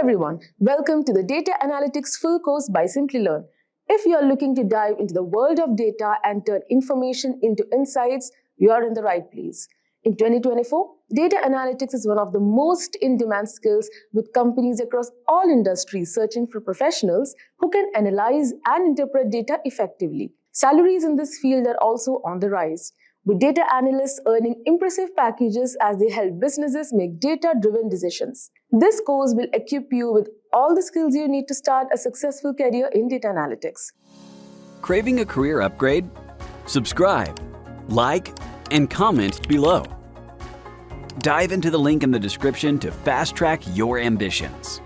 everyone, welcome to the Data Analytics full course by Simplilearn. If you are looking to dive into the world of data and turn information into insights, you are in the right place. In 2024, data analytics is one of the most in-demand skills, with companies across all industries searching for professionals who can analyze and interpret data effectively. Salaries in this field are also on the rise, with data analysts earning impressive packages as they help businesses make data-driven decisions. This course will equip you with all the skills you need to start a successful career in data analytics. Craving a career upgrade? Subscribe, like, and comment below. Dive into the link in the description to fast-track your ambitions.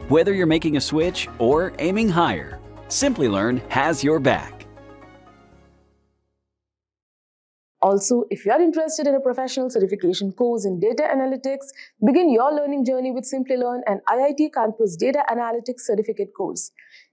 Whether you're making a switch or aiming higher, Simplilearn has your back. Also, if you are interested in a professional certification course in data analytics, begin your learning journey with Simplilearn and IIT Kanpur's Data Analytics Certificate course.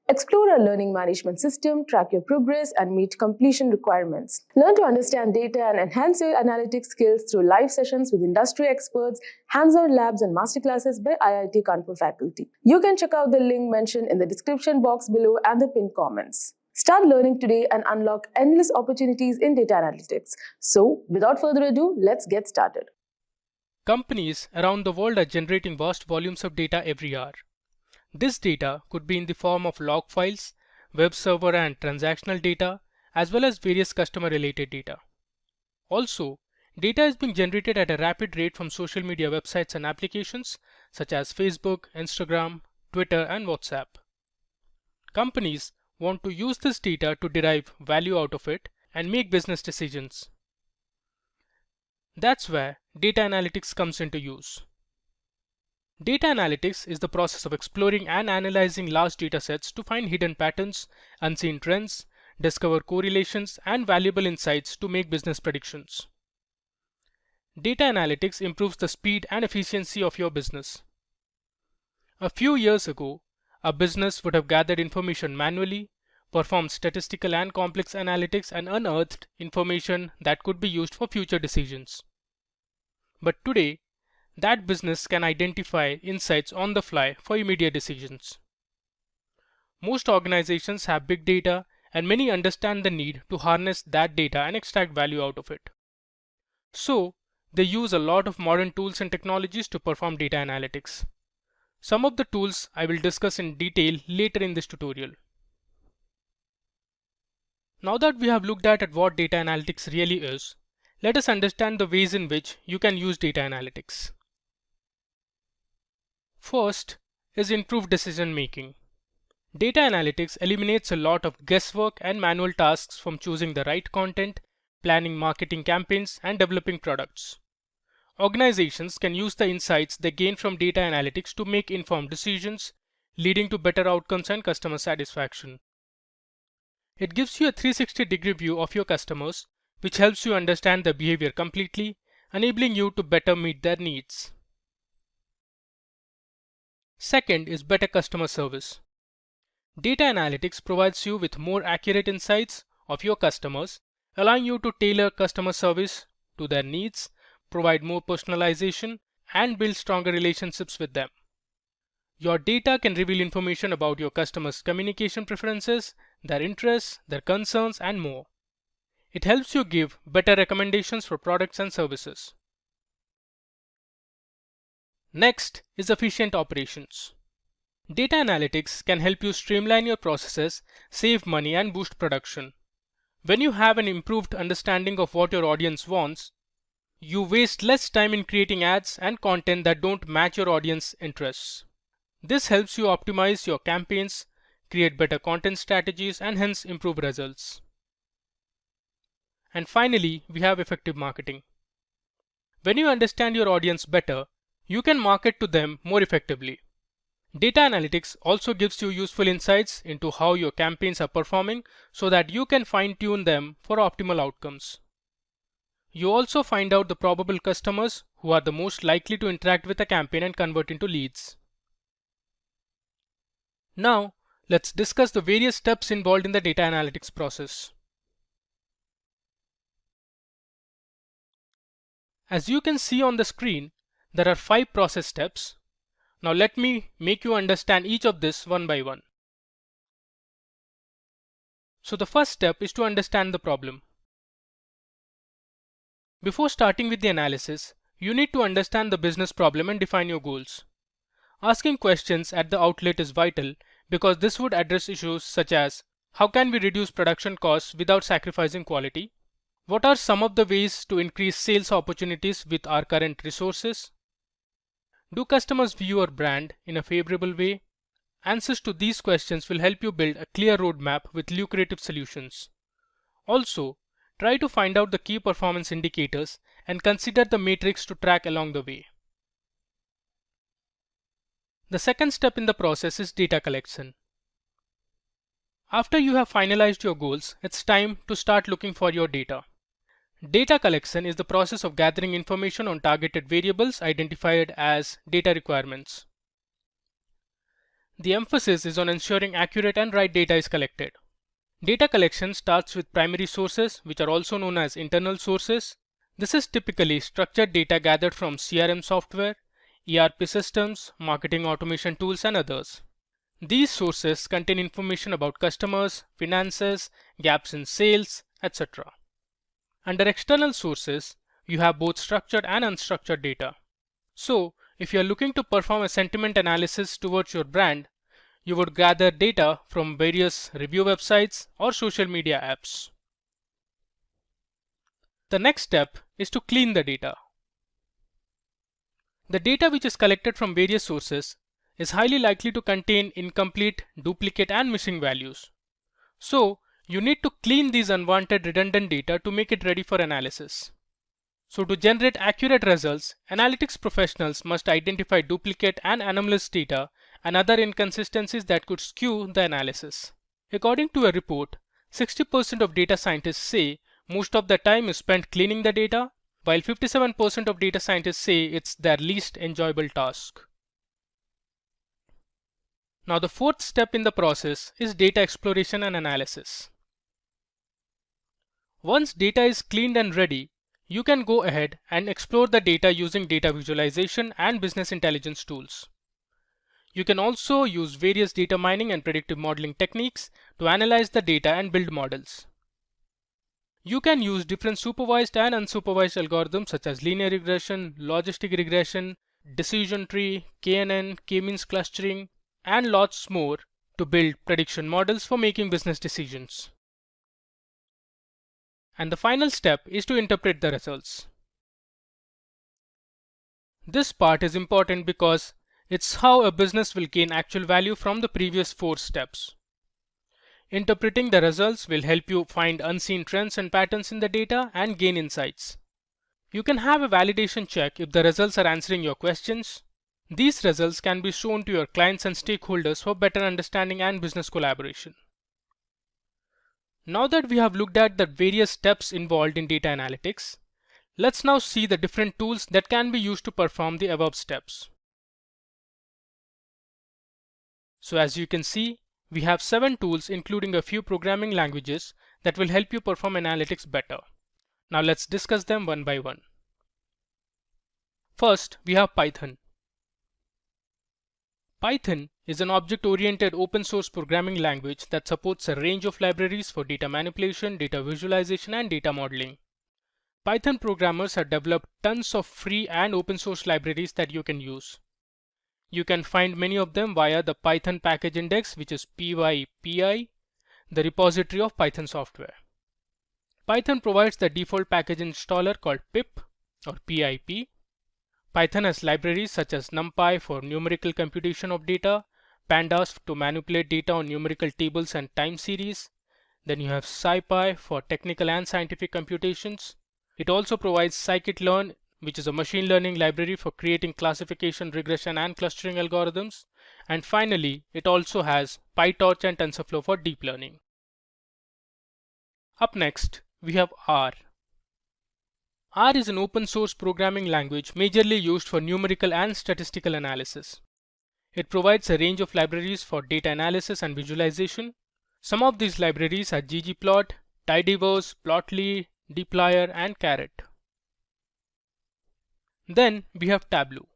Explore our learning management system, track your progress, and meet completion requirements. Learn to understand data and enhance your analytics skills through live sessions with industry experts, hands-on labs, and masterclasses by IIT Kanpur faculty. You can check out the link mentioned in the description box below and the pinned comments. Start learning today and unlock endless opportunities in data analytics. So, without further ado, let's get started. Companies around the world are generating vast volumes of data every hour. This data could be in the form of log files, web server and transactional data, as well as various customer-related data. Also, data is being generated at a rapid rate from social media websites and applications such as Facebook, Instagram, Twitter, and WhatsApp. Companies want to use this data to derive value out of it and make business decisions. That's where data analytics comes into use. Data analytics is the process of exploring and analyzing large datasets to find hidden patterns, unseen trends, discover correlations, and valuable insights to make business predictions. Data analytics improves the speed and efficiency of your business. A few years ago, a business would have gathered information manually, performed statistical and complex analytics, and unearthed information that could be used for future decisions. But today, that business can identify insights on the fly for immediate decisions. Most organizations have big data, and many understand the need to harness that data and extract value out of it. So, they use a lot of modern tools and technologies to perform data analytics. Some of the tools I will discuss in detail later in this tutorial. Now that we have looked at what data analytics really is, let us understand the ways in which you can use data analytics. First is improved decision making. Data analytics eliminates a lot of guesswork and manual tasks, from choosing the right content, planning marketing campaigns, and developing products. Organizations can use the insights they gain from data analytics to make informed decisions, leading to better outcomes and customer satisfaction. It gives you a 360-degree view of your customers, which helps you understand their behavior completely, enabling you to better meet their needs. Second is better customer service. Data analytics provides you with more accurate insights of your customers, allowing you to tailor customer service to their needs, provide more personalization, and build stronger relationships with them. Your data can reveal information about your customers' communication preferences, their interests, their concerns, and more. It helps you give better recommendations for products and services. Next is efficient operations. Data analytics can help you streamline your processes, save money, and boost production. When you have an improved understanding of what your audience wants, you waste less time in creating ads and content that don't match your audience interests. This helps you optimize your campaigns, create better content strategies, and hence improve results. And finally, we have effective marketing. When you understand your audience better, you can market to them more effectively. Data analytics also gives you useful insights into how your campaigns are performing, so that you can fine-tune them for optimal outcomes. You also find out the probable customers who are the most likely to interact with a campaign and convert into leads. Now, let's discuss the various steps involved in the data analytics process. As you can see on the screen, there are 5 process steps. Now let me make you understand each of this one by one. So the first step is to understand the problem. Before starting with the analysis, you need to understand the business problem and define your goals. Asking questions at the outlet is vital because this would address issues such as how can we reduce production costs without sacrificing quality? What are some of the ways to increase sales opportunities with our current resources? Do customers view our brand in a favorable way? Answers to these questions will help you build a clear roadmap with lucrative solutions. Also, try to find out the key performance indicators and consider the matrix to track along the way. The second step in the process is data collection. After you have finalized your goals, it's time to start looking for your data. Data collection is the process of gathering information on targeted variables identified as data requirements. The emphasis is on ensuring accurate and right data is collected. Data collection starts with primary sources, which are also known as internal sources. This is typically structured data gathered from CRM software, ERP systems, marketing automation tools, and others. These sources contain information about customers, finances, gaps in sales, etc. Under external sources, you have both structured and unstructured data. So, if you are looking to perform a sentiment analysis towards your brand, you would gather data from various review websites or social media apps. The next step is to clean the data. The data which is collected from various sources is highly likely to contain incomplete, duplicate, and missing values. So, you need to clean these unwanted redundant data to make it ready for analysis. So to generate accurate results, analytics professionals must identify duplicate and anomalous data and other inconsistencies that could skew the analysis. According to a report, 60% of data scientists say most of the time is spent cleaning the data, while 57% of data scientists say it's their least enjoyable task. Now the fourth step in the process is data exploration and analysis. Once data is cleaned and ready, you can go ahead and explore the data using data visualization and business intelligence tools. You can also use various data mining and predictive modeling techniques to analyze the data and build models. You can use different supervised and unsupervised algorithms such as linear regression, logistic regression, decision tree, KNN, k-means clustering, and lots more to build prediction models for making business decisions. And the final step is to interpret the results. This part is important because it's how a business will gain actual value from the previous 4 steps. Interpreting the results will help you find unseen trends and patterns in the data and gain insights. You can have a validation check if the results are answering your questions. These results can be shown to your clients and stakeholders for better understanding and business collaboration. Now that we have looked at the various steps involved in data analytics, let's now see the different tools that can be used to perform the above steps. So as you can see, we have 7 tools including a few programming languages that will help you perform analytics better. Now let's discuss them one by one. First, we have Python. Python is an object-oriented open-source programming language that supports a range of libraries for data manipulation, data visualization, and data modeling. Python programmers have developed tons of free and open-source libraries that you can use. You can find many of them via the Python package index, which is PyPI, the repository of Python software. Python provides the default package installer called pip or PIP. Python has libraries such as NumPy for numerical computation of data, Pandas to manipulate data on numerical tables and time series. Then you have SciPy for technical and scientific computations. It also provides scikit-learn, which is a machine learning library for creating classification, regression, and clustering algorithms. And finally, it also has PyTorch and TensorFlow for deep learning. Up next, we have R. R is an open source programming language majorly used for numerical and statistical analysis. It provides a range of libraries for data analysis and visualization. Some of these libraries are ggplot, tidyverse, plotly, dplyr, and caret. Then we have Tableau.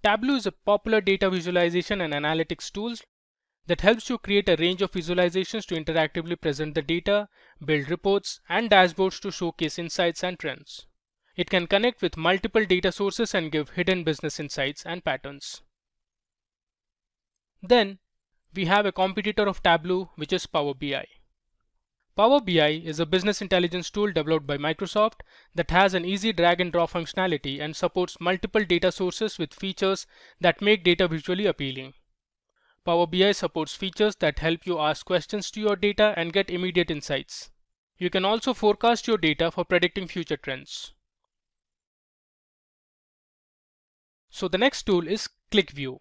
Tableau is a popular data visualization and analytics tool that helps you create a range of visualizations to interactively present the data, build reports, and dashboards to showcase insights and trends. It can connect with multiple data sources and give hidden business insights and patterns. Then, we have a competitor of Tableau, which is Power BI. Power BI is a business intelligence tool developed by Microsoft that has an easy drag and drop functionality and supports multiple data sources with features that make data visually appealing. Power BI supports features that help you ask questions to your data and get immediate insights. You can also forecast your data for predicting future trends. So the next tool is ClickView.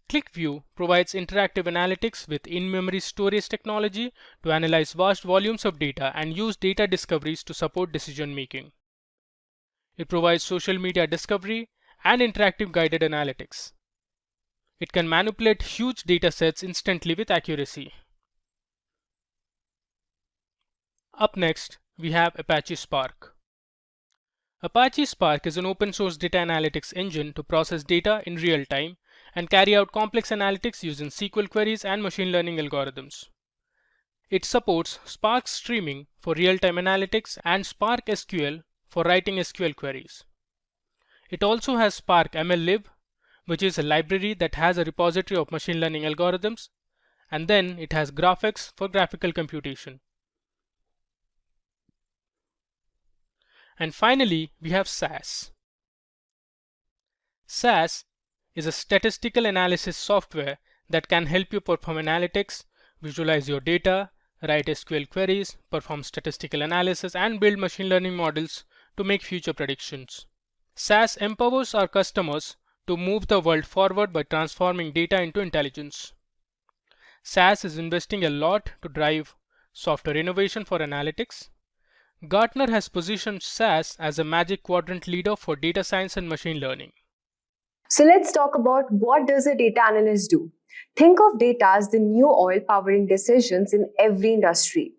ClickView provides interactive analytics with in-memory storage technology to analyze vast volumes of data and use data discoveries to support decision making. It provides social media discovery and interactive guided analytics. It can manipulate huge data sets instantly with accuracy. Up next, we have Apache Spark. Apache Spark is an open source data analytics engine to process data in real time and carry out complex analytics using SQL queries and machine learning algorithms. It supports Spark Streaming for real-time analytics and Spark SQL for writing SQL queries. It also has Spark MLlib, which is a library that has a repository of machine learning algorithms, and then it has GraphX for graphical computation. And finally, we have SAS. SAS is a statistical analysis software that can help you perform analytics, visualize your data, write SQL queries, perform statistical analysis, and build machine learning models to make future predictions. SAS empowers our customers to move the world forward by transforming data into intelligence. SAS is investing a lot to drive software innovation for analytics. Gartner has positioned SAS as a Magic Quadrant leader for data science and machine learning. So let's talk about what does a data analyst do. Think of data as the new oil powering decisions in every industry.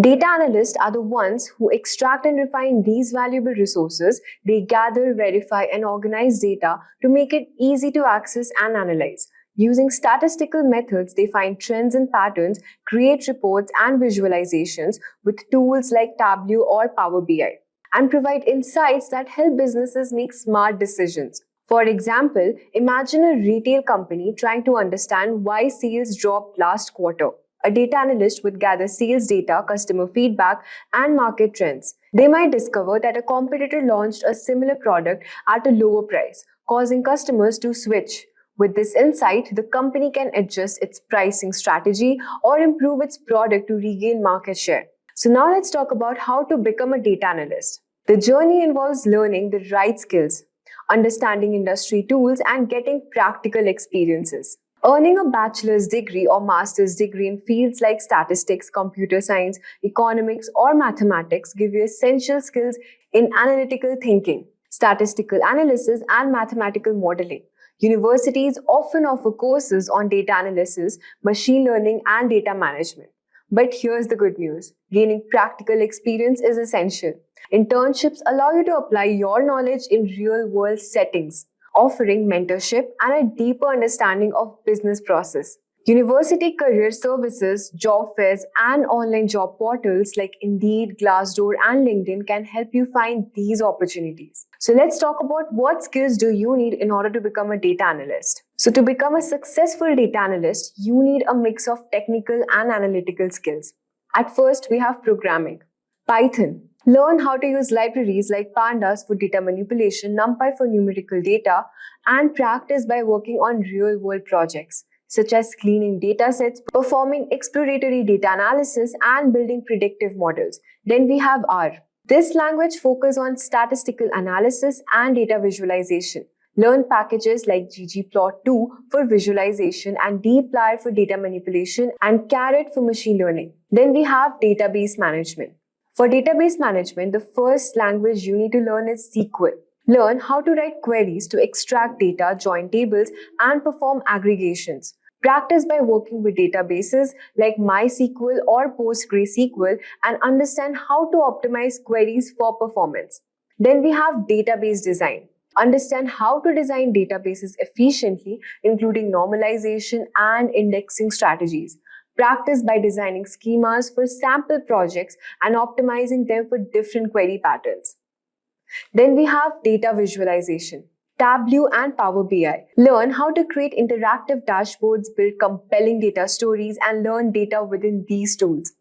Data analysts are the ones who extract and refine these valuable resources. They gather, verify, and organize data to make it easy to access and analyze. Using statistical methods, they find trends and patterns, create reports and visualizations with tools like Tableau or Power BI, and provide insights that help businesses make smart decisions. For example, imagine a retail company trying to understand why sales dropped last quarter. A data analyst would gather sales data, customer feedback, and market trends. They might discover that a competitor launched a similar product at a lower price, causing customers to switch. With this insight, the company can adjust its pricing strategy or improve its product to regain market share. So now let's talk about how to become a data analyst. The journey involves learning the right skills, understanding industry tools, and getting practical experiences. Earning a bachelor's degree or master's degree in fields like statistics, computer science, economics, or mathematics give you essential skills in analytical thinking, statistical analysis, and mathematical modeling. Universities often offer courses on data analysis, machine learning, and data management. But here's the good news. Gaining practical experience is essential. Internships allow you to apply your knowledge in real-world settings, offering mentorship and a deeper understanding of business process. University career services, job fairs, and online job portals like Indeed, Glassdoor, and LinkedIn can help you find these opportunities. So let's talk about what skills do you need in order to become a data analyst. So to become a successful data analyst, you need a mix of technical and analytical skills. At first, we have programming. Python. Learn how to use libraries like Pandas for data manipulation, NumPy for numerical data, and practice by working on real-world projects, such as cleaning datasets, performing exploratory data analysis, and building predictive models. Then we have R. This language focuses on statistical analysis and data visualization. Learn packages like ggplot2 for visualization and dplyr for data manipulation and caret for machine learning. Then we have database management. For database management, the first language you need to learn is SQL. Learn how to write queries to extract data, join tables, and perform aggregations. Practice by working with databases like MySQL or PostgreSQL and understand how to optimize queries for performance. Then we have database design. Understand how to design databases efficiently, including normalization and indexing strategies. Practice by designing schemas for sample projects and optimizing them for different query patterns. Then we have data visualization. Tableau and Power BI. Learn how to create interactive dashboards, build compelling data stories, and learn data within these tools.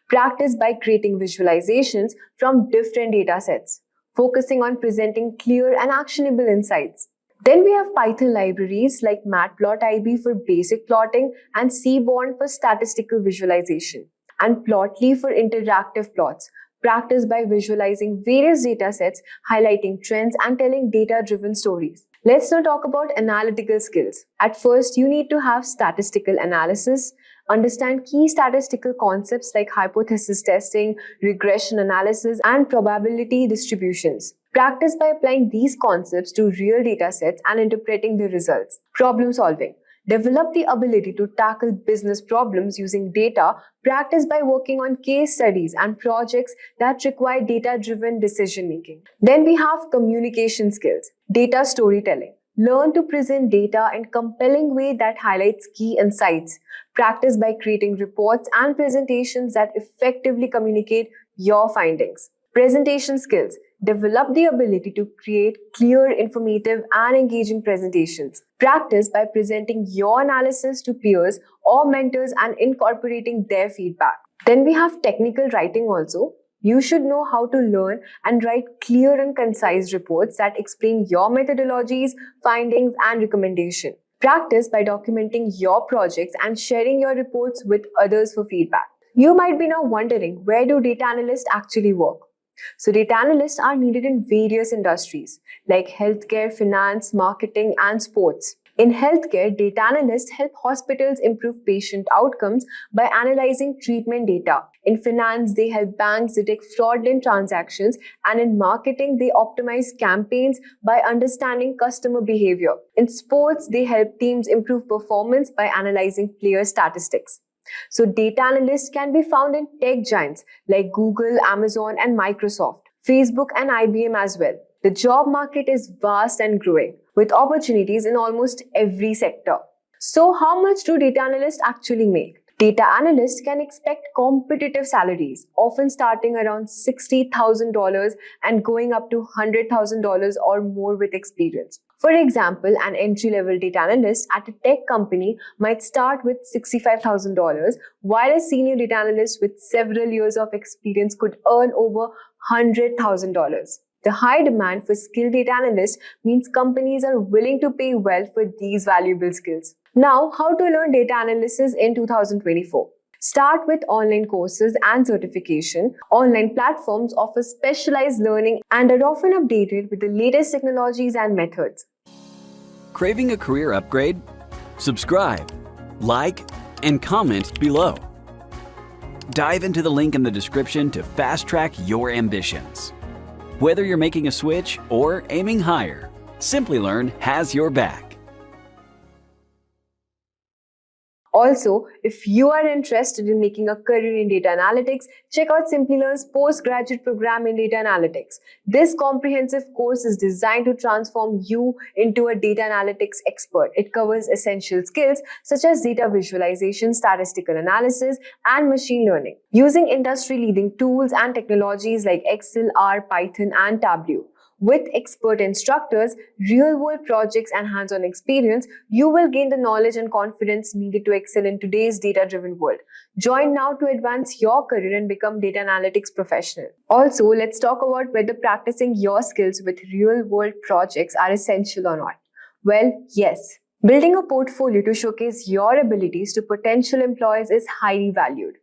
Practice by creating visualizations from different data sets, focusing on presenting clear and actionable insights. Then we have Python libraries like matplotlib for basic plotting and Seaborn for statistical visualization, and Plotly for interactive plots. Practice by visualizing various data sets, highlighting trends, and telling data-driven stories. Let's now talk about analytical skills. At first, you need to have statistical analysis, understand key statistical concepts like hypothesis testing, regression analysis, and probability distributions. Practice by applying these concepts to real data sets and interpreting the results. Problem solving. Develop the ability to tackle business problems using data. Practice by working on case studies and projects that require data-driven decision-making. Then we have communication skills, data storytelling. Learn to present data in a compelling way that highlights key insights. Practice by creating reports and presentations that effectively communicate your findings. Presentation skills. Develop the ability to create clear, informative, and engaging presentations. Practice by presenting your analysis to peers or mentors and incorporating their feedback. Then we have technical writing also. You should know how to learn and write clear and concise reports that explain your methodologies, findings, and recommendations. Practice by documenting your projects and sharing your reports with others for feedback. You might be now wondering, where do data analysts actually work? So data analysts are needed in various industries like healthcare, finance, marketing, and sports. In healthcare, data analysts help hospitals improve patient outcomes by analyzing treatment data. In finance, they help banks detect fraudulent transactions, and in marketing, they optimize campaigns by understanding customer behavior. In sports, they help teams improve performance by analyzing player statistics. So data analysts can be found in tech giants like Google, Amazon, and Microsoft, Facebook, and IBM as well. The job market is vast and growing, with opportunities in almost every sector. So how much do data analysts actually make? Data analysts can expect competitive salaries, often starting around $60,000 and going up to $100,000 or more with experience. For example, an entry-level data analyst at a tech company might start with $65,000, while a senior data analyst with several years of experience could earn over $100,000. The high demand for skilled data analysts means companies are willing to pay well for these valuable skills. Now, how to learn data analysis in 2024? Start with online courses and certification. Online platforms offer specialized learning and are often updated with the latest technologies and methods. Craving a career upgrade? Subscribe, like, and comment below. Dive into the link in the description to fast-track your ambitions. Whether you're making a switch or aiming higher, Simplilearn has your back. Also, if you are interested in making a career in data analytics, check out Simplilearn's postgraduate program in data analytics. This comprehensive course is designed to transform you into a data analytics expert. It covers essential skills such as data visualization, statistical analysis, and machine learning, using industry-leading tools and technologies like Excel, R, Python, and Tableau. With expert instructors, real-world projects, and hands-on experience, you will gain the knowledge and confidence needed to excel in today's data-driven world. Join now to advance your career and become data analytics professional. Also, let's talk about whether practicing your skills with real-world projects are essential or not. Well, yes. Building a portfolio to showcase your abilities to potential employers is highly valued.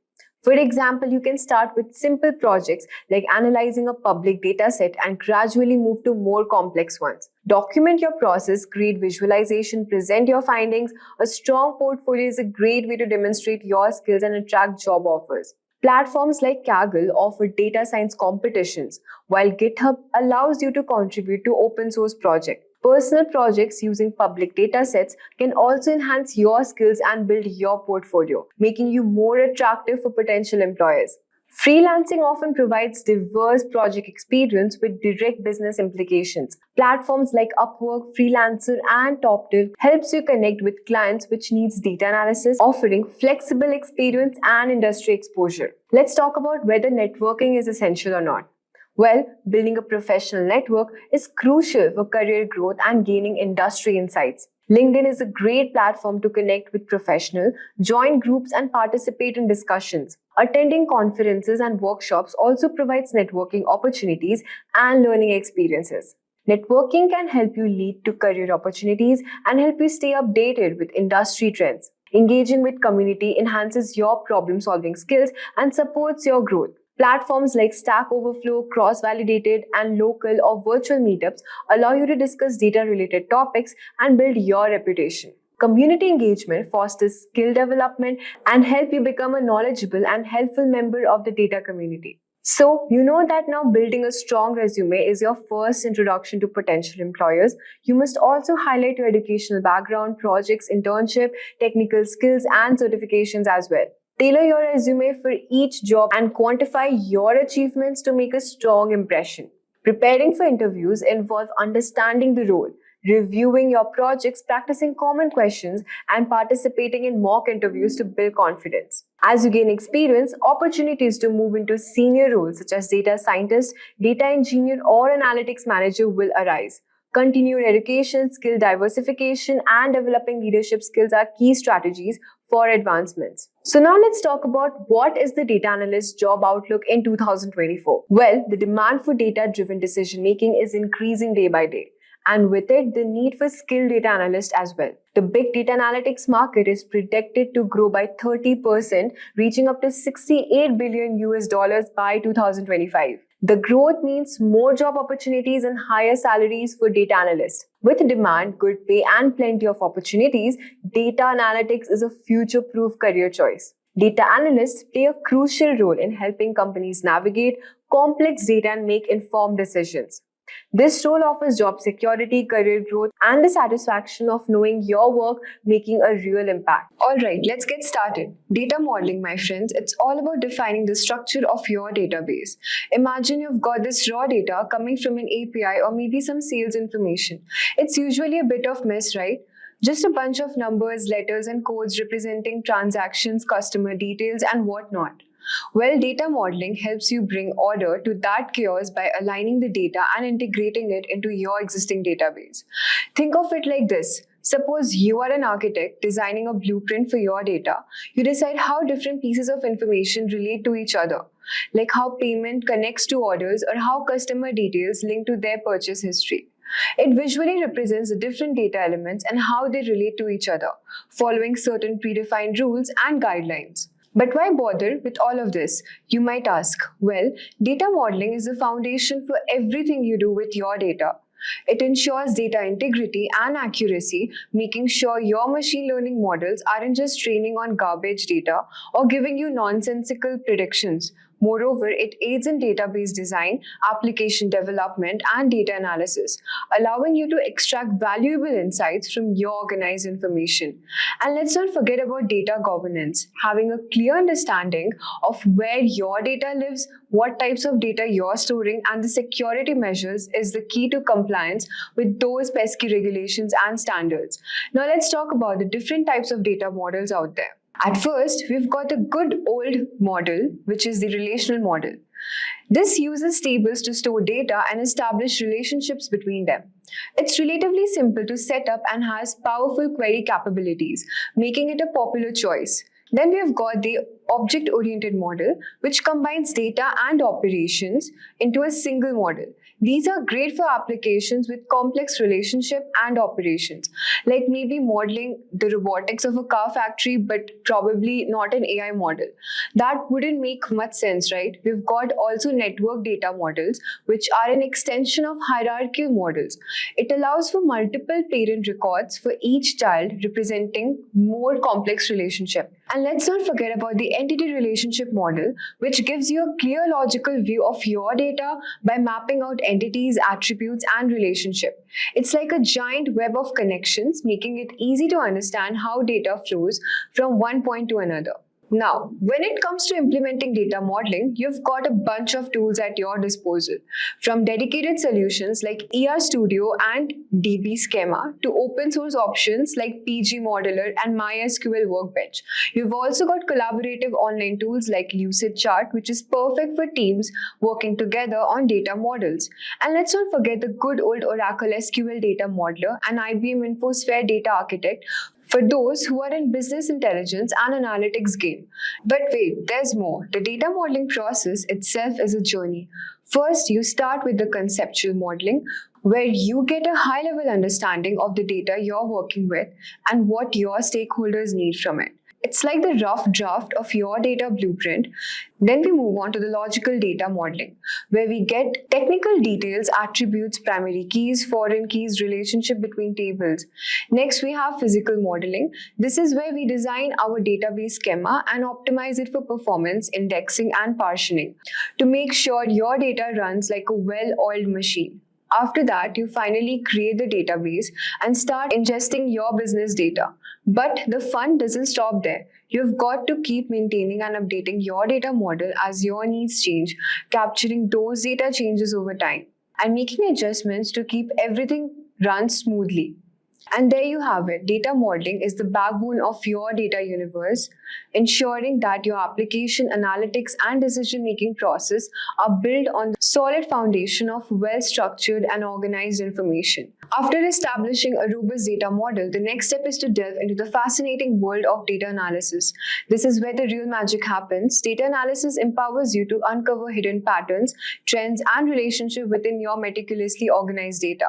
For example, you can start with simple projects like analyzing a public data set and gradually move to more complex ones. Document your process, create visualization, present your findings. A strong portfolio is a great way to demonstrate your skills and attract job offers. Platforms like Kaggle offer data science competitions, while GitHub allows you to contribute to open source projects. Personal projects using public data sets can also enhance your skills and build your portfolio, making you more attractive for potential employers. Freelancing often provides diverse project experience with direct business implications. Platforms like Upwork, Freelancer, and TopTip helps you connect with clients which needs data analysis, offering flexible experience and industry exposure. Let's talk about whether networking is essential or not. Well, building a professional network is crucial for career growth and gaining industry insights. LinkedIn is a great platform to connect with professionals, join groups, and participate in discussions. Attending conferences and workshops also provides networking opportunities and learning experiences. Networking can help you lead to career opportunities and help you stay updated with industry trends. Engaging with community enhances your problem-solving skills and supports your growth. Platforms like Stack Overflow, Cross-Validated, and local or virtual meetups allow you to discuss data-related topics and build your reputation. Community engagement fosters skill development and help you become a knowledgeable and helpful member of the data community. So, you know that now building a strong resume is your first introduction to potential employers. You must also highlight your educational background, projects, internship, technical skills, and certifications as well. Tailor your resume for each job and quantify your achievements to make a strong impression. Preparing for interviews involves understanding the role, reviewing your projects, practicing common questions, and participating in mock interviews to build confidence. As you gain experience, opportunities to move into senior roles such as data scientist, data engineer, or analytics manager will arise. Continued education, skill diversification, and developing leadership skills are key strategies for advancements. So now let's talk about what is the data analyst job outlook in 2024. Well, the demand for data-driven decision-making is increasing day by day, and with it, the need for skilled data analysts as well. The big data analytics market is predicted to grow by 30%, reaching up to 68 billion US dollars by 2025. The growth means more job opportunities and higher salaries for data analysts. With demand, good pay, and plenty of opportunities, data analytics is a future-proof career choice. Data analysts play a crucial role in helping companies navigate complex data and make informed decisions. This role offers job security, career growth, and the satisfaction of knowing your work making a real impact. Alright, let's get started. Data modeling, my friends, it's all about defining the structure of your database. Imagine you've got this raw data coming from an API or maybe some sales information. It's usually a bit of mess, right? Just a bunch of numbers, letters, and codes representing transactions, customer details, and whatnot. Well, data modeling helps you bring order to that chaos by aligning the data and integrating it into your existing database. Think of it like this. Suppose you are an architect designing a blueprint for your data. You decide how different pieces of information relate to each other, like how payment connects to orders or how customer details link to their purchase history. It visually represents the different data elements and how they relate to each other, following certain predefined rules and guidelines. But why bother with all of this? You might ask. Well, data modeling is the foundation for everything you do with your data. It ensures data integrity and accuracy, making sure your machine learning models aren't just training on garbage data or giving you nonsensical predictions. Moreover, it aids in database design, application development, and data analysis, allowing you to extract valuable insights from your organized information. And let's not forget about data governance. Having a clear understanding of where your data lives, what types of data you're storing, and the security measures is the key to compliance with those pesky regulations and standards. Now let's talk about the different types of data models out there. At first, we've got a good old model, which is the relational model. This uses tables to store data and establish relationships between them. It's relatively simple to set up and has powerful query capabilities, making it a popular choice. Then we've got the object-oriented model, which combines data and operations into a single model. These are great for applications with complex relationship and operations, like maybe modeling the robotics of a car factory, but probably not an AI model. That wouldn't make much sense, right? We've got also network data models, which are an extension of hierarchical models. It allows for multiple parent records for each child, representing more complex relationship. And let's not forget about the entity relationship model, which gives you a clear logical view of your data by mapping out entities, attributes, and relationship. It's like a giant web of connections, making it easy to understand how data flows from one point to another. Now, when it comes to implementing data modeling, you've got a bunch of tools at your disposal, from dedicated solutions like ER Studio and DB Schema to open source options like PG Modeler and MySQL Workbench. You've also got collaborative online tools like Lucidchart, which is perfect for teams working together on data models. And let's not forget the good old Oracle SQL Data Modeler and IBM InfoSphere Data Architect for those who are in business intelligence and analytics game. But wait, there's more. The data modeling process itself is a journey. First, you start with the conceptual modeling, where you get a high-level understanding of the data you're working with and what your stakeholders need from it. It's like the rough draft of your data blueprint. Then we move on to the logical data modeling, where we get technical details, attributes, primary keys, foreign keys, relationship between tables. Next, we have physical modeling. This is where we design our database schema and optimize it for performance, indexing, and partitioning to make sure your data runs like a well-oiled machine. After that, you finally create the database and start ingesting your business data. But the fun doesn't stop there. You've got to keep maintaining and updating your data model as your needs change, capturing those data changes over time, and making adjustments to keep everything run smoothly. And there you have it. Data modeling is the backbone of your data universe, ensuring that your application, analytics, and decision-making process are built on the solid foundation of well-structured and organized information. After establishing a robust data model, the next step is to delve into the fascinating world of data analysis. This is where the real magic happens. Data analysis empowers you to uncover hidden patterns, trends, and relationships within your meticulously organized data.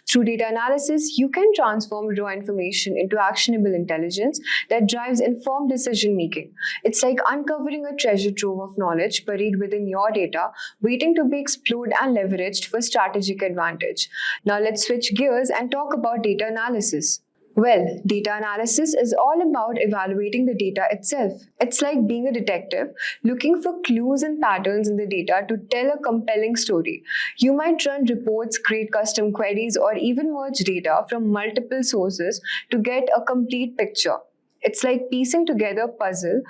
Through data analysis, you can transform raw information into actionable intelligence that drives informed decision making. It's like uncovering a treasure trove of knowledge buried within your data, waiting to be explored and leveraged for strategic advantage. Now let's switch gears and talk about data analysis. Well, data analysis is all about evaluating the data itself. It's like being a detective, looking for clues and patterns in the data to tell a compelling story. You might run reports, create custom queries, or even merge data from multiple sources to get a complete picture. It's like piecing together a puzzle,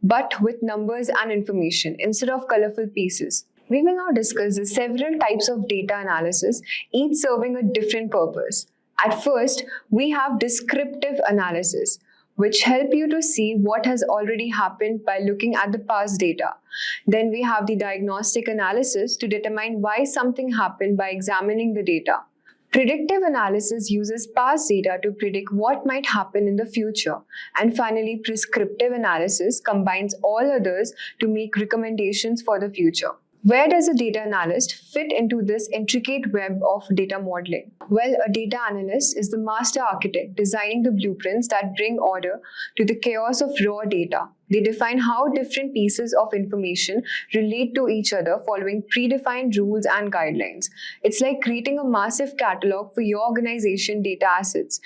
but with numbers and information instead of colorful pieces. We will now discuss the several types of data analysis, each serving a different purpose. At first, we have descriptive analysis, which help you to see what has already happened by looking at the past data. Then we have the diagnostic analysis to determine why something happened by examining the data. Predictive analysis uses past data to predict what might happen in the future. And finally, prescriptive analysis combines all others to make recommendations for the future. Where does a data analyst fit into this intricate web of data modeling? Well, a data analyst is the master architect designing the blueprints that bring order to the chaos of raw data. They define how different pieces of information relate to each other following predefined rules and guidelines. It's like creating a massive catalog for your organization data assets,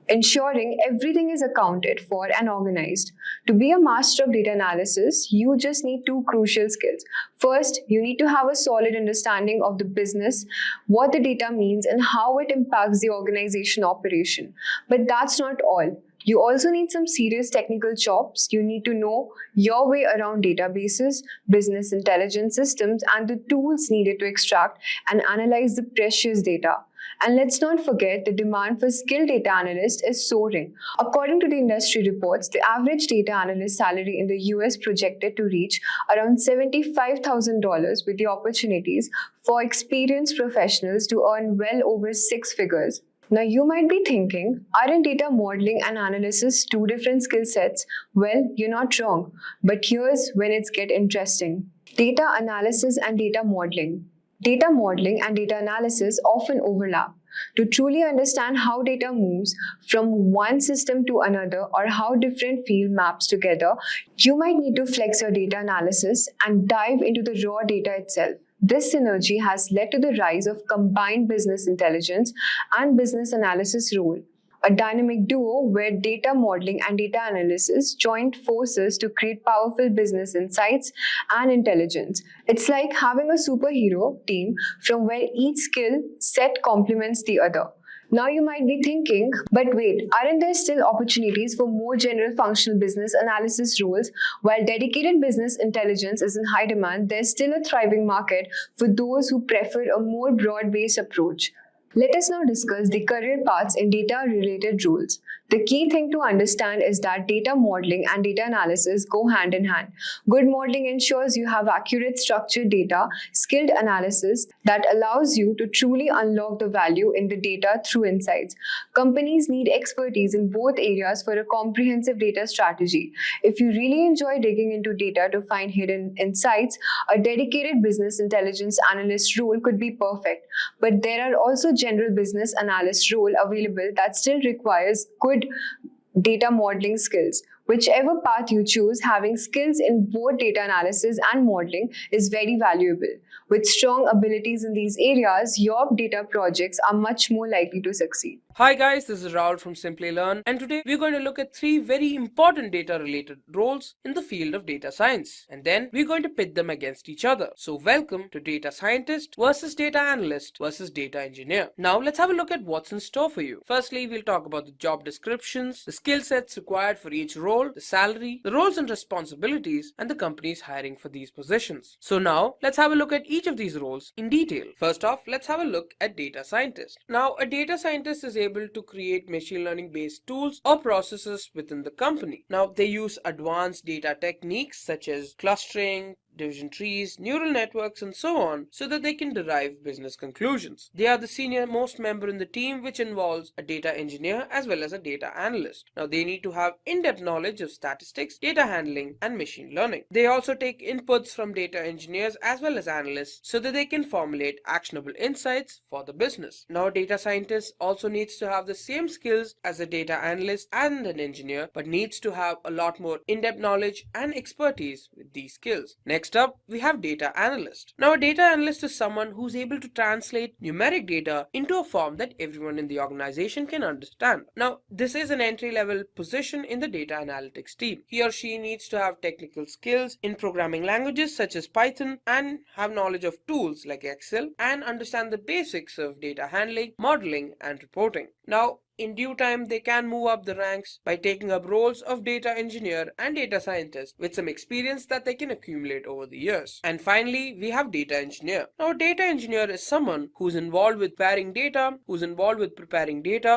ensuring everything is accounted for and organized. To be a master of data analysis, you just need two crucial skills. First, you need to have a solid understanding of the business, what the data means, and how it impacts the organization operation. But that's not all. You also need some serious technical chops. You need to know your way around databases, business intelligence systems, and the tools needed to extract and analyze the precious data. And let's not forget, the demand for skilled data analysts is soaring. According to the industry reports, the average data analyst salary in the US projected to reach around $75,000, with the opportunities for experienced professionals to earn well over 6 figures. Now you might be thinking, aren't data modeling and analysis two different skill sets? Well, you're not wrong, but here's when it gets interesting. Data analysis and data modeling. Data modeling and data analysis often overlap. To truly understand how data moves from one system to another or how different field maps together, you might need to flex your data analysis and dive into the raw data itself. This synergy has led to the rise of combined business intelligence and business analysis role, a dynamic duo where data modeling and data analysis joined forces to create powerful business insights and intelligence. It's like having a superhero team from where each skill set complements the other. Now you might be thinking, but wait, aren't there still opportunities for more general functional business analysis roles? While dedicated business intelligence is in high demand, there's still a thriving market for those who prefer a more broad-based approach. Let us now discuss the career paths in data-related roles. The key thing to understand is that data modeling and data analysis go hand in hand. Good modeling ensures you have accurate, structured data, skilled analysis that allows you to truly unlock the value in the data through insights. Companies need expertise in both areas for a comprehensive data strategy. If you really enjoy digging into data to find hidden insights, a dedicated business intelligence analyst role could be perfect. But there are also general business analyst role available that still requires good data modeling skills. Whichever path you choose, having skills in both data analysis and modeling is very valuable. With strong abilities in these areas, your data projects are much more likely to succeed. Hi guys, this is Raul from Simplilearn, and today we're going to look at 3 very important data related roles in the field of data science, and then we're going to pit them against each other. So welcome to data scientist versus data analyst versus data engineer. Now let's have a look at what's in store for you. Firstly, we'll talk about the job descriptions, the skill sets required for each role, the salary, the roles and responsibilities, and the companies hiring for these positions. So now let's have a look at each of these roles in detail. First off, let's have a look at data scientist. Now a data scientist is able to create machine learning based tools or processes within the company. Now they use advanced data techniques such as clustering, division trees, neural networks, and so on, so that they can derive business conclusions. They are the senior most member in the team, which involves a data engineer as well as a data analyst. Now they need to have in-depth knowledge of statistics, data handling, and machine learning. They also take inputs from data engineers as well as analysts so that they can formulate actionable insights for the business. Now a data scientist also needs to have the same skills as a data analyst and an engineer, but needs to have a lot more in-depth knowledge and expertise with these skills. Next up, we have data analyst. Now a data analyst is someone who's able to translate numeric data into a form that everyone in the organization can understand. Now this is an entry-level position in the data analytics team. He or she needs to have technical skills in programming languages such as Python and have knowledge of tools like Excel and understand the basics of data handling, modeling, and reporting. Now in due time, they can move up the ranks by taking up roles of data engineer and data scientist with some experience that they can accumulate over the years. And finally, we have data engineer. Now, a data engineer is someone who's involved with preparing data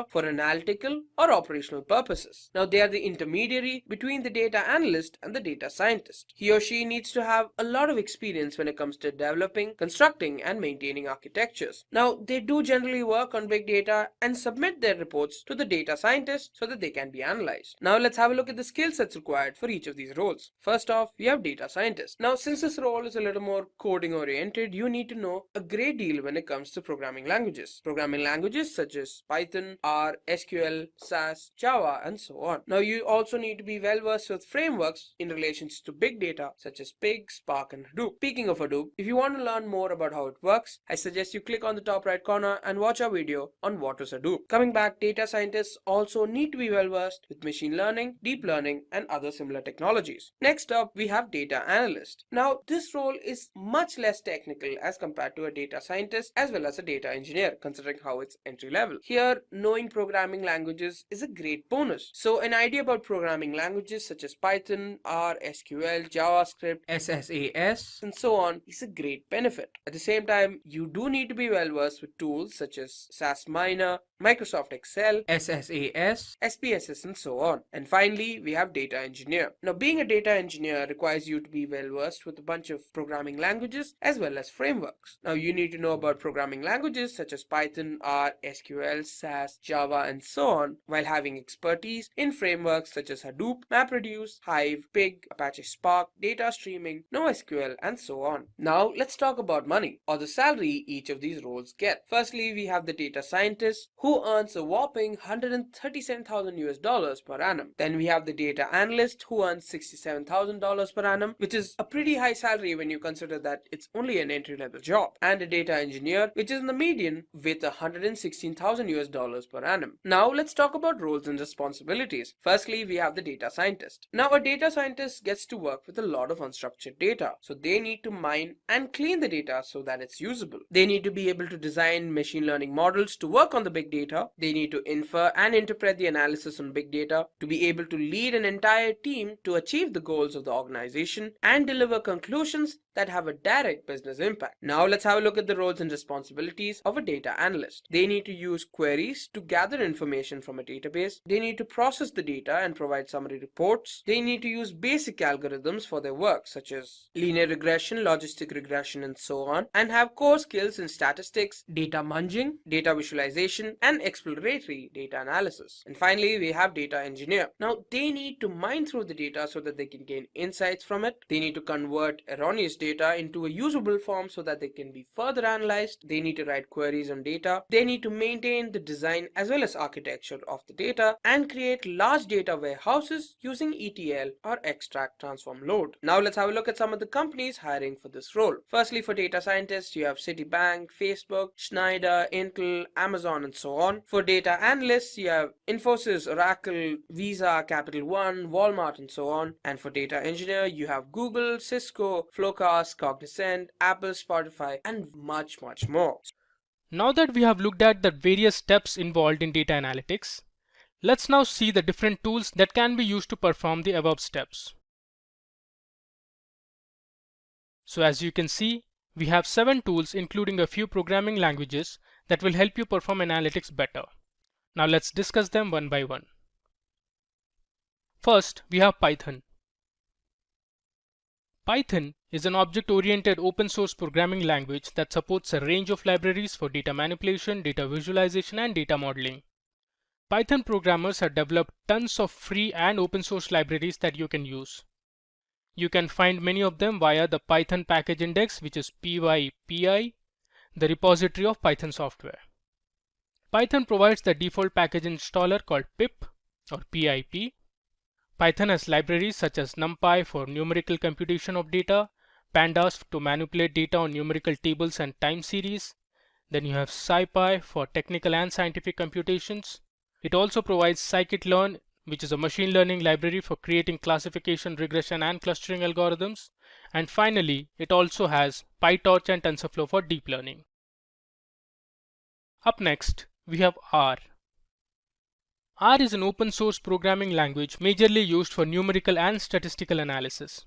for analytical or operational purposes. Now, they are the intermediary between the data analyst and the data scientist. He or she needs to have a lot of experience when it comes to developing, constructing, and maintaining architectures. Now, they do generally work on big data and submit their reports to the data scientist so that they can be analyzed. Now let's have a look at the skill sets required for each of these roles. First off, we have data scientist. Now since this role is a little more coding oriented, you need to know a great deal when it comes to programming languages. Programming languages such as Python, R, SQL, SAS, Java, and so on. Now you also need to be well versed with frameworks in relations to big data such as Pig, Spark, and Hadoop. Speaking of Hadoop, if you want to learn more about how it works, I suggest you click on the top right corner and watch our video on what is Hadoop. Coming back, data scientists also need to be well versed with machine learning, deep learning, and other similar technologies. Next up, we have data analyst. Now, this role is much less technical as compared to a data scientist as well as a data engineer, considering how it's entry level. Here, knowing programming languages is a great bonus. So, an idea about programming languages such as Python, R, SQL, JavaScript, SSAS, and so on is a great benefit. At the same time, you do need to be well versed with tools such as SAS Miner, Microsoft Excel, SSAS, SPSS, and so on. And finally, we have data engineer. Now, being a data engineer requires you to be well versed with a bunch of programming languages as well as frameworks. Now, you need to know about programming languages such as Python, R, SQL, SAS, Java, and so on, while having expertise in frameworks such as Hadoop, MapReduce, Hive, Pig, Apache Spark, data streaming, NoSQL, and so on. Now, let's talk about money, or the salary each of these roles get. Firstly, we have the data scientist, who earns a whopping $137,000 per annum. Then we have the data analyst, who earns $67,000 per annum, which is a pretty high salary when you consider that it's only an entry-level job. And a data engineer, which is in the median with $116,000 per annum. Now let's talk about roles and responsibilities. Firstly, we have the data scientist. Now a data scientist gets to work with a lot of unstructured data, so they need to mine and clean the data so that it's usable. They need to be able to design machine learning models to work on the big data data, they need to infer and interpret the analysis on big data, to be able to lead an entire team to achieve the goals of the organization and deliver conclusions that have a direct business impact. Now let's have a look at the roles and responsibilities of a data analyst. They need to use queries to gather information from a database. They need to process the data and provide summary reports. They need to use basic algorithms for their work, such as linear regression, logistic regression, and so on, and have core skills in statistics, data munging, data visualization, and exploratory data analysis. And finally, we have data engineer. Now, they need to mine through the data so that they can gain insights from it. They need to convert erroneous data into a usable form so that they can be further analyzed. They need to write queries on data. They need to maintain the design as well as architecture of the data and create large data warehouses using ETL or extract transform load. Now let's have a look at some of the companies hiring for this role. Firstly, for data scientists, you have Citibank, Facebook, Schneider, Intel, Amazon, and so on. For data analysts, you have Infosys, Oracle, Visa, Capital One, Walmart, and so on. And for data engineer, you have Google, Cisco, Flowcast, Cognizant, Apple, Spotify, and much more. Now that we have looked at the various steps involved in data analytics, let's now see the different tools that can be used to perform the above steps. So as you can see, we have 7 tools including a few programming languages that will help you perform analytics better. Now let's discuss them one by one. First, we have Python. Python is an object-oriented open-source programming language that supports a range of libraries for data manipulation, data visualization, and data modeling. Python programmers have developed tons of free and open-source libraries that you can use. You can find many of them via the Python package index, which is pypi, the repository of Python software. Python provides the default package installer called pip or pip. Python has libraries such as NumPy for numerical computation of data, pandas to manipulate data on numerical tables and time series. Then you have SciPy for technical and scientific computations. It also provides scikit-learn, which is a machine learning library for creating classification, regression, and clustering algorithms. And finally, it also has PyTorch and TensorFlow for deep learning. Up next, we have R. R is an open source programming language majorly used for numerical and statistical analysis.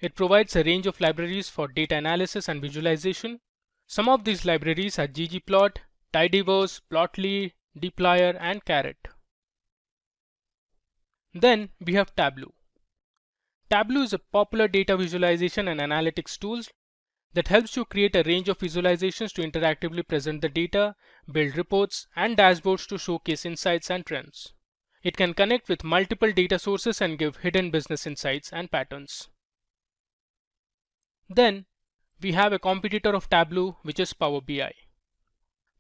It provides a range of libraries for data analysis and visualization. Some of these libraries are ggplot, tidyverse, plotly, dplyr, and caret. Then we have Tableau. Tableau is a popular data visualization and analytics tool that helps you create a range of visualizations to interactively present the data, build reports, and dashboards to showcase insights and trends. It can connect with multiple data sources and give hidden business insights and patterns. Then we have a competitor of Tableau, which is PowerBI.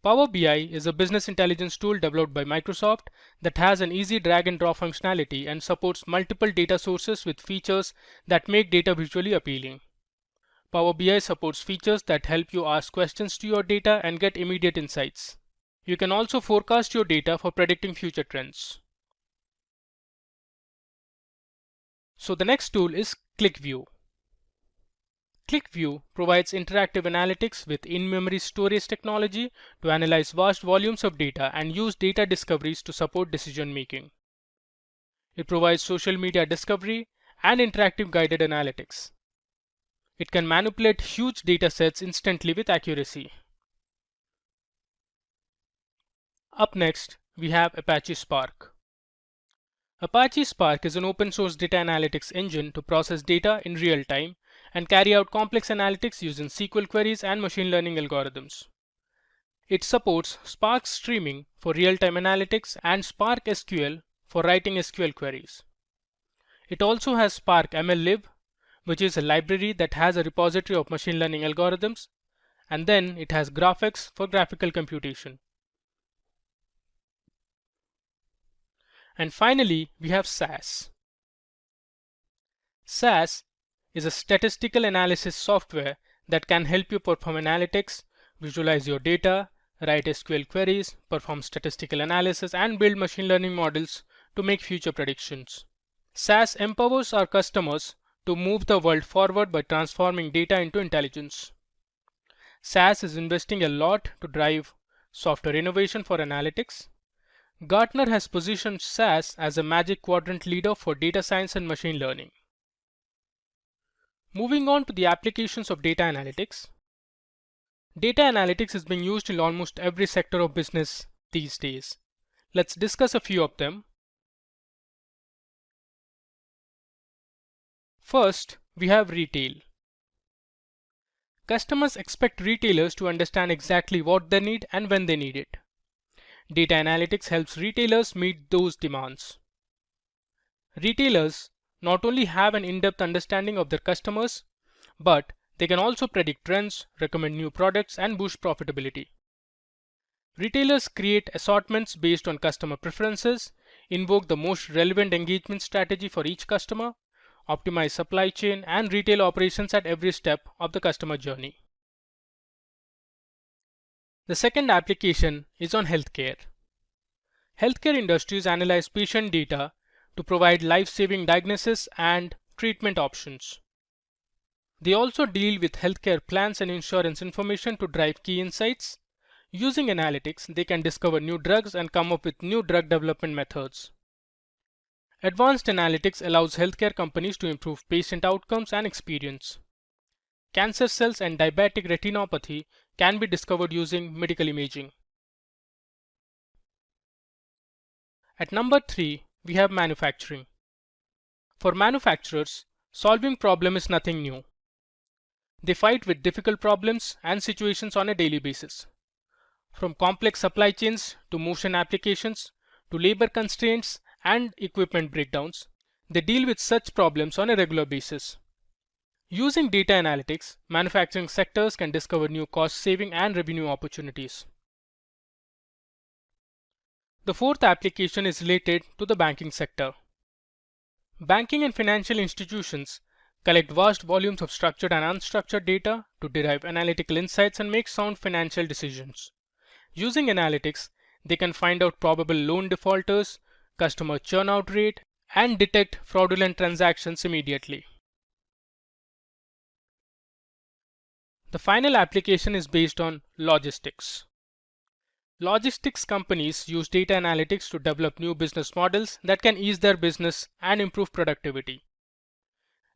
PowerBI is a business intelligence tool developed by Microsoft that has an easy drag and drop functionality and supports multiple data sources with features that make data visually appealing. PowerBI supports features that help you ask questions to your data and get immediate insights. You can also forecast your data for predicting future trends. So the next tool is QlikView. QlikView provides interactive analytics with in-memory storage technology to analyze vast volumes of data and use data discoveries to support decision making. It provides social media discovery and interactive guided analytics. It can manipulate huge data sets instantly with accuracy. Up next, we have Apache Spark. Apache Spark is an open source data analytics engine to process data in real time and carry out complex analytics using SQL queries and machine learning algorithms. It supports Spark Streaming for real-time analytics and Spark SQL for writing SQL queries. It also has Spark MLlib, which is a library that has a repository of machine learning algorithms, and then it has GraphX for graphical computation. And finally, we have SAS. SAS is a statistical analysis software that can help you perform analytics, visualize your data, write SQL queries, perform statistical analysis, and build machine learning models to make future predictions. SAS empowers our customers to move the world forward by transforming data into intelligence. SAS is investing a lot to drive Software Innovation for Analytics. Gartner has positioned SAS as a Magic Quadrant leader for data science and machine learning. Moving on to the applications of data analytics. Data analytics is being used in almost every sector of business these days. Let's discuss a few of them. First, we have retail. Customers expect retailers to understand exactly what they need and when they need it. Data analytics helps retailers meet those demands. Retailers not only have an in-depth understanding of their customers, but they can also predict trends, recommend new products, and boost profitability. Retailers create assortments based on customer preferences, invoke the most relevant engagement strategy for each customer, optimize supply chain and retail operations at every step of the customer journey. The second application is on healthcare. Healthcare industries analyze patient data to provide life-saving diagnosis and treatment options. They also deal with healthcare plans and insurance information to drive key insights. Using analytics, they can discover new drugs and come up with new drug development methods. Advanced analytics allows healthcare companies to improve patient outcomes and experience. Cancer cells and diabetic retinopathy can be discovered using medical imaging. At number 3, we have manufacturing. For manufacturers, solving problem is nothing new. They fight with difficult problems and situations on a daily basis. From complex supply chains to motion applications to labor constraints and equipment breakdowns, they deal with such problems on a regular basis. Using data analytics, manufacturing sectors can discover new cost-saving and revenue opportunities. The fourth application is related to the banking sector. Banking and financial institutions collect vast volumes of structured and unstructured data to derive analytical insights and make sound financial decisions. Using analytics, they can find out probable loan defaulters, customer churn-out rate, and detect fraudulent transactions immediately. The final application is based on logistics. Logistics companies use data analytics to develop new business models that can ease their business and improve productivity.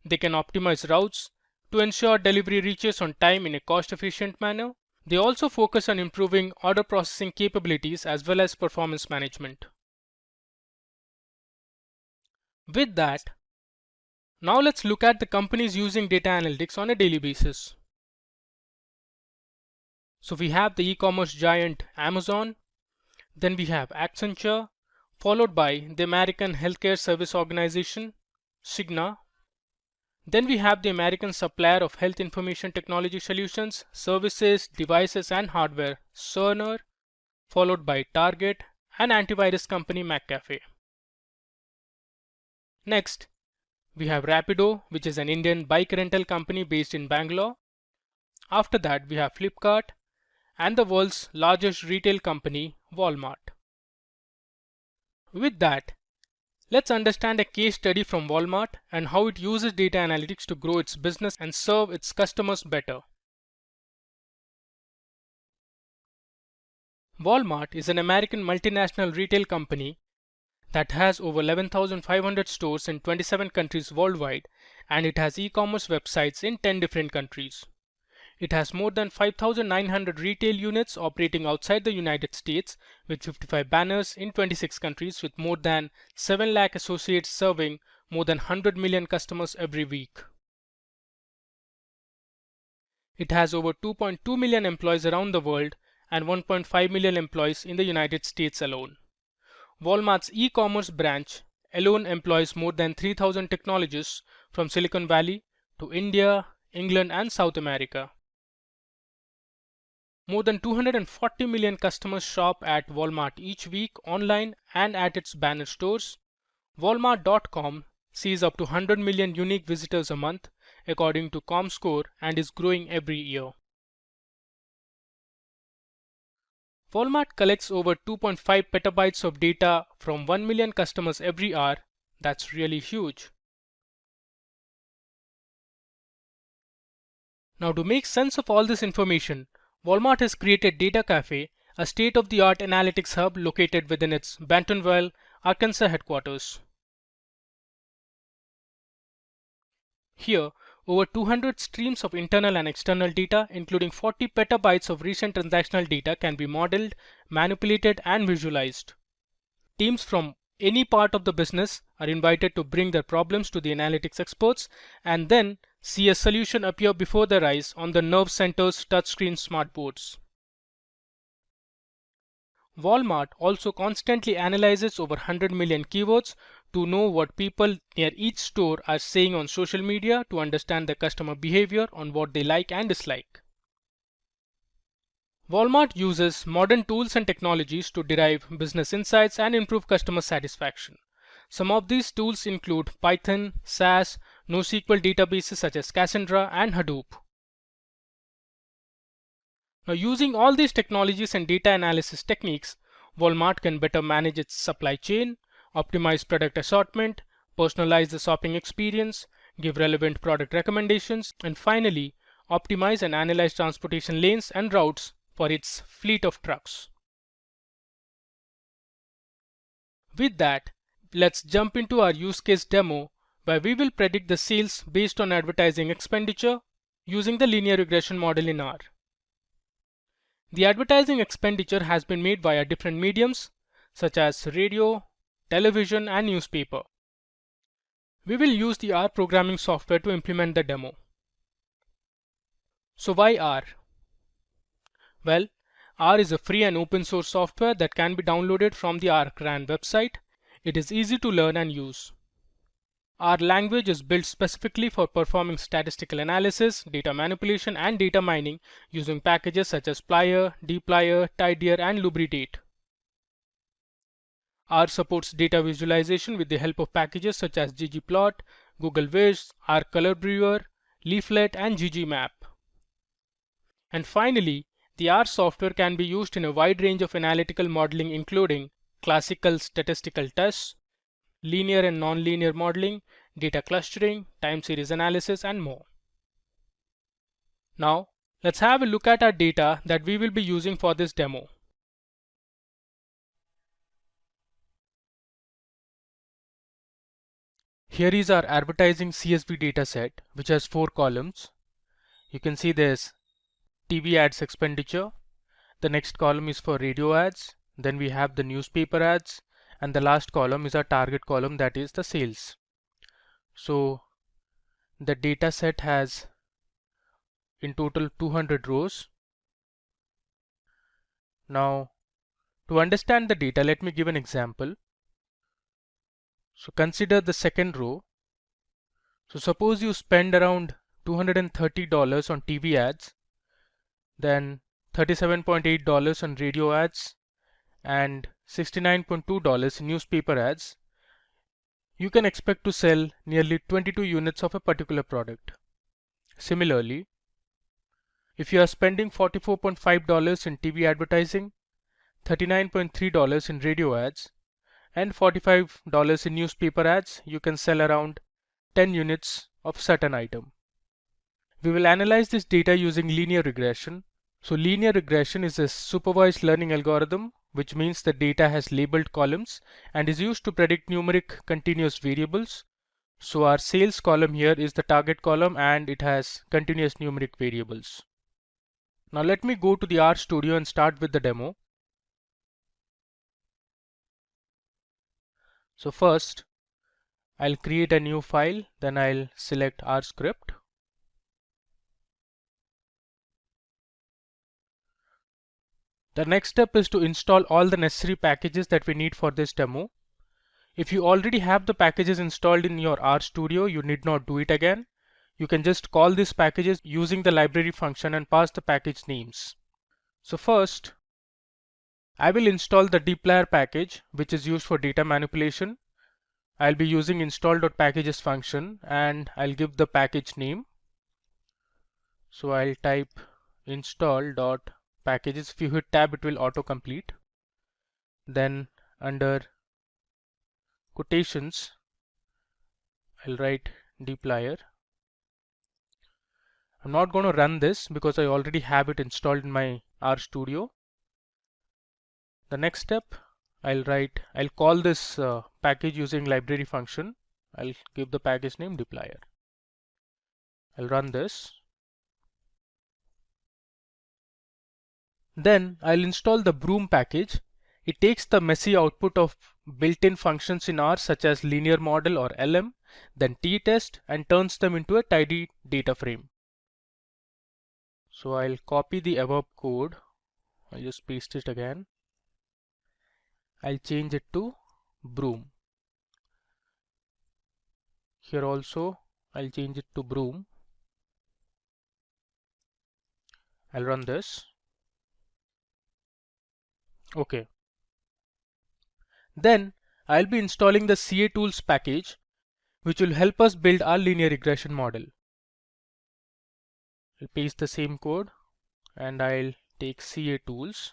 They can optimize routes to ensure delivery reaches on time in a cost-efficient manner. They also focus on improving order processing capabilities as well as performance management. With that, now let's look at the companies using data analytics on a daily basis. So we have the e-commerce giant Amazon, then we have Accenture, followed by the American Healthcare Service Organization, Cigna. Then we have the American supplier of health information technology solutions, services, devices and hardware, Cerner, followed by Target and antivirus company McAfee. Next, we have Rapido, which is an Indian bike rental company based in Bangalore. After that, we have Flipkart and the world's largest retail company, Walmart. With that, let's understand a case study from Walmart and how it uses data analytics to grow its business and serve its customers better. Walmart is an American multinational retail company that has over 11,500 stores in 27 countries worldwide, and it has e-commerce websites in 10 different countries. It has more than 5,900 retail units operating outside the United States with 55 banners in 26 countries with more than 7 lakh associates serving more than 100 million customers every week. It has over 2.2 million employees around the world and 1.5 million employees in the United States alone. Walmart's e-commerce branch alone employs more than 3,000 technologists from Silicon Valley to India, England and South America. More than 240 million customers shop at Walmart each week online and at its banner stores. Walmart.com sees up to 100 million unique visitors a month according to ComScore and is growing every year. Walmart collects over 2.5 petabytes of data from 1 million customers every hour. That's really huge. Now to make sense of all this information, Walmart has created Data Cafe, a state-of-the-art analytics hub located within its Bentonville, Arkansas headquarters. Here, over 200 streams of internal and external data, including 40 petabytes of recent transactional data, can be modeled, manipulated, and visualized. Teams from any part of the business are invited to bring their problems to the analytics experts and then see a solution appear before their eyes on the nerve center's touchscreen smartboards. Walmart also constantly analyzes over 100 million keywords to know what people near each store are saying on social media to understand their customer behavior on what they like and dislike. Walmart uses modern tools and technologies to derive business insights and improve customer satisfaction. Some of these tools include Python, SAS, NoSQL databases such as Cassandra and Hadoop. Now, using all these technologies and data analysis techniques, Walmart can better manage its supply chain, optimize product assortment, personalize the shopping experience, give relevant product recommendations, and finally, optimize and analyze transportation lanes and routes for its fleet of trucks. With that, let's jump into our use case demo where we will predict the sales based on advertising expenditure using the linear regression model in R. The advertising expenditure has been made via different mediums such as radio, television, and newspaper. We will use the R programming software to implement the demo. So why R? Well, R is a free and open source software that can be downloaded from the RCRAN website. It is easy to learn and use. R language is built specifically for performing statistical analysis, data manipulation, and data mining using packages such as Plier, dplyr, tidyr, and lubridate. R supports data visualization with the help of packages such as ggplot, Google Viz, R Color Brewer, Leaflet, and ggmap. And finally, the R software can be used in a wide range of analytical modeling including classical statistical tests, linear and nonlinear modeling, data clustering, time series analysis, and more. Now, let's have a look at our data that we will be using for this demo. Here is our advertising CSV dataset, which has 4 columns. You can see there's TV ads expenditure. The next column is for radio ads. Then we have the newspaper ads. And the last column is our target column, that is the sales. So the data set has in total 200 rows. Now, to understand the data, let me give an example. So consider the second row. So suppose you spend around $230 on TV ads, then $37.8 on radio ads, and $69.2 in newspaper ads. You can expect to sell nearly 22 units of a particular product. Similarly, if you are spending $44.5 in TV advertising, $39.3 in radio ads, and $45 in newspaper ads, you can sell around 10 units of certain item. We will analyze this data using linear regression. So linear regression is a supervised learning algorithm, which means the data has labeled columns and is used to predict numeric continuous variables. So our sales column here is the target column and it has continuous numeric variables. Now let me go to the R Studio and start with the demo. So first, I'll create a new file, then I'll select R script. The next step is to install all the necessary packages that we need for this demo. If you already have the packages installed in your R Studio, you need not do it again. You can just call these packages using the library function and pass the package names. So first, I will install the dplyr package, which is used for data manipulation. I'll be using install.packages function and I'll give the package name. So I'll type install.packages. If you hit tab, it will autocomplete. Then under quotations, I'll write dplyr. I'm not going to run this because I already have it installed in my R Studio. The next step, I'll call this package using library function. I'll give the package name dplyr. I'll run this. Then I'll install the broom package. It takes the messy output of built-in functions in R such as linear model or LM, then t-test, and turns them into a tidy data frame. So I'll copy the above code. I'll just paste it again. I'll change it to broom. Here also I'll change it to broom. I'll run this. Okay. Then I'll be installing the CA tools package, which will help us build our linear regression model. I'll paste the same code and I'll take CA tools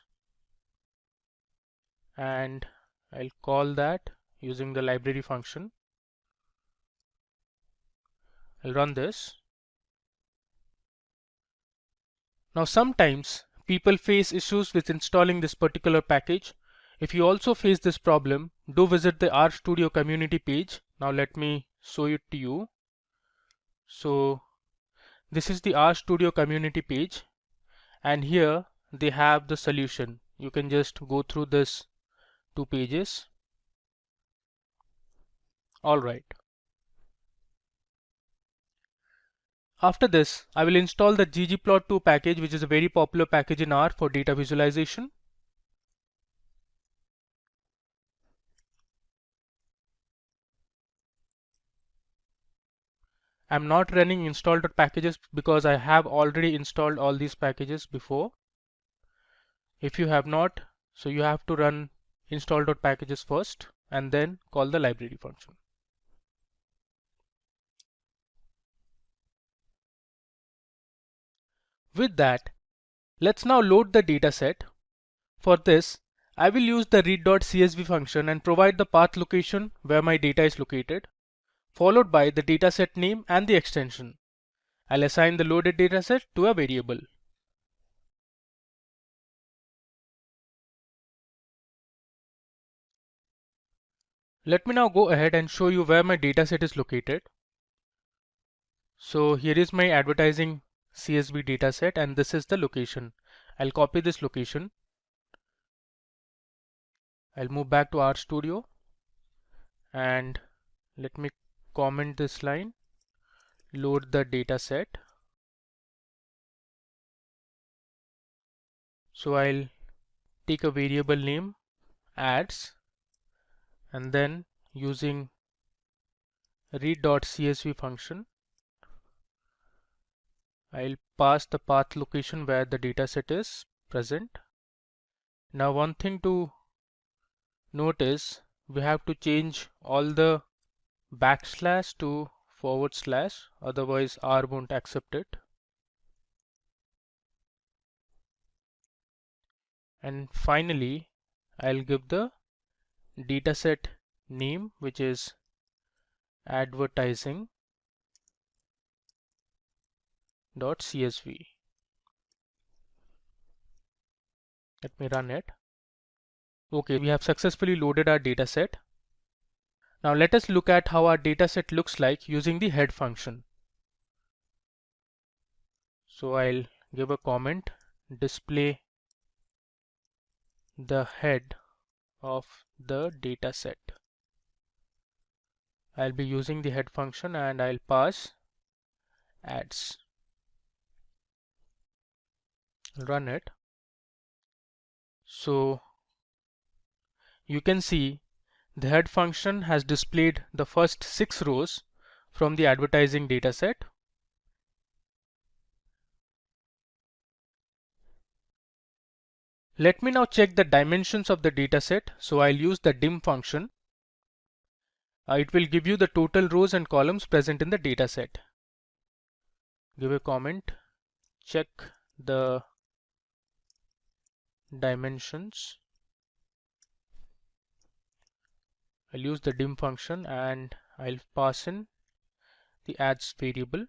and I'll call that using the library function. I'll run this. Now sometimes people face issues with installing this particular package. If you also face this problem, do visit the RStudio community page. Now let me show it to you. So this is the RStudio community page, and here they have the solution. You can just go through this 2 pages. Alright. After this, I will install the ggplot2 package, which is a very popular package in R for data visualization. I'm not running install.packages because I have already installed all these packages before. If you have not, so you have to run install.packages first and then call the library function. With that, let's now load the dataset. For this, I will use the read.csv function and provide the path location where my data is located, followed by the dataset name and the extension. I'll assign the loaded dataset to a variable. Let me now go ahead and show you where my dataset is located. So here is my advertising CSV dataset and this is the location. I'll copy this location. I'll move back to RStudio and let me comment this line, load the dataset. So I'll take a variable name ads and then using read.csv function, I'll pass the path location where the dataset is present. Now one thing to note is we have to change all the backslash to /, otherwise R won't accept it. And finally, I'll give the dataset name, which is advertising.csv. Let me run it. Okay, we have successfully loaded our dataset. Now let us look at how our dataset looks like using the head function. So I'll give a comment, display the head of the dataset. I'll be using the head function and I'll pass ads. Run it. So you can see the head function has displayed the first 6 rows from the advertising dataset. Let me now check the dimensions of the dataset. So I'll use the dim function. It will give you the total rows and columns present in the dataset. Give a comment, check the dimensions. I'll use the dim function and I'll pass in the ads variable.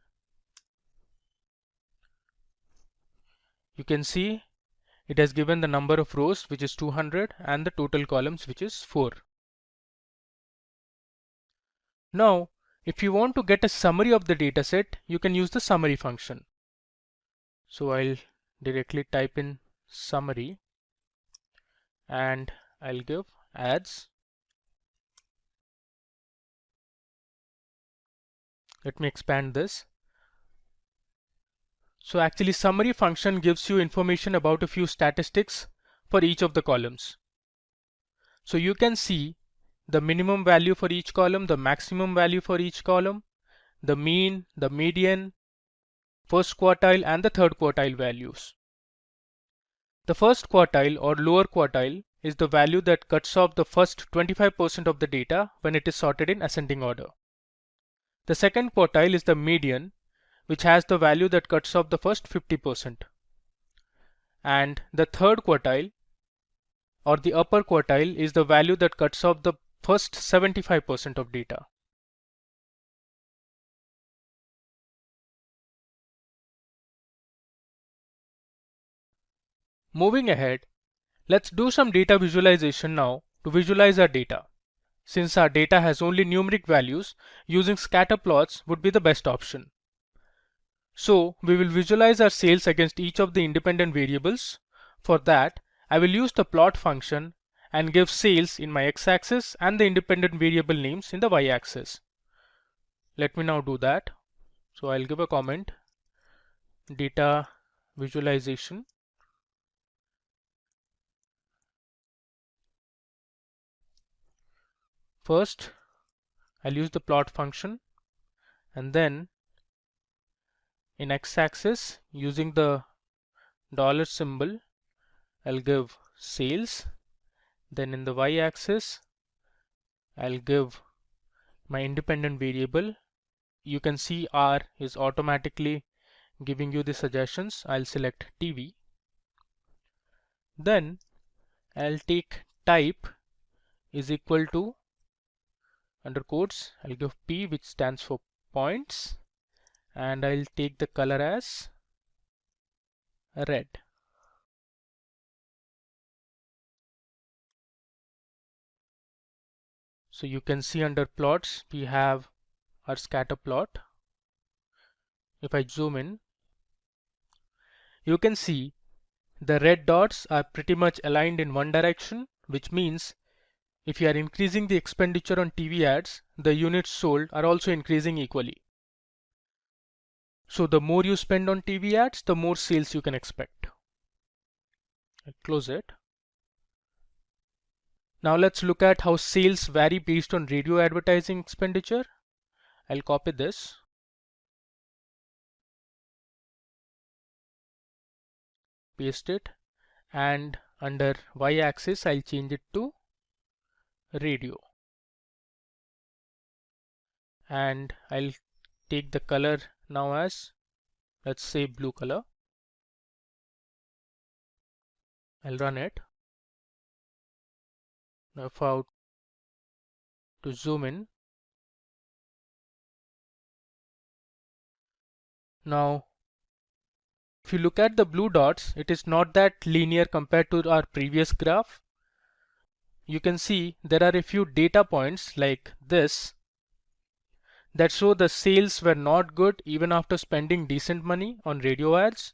You can see it has given the number of rows, which is 200, and the total columns, which is 4. Now, if you want to get a summary of the dataset, you can use the summary function. So I'll directly type in summary and I'll give adds. Let me expand this. So actually summary function gives you information about a few statistics for each of the columns. So you can see the minimum value for each column, the maximum value for each column, the mean, the median, first quartile and the third quartile values. The first quartile or lower quartile is the value that cuts off the first 25% of the data when it is sorted in ascending order. The second quartile is the median, which has the value that cuts off the first 50%. And the third quartile or the upper quartile is the value that cuts off the first 75% of data. Moving ahead, let's do some data visualization now to visualize our data. Since our data has only numeric values, using scatter plots would be the best option. So we will visualize our sales against each of the independent variables. For that, I will use the plot function and give sales in my x-axis and the independent variable names in the y-axis. Let me now do that. So I'll give a comment, data visualization. First, I'll use the plot function, and then in x-axis using the dollar symbol, I'll give sales. Then in the y-axis, I'll give my independent variable. You can see R is automatically giving you the suggestions. I'll select TV. Then I'll take type is equal to under quotes, I'll give P, which stands for points, and I'll take the color as red. So you can see under plots we have our scatter plot. If I zoom in, you can see the red dots are pretty much aligned in one direction, which means if you are increasing the expenditure on TV ads, the units sold are also increasing equally. So the more you spend on TV ads, the more sales you can expect. I'll close it. Now let's look at how sales vary based on radio advertising expenditure. I'll copy this. Paste it, and under y-axis I'll change it to radio, and I'll take the color now as, let's say, blue color. I'll run it. Now if I were to zoom in, now if you look at the blue dots, it is not that linear compared to our previous graph. You can see there are a few data points like this that show the sales were not good even after spending decent money on radio ads.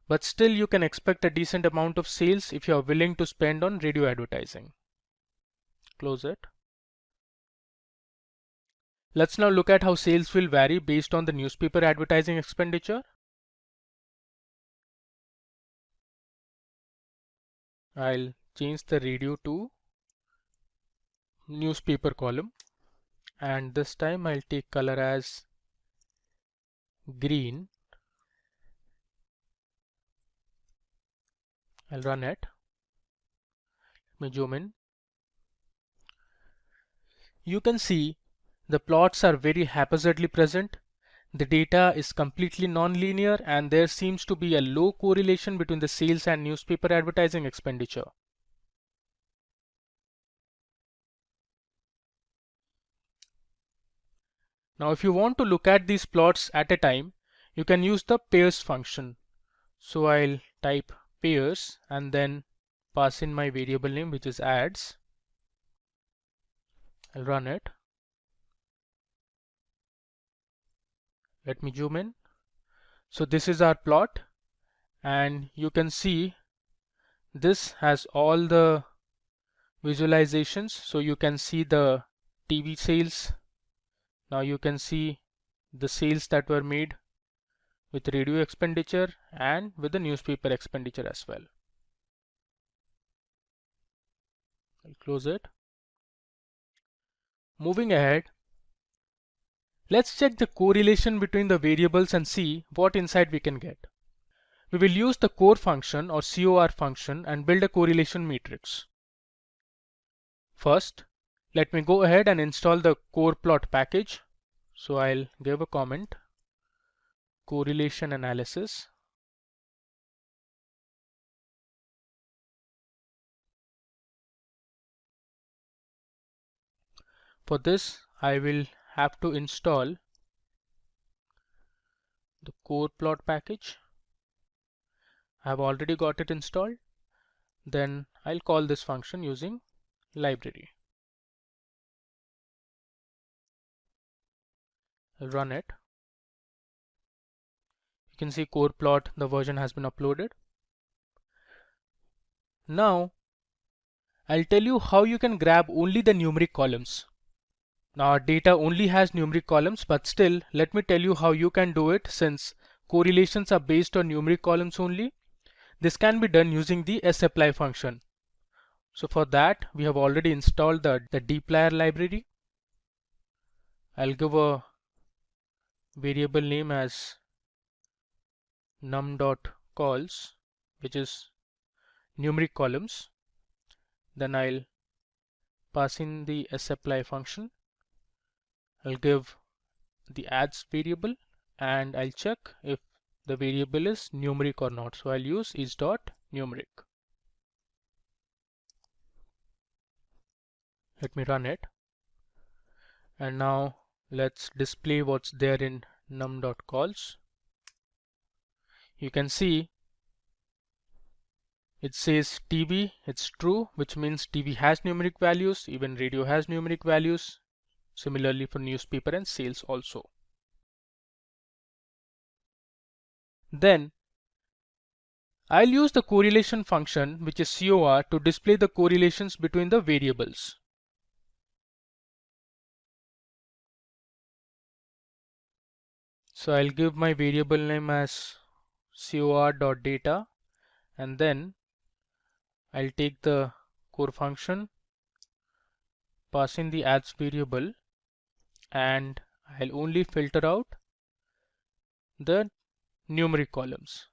But still you can expect a decent amount of sales if you are willing to spend on radio advertising. Close it. Let's now look at how sales will vary based on the newspaper advertising expenditure. I'll change the radio to newspaper column, and this time I'll take color as green. I'll run it. Let me zoom in. You can see the plots are very haphazardly present. The data is completely non-linear, and there seems to be a low correlation between the sales and newspaper advertising expenditure. Now if you want to look at these plots at a time, you can use the pairs function. So I'll type pairs and then pass in my variable name, which is ads. I'll run it. Let me zoom in. So this is our plot, and you can see this has all the visualizations. So you can see the TV sales. Now you can see the sales that were made with radio expenditure and with the newspaper expenditure as well. I'll close it. Moving ahead, let's check the correlation between the variables and see what insight we can get. We will use the core function or COR function and build a correlation matrix. First, let me go ahead and install the core plot package. So I'll give a comment, correlation analysis. For this, I will have to install the core plot package. I have already got it installed. Then I'll call this function using library. I'll run it. You can see core plot, the version has been uploaded. Now I'll tell you how you can grab only the numeric columns. Now our data only has numeric columns, but still let me tell you how you can do it. Since correlations are based on numeric columns only, this can be done using the sapply function. So for that, we have already installed the dplyr library. I'll give a variable name as num.calls, which is numeric columns. Then I'll pass in the sapply function. I'll give the ads variable and I'll check if the variable is numeric or not. So I'll use is.numeric. Let me run it. And now let's display what's there in num.calls. You can see it says TV, it's true, which means TV has numeric values, even radio has numeric values. Similarly for newspaper and sales also. Then I'll use the correlation function, which is COR, to display the correlations between the variables. So I'll give my variable name as cor.data, and then I'll take the core function, pass in the ads variable, and I'll only filter out the numeric columns.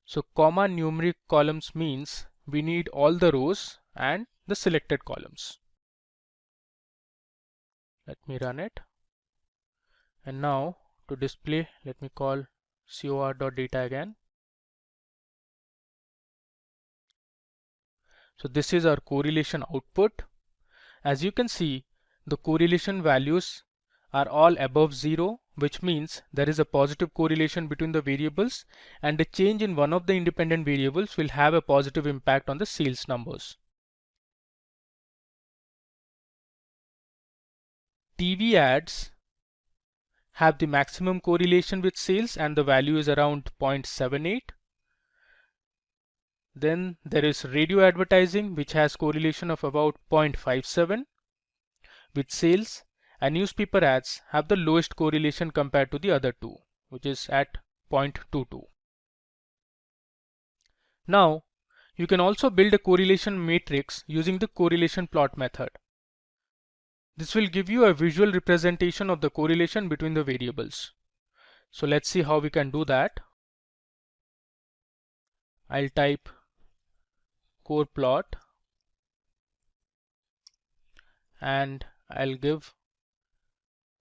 So comma numeric columns means we need all the rows and the selected columns. Let me run it. And now to display, let me call cor.data again. So this is our correlation output. As you can see, the correlation values are all above 0, which means there is a positive correlation between the variables, and a change in one of the independent variables will have a positive impact on the sales numbers. TV ads have the maximum correlation with sales and the value is around 0.78. Then there is radio advertising, which has correlation of about 0.57 with sales, and newspaper ads have the lowest correlation compared to the other two, which is at 0.22. Now you can also build a correlation matrix using the correlation plot method. This will give you a visual representation of the correlation between the variables. So let's see how we can do that. I'll type core plot and I'll give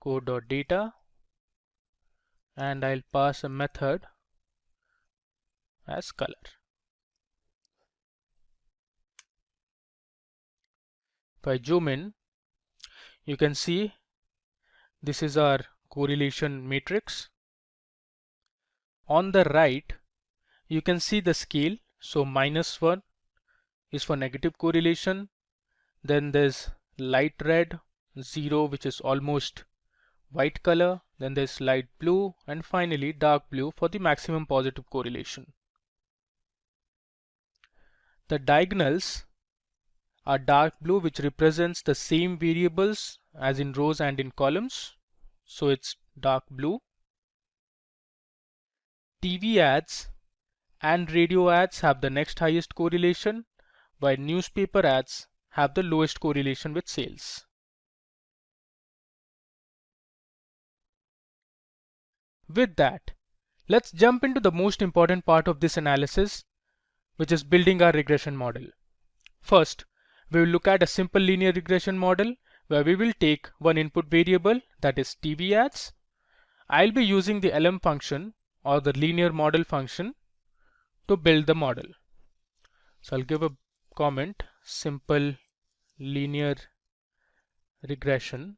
core.data and I'll pass a method as color. If I zoom in, you can see this is our correlation matrix. On the right, you can see the scale. So -1 is for negative correlation. Then there's light red, 0, which is almost white color. Then there's light blue, and finally dark blue for the maximum positive correlation. The diagonals are dark blue, which represents the same variables as in rows and in columns. So it's dark blue. TV ads and radio ads have the next highest correlation, while newspaper ads have the lowest correlation with sales. With that, let's jump into the most important part of this analysis, which is building our regression model. First, we will look at a simple linear regression model where we will take one input variable, that is TV ads. I'll be using the LM function or the linear model function to build the model. So I'll give a comment, simple linear regression.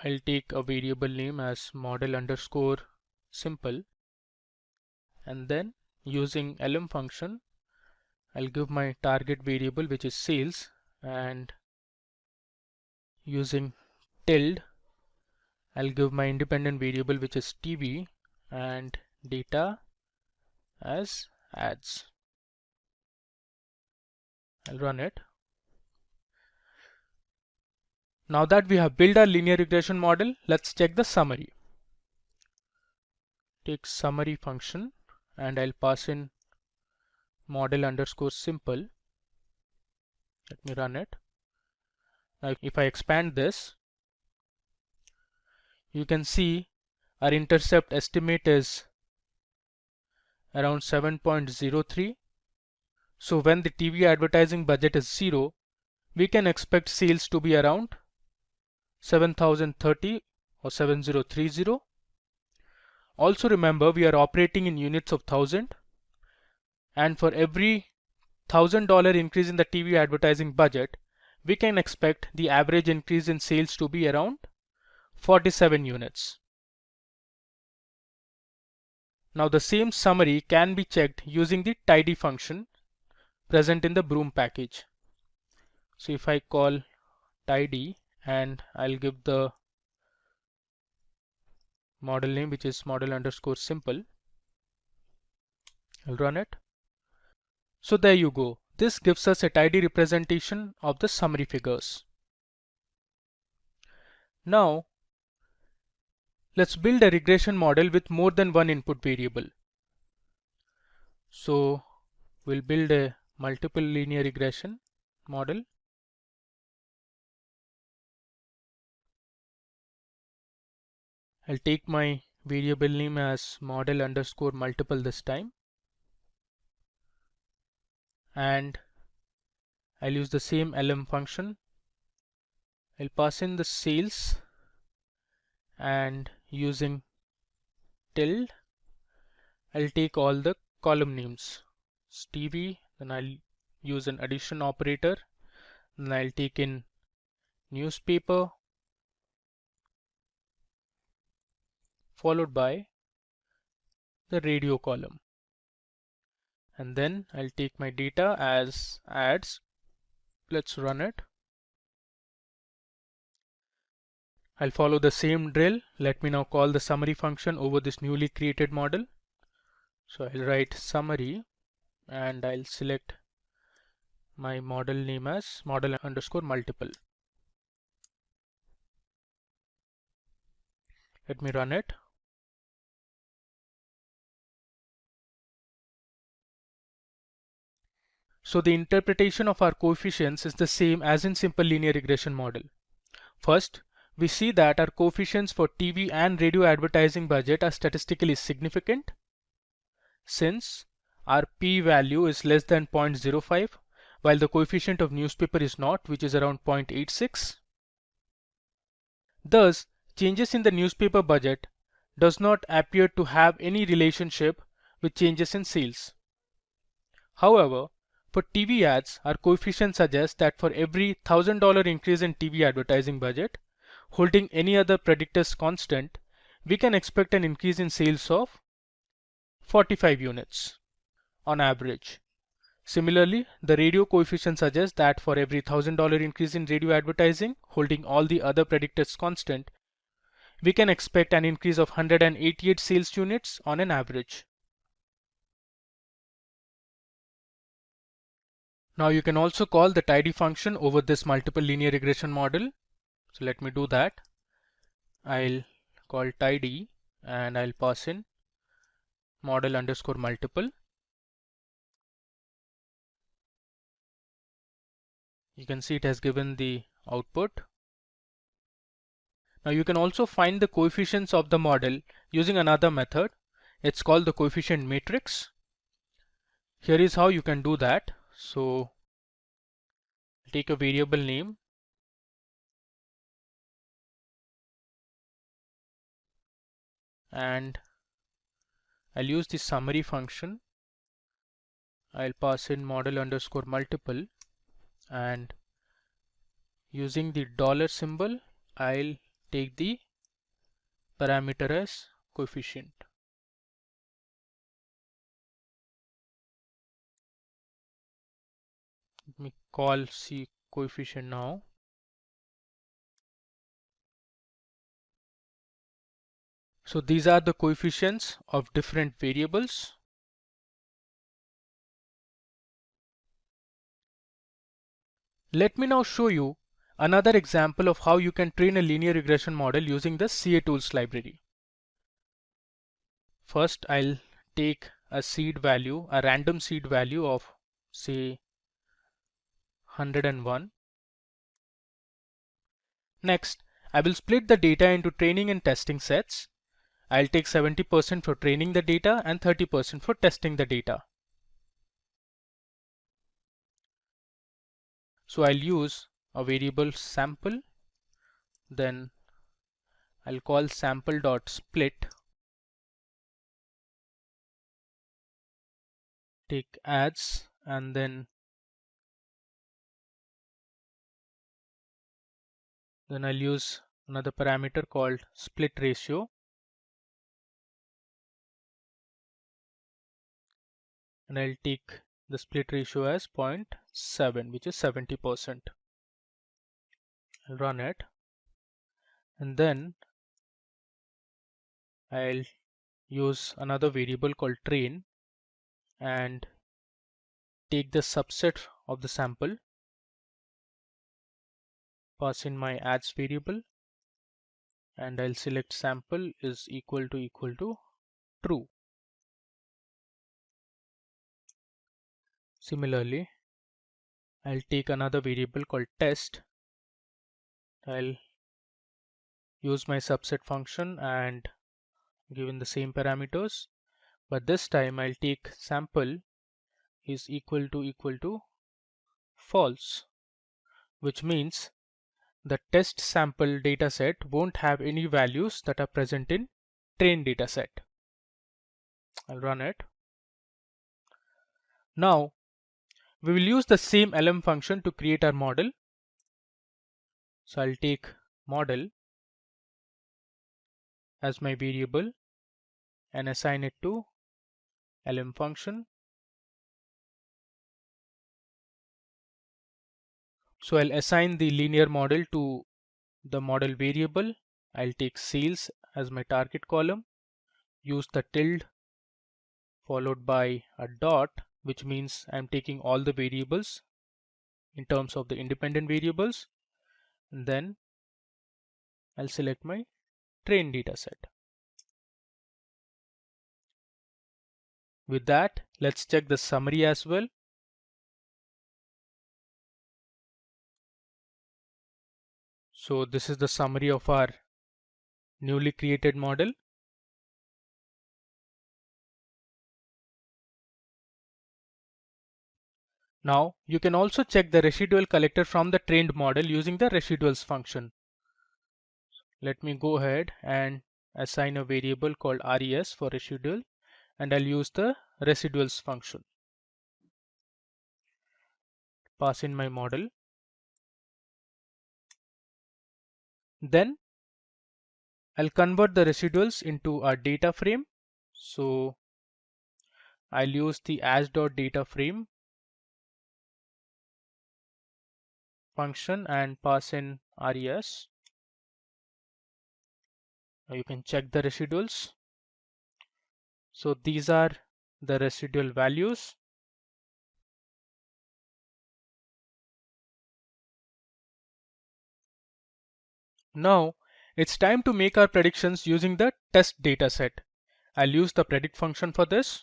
I'll take a variable name as model underscore simple, and then using LM function I'll give my target variable, which is sales, and using tilde I'll give my independent variable, which is TV, and data as ads. I'll run it. Now that we have built our linear regression model, let's check the summary. Take summary function and I'll pass in model underscore simple. Let me run it. Now if I expand this, you can see our intercept estimate is around 7.03. So when the TV advertising budget is 0, we can expect sales to be around 7030 or 7030. Also remember, we are operating in units of 1000, and for every $1000 increase in the TV advertising budget, we can expect the average increase in sales to be around 47 units. Now the same summary can be checked using the tidy function present in the Broom package. So if I call tidy and I'll give the model name, which is model underscore simple, I'll run it. So there you go. This gives us a tidy representation of the summary figures. Now let's build a regression model with more than one input variable. So we'll build a multiple linear regression model. I'll take my variable name as model underscore multiple this time, and I'll use the same LM function. I'll pass in the sales, and using tilde I'll take all the column names. Stevie, then I'll use an addition operator, then I'll take in newspaper, followed by the radio column, and then I'll take my data as ads. Let's run it. I'll follow the same drill. Let me now call the summary function over this newly created model. So I'll write summary and I'll select my model name as model underscore multiple. Let me run it. So the interpretation of our coefficients is the same as in simple linear regression model. First, we see that our coefficients for TV and radio advertising budget are statistically significant, since our p-value is less than 0.05, while the coefficient of newspaper is not, which is around 0.86. Thus, changes in the newspaper budget does not appear to have any relationship with changes in sales. However, for TV ads, our coefficient suggests that for every $1000 increase in TV advertising budget, holding any other predictors constant, we can expect an increase in sales of 45 units on average. Similarly, the radio coefficient suggests that for every $1,000 increase in radio advertising, holding all the other predictors constant, we can expect an increase of 188 sales units on an average. Now you can also call the tidy function over this multiple linear regression model. So let me do that. I'll call tidy and I'll pass in model underscore multiple. You can see it has given the output. Now you can also find the coefficients of the model using another method. It's called the coefficient matrix. Here is how you can do that. So take a variable name and I'll use the summary function. I'll pass in model underscore multiple and using the dollar symbol I'll take the parameter as coefficient. Let me call C coefficient now. So these are the coefficients of different variables. Let me now show you another example of how you can train a linear regression model using the CA tools library. First, I'll take a seed value, a random seed value of say 101. Next, I will split the data into training and testing sets. I'll take 70% for training the data and 30% for testing the data. So I'll use a variable sample, then I'll call sample.split, take ads, and then I'll use another parameter called split ratio, and I'll take the split ratio as 0.7, which is 70%. I'll run it, and then I'll use another variable called train and take the subset of the sample, pass in my ads variable, and I'll select sample is equal to true. Similarly, I'll take another variable called test. I'll use my subset function and given the same parameters, but this time I'll take sample is equal to false, which means the test sample dataset won't have any values that are present in train dataset. I'll run it. Now we will use the same lm function to create our model. So I'll take model as my variable and assign it to lm function. So I'll assign the linear model to the model variable. I'll take sales as my target column, use the tilde followed by a dot, which means I'm taking all the variables in terms of the independent variables, and then I'll select my train dataset. With that, let's check the summary as well. So this is the summary of our newly created model. Now you can also check the residual collector from the trained model using the residuals function. Let me go ahead and assign a variable called res for residual, and I'll use the residuals function. Pass in my model. Then I'll convert the residuals into a data frame. So I'll use the as.dataFrame function and pass in res. Now you can check the residuals. So these are the residual values. Now it's time to make our predictions using the test dataset. I'll use the predict function for this.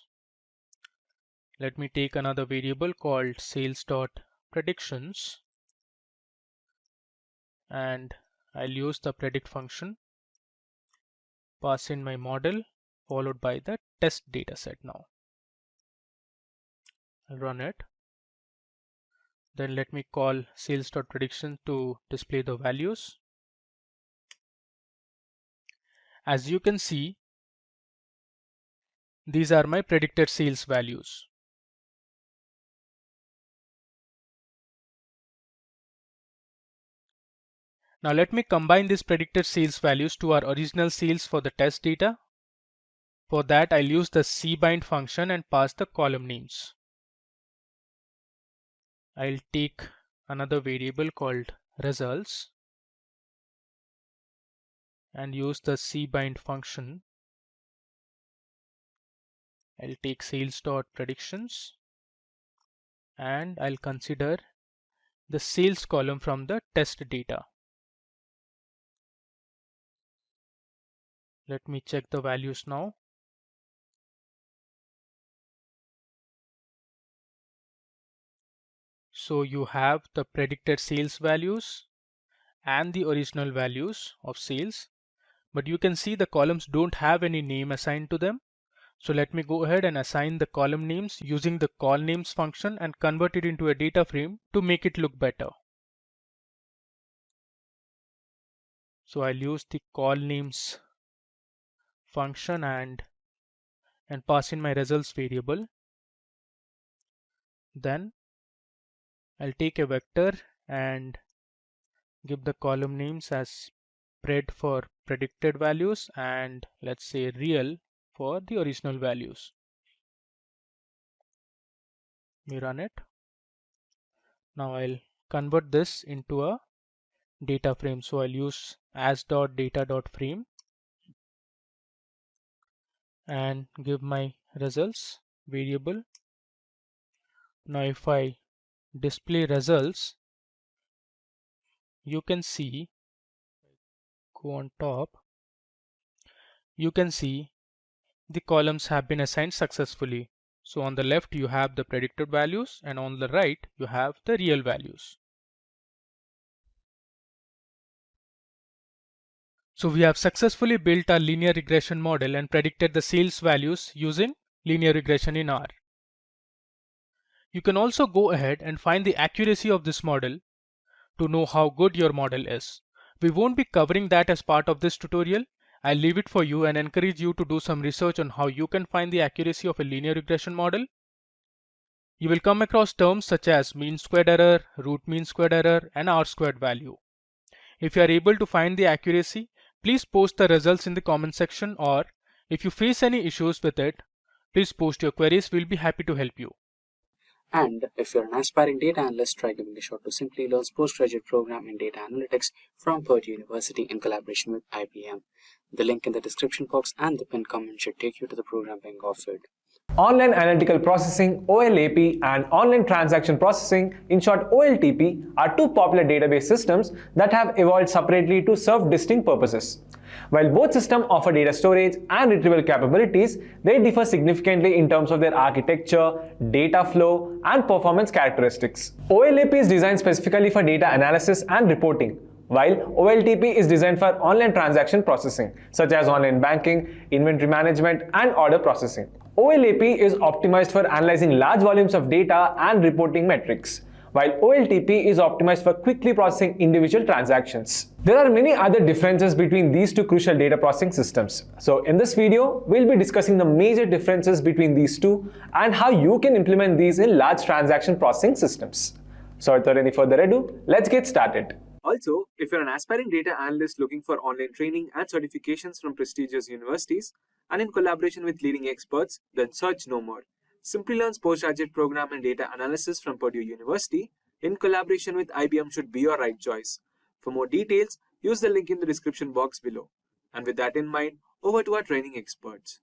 Let me take another variable called sales.predictions and I'll use the predict function, pass in my model followed by the test dataset. Now I'll run it. Then let me call sales.prediction to display the values. As you can see, these are my predicted sales values. Now let me combine these predicted sales values to our original sales for the test data. For that, I'll use the cbind function and pass the column names. I'll take another variable called results and use the cbind function. I'll take sales.predictions and I'll consider the sales column from the test data. Let me check the values now. So you have the predicted sales values and the original values of sales, but you can see the columns don't have any name assigned to them. So let me go ahead and assign the column names using the call names function and convert it into a data frame to make it look better. So I'll use the call names function and pass in my results variable. Then I'll take a vector and give the column names as pred for predicted values and let's say real for the original values. We run it. Now I'll convert this into a data frame. So I'll use as.data.frame and give my results variable. Now if I display results, you can see, go on top, you can see the columns have been assigned successfully. So on the left you have the predicted values and on the right you have the real values. So we have successfully built our linear regression model and predicted the sales values using linear regression in R. You can also go ahead and find the accuracy of this model to know how good your model is. We won't be covering that as part of this tutorial. I'll leave it for you and encourage you to do some research on how you can find the accuracy of a linear regression model. You will come across terms such as mean squared error, root mean squared error, and R squared value. If you are able to find the accuracy, please post the results in the comment section, or if you face any issues with it, please post your queries. We'll be happy to help you. And if you're an aspiring data analyst, try giving a shot to Simplilearn's postgraduate program in data analytics from Purdue University in collaboration with IBM. The link in the description box and the pinned comment should take you to the program being offered. Online Analytical Processing (OLAP) and Online Transaction Processing, in short OLTP, are two popular database systems that have evolved separately to serve distinct purposes. While both systems offer data storage and retrieval capabilities, they differ significantly in terms of their architecture, data flow, and performance characteristics. OLAP is designed specifically for data analysis and reporting, while OLTP is designed for online transaction processing, such as online banking, inventory management, and order processing. OLAP is optimized for analyzing large volumes of data and reporting metrics, while OLTP is optimized for quickly processing individual transactions. There are many other differences between these two crucial data processing systems. So in this video, we'll be discussing the major differences between these two and how you can implement these in large transaction processing systems. So without any further ado, let's get started. Also, if you're an aspiring data analyst looking for online training and certifications from prestigious universities and in collaboration with leading experts, then search no more. Simplilearn's postgraduate program in data analysis from Purdue University in collaboration with IBM should be your right choice. For more details, use the link in the description box below. And with that in mind, over to our training experts.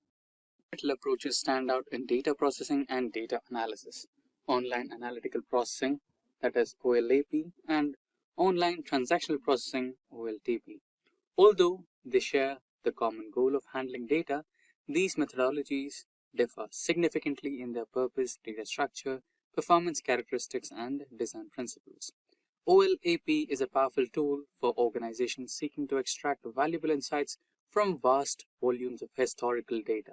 Digital approaches stand out in data processing and data analysis. Online analytical processing, that is OLAP, and online transactional processing, OLTP. Although they share the common goal of handling data, these methodologies differ significantly in their purpose, data structure, performance characteristics, and design principles. OLAP is a powerful tool for organizations seeking to extract valuable insights from vast volumes of historical data.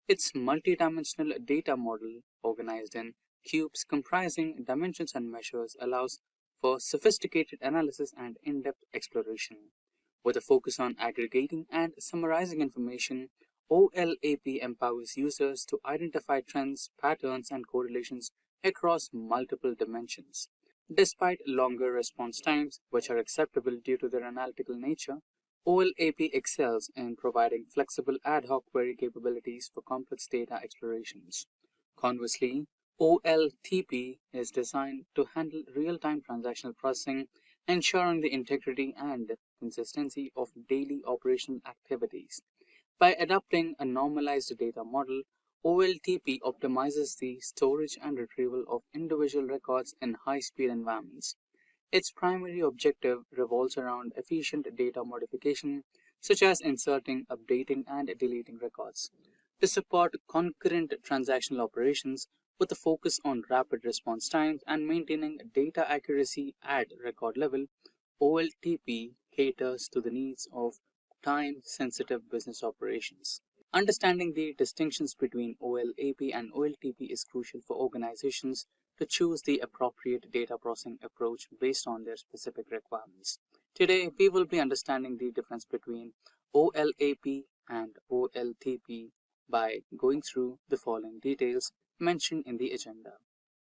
Its multidimensional data model, organized in cubes comprising dimensions and measures, allows for sophisticated analysis and in-depth exploration. With a focus on aggregating and summarizing information, OLAP empowers users to identify trends, patterns, and correlations across multiple dimensions. Despite longer response times, which are acceptable due to their analytical nature, OLAP excels in providing flexible ad hoc query capabilities for complex data explorations. Conversely, OLTP is designed to handle real-time transactional processing, ensuring the integrity and consistency of daily operational activities. By adopting a normalized data model, OLTP optimizes the storage and retrieval of individual records in high-speed environments. Its primary objective revolves around efficient data modification, such as inserting, updating, and deleting records. To support concurrent transactional operations with a focus on rapid response times and maintaining data accuracy at record level, OLTP caters to the needs of time-sensitive business operations. Understanding the distinctions between OLAP and OLTP is crucial for organizations to choose the appropriate data processing approach based on their specific requirements. Today, we will be understanding the difference between OLAP and OLTP by going through the following details mentioned in the agenda.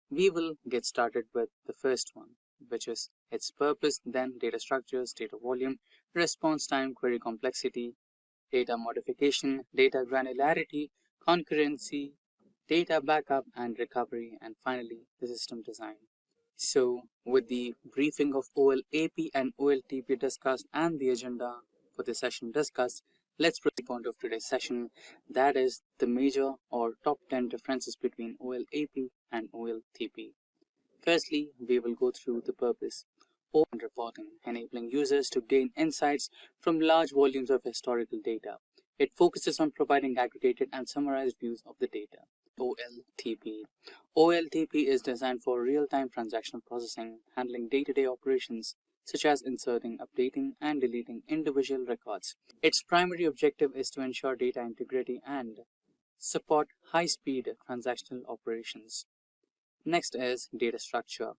We will get started with the first one, which is its purpose, then data structures, data volume, response time, query complexity, data modification, data granularity, concurrency, data backup and recovery, and finally the system design. So, with the briefing of OLAP and OLTP discussed and the agenda for the session discussed, let's proceed to the point of today's session, that is the major or top 10 differences between OLAP and OLTP. Firstly, we will go through the purpose. Open reporting, enabling users to gain insights from large volumes of historical data. It focuses on providing aggregated and summarized views of the data. OLTP. OLTP is designed for real-time transactional processing, handling day-to-day operations such as inserting, updating, and deleting individual records. Its primary objective is to ensure data integrity and support high-speed transactional operations. Next is data structure.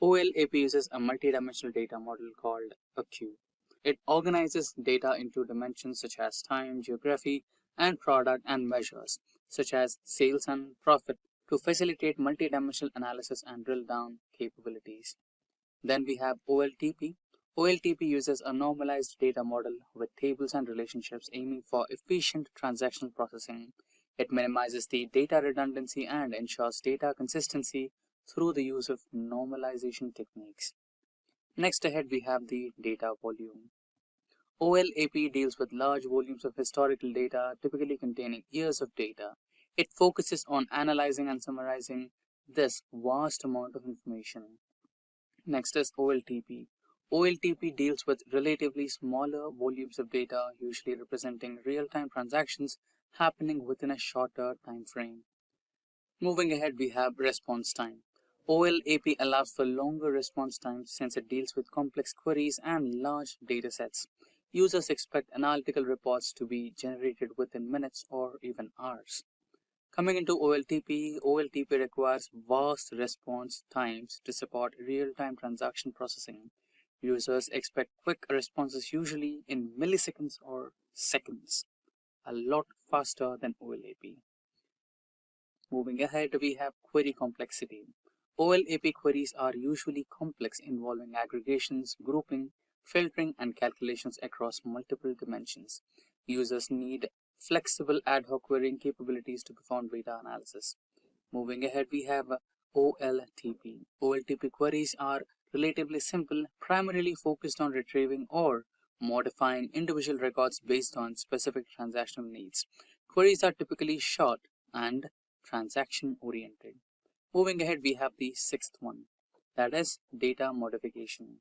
OLAP uses a multidimensional data model called a cube. It organizes data into dimensions such as time, geography, and product, and measures such as sales and profit to facilitate multidimensional analysis and drill down capabilities. Then we have OLTP. OLTP uses a normalized data model with tables and relationships aiming for efficient transactional processing. It minimizes the data redundancy and ensures data consistency through the use of normalization techniques. Next ahead we have the data volume. OLAP deals with large volumes of historical data, typically containing years of data. It focuses on analyzing and summarizing this vast amount of information. Next is OLTP. OLTP deals with relatively smaller volumes of data, usually representing real-time transactions happening within a shorter time frame. Moving ahead, we have response time. OLAP allows for longer response times since it deals with complex queries and large data sets. Users expect analytical reports to be generated within minutes or even hours. Coming into OLTP, OLTP requires vast response times to support real-time transaction processing. Users expect quick responses, usually in milliseconds or seconds, a lot faster than OLAP. Moving ahead, we have query complexity. OLAP queries are usually complex, involving aggregations, grouping, filtering, and calculations across multiple dimensions. Users need flexible ad hoc querying capabilities to perform data analysis. Moving ahead, we have OLTP. OLTP queries are relatively simple, primarily focused on retrieving or modifying individual records based on specific transactional needs. Queries are typically short and transaction-oriented. Moving ahead, we have the sixth one, that is data modification.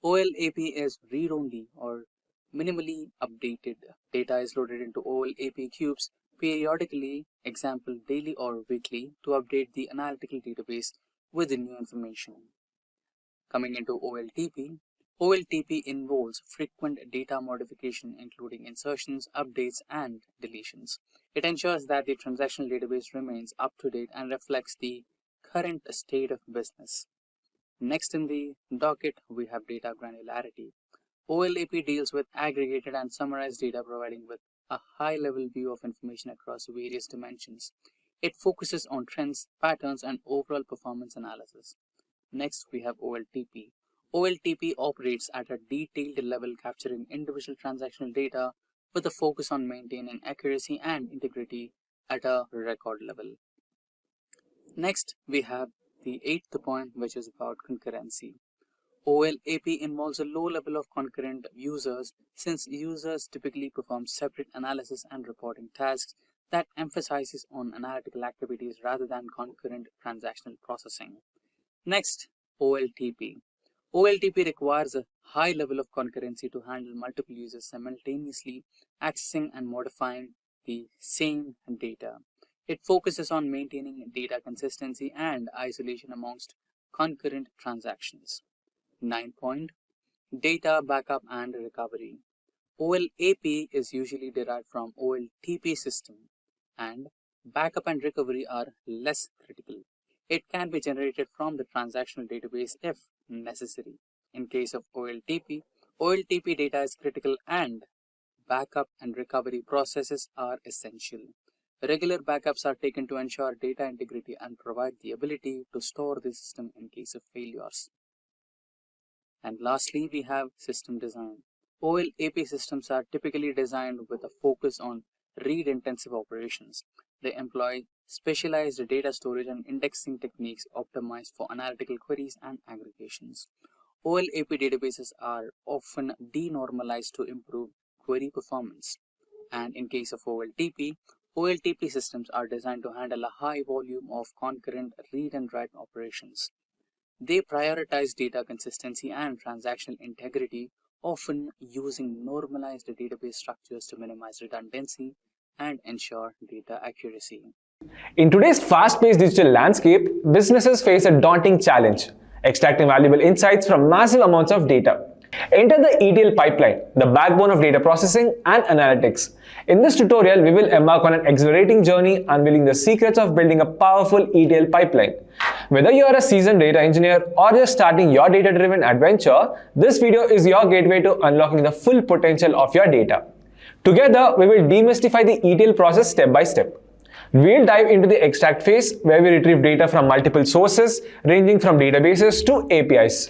OLAP is read-only or minimally updated. Data is loaded into OLAP cubes periodically, example daily or weekly, to update the analytical database with the new information. Coming into OLTP, OLTP involves frequent data modification including insertions, updates, and deletions. It ensures that the transactional database remains up to date and reflects the current state of business. Next in the docket, we have data granularity. OLAP deals with aggregated and summarized data, providing with a high-level view of information across various dimensions. It focuses on trends, patterns, and overall performance analysis. Next, we have OLTP. OLTP operates at a detailed level, capturing individual transactional data with a focus on maintaining accuracy and integrity at a record level. Next, we have the eighth point, which is about concurrency. OLAP involves a low level of concurrent users, since users typically perform separate analysis and reporting tasks that emphasizes on analytical activities rather than concurrent transactional processing. Next, OLTP. OLTP requires a high level of concurrency to handle multiple users simultaneously accessing and modifying the same data. It focuses on maintaining data consistency and isolation amongst concurrent transactions. 9 point, data backup and recovery. OLAP is usually derived from OLTP system, and backup and recovery are less critical. It can be generated from the transactional database if necessary. In case of OLTP, OLTP data is critical and backup and recovery processes are essential. Regular backups are taken to ensure data integrity and provide the ability to store the system in case of failures. And lastly, we have system design. OLAP systems are typically designed with a focus on read-intensive operations. They employ specialized data storage and indexing techniques optimized for analytical queries and aggregations. OLAP databases are often denormalized to improve query performance. And in case of OLTP, OLTP systems are designed to handle a high volume of concurrent read and write operations. They prioritize data consistency and transactional integrity, often using normalized database structures to minimize redundancy and ensure data accuracy. In today's fast-paced digital landscape, businesses face a daunting challenge: extracting valuable insights from massive amounts of data. Enter the ETL pipeline, the backbone of data processing and analytics. In this tutorial, we will embark on an exhilarating journey unveiling the secrets of building a powerful ETL pipeline. Whether you are a seasoned data engineer or just starting your data-driven adventure, this video is your gateway to unlocking the full potential of your data. Together, we will demystify the ETL process step by step. We'll dive into the extract phase, where we retrieve data from multiple sources, ranging from databases to APIs.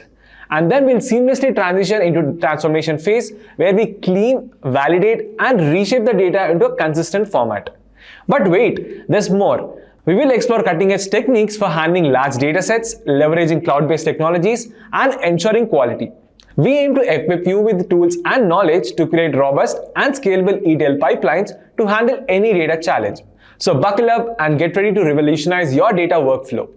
And then we'll seamlessly transition into the transformation phase, where we clean, validate, and reshape the data into a consistent format. But wait, there's more. We will explore cutting-edge techniques for handling large datasets, leveraging cloud-based technologies, and ensuring quality. We aim to equip you with tools and knowledge to create robust and scalable ETL pipelines to handle any data challenge. So buckle up and get ready to revolutionize your data workflow.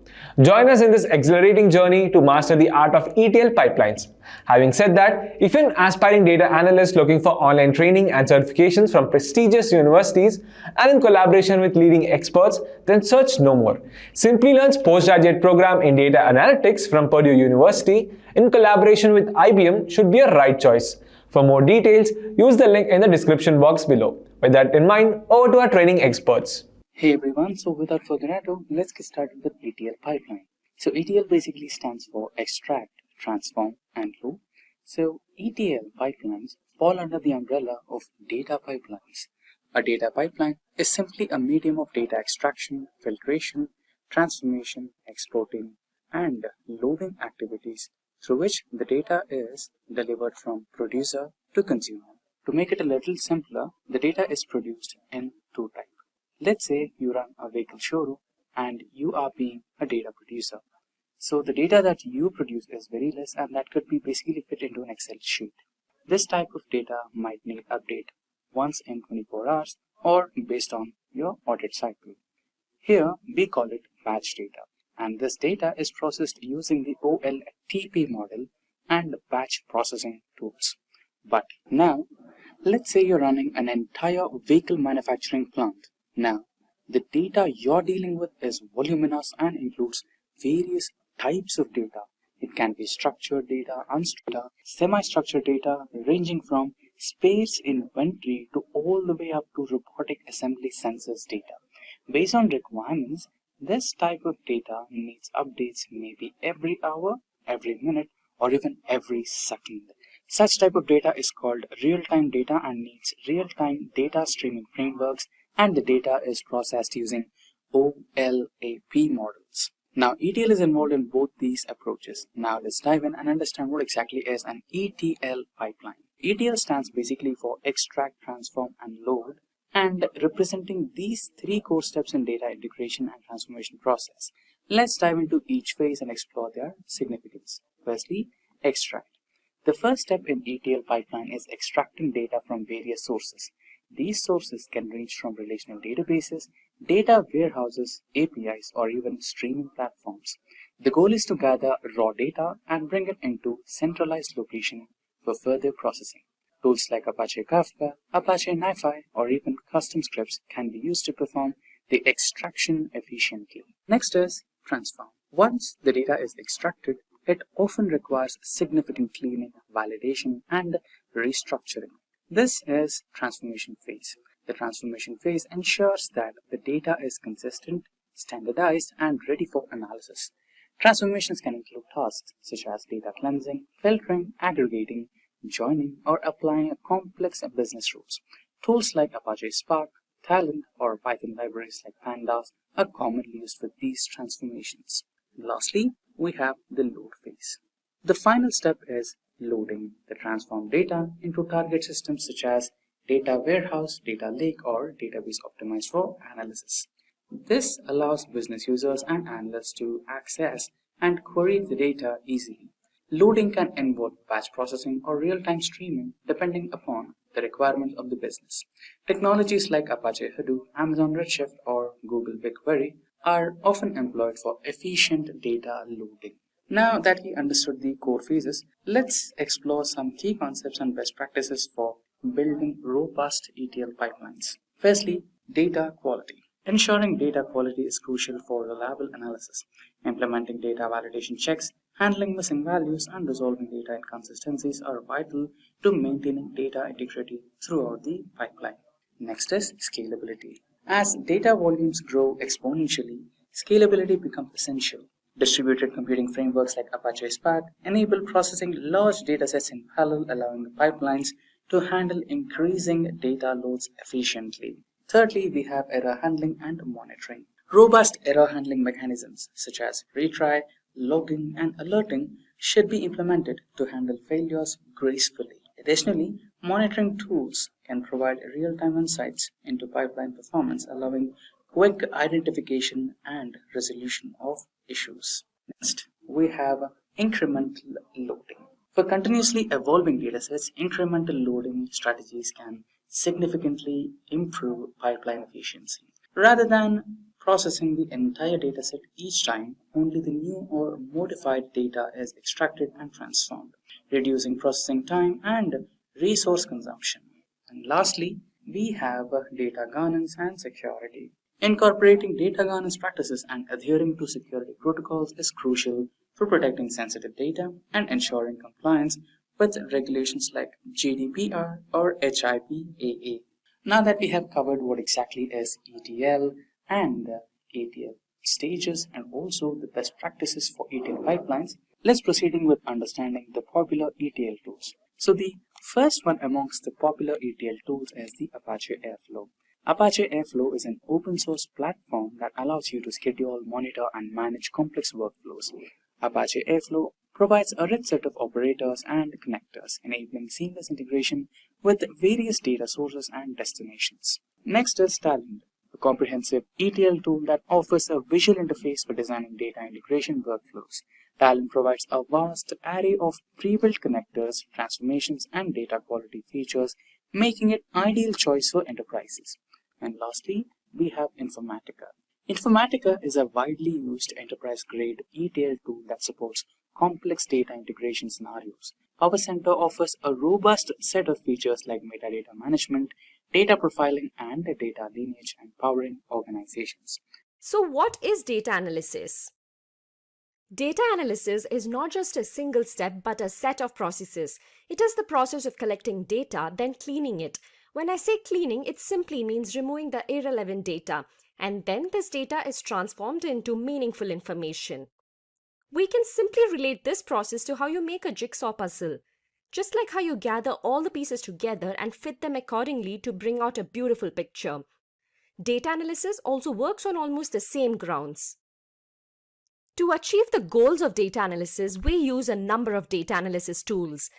Join us in this exhilarating journey to master the art of ETL pipelines. Having said that, if you're an aspiring data analyst looking for online training and certifications from prestigious universities and in collaboration with leading experts, then search no more. Simplilearn's postgraduate program in data analytics from Purdue University in collaboration with IBM should be a right choice. For more details, use the link in the description box below. With that in mind, over to our training experts. Hey everyone, so without further ado, let's get started with ETL pipeline. So ETL basically stands for extract, transform, and load. So ETL pipelines fall under the umbrella of data pipelines. A data pipeline is simply a medium of data extraction, filtration, transformation, exporting, and loading activities through which the data is delivered from producer to consumer. To make it a little simpler, the data is produced in two types. Let's say you run a vehicle showroom and you are being a data producer. So the data that you produce is very less, and that could be basically fit into an Excel sheet. This type of data might need update once in 24 hours or based on your audit cycle. Here we call it batch data, and this data is processed using the OLTP model and batch processing tools. But now, let's say you're running an entire vehicle manufacturing plant. Now, the data you're dealing with is voluminous and includes various types of data. It can be structured data, unstructured data, semi-structured data, ranging from space inventory to all the way up to robotic assembly sensors data. Based on requirements, this type of data needs updates maybe every hour, every minute, or even every second. Such type of data is called real-time data and needs real-time data streaming frameworks, and the data is processed using OLAP models. Now, ETL is involved in both these approaches. Now, let's dive in and understand what exactly is an ETL pipeline. ETL stands basically for extract, transform, and load, and representing these three core steps in data integration and transformation process. Let's dive into each phase and explore their significance. Firstly, extract. The first step in ETL pipeline is extracting data from various sources. These sources can range from relational databases, data warehouses, APIs, or even streaming platforms. The goal is to gather raw data and bring it into centralized location for further processing. Tools like Apache Kafka, Apache NiFi, or even custom scripts can be used to perform the extraction efficiently. Next is transform. Once the data is extracted, it often requires significant cleaning, validation, and restructuring. This is transformation phase. The transformation phase ensures that the data is consistent, standardized, and ready for analysis. Transformations can include tasks such as data cleansing, filtering, aggregating, joining, or applying complex business rules. Tools like Apache Spark, Talent, or Python libraries like Pandas are commonly used for these transformations. Lastly, we have the load phase. The final step is loading the transformed data into target systems such as data warehouse, data lake, or database optimized for analysis. This allows business users and analysts to access and query the data easily. Loading can involve batch processing or real-time streaming depending upon the requirements of the business. Technologies like Apache Hadoop, Amazon Redshift, or Google BigQuery are often employed for efficient data loading. Now that we understood the core phases, let's explore some key concepts and best practices for building robust ETL pipelines. Firstly, data quality. Ensuring data quality is crucial for reliable analysis. Implementing data validation checks, handling missing values, and resolving data inconsistencies are vital to maintaining data integrity throughout the pipeline. Next is scalability. As data volumes grow exponentially, scalability becomes essential. Distributed computing frameworks like Apache Spark enable processing large datasets in parallel, allowing the pipelines to handle increasing data loads efficiently. Thirdly, we have error handling and monitoring. Robust error handling mechanisms such as retry, logging, and alerting should be implemented to handle failures gracefully. Additionally, monitoring tools can provide real-time insights into pipeline performance, allowing quick identification and resolution of issues. Next, we have incremental loading. For continuously evolving datasets, incremental loading strategies can significantly improve pipeline efficiency. Rather than processing the entire dataset each time, only the new or modified data is extracted and transformed, reducing processing time and resource consumption. And lastly, we have data governance and security. Incorporating data governance practices and adhering to security protocols is crucial for protecting sensitive data and ensuring compliance with regulations like GDPR or HIPAA. Now that we have covered what exactly is ETL and ETL stages and also the best practices for ETL pipelines, let's proceeding with understanding the popular ETL tools. So the first one amongst the popular ETL tools is the Apache Airflow. Apache Airflow is an open source platform that allows you to schedule, monitor, and manage complex workflows. Apache Airflow provides a rich set of operators and connectors, enabling seamless integration with various data sources and destinations. Next is Talent, a comprehensive ETL tool that offers a visual interface for designing data integration workflows. Talent provides a vast array of pre-built connectors, transformations, and data quality features, making it an ideal choice for enterprises. And lastly, we have Informatica. Informatica is a widely used enterprise-grade ETL tool that supports complex data integration scenarios. PowerCenter offers a robust set of features like metadata management, data profiling, and data lineage, empowering organizations. So what is data analysis? Data analysis is not just a single step but a set of processes. It is the process of collecting data, then cleaning it. When I say cleaning, it simply means removing the irrelevant data, and then this data is transformed into meaningful information. We can simply relate this process to how you make a jigsaw puzzle. Just like how you gather all the pieces together and fit them accordingly to bring out a beautiful picture. Data analysis also works on almost the same grounds. To achieve the goals of data analysis, we use a number of data analysis tools.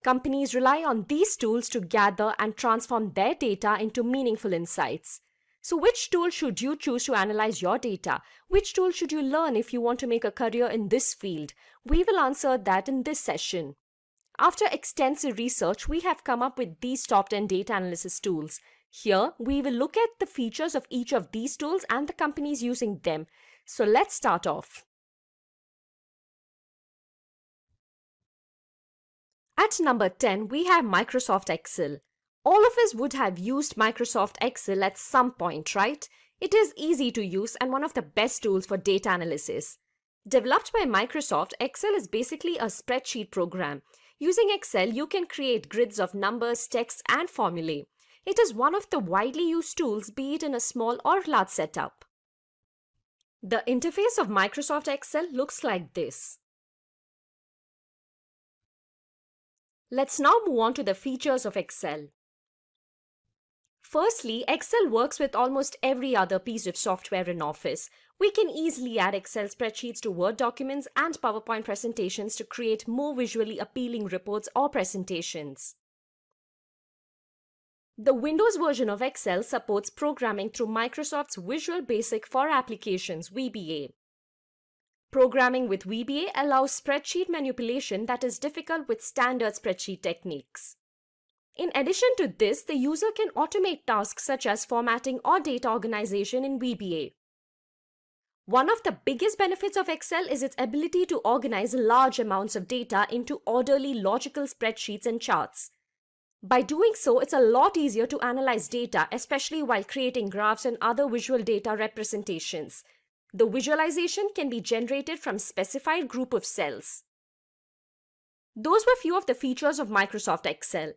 Companies rely on these tools to gather and transform their data into meaningful insights. So which tool should you choose to analyze your data? Which tool should you learn if you want to make a career in this field? We will answer that in this session. After extensive research, we have come up with these top 10 data analysis tools. Here, we will look at the features of each of these tools and the companies using them. So let's start off. At number 10, we have Microsoft Excel. All of us would have used Microsoft Excel at some point, right? It is easy to use and one of the best tools for data analysis. Developed by Microsoft, Excel is basically a spreadsheet program. Using Excel, you can create grids of numbers, text, and formulae. It is one of the widely used tools, be it in a small or large setup. The interface of Microsoft Excel looks like this. Let's now move on to the features of Excel. Firstly, Excel works with almost every other piece of software in Office. We can easily add Excel spreadsheets to Word documents and PowerPoint presentations to create more visually appealing reports or presentations. The Windows version of Excel supports programming through Microsoft's Visual Basic for Applications (VBA). Programming with VBA allows spreadsheet manipulation that is difficult with standard spreadsheet techniques. In addition to this, the user can automate tasks such as formatting or data organization in VBA. One of the biggest benefits of Excel is its ability to organize large amounts of data into orderly, logical spreadsheets and charts. By doing so, it's a lot easier to analyze data, especially while creating graphs and other visual data representations. The visualization can be generated from a specified group of cells. Those were few of the features of Microsoft Excel.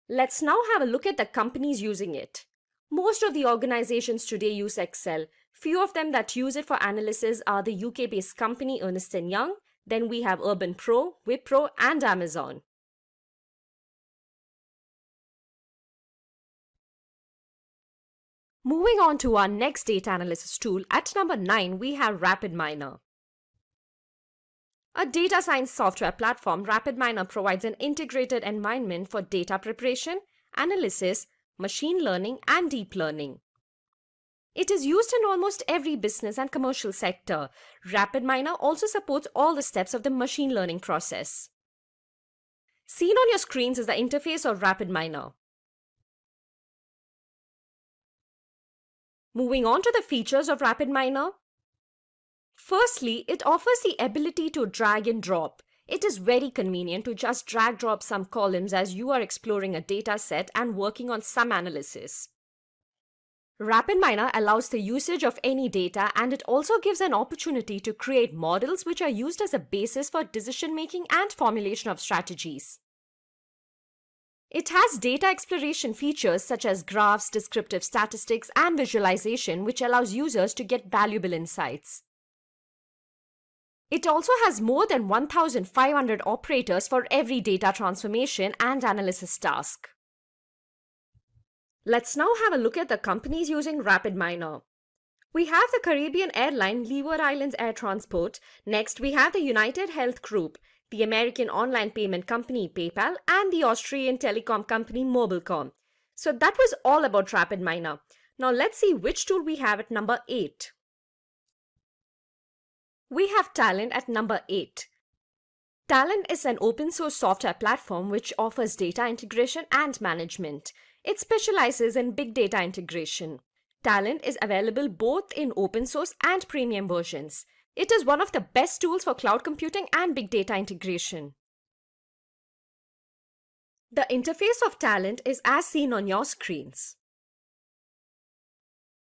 Let's now have a look at the companies using it. Most of the organizations today use Excel. Few of them that use it for analysis are the UK-based company Ernst & Young. Then we have Urban Pro, Wipro, and Amazon. Moving on to our next data analysis tool, at number 9, we have RapidMiner. A data science software platform, RapidMiner provides an integrated environment for data preparation, analysis, machine learning, and deep learning. It is used in almost every business and commercial sector. RapidMiner also supports all the steps of the machine learning process. Seen on your screens is the interface of RapidMiner. Moving on to the features of RapidMiner. Firstly, it offers the ability to drag and drop. It is very convenient to just drag drop some columns as you are exploring a data set and working on some analysis. RapidMiner allows the usage of any data, and it also gives an opportunity to create models which are used as a basis for decision making and formulation of strategies. It has data exploration features such as graphs, descriptive statistics, and visualization, which allows users to get valuable insights. It also has more than 1,500 operators for every data transformation and analysis task. Let's now have a look at the companies using RapidMiner. We have the Caribbean airline Leeward Islands Air Transport. Next, we have the United Health Group, the American online payment company PayPal, and the Austrian telecom company Mobilcom. So that was all about RapidMiner. Now let's see which tool we have at number 8. We have Talent at number 8. Talent is an open source software platform which offers data integration and management. It specializes in big data integration. Talent is available both in open source and premium versions. It is one of the best tools for cloud computing and big data integration. The interface of Talent is as seen on your screens.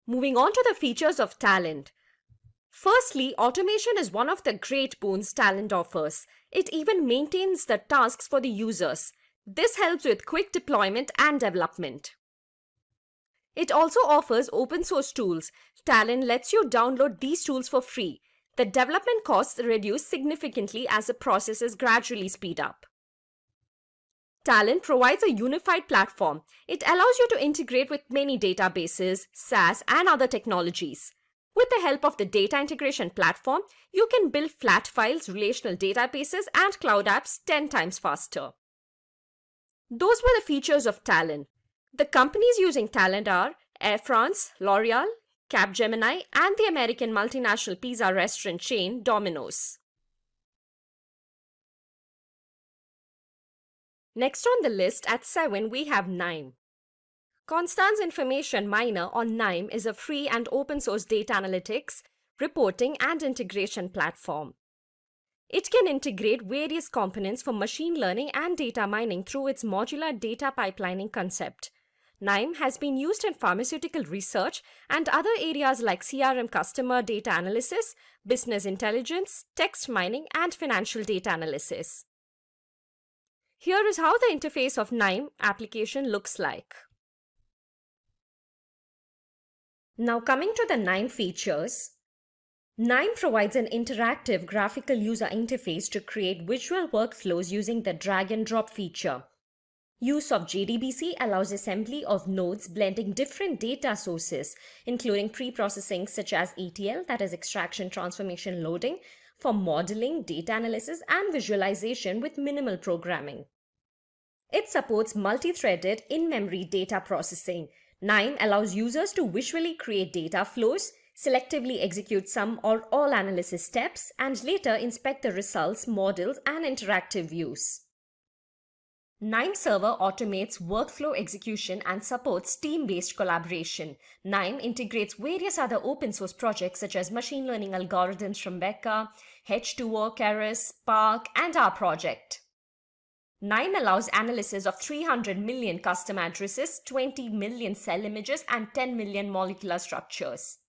Moving on to the features of Talent. Firstly, automation is one of the great boons Talent offers. It even maintains the tasks for the users. This helps with quick deployment and development. It also offers open source tools. Talent lets you download these tools for free. The development costs reduce significantly as the processes gradually speed up. Talent provides a unified platform. It allows you to integrate with many databases, SaaS, and other technologies. With the help of the data integration platform, you can build flat files, relational databases, and cloud apps 10 times faster. Those were the features of Talent. The companies using Talent are Air France, L'Oreal, Capgemini, and the American multinational pizza restaurant chain Domino's. Next on the list at 7 we have KNIME. Constance Information Miner on KNIME is a free and open source data analytics, reporting and integration platform. It can integrate various components for machine learning and data mining through its modular data pipelining concept. KNIME has been used in pharmaceutical research and other areas like CRM customer data analysis, business intelligence, text mining, and financial data analysis. Here is how the interface of KNIME application looks like. Now coming to the KNIME features. KNIME provides an interactive graphical user interface to create visual workflows using the drag and drop feature. Use of JDBC allows assembly of nodes blending different data sources, including pre-processing such as ETL, that is extraction, transformation, loading, for modeling, data analysis, and visualization with minimal programming. It supports multi-threaded in-memory data processing. KNIME allows users to visually create data flows, selectively execute some or all analysis steps, and later inspect the results, models, and interactive views. KNIME Server automates workflow execution and supports team-based collaboration. KNIME integrates various other open source projects such as machine learning algorithms from Becker, H2O, Keras, Spark, and our project. KNIME allows analysis of 300 million custom addresses, 20 million cell images, and 10 million molecular structures.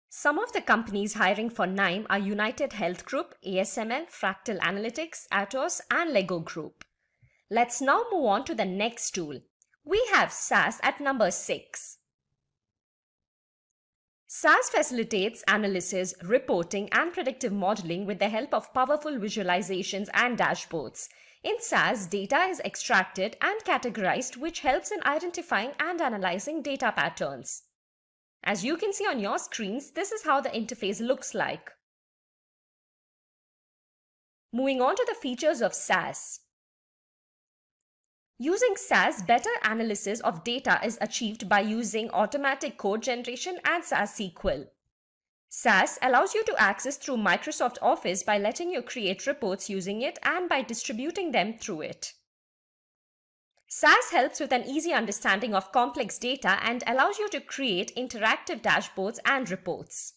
Some of the companies hiring for KNIME are United Health Group, ASML, Fractal Analytics, Atos, and Lego Group. Let's now move on to the next tool. We have SAS at number 6. SAS facilitates analysis, reporting, and predictive modeling with the help of powerful visualizations and dashboards. In SAS, data is extracted and categorized, which helps in identifying and analyzing data patterns. As you can see on your screens, this is how the interface looks like. Moving on to the features of SAS. Using SAS, better analysis of data is achieved by using automatic code generation and SAS SQL. SAS allows you to access through Microsoft Office by letting you create reports using it and by distributing them through it. SAS helps with an easy understanding of complex data and allows you to create interactive dashboards and reports.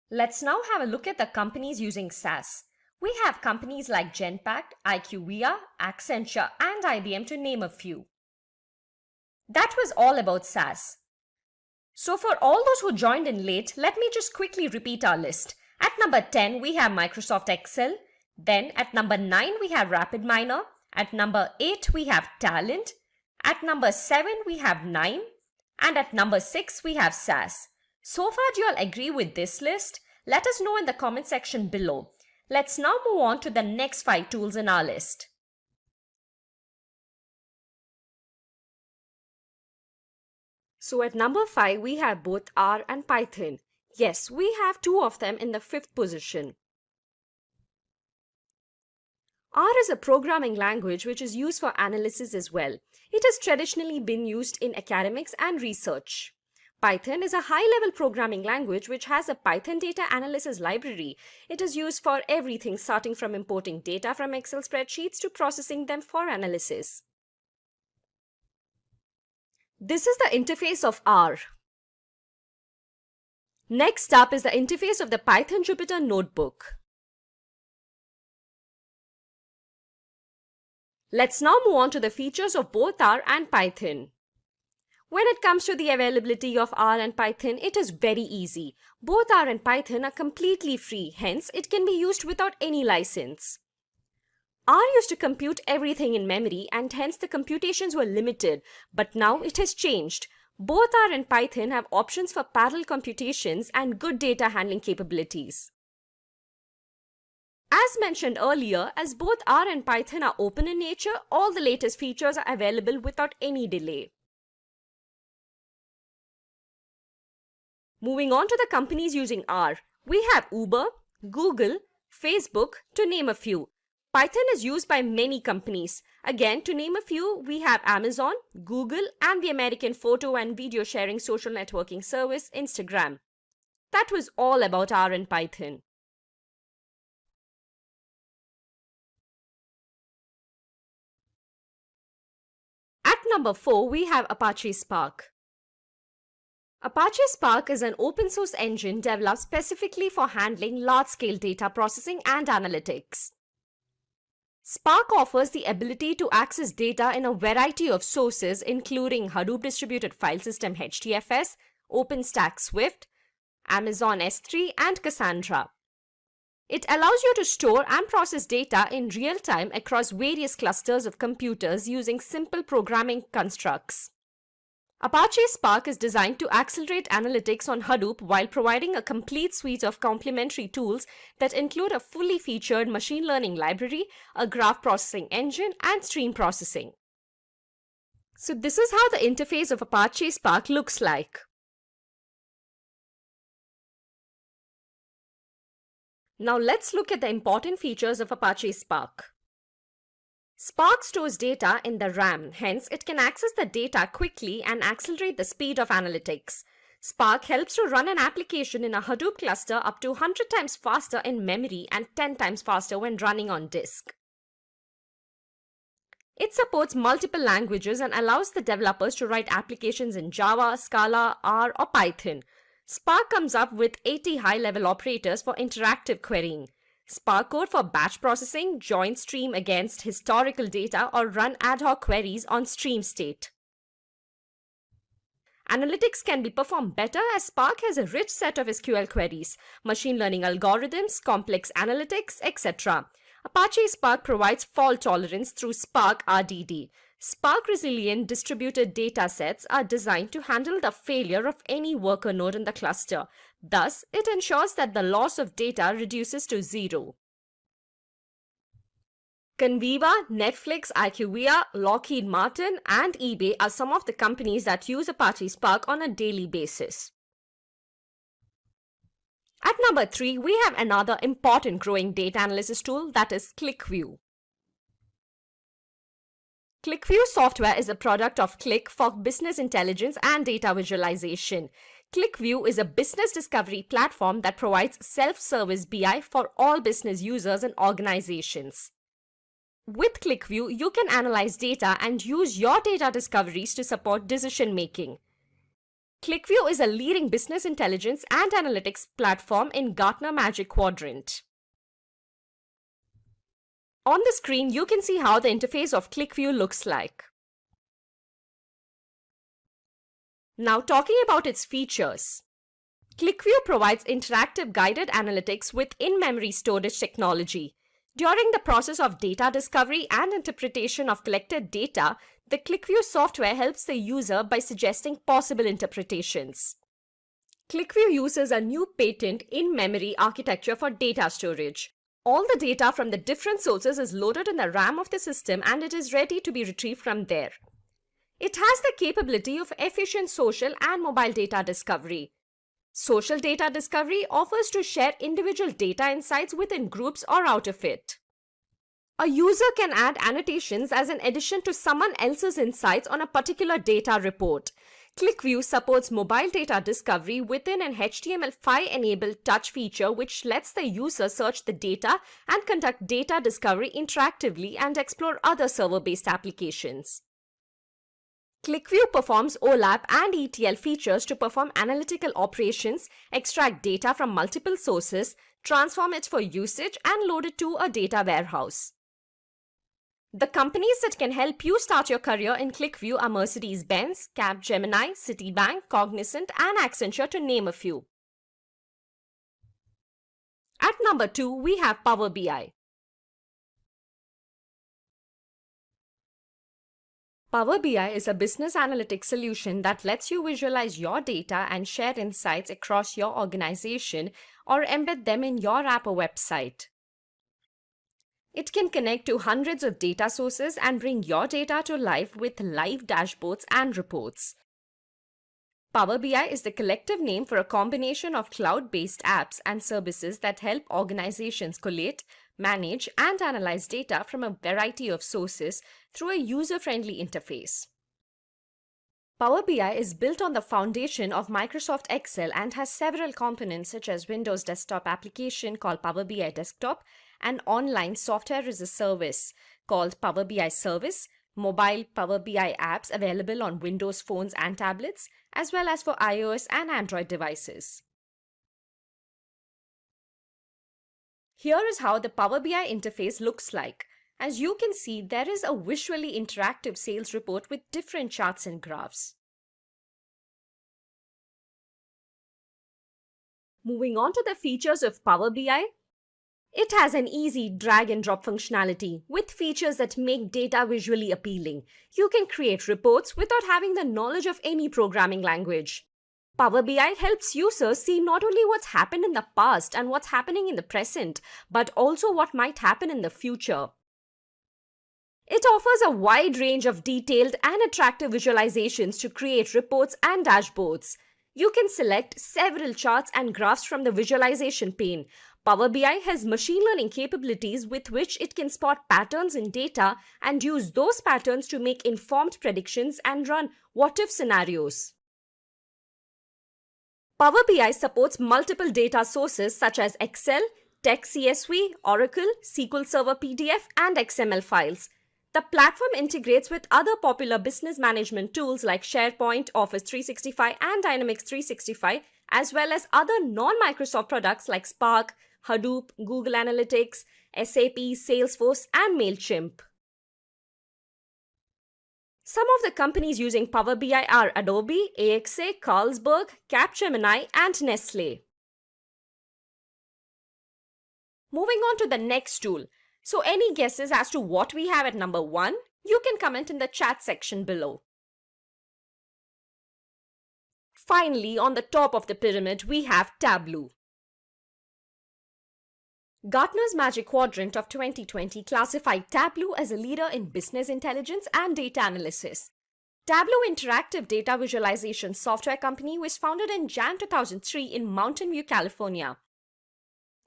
Let's now have a look at the companies using SAS. We have companies like Genpact, IQVIA, Accenture, and IBM to name a few. That was all about SAS. So for all those who joined in late, let me just quickly repeat our list. At number 10, we have Microsoft Excel. Then at number 9, we have RapidMiner. At number 8, we have Talent. At number 7, we have KNIME. And at number 6, we have SAS. So far, do you all agree with this list? Let us know in the comment section below. Let's now move on to the next 5 tools in our list. So at number 5, we have both R and Python. Yes, we have two of them in the 5th position. R is a programming language which is used for analysis as well. It has traditionally been used in academics and research. Python is a high-level programming language which has a Python data analysis library. It is used for everything starting from importing data from Excel spreadsheets to processing them for analysis. This is the interface of R. Next up is the interface of the Python Jupyter Notebook. Let's now move on to the features of both R and Python. When it comes to the availability of R and Python, it is very easy. Both R and Python are completely free, hence it can be used without any license. R used to compute everything in memory and hence the computations were limited, but now it has changed. Both R and Python have options for parallel computations and good data handling capabilities. As mentioned earlier, as both R and Python are open in nature, all the latest features are available without any delay. Moving on to the companies using R, we have Uber, Google, Facebook, to name a few. Python is used by many companies. Again, to name a few, we have Amazon, Google, and the American photo and video sharing social networking service, Instagram. That was all about R and Python. At number 4, we have Apache Spark. Apache Spark is an open source engine developed specifically for handling large-scale data processing and analytics. Spark offers the ability to access data in a variety of sources including Hadoop Distributed File System HDFS, OpenStack Swift, Amazon S3 and Cassandra. It allows you to store and process data in real time across various clusters of computers using simple programming constructs. Apache Spark is designed to accelerate analytics on Hadoop while providing a complete suite of complementary tools that include a fully featured machine learning library, a graph processing engine, and stream processing. So this is how the interface of Apache Spark looks like. Now let's look at the important features of Apache Spark. Spark stores data in the RAM, hence it can access the data quickly and accelerate the speed of analytics. Spark helps to run an application in a Hadoop cluster up to 100 times faster in memory and 10 times faster when running on disk. It supports multiple languages and allows the developers to write applications in Java, Scala, R, or Python. Spark comes up with 80 high-level operators for interactive querying. Spark code for batch processing, join stream against historical data, or run ad hoc queries on stream state. Analytics can be performed better as Spark has a rich set of SQL queries, machine learning algorithms, complex analytics, etc. Apache Spark provides fault tolerance through Spark RDD. Spark resilient distributed data sets are designed to handle the failure of any worker node in the cluster. Thus, it ensures that the loss of data reduces to zero. Conviva, Netflix, IQVIA, Lockheed Martin, and eBay are some of the companies that use Apache Spark on a daily basis. At number 3, we have another important growing data analysis tool, that is ClickView. ClickView software is a product of Qlik for business intelligence and data visualization. ClickView is a business discovery platform that provides self-service BI for all business users and organizations. With ClickView, you can analyze data and use your data discoveries to support decision-making. ClickView is a leading business intelligence and analytics platform in Gartner Magic Quadrant. On the screen, you can see how the interface of ClickView looks like. Now talking about its features. ClickView provides interactive guided analytics with in-memory storage technology. During the process of data discovery and interpretation of collected data, the ClickView software helps the user by suggesting possible interpretations. ClickView uses a new patent in-memory architecture for data storage. All the data from the different sources is loaded in the RAM of the system and it is ready to be retrieved from there. It has the capability of efficient social and mobile data discovery. Social data discovery offers to share individual data insights within groups or out of it. A user can add annotations as an addition to someone else's insights on a particular data report. ClickView supports mobile data discovery within an HTML5-enabled touch feature which lets the user search the data and conduct data discovery interactively and explore other server-based applications. ClickView performs OLAP and ETL features to perform analytical operations, extract data from multiple sources, transform it for usage, and load it to a data warehouse. The companies that can help you start your career in ClickView are Mercedes-Benz, Capgemini, Citibank, Cognizant, and Accenture, to name a few. At number 2, we have Power BI. Power BI is a business analytics solution that lets you visualize your data and share insights across your organization or embed them in your app or website. It can connect to hundreds of data sources and bring your data to life with live dashboards and reports. Power BI is the collective name for a combination of cloud-based apps and services that help organizations collate, manage, and analyze data from a variety of sources through a user-friendly interface. Power BI is built on the foundation of Microsoft Excel and has several components such as Windows desktop application called Power BI Desktop and online software as a service called Power BI Service, mobile Power BI apps available on Windows phones and tablets, as well as for iOS and Android devices. Here is how the Power BI interface looks like. As you can see, there is a visually interactive sales report with different charts and graphs. Moving on to the features of Power BI. It has an easy drag and drop functionality with features that make data visually appealing. You can create reports without having the knowledge of any programming language. Power BI helps users see not only what's happened in the past and what's happening in the present, but also what might happen in the future. It offers a wide range of detailed and attractive visualizations to create reports and dashboards. You can select several charts and graphs from the visualization pane. Power BI has machine learning capabilities with which it can spot patterns in data and use those patterns to make informed predictions and run what-if scenarios. Power BI supports multiple data sources such as Excel, Text CSV, Oracle, SQL Server PDF, and XML files. The platform integrates with other popular business management tools like SharePoint, Office 365, and Dynamics 365, as well as other non-Microsoft products like Spark, Hadoop, Google Analytics, SAP, Salesforce, and MailChimp. Some of the companies using Power BI are Adobe, AXA, Carlsberg, Capgemini, and Nestle. Moving on to the next tool. So any guesses as to what we have at number 1? You can comment in the chat section below. Finally, on the top of the pyramid, we have Tableau. Gartner's Magic Quadrant of 2020 classified Tableau as a leader in business intelligence and data analysis. Tableau Interactive Data Visualization Software Company was founded in Jan 2003 in Mountain View, California.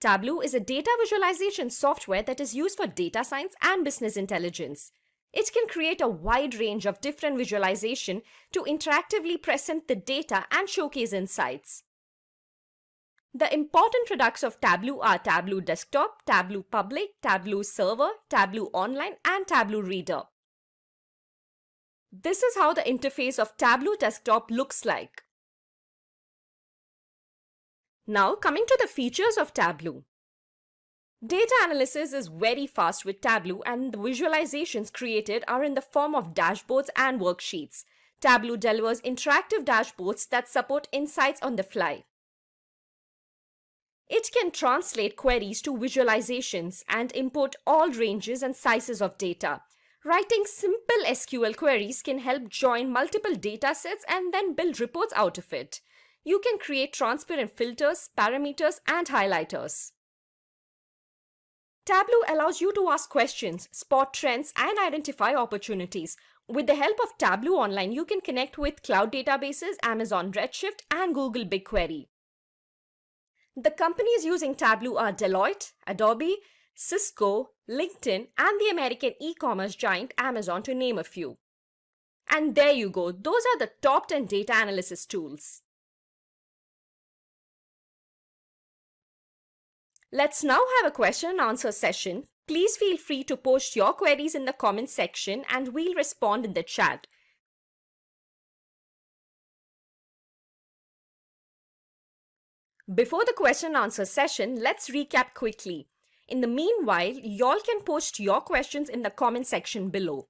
Tableau is a data visualization software that is used for data science and business intelligence. It can create a wide range of different visualization to interactively present the data and showcase insights. The important products of Tableau are Tableau Desktop, Tableau Public, Tableau Server, Tableau Online, and Tableau Reader. This is how the interface of Tableau Desktop looks like. Now, coming to the features of Tableau. Data analysis is very fast with Tableau, and the visualizations created are in the form of dashboards and worksheets. Tableau delivers interactive dashboards that support insights on the fly. It can translate queries to visualizations and import all ranges and sizes of data. Writing simple SQL queries can help join multiple datasets and then build reports out of it. You can create transparent filters, parameters, and highlighters. Tableau allows you to ask questions, spot trends, and identify opportunities. With the help of Tableau Online, you can connect with cloud databases, Amazon Redshift, and Google BigQuery. The companies using Tableau are Deloitte, Adobe, Cisco, LinkedIn, and the American e-commerce giant Amazon, to name a few. And there you go, those are the top 10 data analysis tools. Let's now have a question and answer session. Please feel free to post your queries in the comments section and we'll respond in the chat. Before the question and answer session, let's recap quickly. In the meanwhile, y'all can post your questions in the comment section below.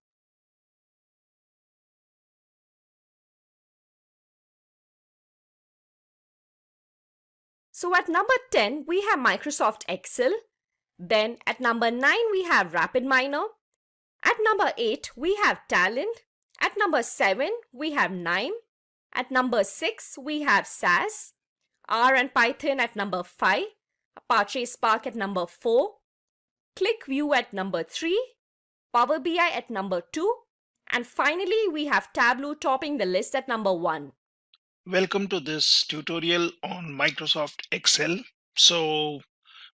So at number 10, we have Microsoft Excel. Then at number 9, we have RapidMiner. At number 8, we have Talent. At number 7, we have Nime. At number 6, we have SAS. R and Python at number 5. Apache Spark at number 4. ClickView at number 3. PowerBI at number 2. And finally, we have Tableau topping the list at number 1. Welcome to this tutorial on Microsoft Excel. So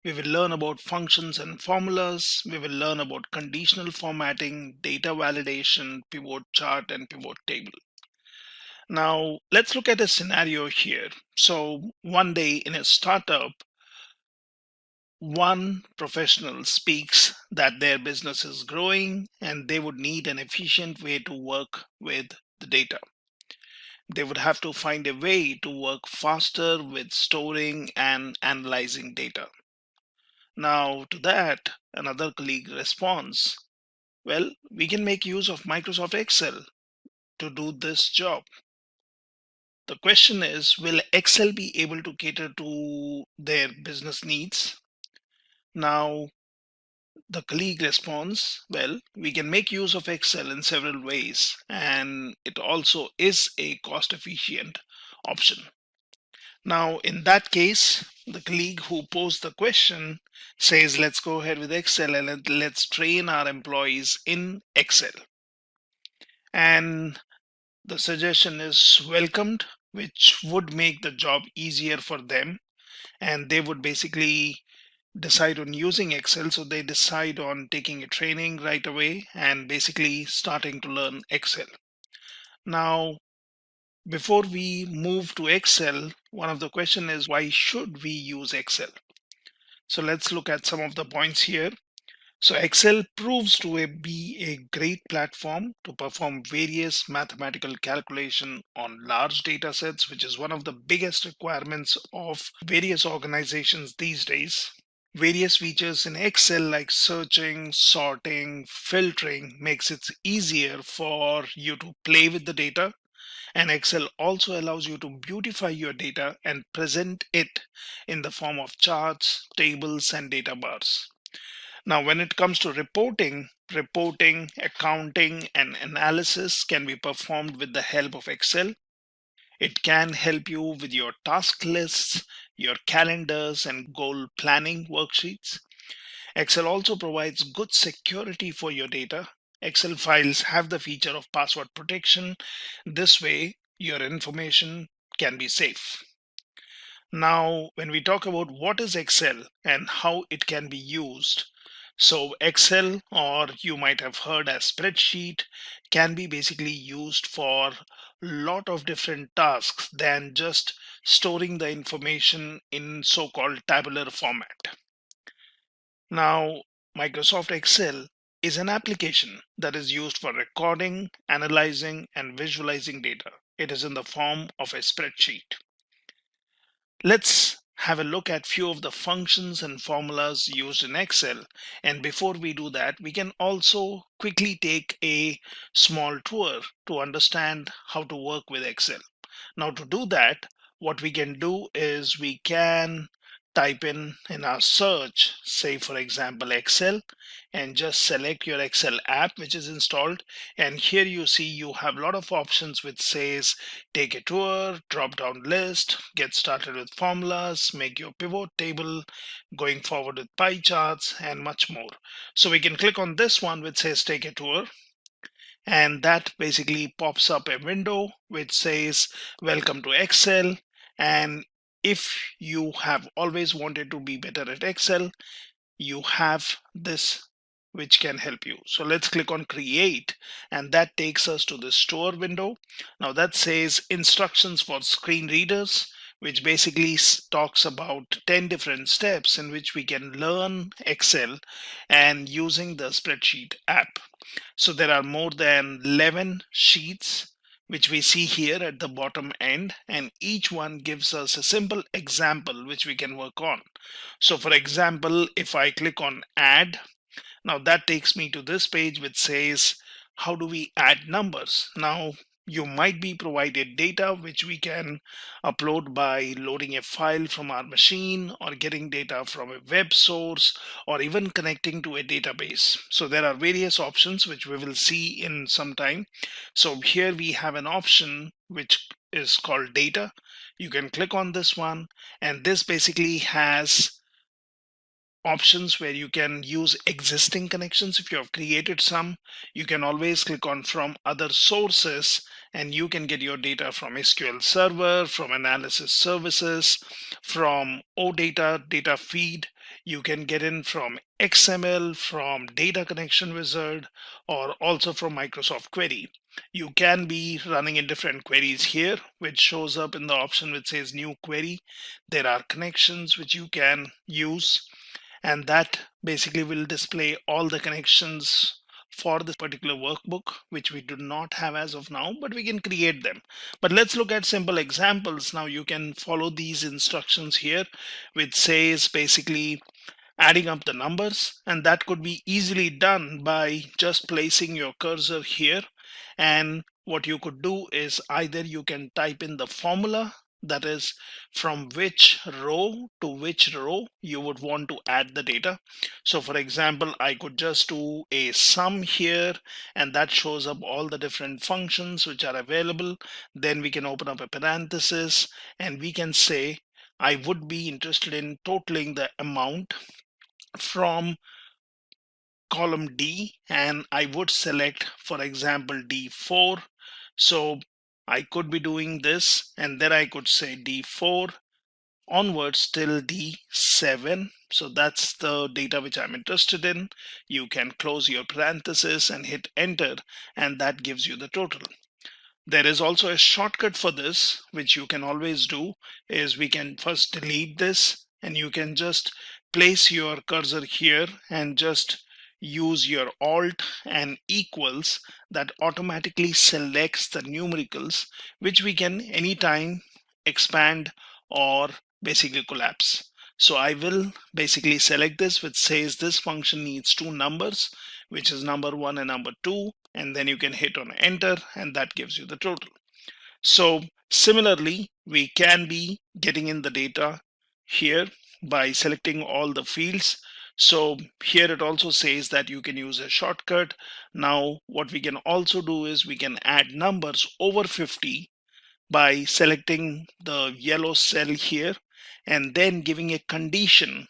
we will learn about functions and formulas. We will learn about conditional formatting, data validation, pivot chart, and pivot table. Now let's look at a scenario here. So one day in a startup, one professional speaks that their business is growing and they would need an efficient way to work with the data. They would have to find a way to work faster with storing and analyzing data. Now, to that, another colleague responds, well, we can make use of Microsoft Excel to do this job. The question is, will Excel be able to cater to their business needs? Now, the colleague responds, well, we can make use of Excel in several ways, and it also is a cost-efficient option. Now, in that case, the colleague who posed the question says, let's go ahead with Excel and let's train our employees in Excel. And the suggestion is welcomed, which would make the job easier for them, and they would basically decide on using Excel. So they decide on taking a training right away and basically starting to learn Excel. Now, before we move to Excel, one of the questions is, why should we use Excel? So let's look at some of the points here. So Excel proves to be a great platform to perform various mathematical calculation on large data sets, which is one of the biggest requirements of various organizations these days. Various features in Excel like searching, sorting, filtering makes it easier for you to play with the data. And Excel also allows you to beautify your data and present it in the form of charts, tables, and data bars. Now, when it comes to reporting, accounting, and analysis can be performed with the help of Excel. It can help you with your task lists, your calendars, and goal planning worksheets. Excel also provides good security for your data. Excel files have the feature of password protection. This way, your information can be safe. Now, when we talk about what is Excel and how it can be used, so Excel, or you might have heard as spreadsheet, can be basically used for a lot of different tasks than just storing the information in so-called tabular format. Now, Microsoft Excel is an application that is used for recording, analyzing, and visualizing data. It is in the form of a spreadsheet. Let's have a look at few of the functions and formulas used in Excel. And before we do that, we can also quickly take a small tour to understand how to work with Excel. Now, to do that, what we can do is we can type in our search, say for example Excel, and just select your Excel app which is installed. And here you see you have a lot of options which says take a tour, drop down list, get started with formulas, make your pivot table, going forward with pie charts, and much more. So we can click on this one which says take a tour. and that basically pops up a window which says welcome to Excel. And if you have always wanted to be better at Excel, you have this which can help you. So let's click on create, and that takes us to the store window. Now that says instructions for screen readers, which basically talks about 10 different steps in which we can learn Excel and using the spreadsheet app. So there are more than 11 sheets which we see here at the bottom end, and each one gives us a simple example which we can work on. So for example, if I click on add, now that takes me to this page which says how do we add numbers. Now you might be provided data which we can upload by loading a file from our machine, or getting data from a web source, or even connecting to a database. So there are various options which we will see in some time. So here we have an option which is called data. You can click on this one, and this basically has options where you can use existing connections. If you have created some, you can always click on from other sources, and you can get your data from SQL Server, from analysis services, from OData data feed. You can get in from XML, from data connection wizard, or also from Microsoft Query. You can be running in different queries here, which shows up in the option which says new query. There are connections which you can use, and that basically will display all the connections for this particular workbook, which we do not have as of now, but we can create them. But let's look at simple examples. Now you can follow these instructions here, which says basically adding up the numbers, and that could be easily done by just placing your cursor here. And what you could do is either you can type in the formula, that is from which row to which row you would want to add the data. So for example, I could just do a sum here, and that shows up all the different functions which are available. Then we can open up a parenthesis, and we can say I would be interested in totaling the amount from column D, and I would select, for example, D4. So I could be doing this, and then I could say D4 onwards till D7. So that's the data which I'm interested in. You can close your parenthesis and hit enter, and that gives you the total. There is also a shortcut for this, which you can always do, is we can first delete this, and you can just place your cursor here and just use your Alt and equals. That automatically selects the numericals, which we can anytime expand or basically collapse. So I will basically select this, which says this function needs two numbers, which is number 1 and number 2, and then you can hit on enter, and that gives you the total. So similarly, we can be getting in the data here by selecting all the fields. So here it also says that you can use a shortcut. Now what we can also do is we can add numbers over 50 by selecting the yellow cell here, and then giving a condition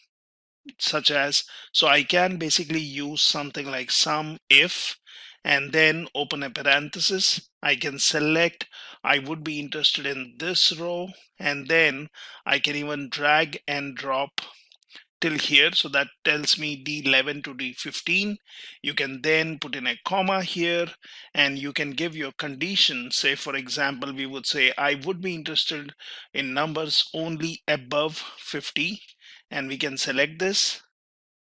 such as, so I can basically use something like sum if, and then open a parenthesis. I can select I would be interested in this row, and then I can even drag and drop till here. So that tells me D11 to D15. You can then put in a comma here, and you can give your condition. Say for example, we would say I would be interested in numbers only above 50, and we can select this,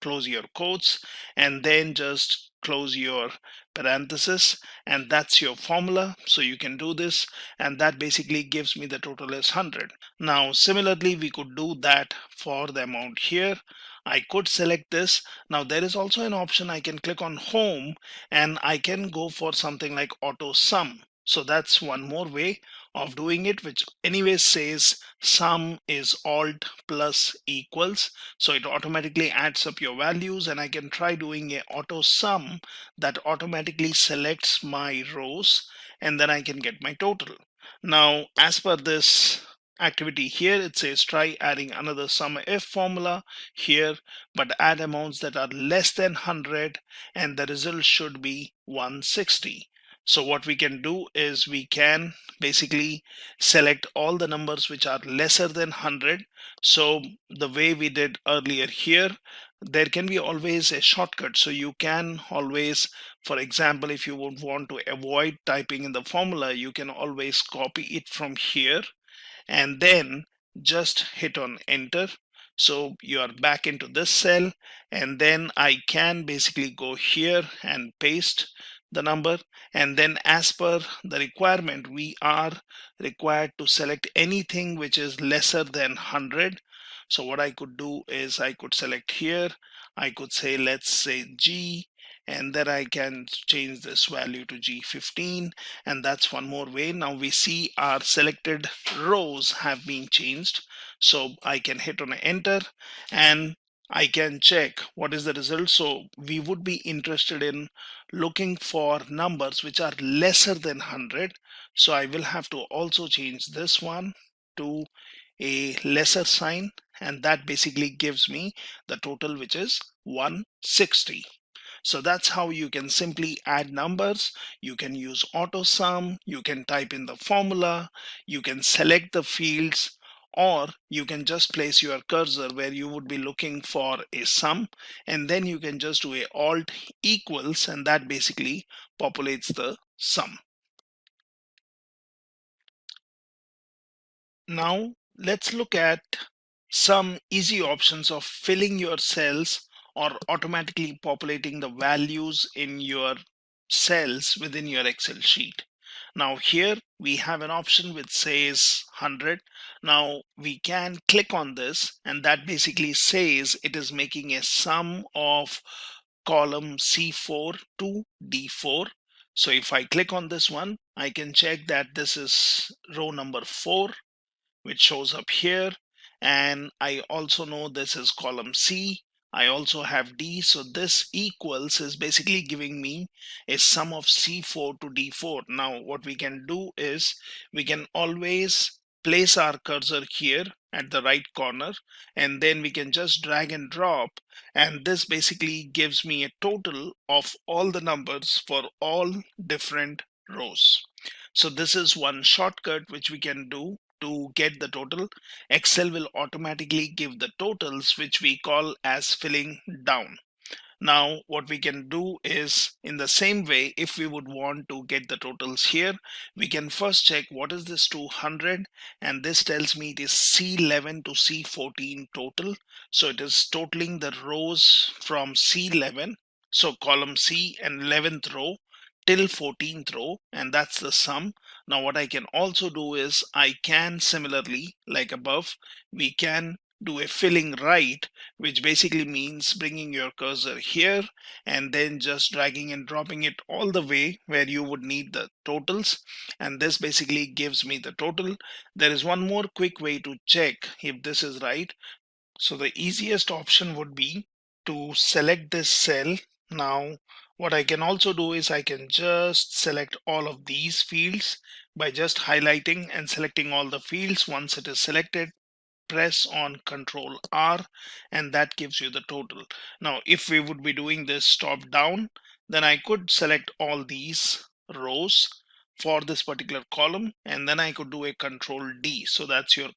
close your quotes, and then just close your parenthesis, and that's your formula. So you can do this, and that basically gives me the total as 100. Now similarly, we could do that for the amount here. I could select this. Now there is also an option, I can click on home, and I can go for something like auto sum. So that's one more way of doing it, which anyways says sum is alt plus equals. So it automatically adds up your values, and I can try doing a auto sum that automatically selects my rows, and then I can get my total. Now as per this activity here, it says try adding another sum if formula here, but add amounts that are less than 100, and the result should be 160. So what we can do is we can basically select all the numbers which are lesser than 100. So the way we did earlier here, there can be always a shortcut. So you can always, for example, if you would want to avoid typing in the formula, you can always copy it from here and then just hit on enter. So you are back into this cell, and then I can basically go here and paste the number, and then as per the requirement, we are required to select anything which is lesser than 100. So what I could do is I could select here, I could say, let's say G, and then I can change this value to G15, and that's one more way. Now we see our selected rows have been changed, so I can hit on enter and I can check what is the result. So we would be interested in looking for numbers which are lesser than 100, so I will have to also change this one to a lesser sign, and that basically gives me the total, which is 160. So that's how you can simply add numbers. You can use auto sum, you can type in the formula, you can select the fields, or you can just place your cursor where you would be looking for a sum, and then you can just do a alt equals, and that basically populates the sum. Now let's look at some easy options of filling your cells or automatically populating the values in your cells within your Excel sheet. Now here we have an option which says 100. Now we can click on this, and that basically says it is making a sum of column C4 to D4. So if I click on this one, I can check that this is row number 4, which shows up here, and I also know this is column C. I also have D, so this equals is basically giving me a sum of C4 to D4. Now what we can do is we can always place our cursor here at the right corner, and then we can just drag and drop, and this basically gives me a total of all the numbers for all different rows. So this is one shortcut which we can do to get the total. Excel will automatically give the totals, which we call as filling down. Now what we can do is, in the same way, if we would want to get the totals here, we can first check what is this 200, and this tells me it is C11 to C14 total. So it is totaling the rows from C11, so column C and 11th row, till 14th row, and that's the sum. Now what I can also do is I can similarly, like above, we can do a filling right, which basically means bringing your cursor here and then just dragging and dropping it all the way where you would need the totals, and this basically gives me the total. There is one more quick way to check if this is right. So the easiest option would be to select this cell. Now what I can also do is I can just select all of these fields by just highlighting and selecting all the fields. Once it is selected, press on Control R, and that gives you the total. Now if we would be doing this top down, then I could select all these rows for this particular column, and then I could do a Control D. So that's your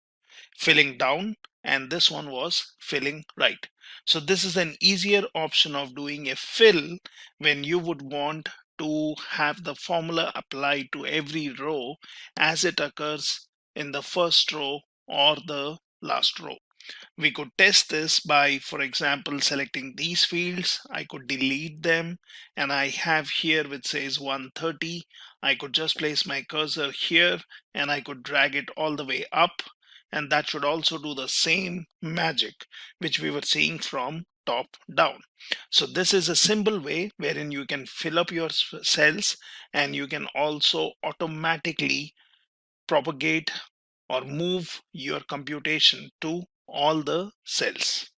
filling down, and this one was filling right. So this is an easier option of doing a fill when you would want to have the formula applied to every row as it occurs in the first row or the last row. We could test this by, for example, selecting these fields. I could delete them, and I have here which says 130. I could just place my cursor here and I could drag it all the way up, and that should also do the same magic which we were seeing from top down. So this is a simple way wherein you can fill up your cells, and you can also automatically propagate or move your computation to all the cells.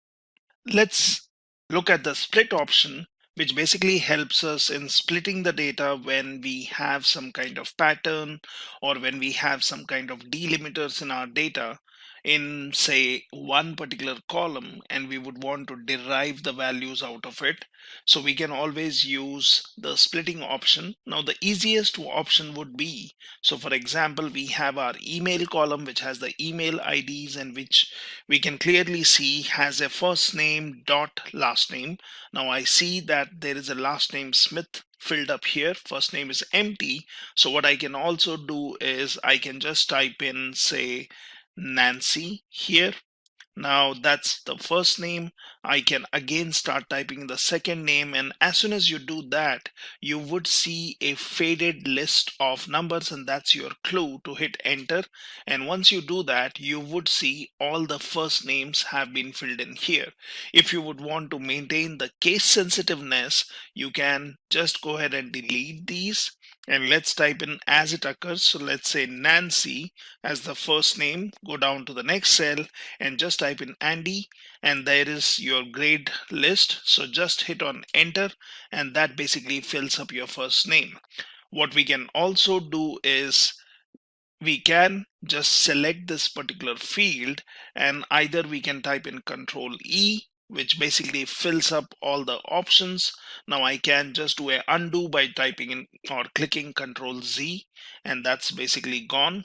Let's look at the split option, which basically helps us in splitting the data when we have some kind of pattern or when we have some kind of delimiters in our data. in say one particular column and we would want to derive the values out of it, so we can always use the splitting option. Now the easiest option would be, so for example, we have our email column which has the email IDs and which we can clearly see has a first name dot last name. Now I see that there is a last name Smith filled up here, first name is empty. So what I can also do is I can just type in say Nancy here. Now that's the first name. I can again start typing the second name, and as soon as you do that, you would see a faded list of numbers, and that's your clue to hit enter. And once you do that, you would see all the first names have been filled in here. If you would want to maintain the case sensitiveness, you can just go ahead and delete these, and let's type in as it occurs. So let's say Nancy as the first name, go down to the next cell and just type in Andy, and there is your grade list. So just hit on enter, and that basically fills up your first name. What we can also do is we can just select this particular field, and either we can type in Control E, which basically fills up all the options. Now I can just do a undo by typing in or clicking Control Z, and that's basically gone.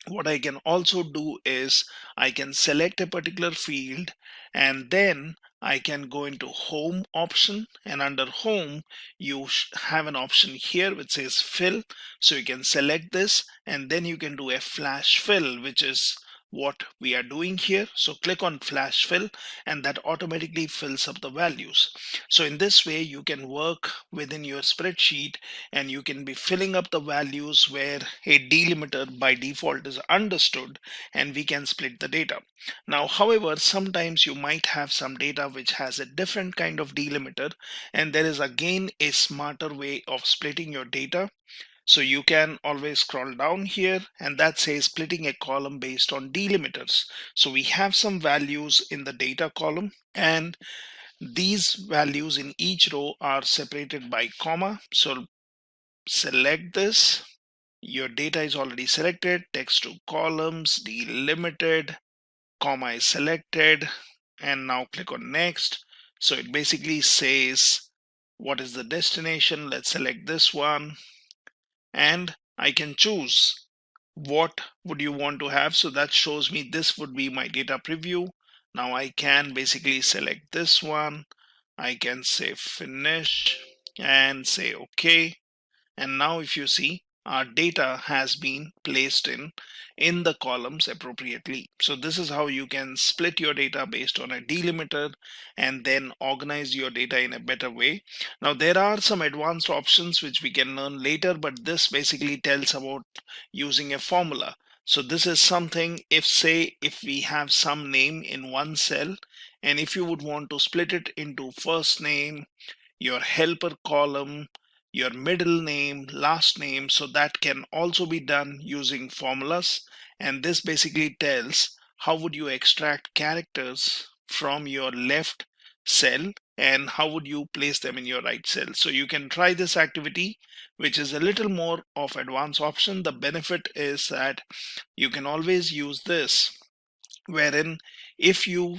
What I can also do is I can select a particular field, and then I can go into home option, and under home you have an option here which says fill. So you can select this, and then you can do a flash fill, which is what we are doing here. So click on flash fill, and that automatically fills up the values. So in this way you can work within your spreadsheet, and you can be filling up the values where a delimiter by default is understood, and we can split the data. Now however, sometimes you might have some data which has a different kind of delimiter, and there is again a smarter way of splitting your data. So you can always scroll down here, and that says splitting a column based on delimiters. So we have some values in the data column, and these values in each row are separated by comma. So select this. Your data is already selected. Text to columns, delimited, comma is selected, and now click on next. So it basically says what is the destination. Let's select this one, and I can choose what would you want to have. So that shows me this would be my data preview. Now I can basically select this one. I can say finish and say okay. And now if you see, our data has been placed in the columns appropriately. So this is how you can split your data based on a delimiter and then organize your data in a better way. Now there are some advanced options which we can learn later, but this basically tells about using a formula. So this is something, if we have some name in one cell, and if you would want to split it into first name, your helper column, your middle name, last name, so that can also be done using formulas. And this basically tells how would you extract characters from your left cell and how would you place them in your right cell. So you can try this activity, which is a little more of advanced option. The benefit is that you can always use this, wherein if you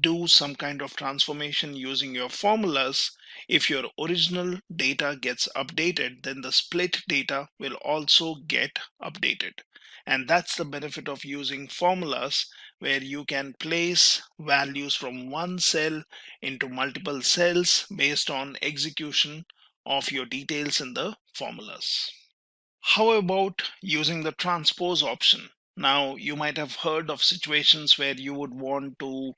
do some kind of transformation using your formulas, if your original data gets updated, then the split data will also get updated. And that's the benefit of using formulas, where you can place values from one cell into multiple cells based on execution of your details in the formulas. How about using the transpose option? Now you might have heard of situations where you would want to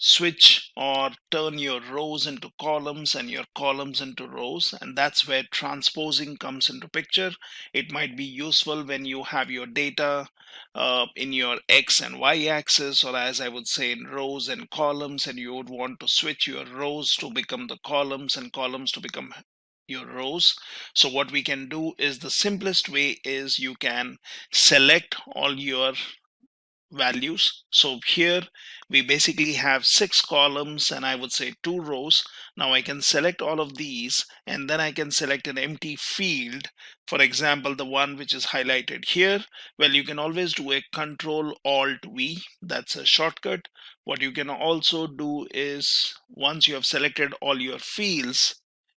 switch or turn your rows into columns and your columns into rows, and that's where transposing comes into picture. It might be useful when you have your data in your X and Y axis, or as I would say in rows and columns, and you would want to switch your rows to become the columns and columns to become your rows. So what we can do is, the simplest way is you can select all your values. So here we basically have 6 columns and I would say 2 rows. Now I can select all of these and then I can select an empty field. For example, the one which is highlighted here. Well, you can always do a Control Alt V. That's a shortcut. What you can also do is once you have selected all your fields,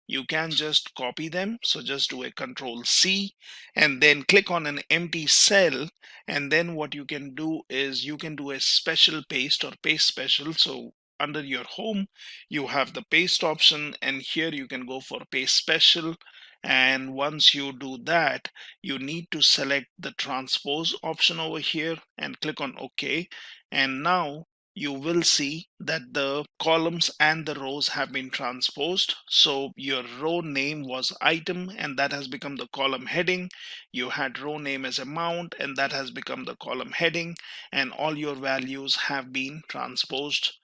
you can just copy them. So just do a Control C and then click on an empty cell, and then what you can do is you can do a special paste or paste special. So under your home you have the paste option and here you can go for paste special, and once you do that you need to select the transpose option over here and click on OK, and now you will see that the columns and the rows have been transposed. So your row name was item and that has become the column heading. You had row name as amount and that has become the column heading, and all your values have been transposed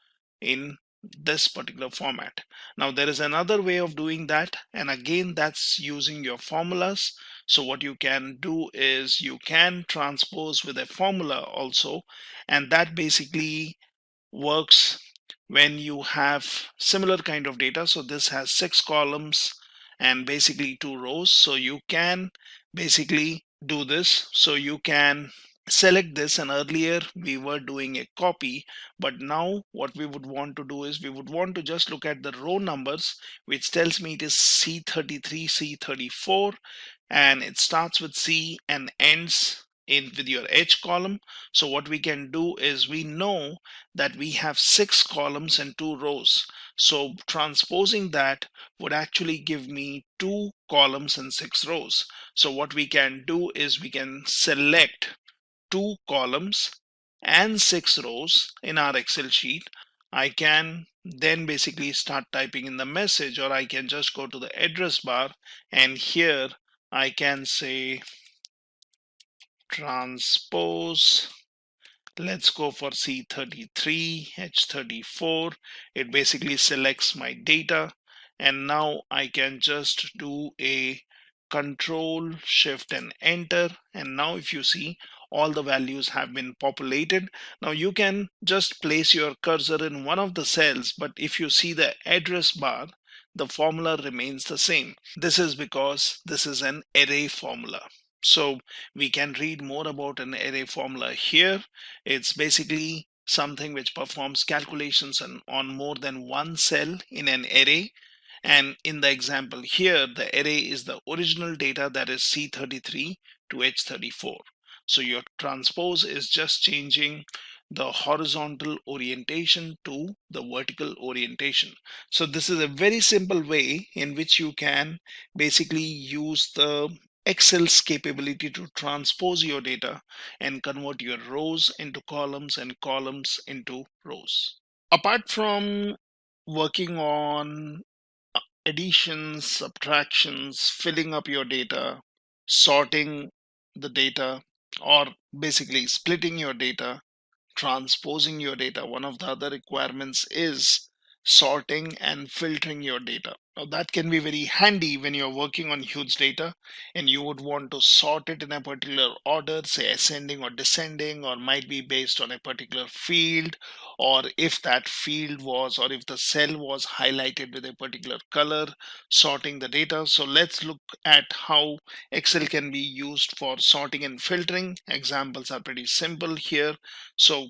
in this particular format. Now there is another way of doing that, and again that's using your formulas. So what you can do is you can transpose with a formula also, and that basically works when you have similar kind of data. So this has 6 columns and basically 2 rows. So you can basically do this. So you can select this, and earlier we were doing a copy, but now what we would want to do is we would want to just look at the row numbers, which tells me it is C33, C34, and it starts with C and ends in with your H column. So what we can do is we know that we have 6 columns and 2 rows. So transposing that would actually give me 2 columns and 6 rows. So what we can do is we can select 2 columns and 6 rows in our Excel sheet. I can then basically start typing in the message, or I can just go to the address bar and here I can say transpose. Let's go for C33, H34. It basically selects my data, and now I can just do a Control Shift and enter, and now if you see all the values have been populated. Now you can just place your cursor in one of the cells, but if you see the address bar, the formula remains the same. This is because this is an array formula. So we can read more about an array formula here. It's basically something which performs calculations on more than one cell in an array. And in the example here, the array is the original data, that is C33 to H34. So your transpose is just changing the horizontal orientation to the vertical orientation. So this is a very simple way in which you can basically use the Excel's capability to transpose your data and convert your rows into columns and columns into rows. Apart from working on additions, subtractions, filling up your data, sorting the data, or basically splitting your data, transposing your data, one of the other requirements is sorting and filtering your data. Now that can be very handy when you're working on huge data and you would want to sort it in a particular order, say ascending or descending, or might be based on a particular field, or if that field was, or if the cell was highlighted with a particular color, sorting the data. So let's look at how Excel can be used for sorting and filtering. Examples are pretty simple here. So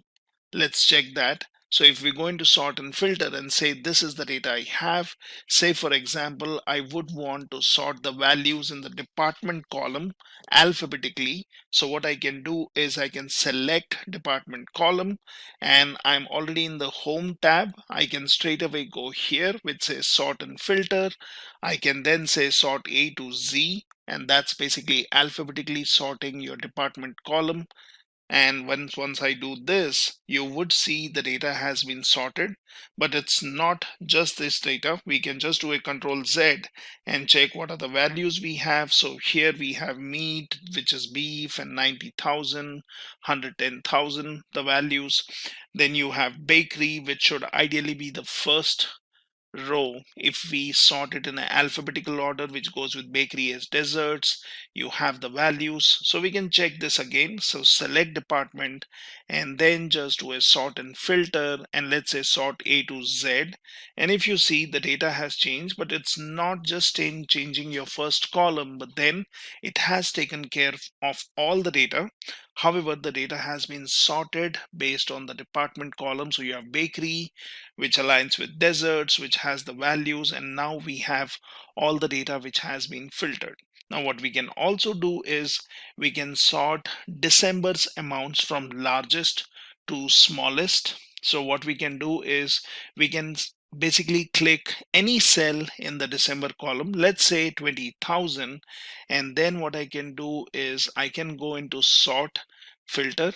let's check that. So if we're going to sort and filter and say this is the data I have, say for example, I would want to sort the values in the department column alphabetically. So what I can do is I can select department column, and I'm already in the home tab. I can straight away go here which says sort and filter. I can then say sort A to Z, and that's basically alphabetically sorting your department column. And once I do this, you would see the data has been sorted, but it's not just this data. We can just do a Control Z and check what are the values we have. So here we have meat, which is beef, and 90,000, 110,000, the values. Then you have bakery, which should ideally be the first row, if we sort it in an alphabetical order, which goes with bakery as desserts, you have the values. So we can check this again. So select department and then just do a sort and filter, and let's say sort A to Z. And if you see, the data has changed, but it's not just changing your first column, but then it has taken care of all the data. However, the data has been sorted based on the department column. So you have bakery, which aligns with desserts, which has the values, and now we have all the data which has been filtered. Now what we can also do is we can sort December's amounts from largest to smallest. So what we can do is we can basically click any cell in the December column, let's say 20,000, and then what I can do is I can go into sort filter,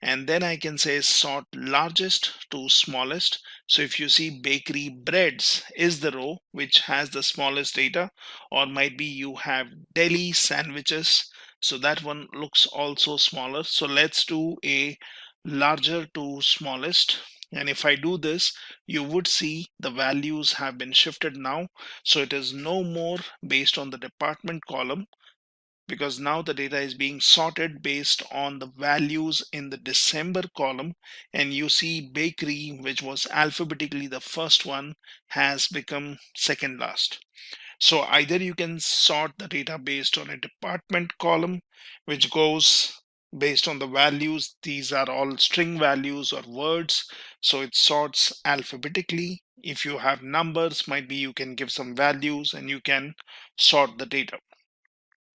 and then I can say sort largest to smallest. So if you see, bakery breads is the row which has the smallest data, or might be you have deli sandwiches, so that one looks also smaller. So let's do a larger to smallest, and if I do this, you would see the values have been shifted now. So it is no more based on the department column, because now the data is being sorted based on the values in the December column. And you see bakery, which was alphabetically the first one, has become second last. So either you can sort the data based on a department column, which goes based on the values. These are all string values or words, so it sorts alphabetically. If you have numbers, might be you can give some values and you can sort the data.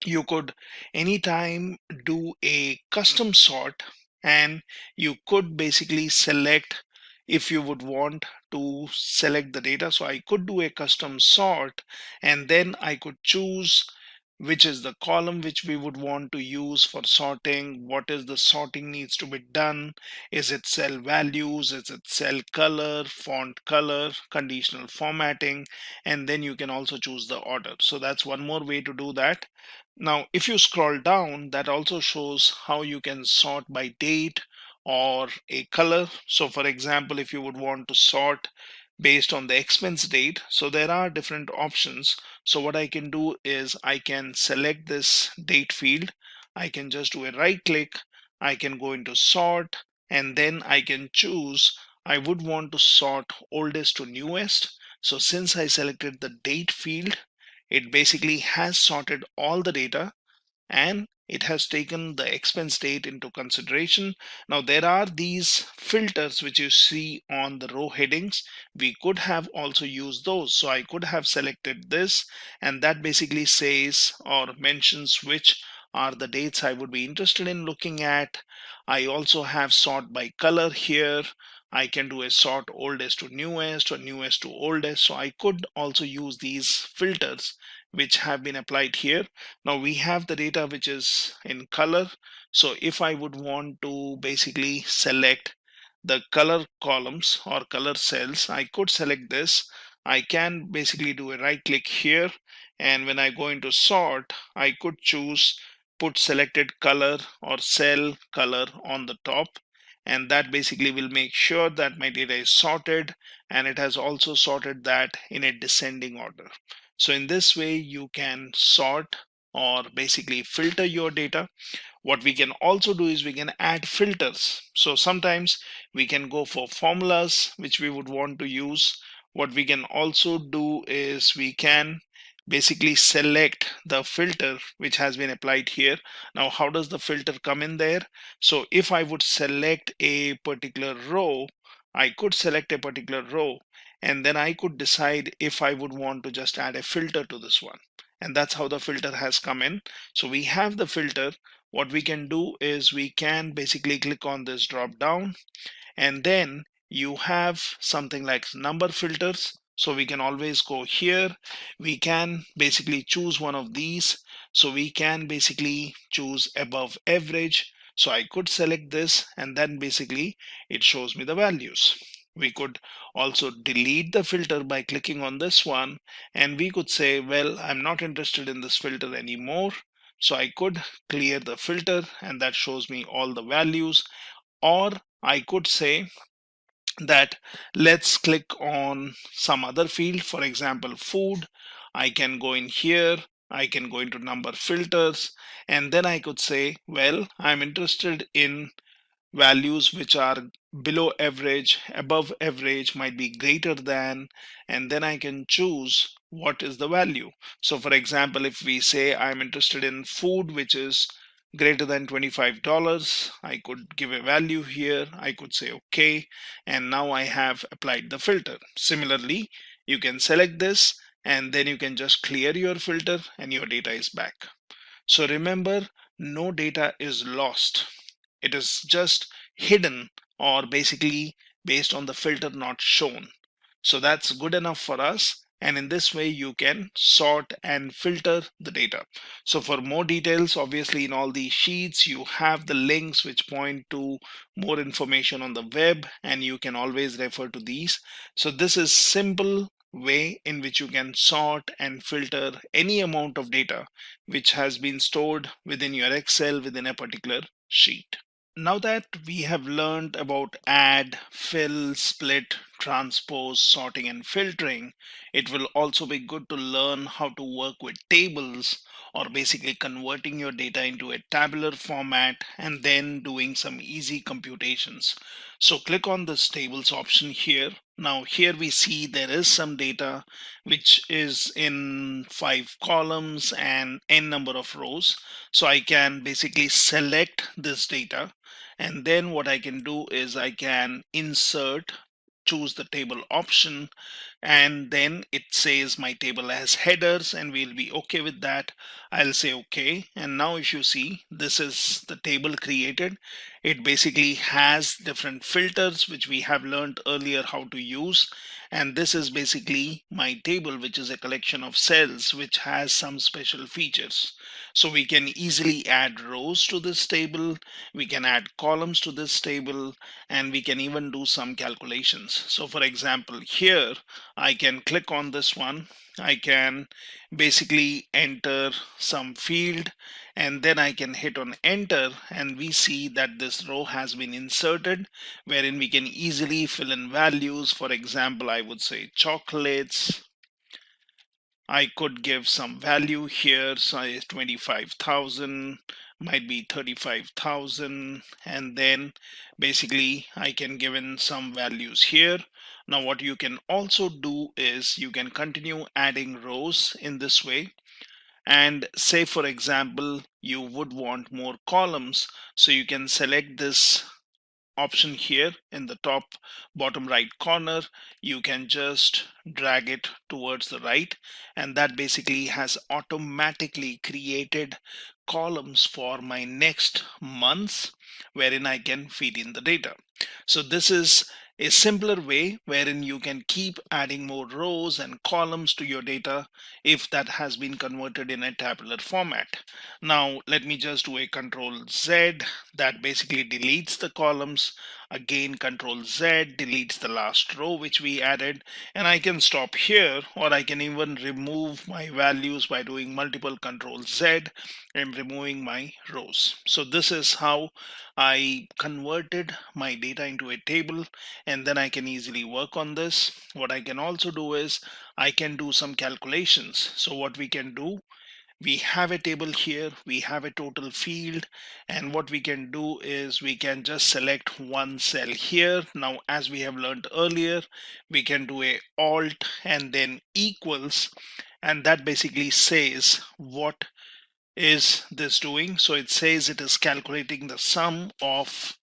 You could anytime do a custom sort, and you could basically select if you would want to select the data. So I could do a custom sort, and then I could choose which is the column which we would want to use for sorting, what is the sorting needs to be done, is it cell values, is it cell color, font color, conditional formatting, and then you can also choose the order. So that's one more way to do that. Now, if you scroll down, that also shows how you can sort by date or a color. So for example, if you would want to sort based on the expense date, so there are different options. So what I can do is I can select this date field. I can just do a right click. I can go into sort, and then I can choose. I would want to sort oldest to newest. So since I selected the date field, it basically has sorted all the data, and it has taken the expense date into consideration. Now there are these filters which you see on the row headings. We could have also used those. So I could have selected this, and that basically says or mentions which are the dates I would be interested in looking at. I also have sort by color here. I can do a sort oldest to newest or newest to oldest. So I could also use these filters which have been applied here. Now we have the data which is in color. So if I would want to basically select the color columns or color cells, I could select this. I can basically do a right click here, and when I go into sort, I could choose put selected color or cell color on the top, and that basically will make sure that my data is sorted, and it has also sorted that in a descending order. So in this way you can sort or basically filter your data. What we can also do is we can add filters. So sometimes we can go for formulas which we would want to use. What we can also do is we can basically select the filter which has been applied here. Now how does the filter come in there? So if I would select a particular row, I could select a particular row, and then I could decide if I would want to just add a filter to this one. And that's how the filter has come in. So we have the filter. What we can do is we can basically click on this drop down, and then you have something like number filters. So we can always go here. We can basically choose one of these. So we can basically choose above average. So I could select this, and then basically it shows me the values. We could also delete the filter by clicking on this one, and we could say, well, I'm not interested in this filter anymore. So I could clear the filter, and that shows me all the values. Or I could say that let's click on some other field, for example food. I can go in here, I can go into number filters, and then I could say, well, I'm interested in values which are below average, above average, might be greater than, and then I can choose what is the value. So for example, if we say I'm interested in food which is greater than $25, I could give a value here, I could say okay, and now I have applied the filter. Similarly, you can select this and then you can just clear your filter and your data is back. So remember, no data is lost. It is just hidden, or basically based on the filter not shown. So that's good enough for us. And in this way, you can sort and filter the data. So for more details, obviously in all these sheets, you have the links which point to more information on the web, and you can always refer to these. So this is simple way in which you can sort and filter any amount of data which has been stored within your Excel within a particular sheet. Now that we have learned about add, fill, split, transpose, sorting, and filtering, it will also be good to learn how to work with tables, or basically converting your data into a tabular format and then doing some easy computations. So click on this tables option here. Now here we see there is some data which is in 5 columns and n number of rows. So I can basically select this data, and then what I can do is I can insert, choose the table option, and then it says my table has headers, and we'll be okay with that. I'll say okay, and now if you see, this is the table created. It basically has different filters which we have learned earlier how to use, and this is basically my table, which is a collection of cells which has some special features. So we can easily add rows to this table, we can add columns to this table, and we can even do some calculations. So for example, here I can click on this one, I can basically enter some field, and then I can hit on enter, and we see that this row has been inserted, wherein we can easily fill in values. For example, I would say chocolates. I could give some value here, say 25,000, might be 35,000, and then basically I can give in some values here. Now what you can also do is you can continue adding rows in this way, and say for example you would want more columns, so you can select this option here in the top bottom right corner. You can just drag it towards the right, and that basically has automatically created columns for my next months wherein I can feed in the data. So this is a simpler way wherein you can keep adding more rows and columns to your data if that has been converted in a tabular format. Now let me just do a Control Z, that basically deletes the columns. Again Control Z deletes the last row which we added, and I can stop here, or I can even remove my values by doing multiple Control Z and removing my rows. So this is how I converted my data into a table, and then I can easily work on this. What I can also do is I can do some calculations. So what we can do, we have a table here, we have a total field, and what we can do is we can just select one cell here. Now as we have learned earlier, we can do a alt and then equals, and that basically says what is this doing. So it says it is calculating the sum of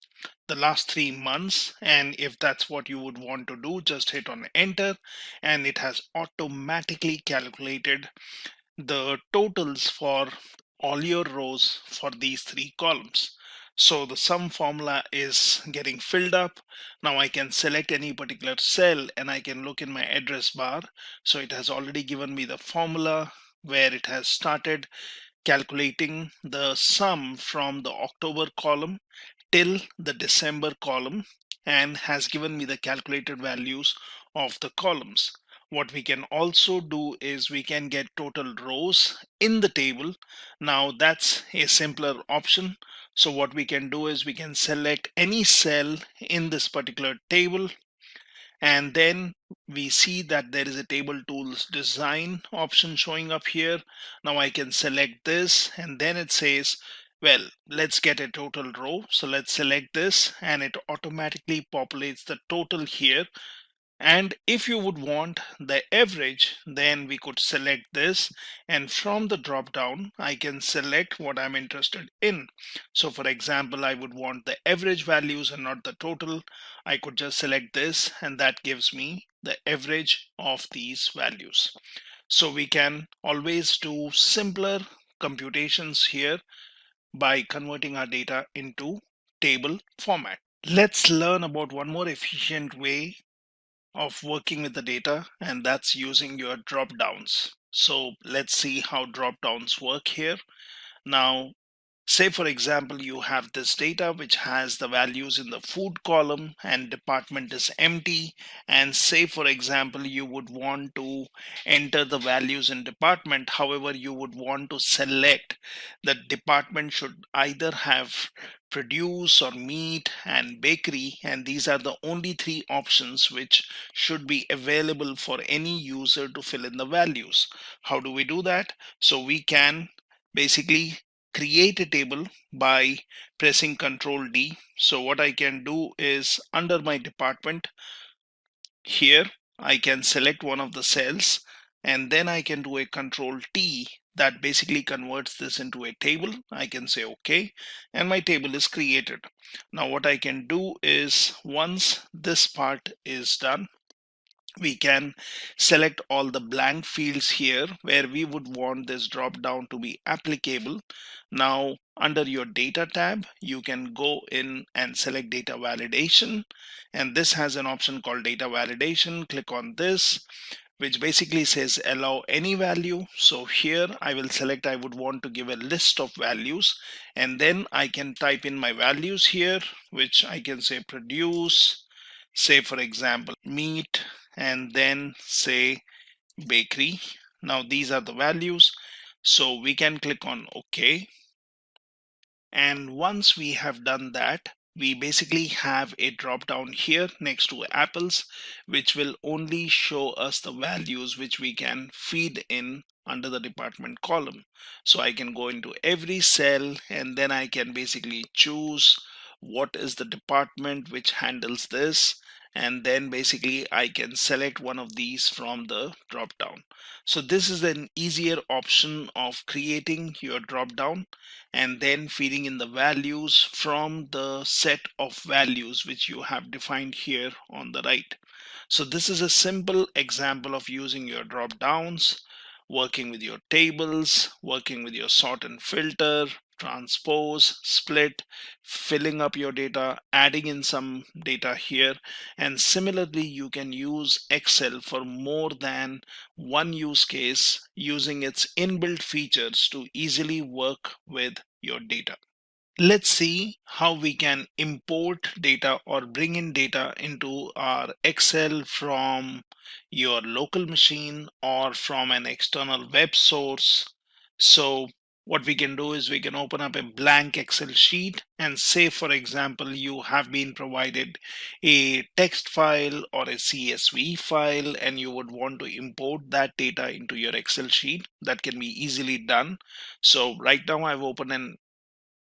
the last 3 months, and if that's what you would want to do, just hit on enter, and it has automatically calculated the totals for all your rows for these 3 columns. So the sum formula is getting filled up. Now I can select any particular cell and I can look in my address bar. So it has already given me the formula where it has started calculating the sum from the October column till the December column, and has given me the calculated values of the columns. What we can also do is we can get total rows in the table. Now that's a simpler option. So what we can do is we can select any cell in this particular table, And then we see that there is a table tools design option showing up here. Now I can select this, and then it says, well, let's get a total row. So let's select this, and it automatically populates the total here. And if you would want the average, then we could select this, and from the drop down I can select what I'm interested in. So for example, I would want the average values and not the total. I could just select this, and that gives me the average of these values. So we can always do simpler computations here by converting our data into table format. Let's learn about one more efficient way of working with the data, and that's using your drop downs. So let's see how drop downs work here. Now, say for example, you have this data which has the values in the food column and department is empty. And say for example, you would want to enter the values in department. However, you would want to select that department should either have produce or meat and bakery, and these are the only three options which should be available for any user to fill in the values. How do we do that? So we can basically create a table by pressing Ctrl D. So what I can do is, under my department here, I can select one of the cells, and then I can do a Ctrl T. That basically converts this into a table. I can say OK, and my table is created. Now what I can do is, once this part is done, we can select all the blank fields here where we would want this drop down to be applicable. Now under your data tab, you can go in and select data validation, and this has an option called data validation. Click on this, which basically says allow any value. So here I will select, I would want to give a list of values, and then I can type in my values here, which I can say produce, say for example meat, and then say bakery. Now these are the values, so we can click on OK. And once we have done that, we basically have a drop down here next to apples, which will only show us the values which we can feed in under the department column. So I can go into every cell, and then I can basically choose what is the department which handles this, and then basically I can select one of these from the drop down. So this is an easier option of creating your drop down and then feeding in the values from the set of values which you have defined here on the right. So this is a simple example of using your drop downs, working with your tables, working with your sort and filter, transpose, split, filling up your data, adding in some data here. And similarly, you can use Excel for more than one use case, using its inbuilt features to easily work with your data. Let's see how we can import data or bring in data into our Excel from your local machine or from an external web source. So what we can do is we can open up a blank Excel sheet, and say for example you have been provided a text file or a CSV file, and you would want to import that data into your Excel sheet. That can be easily done. So right now I've opened an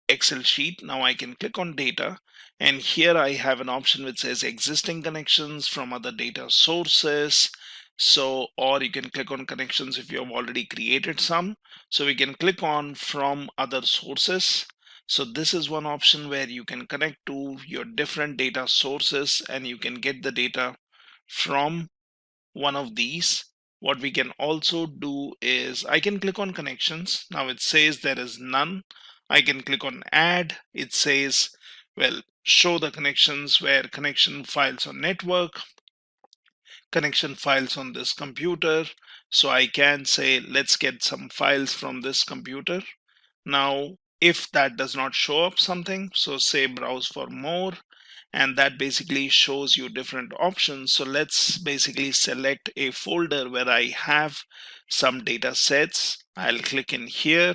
Excel sheet. Now I can click on data, and here I have an option which says existing connections from other data sources. So, or you can click on connections if you have already created some. So we can click on from other sources. So this is one option where you can connect to your different data sources and you can get the data from one of these. What we can also do is I can click on connections. Now it says there is none. I can click on add. It says, well, show the connections where connection files on network, connection files on this computer. So I can say, let's get some files from this computer. Now, if that does not show up something, so say browse for more, and that basically shows you different options. So let's basically select a folder where I have some data sets. I'll click in here,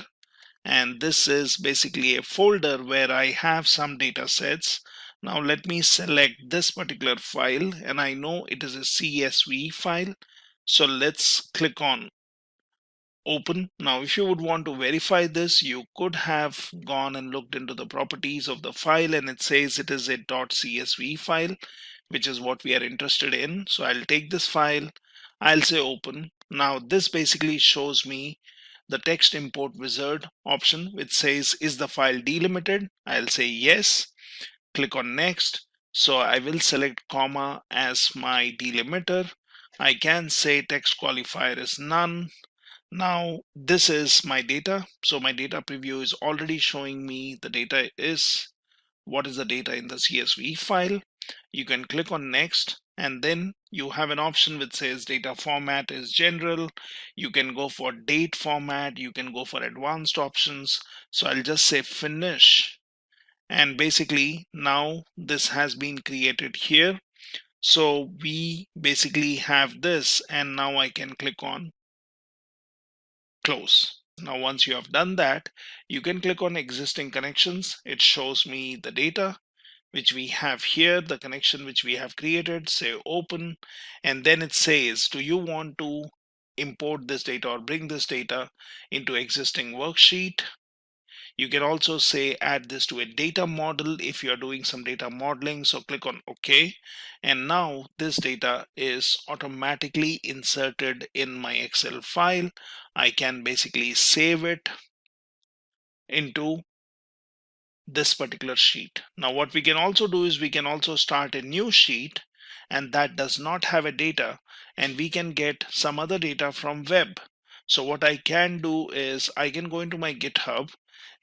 and this is basically a folder where I have some data sets. Now let me select this particular file, and I know it is a CSV file. So let's click on open. Now if you would want to verify this, you could have gone and looked into the properties of the file, and it says it is a .csv file, which is what we are interested in. So I'll take this file, I'll say open. Now this basically shows me the text import wizard option, which says is the file delimited. I'll say yes, click on next. So I will select comma as my delimiter. I can say text qualifier is none. Now this is my data. So my data preview is already showing me the data is what is the data in the CSV file. You can click on next, and then you have an option which says data format is general. You can go for date format, you can go for advanced options. So I'll just say finish, and basically now this has been created here. So we basically have this, and now I can click on close. Now once you have done that, you can click on existing connections. It shows me the data which we have here, the connection which we have created, say open, and then it says, do you want to import this data or bring this data into existing worksheet? You can also say add this to a data model if you are doing some data modeling. So click on OK, and now this data is automatically inserted in my Excel file. I can basically save it into this particular sheet. Now what we can also do is we can also start a new sheet, and that does not have a data, and we can get some other data from web. So what I can do is I can go into my GitHub,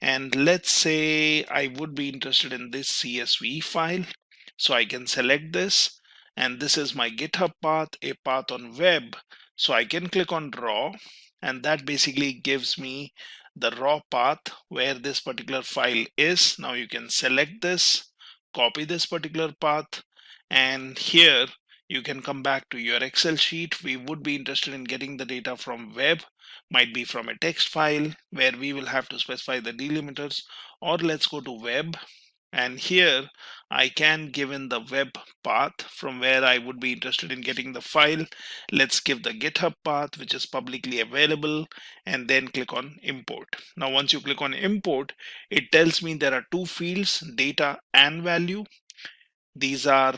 and let's say I would be interested in this CSV file. So I can select this, and this is my GitHub path, a path on web. So I can click on raw, and that basically gives me the raw path where this particular file is. Now you can select this, copy this particular path, and here you can come back to your Excel sheet. We would be interested in getting the data from web, might be from a text file where we will have to specify the delimiters, or let's go to web, and here I can give in the web path from where I would be interested in getting the file. Let's give the GitHub path, which is publicly available, and then click on import. Now once you click on import, it tells me there are two fields, data and value. These are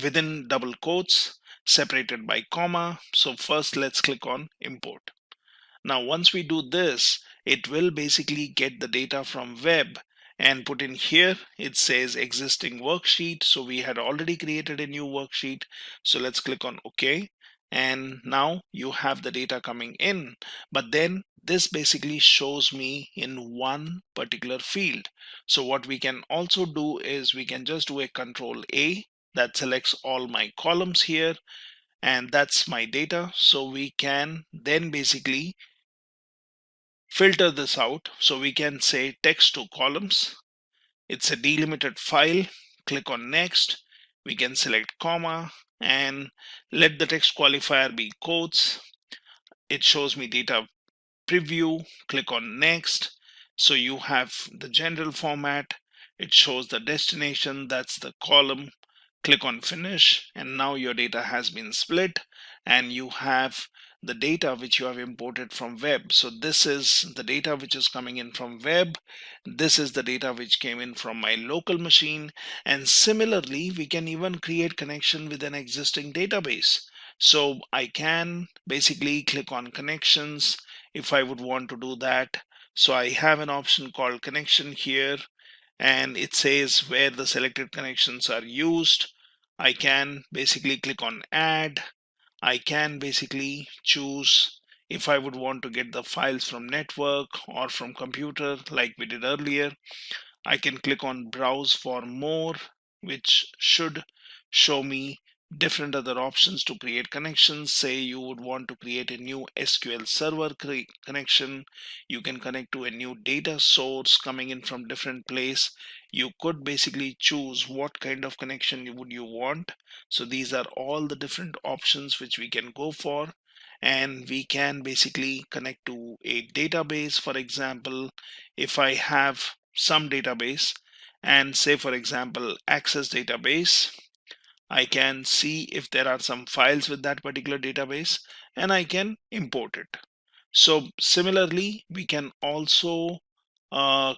within double quotes, separated by comma. So first let's click on import. Now once we do this, it will basically get the data from web and put in here. It says existing worksheet, so we had already created a new worksheet. So let's click on OK, and now you have the data coming in, but then this basically shows me in one particular field. So what we can also do is we can just do a Control A, that selects all my columns here, and that's my data. So we can then basically filter this out. So we can say text to columns. It's a delimited file. Click on next. We can select comma and let the text qualifier be quotes. It shows me data preview. Click on next. So you have the general format. It shows the destination, that's the column. Click on finish, and now your data has been split, and you have the data which you have imported from web. So this is the data which is coming in from web. This is the data which came in from my local machine. And similarly, we can even create connection with an existing database. So I can basically click on connections if I would want to do that. So I have an option called connection here, and it says where the selected connections are used. I can basically click on add. I can basically choose if I would want to get the files from network or from computer like we did earlier. I can click on browse for more, which should show me different other options to create connections. Say you would want to create a new SQL server connection. You can connect to a new data source coming in from different place. You could basically choose what kind of connection would you want. So these are all the different options which we can go for, and we can basically connect to a database. For example, if I have some database and say, for example, access database. I can see if there are some files with that particular database and I can import it. So similarly, we can also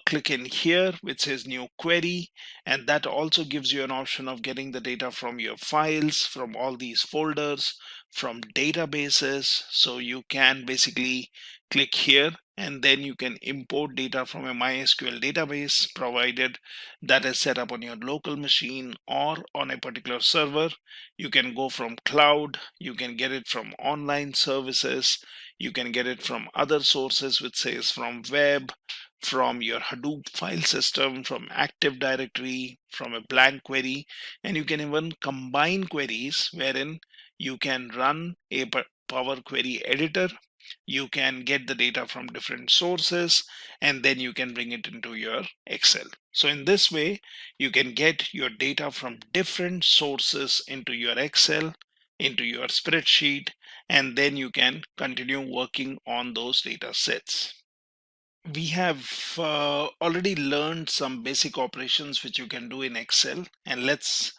click in here which says new query, and that also gives you an option of getting the data from your files, from all these folders, from databases. So you can basically click here and then you can import data from a MySQL database, provided that is set up on your local machine or on a particular server. You can go from cloud, you can get it from online services, you can get it from other sources, which says from web, from your Hadoop file system, from Active Directory, from a blank query, and you can even combine queries wherein you can run a Power Query editor. You can get the data from different sources and then you can bring it into your Excel. So in this way, you can get your data from different sources into your Excel, into your spreadsheet, and then you can continue working on those data sets. We have already learned some basic operations which you can do in Excel, and let's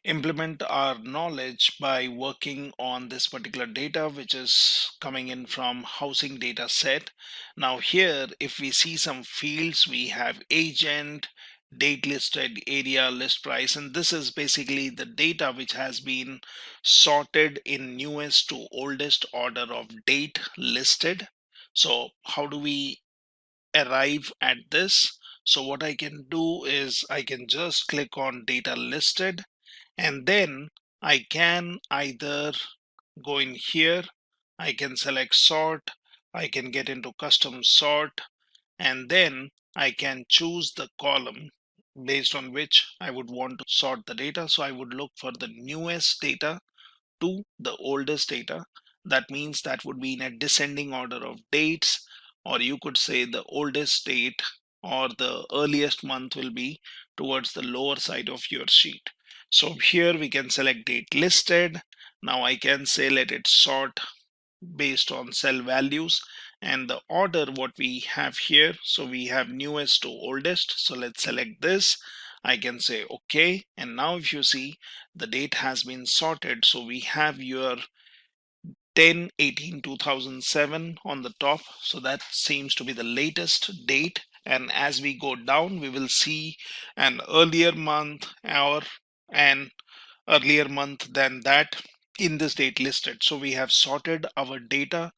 implement our knowledge by working on this particular data which is coming in from housing data set. Now here, if we see some fields, we have agent, date listed, area, list price, and this is basically the data which has been sorted in newest to oldest order of date listed. So how do we arrive at this? So what I can do is I can just click on data listed, and then I can either go in here, I can select sort, I can get into custom sort, and then I can choose the column based on which I would want to sort the data. So I would look for the newest data to the oldest data. That means that would be in a descending order of dates, or you could say the oldest date or the earliest month will be towards the lower side of your sheet. So here we can select date listed. Now I can say let it sort based on cell values and the order what we have here. So we have newest to oldest. So let's select this. I can say OK. And now if you see, the date has been sorted. So we have your 10/18/2007 on the top. So that seems to be the latest date. And as we go down, we will see an earlier month or an earlier month than that in this date listed. So we have sorted our data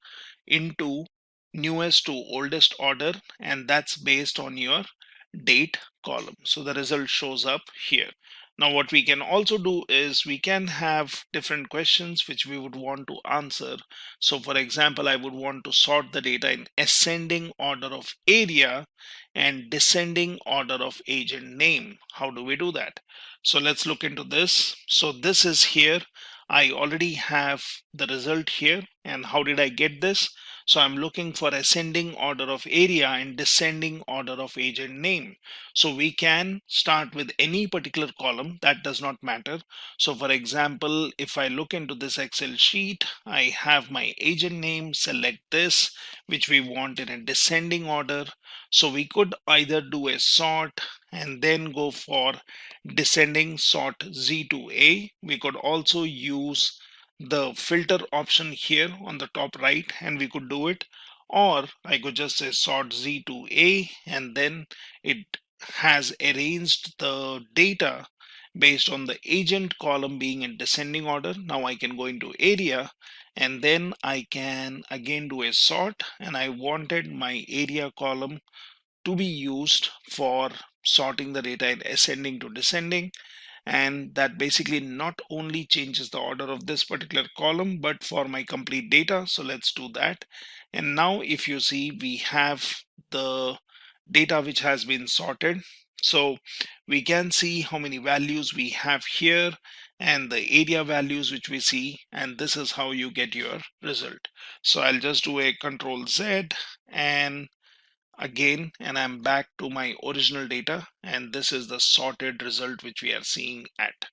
into newest to oldest order, and that's based on your date column. So the result shows up here. Now what we can also do is we can have different questions which we would want to answer. So for example, I would want to sort the data in ascending order of area and descending order of agent name. How do we do that? So let's look into this. So this is here. I already have the result here. And how did I get this? So I'm looking for ascending order of area and descending order of agent name. So we can start with any particular column, that does not matter. So for example, if I look into this Excel sheet, I have my agent name, select this, which we want in a descending order. So we could either do a sort and then go for descending sort Z to A. We could also use the filter option here on the top right and we could do it, or I could just say sort Z to A and then it has arranged the data based on the agent column being in descending order. Now I can go into area and then I can again do a sort, and I wanted my area column to be used for sorting the data in ascending to descending. And that basically not only changes the order of this particular column but for my complete data. So let's do that. And now if you see, we have the data which has been sorted. So we can see how many values we have here and the area values which we see, and this is how you get your result. So I'll just do a Control Z and again, and I'm back to my original data, and this is the sorted result which we are seeing at.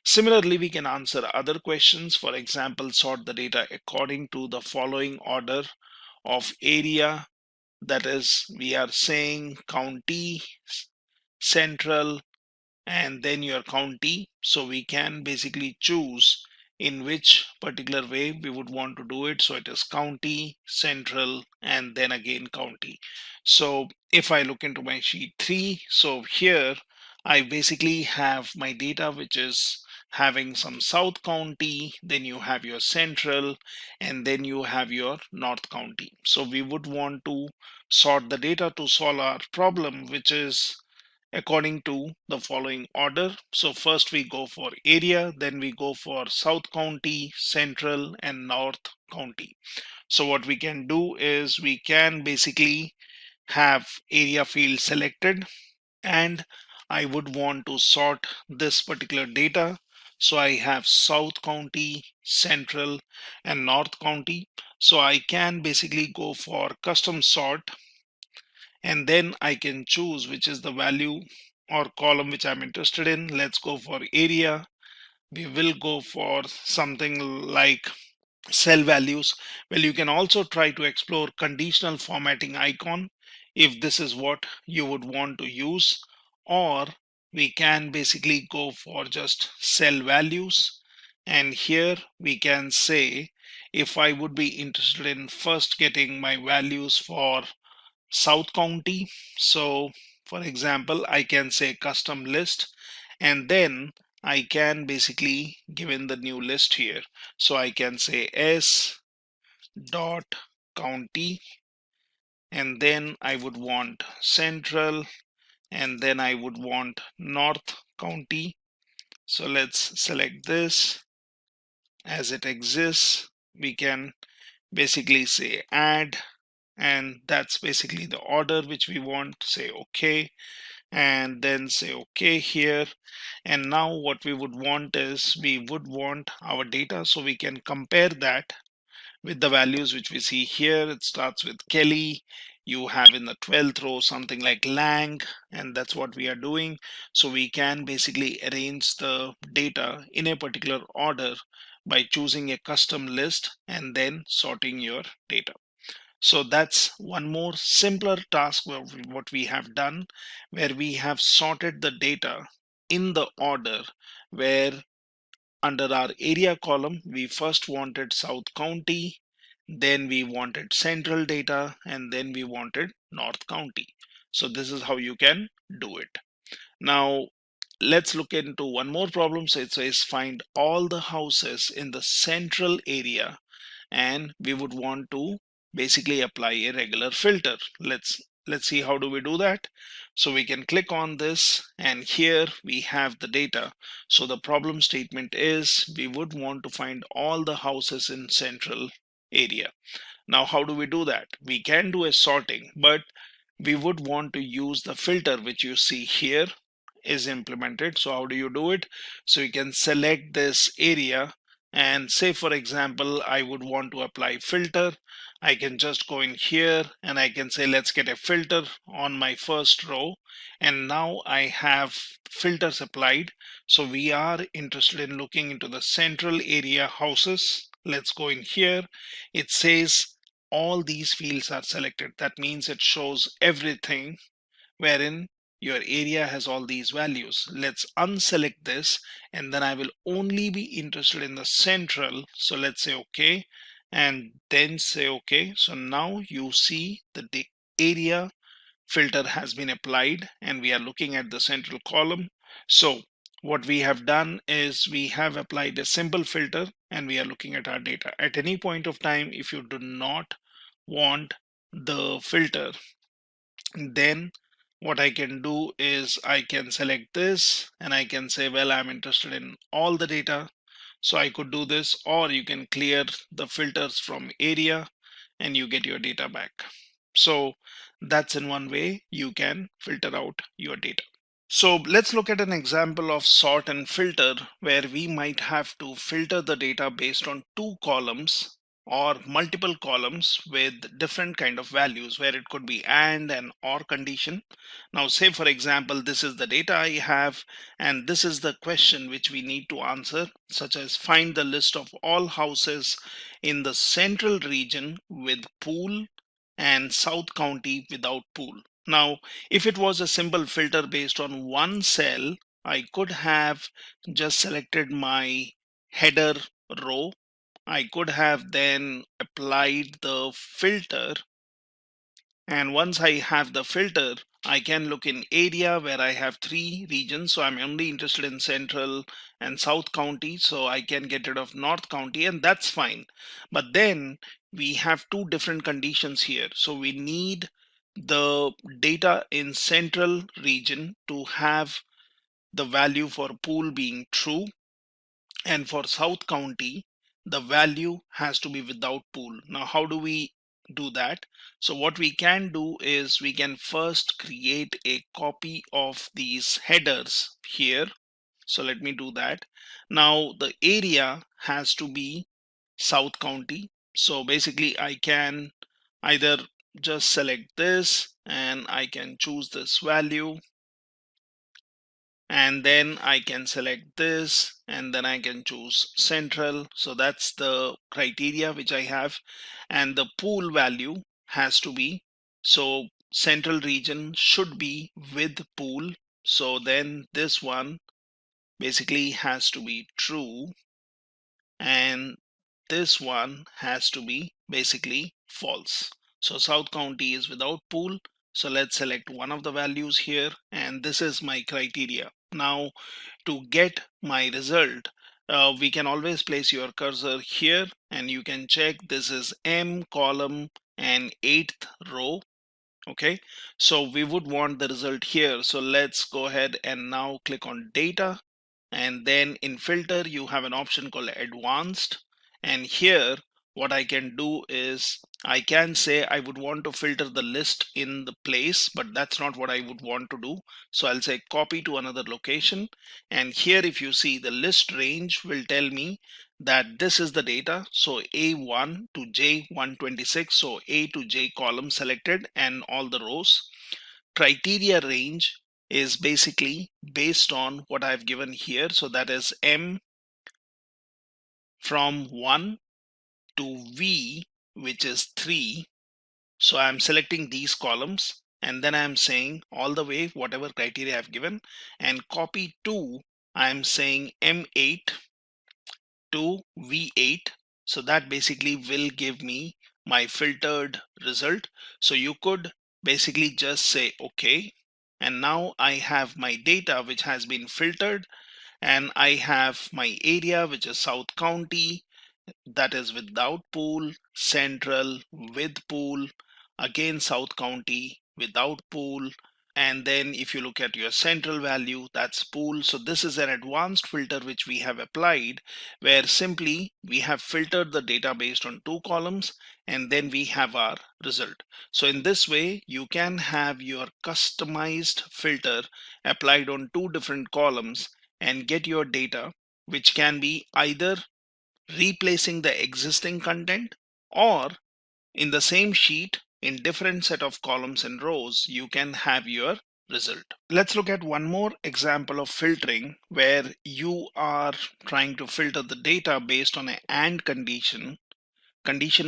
Similarly, we can answer other questions. For example, sort the data according to the following order of area. That is, we are saying county, central, and then your county. So we can basically choose in which particular way we would want to do it. So it is county, central, and then again county. So if I look into my sheet 3, so here I basically have my data which is having some South County, then you have your Central, and then you have your North County. So we would want to sort the data to solve our problem, which is according to the following order. So first we go for area, then we go for South County, Central, and North County. So what we can do is we can basically have area field selected, and I would want to sort this particular data. So I have South County, Central, and North County. So I can basically go for custom sort, and then I can choose which is the value or column which I'm interested in. Let's go for area. We will go for something like cell values. Well, you can also try to explore conditional formatting icon if this is what you would want to use, or we can basically go for just cell values. And here we can say if I would be interested in first getting my values for South County. So for example, I can say custom list, and then I can basically give in the new list here. So I can say S dot county, and then I would want central, and then I would want North County. So let's select this as it exists. We can basically say add, and that's basically the order which we want. Say OK, and then say OK here. And now what we would want is we would want our data, so we can compare that with the values which we see here. It starts with Kelly. You have in the 12th row something like Lang, and that's what we are doing. So we can basically arrange the data in a particular order by choosing a custom list and then sorting your data. So that's one more simpler task what we have done, where we have sorted the data in the order where under our area column, we first wanted South County, then we wanted central data, and then we wanted North County. So this is how you can do it. Now, let's look into one more problem. So it says find all the houses in the central area, and we would want to basically apply a regular filter. Let's see how do we do that. So we can click on this, and here we have the data. So the problem statement is we would want to find all the houses in central area. Now how do we do that? We can do a sorting, but we would want to use the filter which you see here is implemented. So how do you do it? So you can select this area, and say for example I would want to apply filter. I can just go in here and I can say let's get a filter on my first row, and now I have filters applied. So we are interested in looking into the central area houses. Let's go in here. It says all these fields are selected. That means it shows everything wherein your area has all these values. Let's unselect this, and then I will only be interested in the central. So let's say OK, and then say OK. So now you see the area filter has been applied, and we are looking at the central column. So what we have done is we have applied a simple filter, and we are looking at our data. At any point of time, if you do not want the filter, then what I can do is I can select this, and I can say, well, I'm interested in all the data. So I could do this, or you can clear the filters from area and you get your data back. So that's in one way you can filter out your data. So let's look at an example of sort and filter, where we might have to filter the data based on two columns or multiple columns with different kind of values, where it could be and or condition. Now say for example this is the data I have, and this is the question which we need to answer, such as find the list of all houses in the central region with pool and South County without pool. Now if it was a simple filter based on one cell, I could have just selected my header row. I could have then applied the filter, and once I have the filter, I can look in area where I have 3 regions. So I'm only interested in Central and South County, so I can get rid of North County, and that's fine. But then we have 2 different conditions here. So we need the data in Central region to have the value for pool being true, and for South County the value has to be without pool. Now how do we do that? So what we can do is we can first create a copy of these headers here. So let me do that. Now the area has to be South County. So basically I can either just select this and I can choose this value, and then I can select this and then I can choose Central. So that's the criteria which I have, and the pool value has to be, so Central region should be with pool. So then this one basically has to be true, and this one has to be basically false. So South County is without pool. So let's select one of the values here, and this is my criteria. Now to get my result, we can always place your cursor here and you can check this is M column and 8th row. Okay, so we would want the result here. So let's go ahead and now click on data, and then in filter you have an option called advanced, and here what I can do is I can say I would want to filter the list in the place, but that's not what I would want to do. So I'll say copy to another location, and here if you see the list range will tell me that this is the data. So A1 to J126, so A to J column selected and all the rows. Criteria range is basically based on what I've given here. So that is M from 1 to V, which is 3. So I'm selecting these columns and then I'm saying all the way whatever criteria I've given, and copy to, I'm saying M8 to V8. So that basically will give me my filtered result. So you could basically just say okay, and now I have my data which has been filtered, and I have my area which is South County, that is without pool, Central with pool, again South County without pool, and then if you look at your Central value, that's pool. So this is an advanced filter which we have applied, where simply we have filtered the data based on 2 columns and then we have our result. So in this way you can have your customized filter applied on 2 different columns and get your data, which can be either replacing the existing content, or in the same sheet in different set of columns and rows you can have your result. Let's look at one more example of filtering where you are trying to filter the data based on an AND condition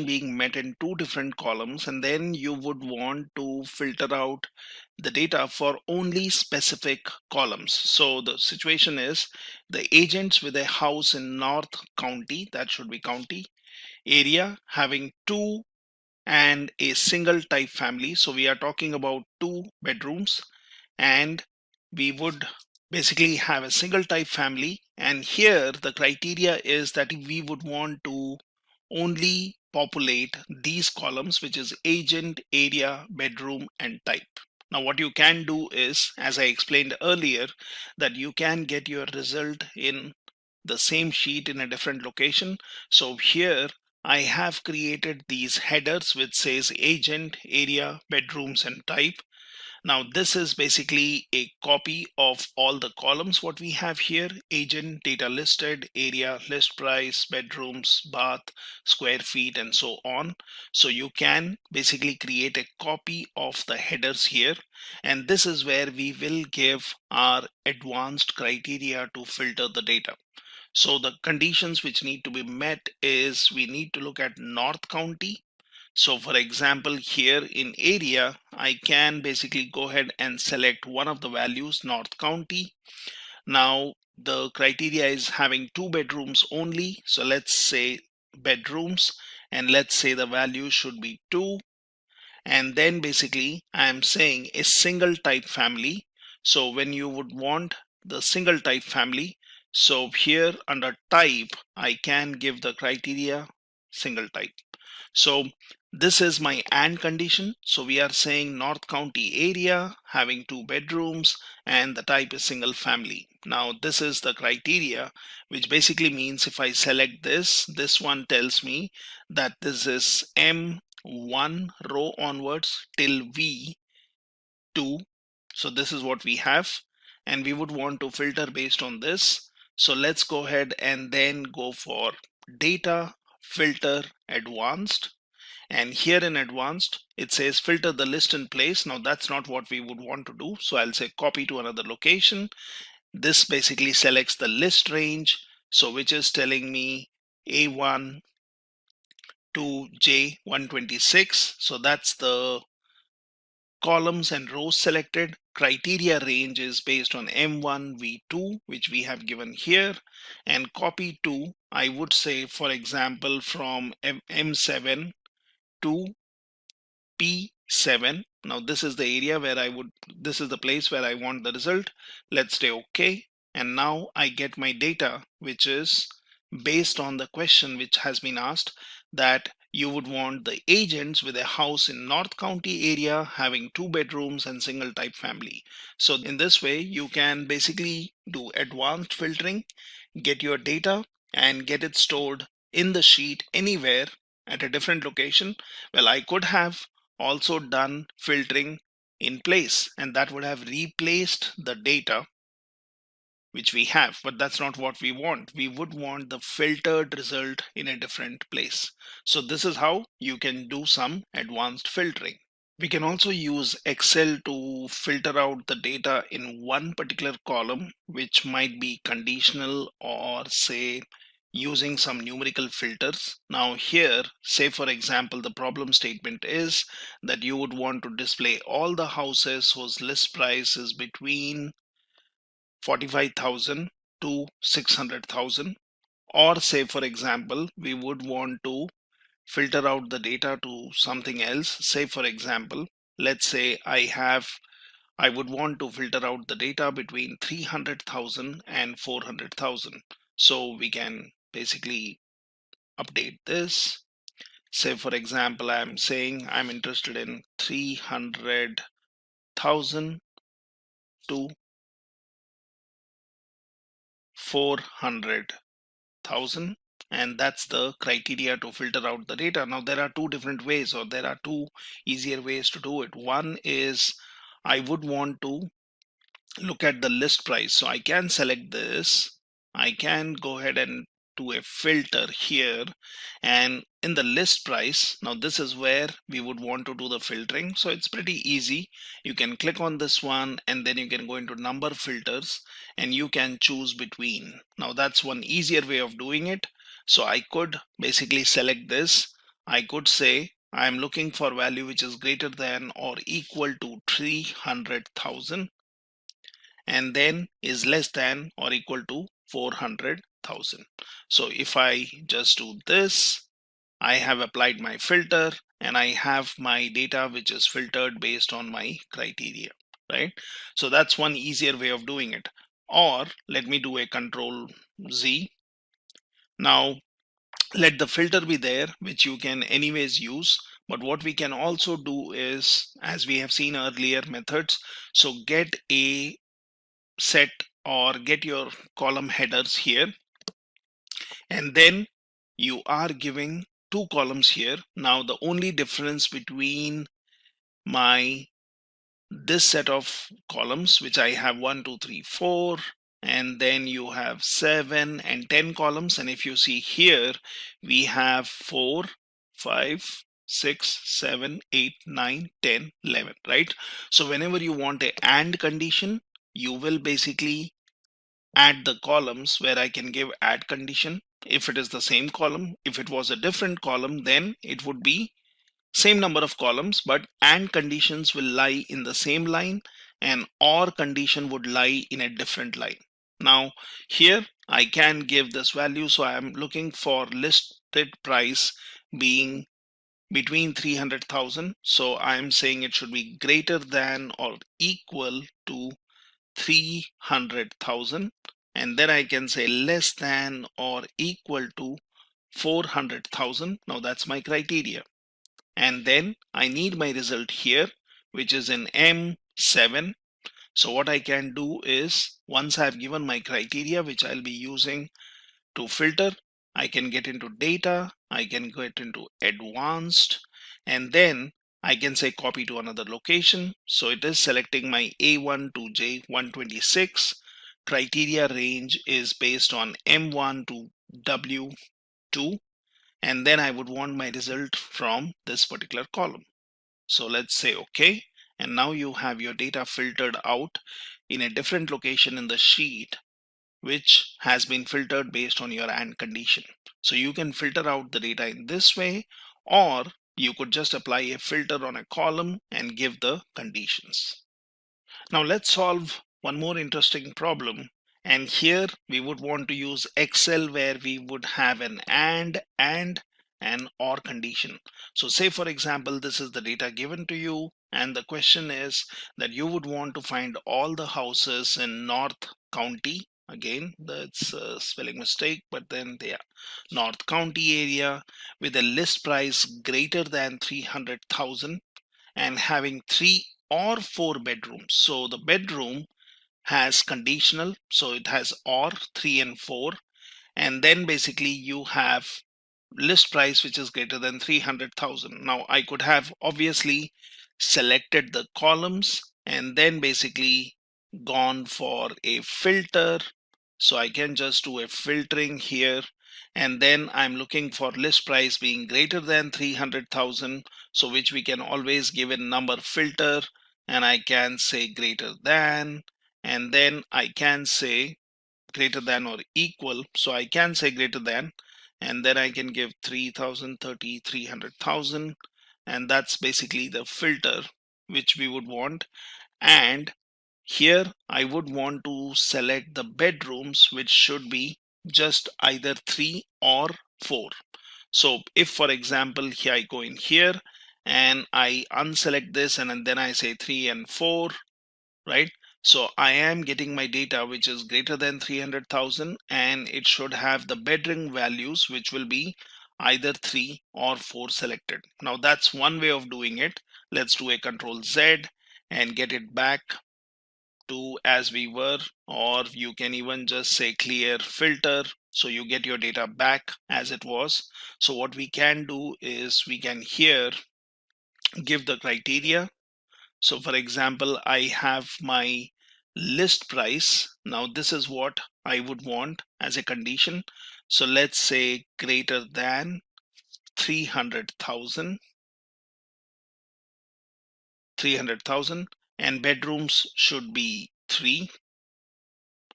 being met in 2 different columns, and then you would want to filter out the data for only specific columns. So the situation is the agents with a house in North County, that should be county, area having 2 and a single type family. So we are talking about 2 bedrooms, and we would basically have a single type family, and here the criteria is that we would want to only populate these columns, which is agent, area, bedroom and type. Now what you can do is, as I explained earlier, that you can get your result in the same sheet in a different location. So here I have created these headers which says agent, area, bedrooms and type. Now this is basically a copy of all the columns what we have here: agent, data listed, area, list price, bedrooms, bath, square feet and so on. So you can basically create a copy of the headers here, and this is where we will give our advanced criteria to filter the data. So the conditions which need to be met is we need to look at North County. So for example, here in area, I can basically go ahead and select one of the values, North County. Now the criteria is having 2 bedrooms only. So let's say bedrooms, and let's say the value should be 2. And then basically I am saying a single type family. So when you would want the single type family, so here under type I can give the criteria single type. So this is my AND condition. So we are saying North County area having 2 bedrooms and the type is single family. Now this is the criteria, which basically means if I select this one tells me that this is M1 row onwards till V2. So this is what we have, and we would want to filter based on this. So let's go ahead and then go for data filter advanced. And here in advanced, it says filter the list in place. Now that's not what we would want to do. So I'll say copy to another location. This basically selects the list range. So which is telling me A1 to J126. So that's the columns and rows selected. Criteria range is based on M1, V2, which we have given here. And copy to, I would say, for example, from M7 to P7. Now this is the area where this is the place where I want the result. Let's say OK. And now I get my data, which is based on the question which has been asked, that you would want the agents with a house in North County area having 2 bedrooms and single type family. So in this way, you can basically do advanced filtering, get your data and get it stored in the sheet anywhere at a different location. Well, I could have also done filtering in place, and that would have replaced the data which we have, but that's not what we want. We would want the filtered result in a different place. So this is how you can do some advanced filtering. We can also use Excel to filter out the data in one particular column, which might be conditional or say using some numerical filters. Now here, say for example, the problem statement is that you would want to display all the houses whose list price is between 45,000 to 600,000. Or say for example, we would want to filter out the data to something else. Say for example, let's say I would want to filter out the data between 300,000 and 400,000. So we can basically update this. Say for example, I'm saying I'm interested in 300,000 to 400,000, and that's the criteria to filter out the data. Now there are two different ways, or there are two easier ways to do it. One is I would want to look at the list price. So I can select this, I can go ahead and do a filter here, and in the list price, now this is where we would want to do the filtering. So it's pretty easy. You can click on this one and then you can go into number filters and you can choose between. Now that's one easier way of doing it. So I could basically select this. I could say I'm looking for value which is greater than or equal to 300,000 and then is less than or equal to 400,000. So if I just do this, I have applied my filter and I have my data which is filtered based on my criteria, right? So that's one easier way of doing it. Or let me do a Control Z. Now let the filter be there, which you can anyways use. But what we can also do is, as we have seen earlier methods, so get a set or get your column headers here, and then you are giving two columns here. Now the only difference between this set of columns, which I have 1 2 3 4, and then you have 7 and 10 columns, and if you see here we have 4 5 6 7 8 9 10 11, right? So whenever you want a AND condition, you will basically add the columns where I can give add condition if it is the same column. If it was a different column, then it would be same number of columns, but AND conditions will lie in the same line and OR condition would lie in a different line. Now here I can give this value, so I am looking for listed price being between 300,000. So I am saying it should be greater than or equal to 300,000, and then I can say less than or equal to 400,000. Now that's my criteria, and then I need my result here, which is in M7. So what I can do is, once I've given my criteria which I'll be using to filter, I can get into data, I can get into advanced, and then I can say copy to another location. So it is selecting my A1 to J126. Criteria range is based on M1 to W2, and then I would want my result from this particular column. So let's say OK, and now you have your data filtered out in a different location in the sheet, which has been filtered based on your AND condition. So you can filter out the data in this way, or you could just apply a filter on a column and give the conditions. Now let's solve one more interesting problem. And here we would want to use Excel, where we would have an and an or condition. So say for example, this is the data given to you, and the question is that you would want to find all the houses in North County. Again, that's a spelling mistake, but then they are North County area with a list price greater than 300,000 and having 3 or 4 bedrooms. So the bedroom has conditional, so it has or 3 and 4, and then basically you have list price which is greater than 300,000. Now I could have obviously selected the columns and then basically gone for a filter. So I can just do a filtering here, and then I'm looking for list price being greater than 300,000, so which we can always give a number filter, and I can say greater than, and then I can say greater than or equal. So I can say greater than, and then I can give 3,000, 30, 300,000, and that's basically the filter which we would want. And here I would want to select the bedrooms, which should be just either 3 or 4. So if for example here I go in here and I unselect this and then I say 3 and 4, right? So I am getting my data which is greater than 300,000, and it should have the bedroom values which will be either 3 or 4 selected. Now that's one way of doing it. Let's do a Control Z and get it back to as we were, or you can even just say clear filter, so you get your data back as it was. So what we can do is we can here give the criteria. So for example, I have my list price. Now this is what I would want as a condition. So let's say greater than 300,000, and bedrooms should be 3,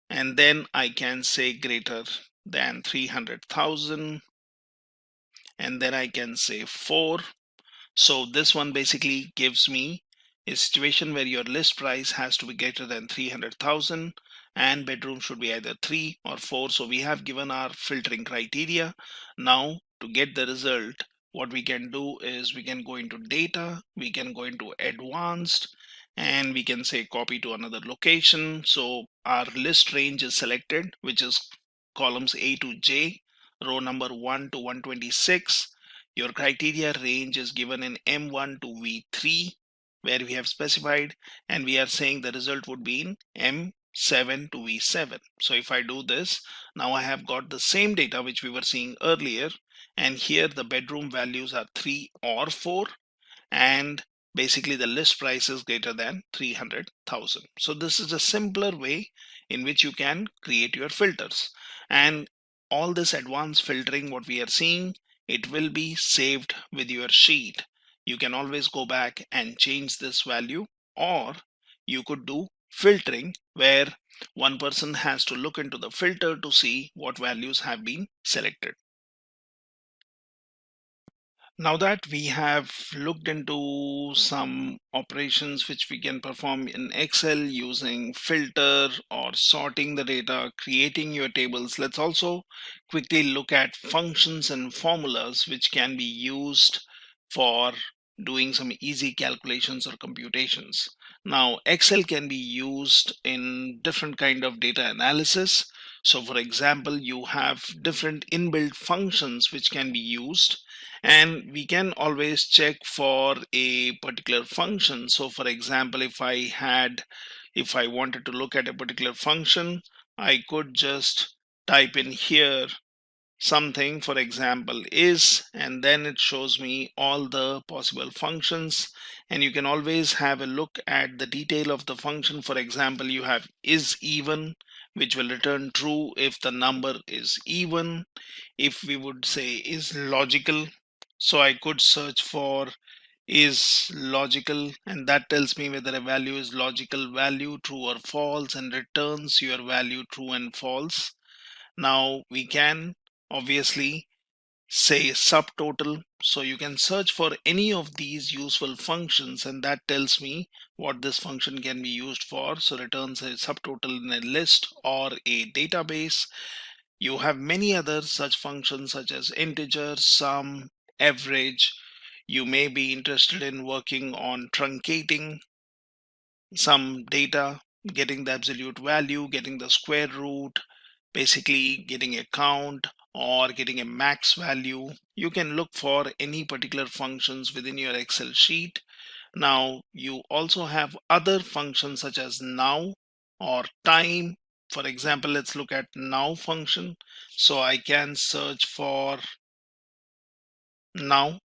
and then I can say greater than 300,000, and then I can say 4. So this one basically gives me a situation where your list price has to be greater than 300,000 and bedroom should be either 3 or 4. So we have given our filtering criteria. Now to get the result, what we can do is we can go into data, we can go into advanced, and we can say copy to another location. So our list range is selected, which is columns A to J, row number 1 to 126. Your criteria range is given in M1 to V3, where we have specified, and we are saying the result would be in M7 to V7. So if I do this, now I have got the same data which we were seeing earlier, and here the bedroom values are 3 or 4, and basically the list price is greater than 300,000. So this is a simpler way in which you can create your filters. And all this advanced filtering, what we are seeing, it will be saved with your sheet. You can always go back and change this value, or you could do filtering where one person has to look into the filter to see what values have been selected. Now that we have looked into some operations which we can perform in Excel using filter or sorting the data, creating your tables, let's also quickly look at functions and formulas which can be used for doing some easy calculations or computations. Now, Excel can be used in different kind of data analysis. So for example, you have different inbuilt functions which can be used, and we can always check for a particular function. So for example, if I wanted to look at a particular function, I could just type in here something, for example is, and then it shows me all the possible functions. And you can always have a look at the detail of the function. For example, you have is even, which will return true if the number is even. If we would say is logical, so I could search for is logical, and that tells me whether a value is logical value, true or false, and returns your value true and false. Now we can obviously say subtotal, so you can search for any of these useful functions, and that tells me what this function can be used for. So returns a subtotal in a list or a database. You have many other such functions such as integer, sum, average. You may be interested in working on truncating some data, getting the absolute value, getting the square root, basically getting a count or getting a max value. You can look for any particular functions within your Excel sheet. Now you also have other functions such as now or time. For example, let's look at now function. So I can search for now,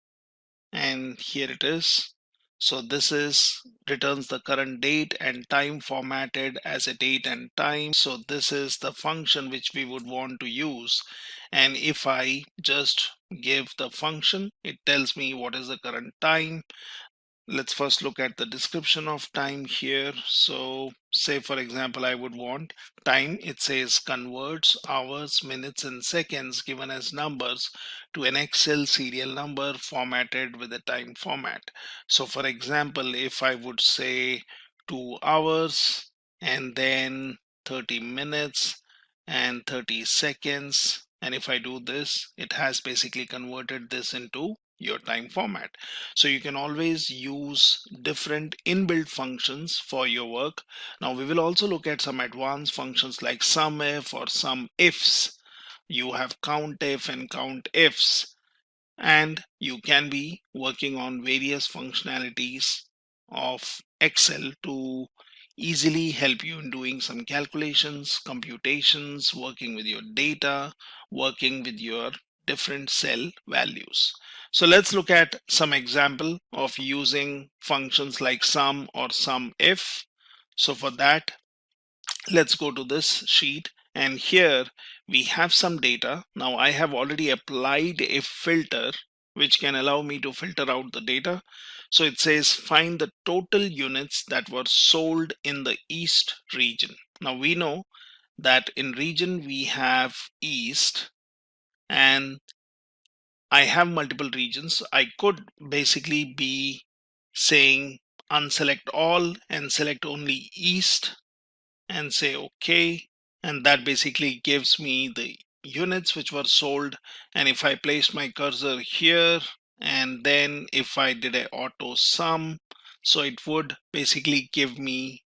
and here it is. So this is returns the current date and time formatted as a date and time. So this is the function which we would want to use. And if I just give the function, it tells me what is the current time. Let's first look at the description of time here. So say for example, I would want time. It says converts hours, minutes and seconds given as numbers to an Excel serial number formatted with a time format. So for example, if I would say 2 hours and then 30 minutes and 30 seconds, and if I do this, it has basically converted this into your time format. So you can always use different inbuilt functions for your work. Now we will also look at some advanced functions like SUMIF or SUMIFs. You have COUNTIF and COUNTIFs, and you can be working on various functionalities of Excel to easily help you in doing some calculations, computations, working with your data, working with your different cell values. So let's look at some example of using functions like sum or SUMIF. So for that, let's go to this sheet, and here we have some data. Now I have already applied a filter which can allow me to filter out the data. So it says find the total units that were sold in the East region. Now we know that in region we have East, and I have multiple regions. I could basically be saying unselect all and select only East and say OK, and that basically gives me the units which were sold. And if I place my cursor here, and then if I did a auto sum, so it would basically give me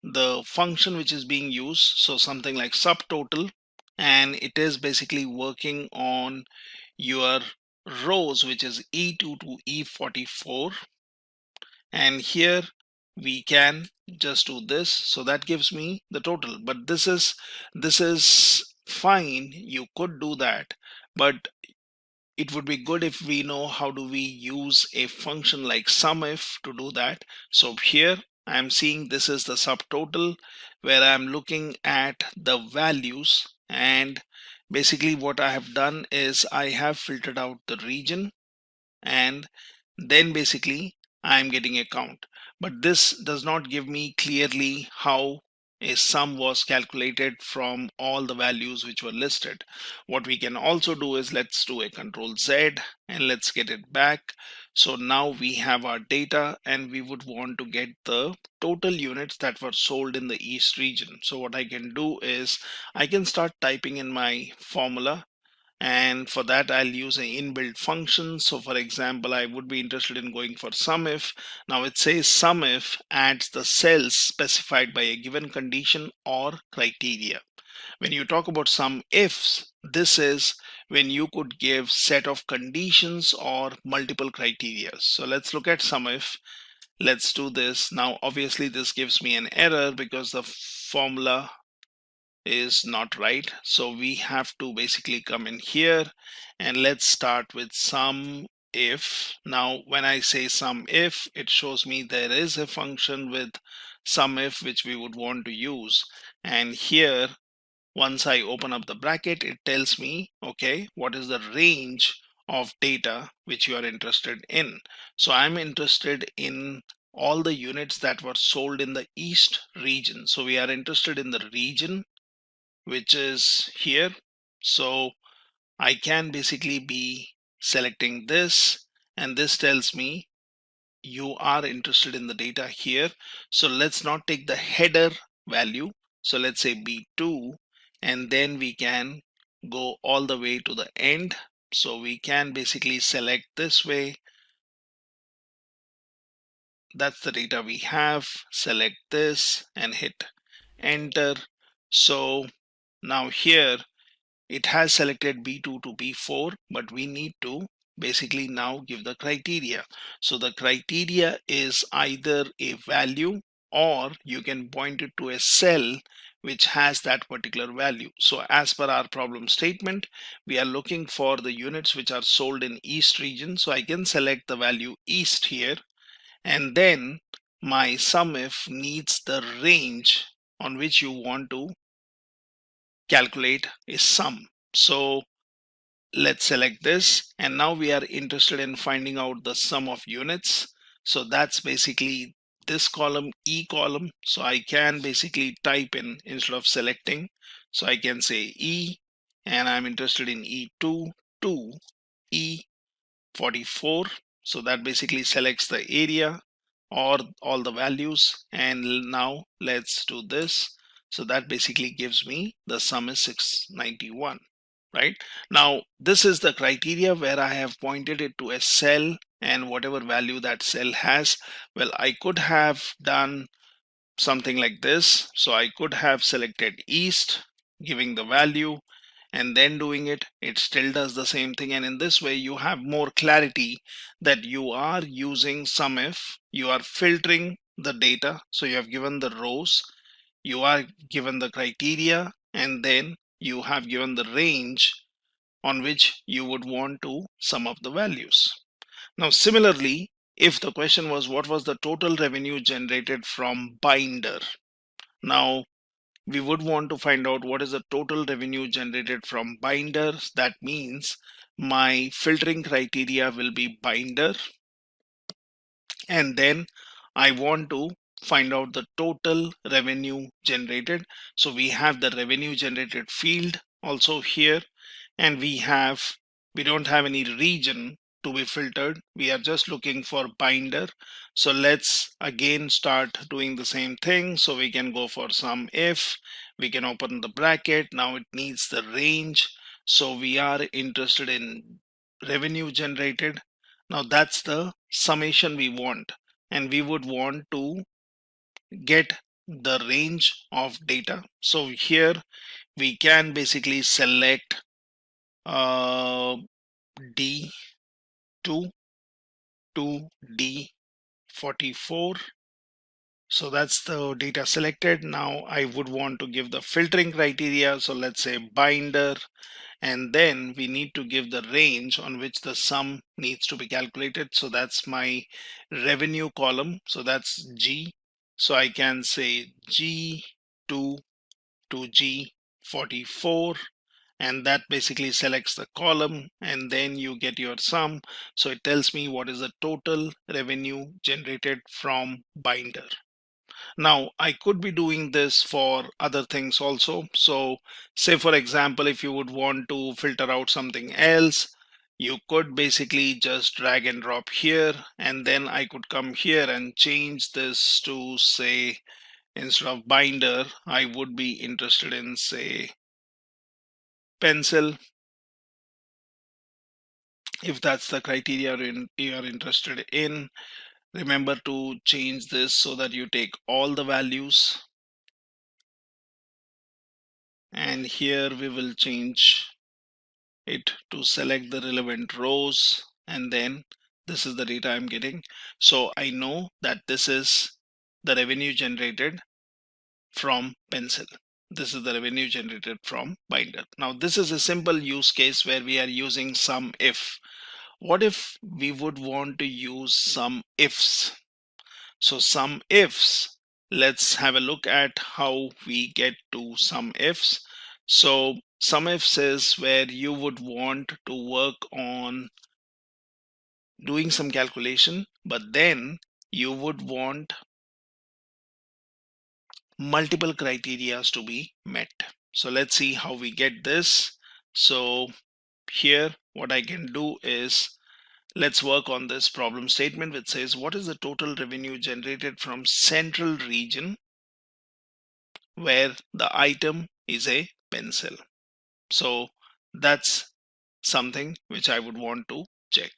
the function which is being used, so something like subtotal, and it is basically working on your rows which is E2 to E44. And here we can just do this, so that gives me the total. But this is fine, you could do that, but it would be good if we know how do we use a function like SUMIF to do that. So here I'm seeing this is the subtotal where I'm looking at the values, and basically what I have done is I have filtered out the region, and then basically I'm getting a count. But this does not give me clearly how a sum was calculated from all the values which were listed. What we can also do is let's do a Control Z and let's get it back. So now we have our data and we would want to get the total units that were sold in the East region. So what I can do is I can start typing in my formula, and for that I'll use an inbuilt function. So for example, I would be interested in going for SUMIF. Now it says SUMIF adds the cells specified by a given condition or criteria. When you talk about SUMIFs, this is when you could give set of conditions or multiple criteria. So let's look at SUMIF. Let's do this. Now obviously this gives me an error because the formula is not right. So we have to basically come in here and let's start with SUMIF. Now when I say SUMIF, it shows me there is a function with SUMIF which we would want to use, and here once I open up the bracket, it tells me, okay, what is the range of data which you are interested in. So I'm interested in all the units that were sold in the East region. So we are interested in the region which is here. So I can basically be selecting this, and this tells me you are interested in the data here. So let's not take the header value. So let's say B2, and then we can go all the way to the end. So we can basically select this way. That's the data we have. Select this and hit enter. So now here it has selected B2 to B4, but we need to basically now give the criteria. So the criteria is either a value or you can point it to a cell which has that particular value. So as per our problem statement, we are looking for the units which are sold in East region. So I can select the value East here, and then my SUMIF needs the range on which you want to calculate a sum. So let's select this, and now we are interested in finding out the sum of units. So that's basically this column, E column. So I can basically type in instead of selecting. So I can say E, and I'm interested in E2 to E44. So that basically selects the area or all the values. And now let's do this. So that basically gives me the sum is 691. Right now, this is the criteria where I have pointed it to a cell and whatever value that cell has. Well, I could have done something like this. So I could have selected East, giving the value, and then doing it. It still does the same thing, and in this way you have more clarity that you are using SUMIF. You are filtering the data, so you have given the rows, you are given the criteria, and then you have given the range on which you would want to sum up the values. Now similarly, if the question was what was the total revenue generated from binder, now we would want to find out what is the total revenue generated from binders. That means my filtering criteria will be binder, and then I want to find out the total revenue generated. So we have the revenue generated field also here, and we don't have any region to be filtered. We are just looking for binder. So let's again start doing the same thing. So we can go for SUMIF. We can open the bracket. Now it needs the range. So we are interested in revenue generated. Now that's the summation we want, and we would want to get the range of data. So here we can basically select D2 to D44. So that's the data selected. Now I would want to give the filtering criteria. So let's say binder, and then we need to give the range on which the sum needs to be calculated. So that's my revenue column. So that's G. So I can say G2 to G44, and that basically selects the column, and then you get your sum. So it tells me what is the total revenue generated from binder. Now, I could be doing this for other things also. So say for example, if you would want to filter out something else, you could basically just drag and drop here, and then I could come here and change this to, say, instead of binder, I would be interested in, say, pencil, if that's the criteria you are interested in. Remember to change this so that you take all the values, and here we will change it to select the relevant rows, and then this is the data I'm getting. So I know that this is the revenue generated from pencil. This is the revenue generated from binder. Now this is a simple use case where we are using sum if. What if we would want to use some ifs? So some ifs, let's have a look at how we get to some ifs. So some ifs is where you would want to work on doing some calculation, but then you would want multiple criterias to be met. So let's see how we get this. So here what I can do is, let's work on this problem statement which says what is the total revenue generated from central region where the item is a pencil. So that's something which I would want to check.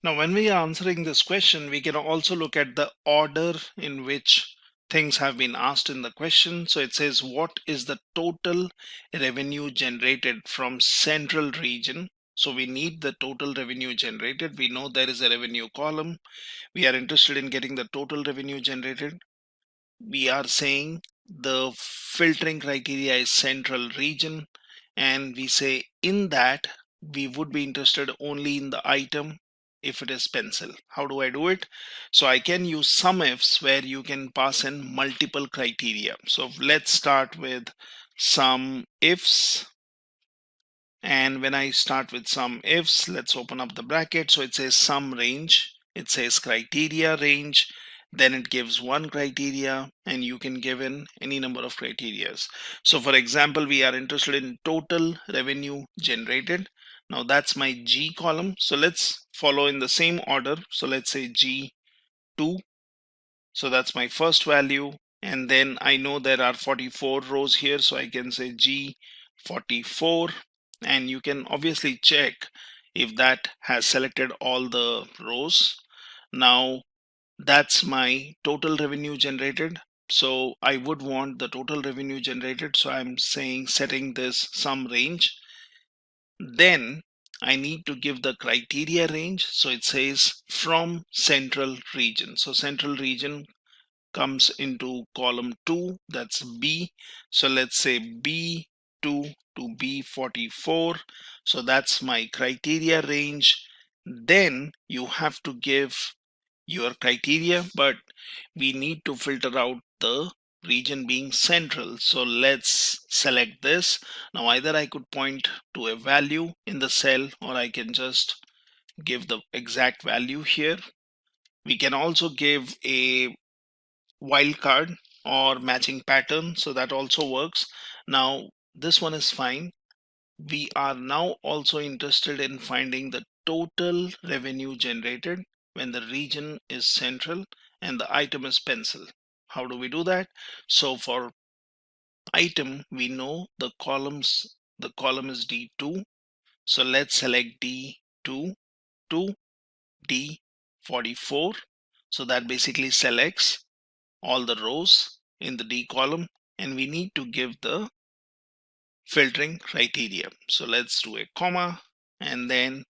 Now when we are answering this question, we can also look at the order in which things have been asked in the question. So it says what is the total revenue generated from central region. So we need the total revenue generated. We know there is a revenue column. We are interested in getting the total revenue generated. We are saying the filtering criteria is central region, and we say in that we would be interested only in the item if it is pencil. How do I do it? So I can use some ifs where you can pass in multiple criteria. So let's start with some ifs. And when I start with some ifs, let's open up the bracket. So it says sum range, it says criteria range, then it gives one criteria, and you can give in any number of criterias. So for example, we are interested in total revenue generated. Now that's my G column. So let's follow in the same order. So let's say G2. So that's my first value. And then I know there are 44 rows here. So I can say G44. And you can obviously check if that has selected all the rows. Now that's my total revenue generated. So I would want the total revenue generated. So I'm saying setting this sum range. Then I need to give the criteria range. So it says from central region. So central region comes into column 2, that's B. So let's say B2 to B44. So that's my criteria range. Then you have to give your criteria, but we need to filter out the region being central. So let's select this. Now either I could point to a value in the cell, or I can just give the exact value here. We can also give a wildcard or matching pattern, so that also works. Now this one is fine. We are now also interested in finding the total revenue generated when the region is central and the item is pencil. How do we do that? So for item, we know the column is D2. So let's select D2 to D44. So that basically selects all the rows in the D column, and we need to give the filtering criteria. So let's do a comma and then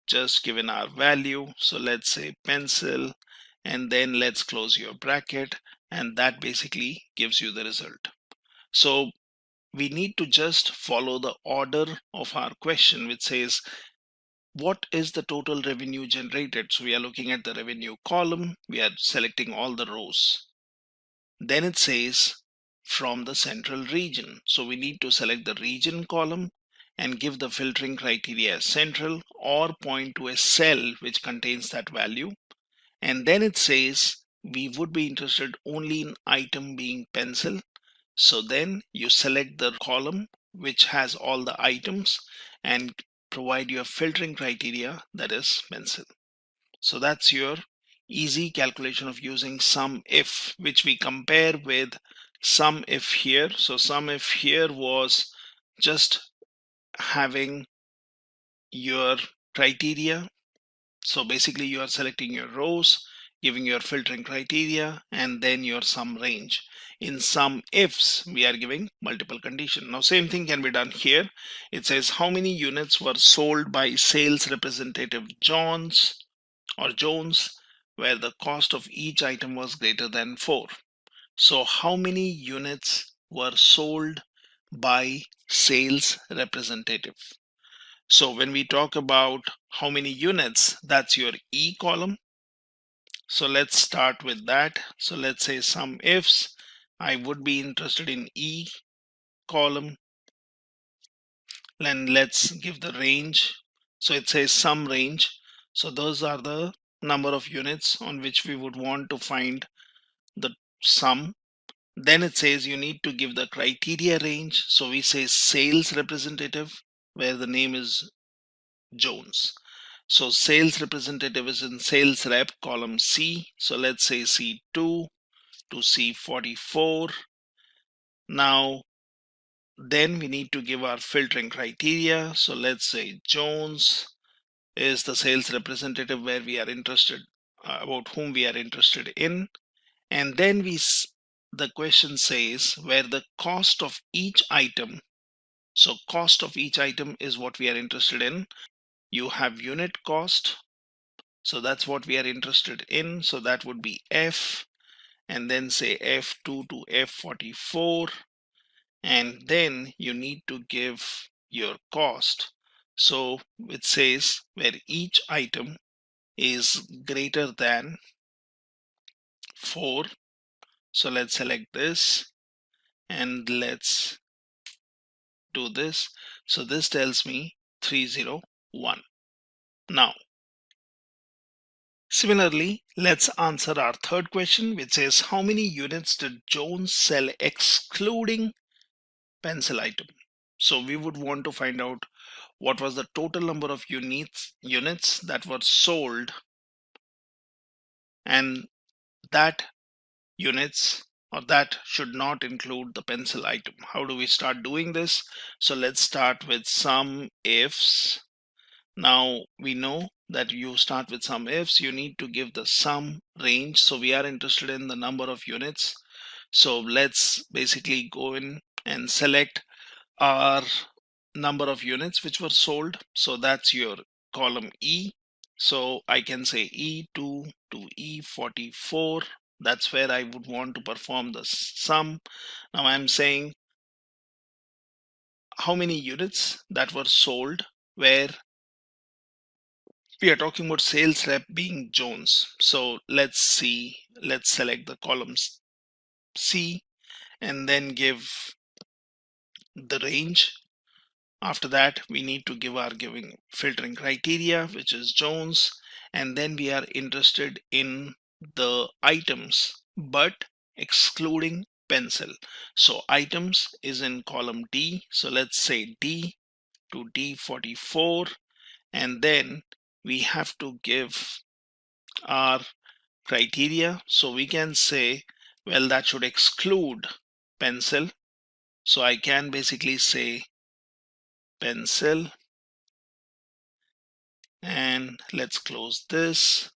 just given our value. So let's say pencil, and then let's close your bracket, and that basically gives you the result. So we need to just follow the order of our question, which says what is the total revenue generated. So we are looking at the revenue column, we are selecting all the rows. Then it says from the central region. So we need to select the region column and give the filtering criteria as central, or point to a cell which contains that value. And then it says we would be interested only in item being pencil. So then you select the column which has all the items and provide your filtering criteria, that is pencil. So that's your easy calculation of using sum if, which we compare with sum if here. So sum if here was just having your criteria. So basically you are selecting your rows, giving your filtering criteria, and then your sum range. In sum ifs, we are giving multiple condition. Now same thing can be done here. It says how many units were sold by sales representative Jones, where the cost of each item was greater than 4. So how many units were sold by sales representative? So when we talk about how many units, that's your E column. So let's start with that. So let's say sum ifs, I would be interested in E column. Then let's give the range. So it says sum range. So those are the number of units on which we would want to find the sum. Then it says you need to give the criteria range. So we say sales representative, where the name is Jones. So sales representative is in sales rep column C. So let's say C2 to C44. Now then we need to give our filtering criteria. So let's say Jones is the sales representative where we are interested, about whom we are interested in. And then the question says where the cost of each item. So cost of each item is what we are interested in. You have unit cost. So that's what we are interested in. So that would be F, and then say F2 to F44. And then you need to give your cost. So it says where each item is greater than 4. So let's select this and let's do this. So this tells me 301. Now, similarly, let's answer our third question, which says how many units did Jones sell excluding pencil item? So we would want to find out what was the total number of units that were sold, and that units or that should not include the pencil item. How do we start doing this? So let's start with sum ifs. Now we know that you start with sum ifs, you need to give the sum range. So we are interested in the number of units. So let's basically go in and select our number of units which were sold. So that's your column E. So I can say E2 to E44. That's where I would want to perform the sum. Now I'm saying how many units that were sold, where we are talking about sales rep being Jones. So let's select the columns C and then give the range. After that, we need to give our filtering criteria, which is Jones, and then we are interested in the items, but excluding pencil. So items is in column D. So let's say D to D44, and then we have to give our criteria. So we can say, well, that should exclude pencil. So I can basically say pencil, and let's close this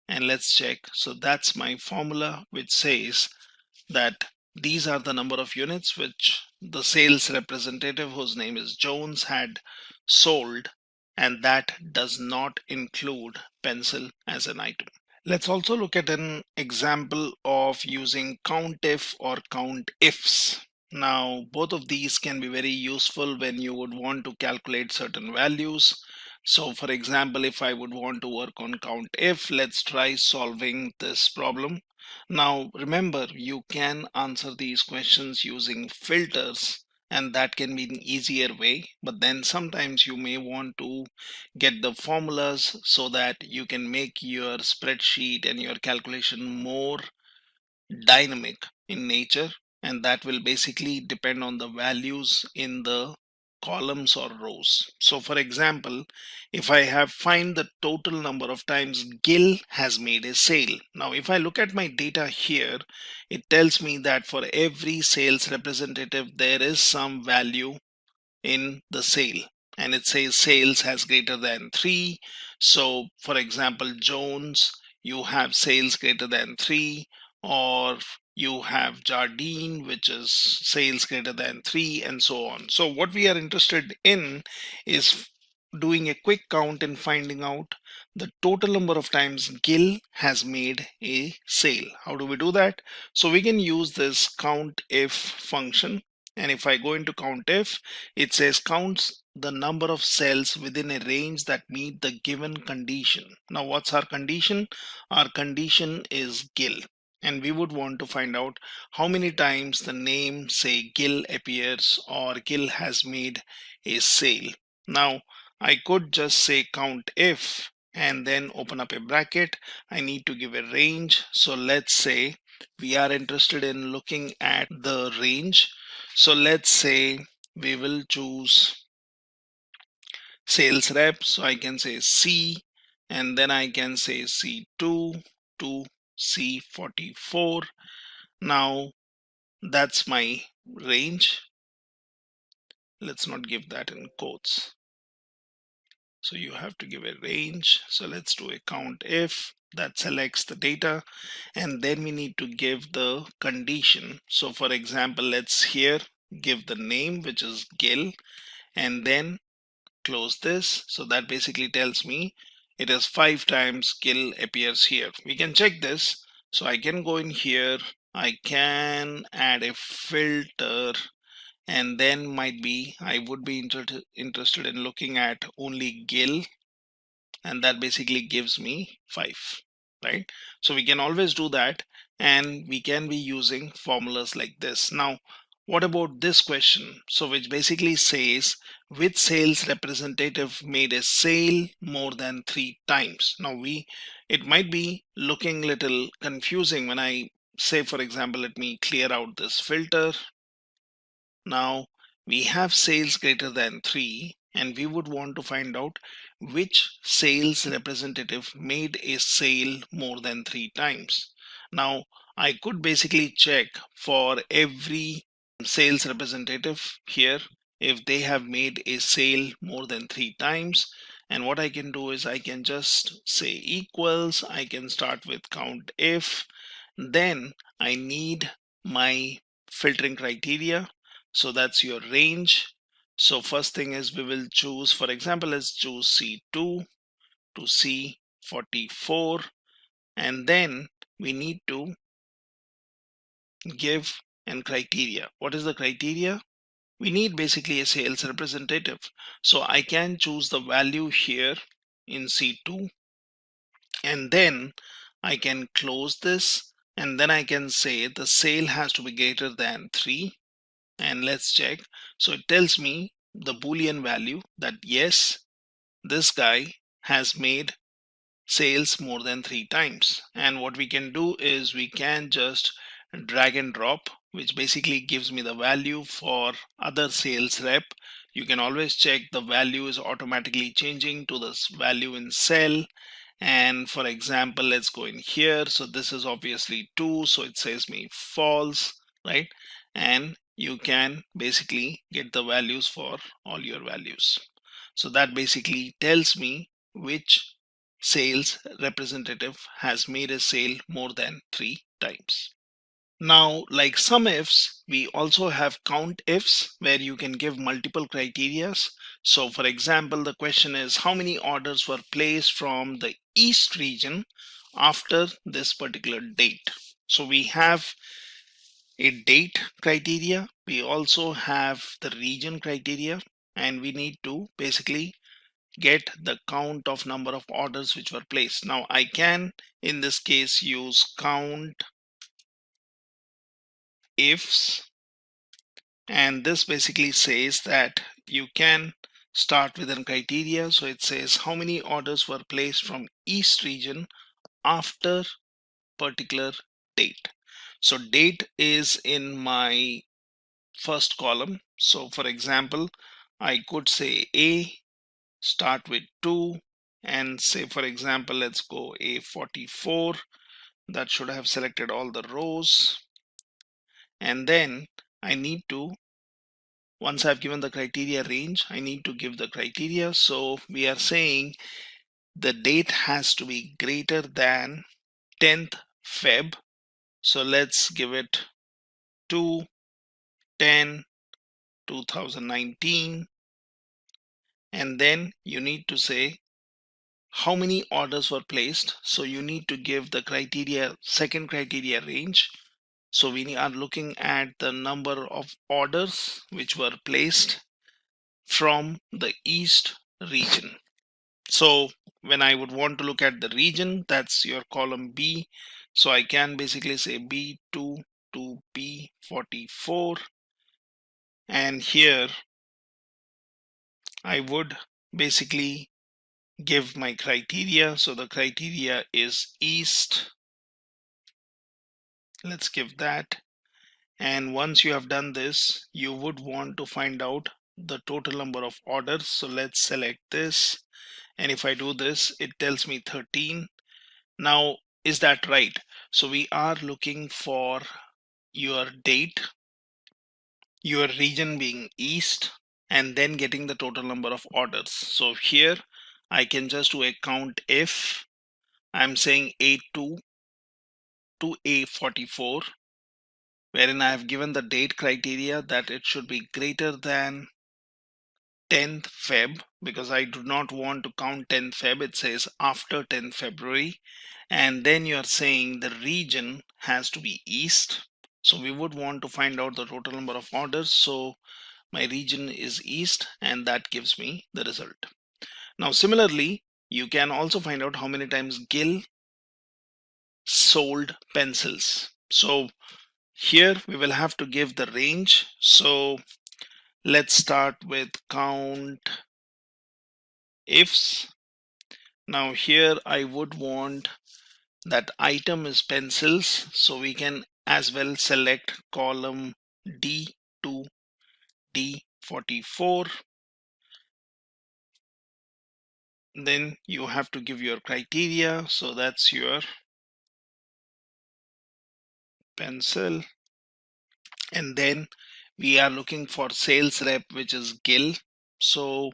and let's check. So that's my formula, which says that these are the number of units which the sales representative, whose name is Jones, had sold, and that does not include pencil as an item. Let's also look at an example of using COUNTIF or COUNTIFs. Now, both of these can be very useful when you would want to calculate certain values. So for example, if I would want to work on COUNTIF, let's try solving this problem. Now remember, you can answer these questions using filters and that can be an easier way, but then sometimes you may want to get the formulas so that you can make your spreadsheet and your calculation more dynamic in nature, and that will basically depend on the values in the columns or rows. So for example, if I have find the total number of times Gil has made a sale. Now if I look at my data here, it tells me that for every sales representative there is some value in the sale, and it says sales has greater than 3. So for example, Jones, you have sales greater than 3, or you have Jardine, which is sales greater than 3, and so on. So what we are interested in is doing a quick count and finding out the total number of times Gil has made a sale. How do we do that? So we can use this COUNTIF function, and if I go into COUNTIF, it says counts the number of cells within a range that meet the given condition. Now what's our condition? Our condition is Gil, and we would want to find out how many times the name say Gil appears or Gil has made a sale. Now I could just say COUNTIF and then open up a bracket. I need to give a range. So let's say we are interested in looking at the range. So let's say we will choose sales rep. So I can say C, and then I can say C2 to C44. Now that's my range. Let's not give that in quotes. So you have to give a range. So let's do a COUNTIF that selects the data, and then we need to give the condition. So for example, let's here give the name, which is Gil, and then close this. So that basically tells me it is 5 times Gil appears here. We can check this. So I can go in here, I can add a filter, and then might be I would be interested in looking at only Gil, and that basically gives me 5, right? So we can always do that, and we can be using formulas like this. Now what about this question? So which basically says which sales representative made a sale more than 3 times. Now it might be looking little confusing when I say, for example, let me clear out this filter. Now we have sales greater than 3, and we would want to find out which sales representative made a sale more than 3 times. Now I could basically check for every sales representative here if they have made a sale more than 3 times, and what I can do is I can just say equals, I can start with COUNTIF, then I need my filtering criteria. So that's your range. So first thing is we will choose, for example, let's choose C2 to C44, and then we need to give an criteria. What is the criteria? We need basically a sales representative. So I can choose the value here in C2, and then I can close this, and then I can say the sale has to be greater than 3, and let's check. So it tells me the Boolean value that yes, this guy has made sales more than 3 times. And what we can do is we can just drag and drop, which basically gives me the value for other sales rep. You can always check the value is automatically changing to this value in cell. And for example, let's go in here. So this is obviously 2, so it says me false, right? And you can basically get the values for all your values. So that basically tells me which sales representative has made a sale more than 3 times. Now, like some ifs, we also have count ifs where you can give multiple criterias. So for example, the question is how many orders were placed from the East region after this particular date. So we have a date criteria, we also have the region criteria, and we need to basically get the count of number of orders which were placed. Now I can in this case use count ifs, And this basically says that you can start with a criteria. So it says how many orders were placed from East region after particular date. So date is in my first column. So for example, I could say A, start with 2, and say for example, let's go A44. That should have selected all the rows. And then I need to, once I've given the criteria range, I need to give the criteria. So we are saying the date has to be greater than 10th Feb. So let's give it 2/10/2019. And then you need to say how many orders were placed. So you need to give the criteria, second criteria range. So we are looking at the number of orders which were placed from the East region. So when I would want to look at the region, that's your column B. So I can basically say B2 to B44. And here I would basically give my criteria. So the criteria is East. Let's give that. And once you have done this, you would want to find out the total number of orders. So let's select this. And if I do this, it tells me 13. Now, is that right? So we are looking for your date, your region being East, and then getting the total number of orders. So here I can just do a count if I'm saying A2 to A44, wherein I have given the date criteria that it should be greater than 10th Feb, because I do not want to count 10th Feb. It says after 10th February. And then you are saying the region has to be East. So we would want to find out the total number of orders. So my region is East, and that gives me the result. Now similarly, you can also find out how many times Gil sold pencils. So here we will have to give the range. So let's start with count ifs. Now here I would want that item is pencils, so we can as well select column D to D44. Then you have to give your criteria, so that's your pencil. And then we are looking for sales rep, which is Gil. So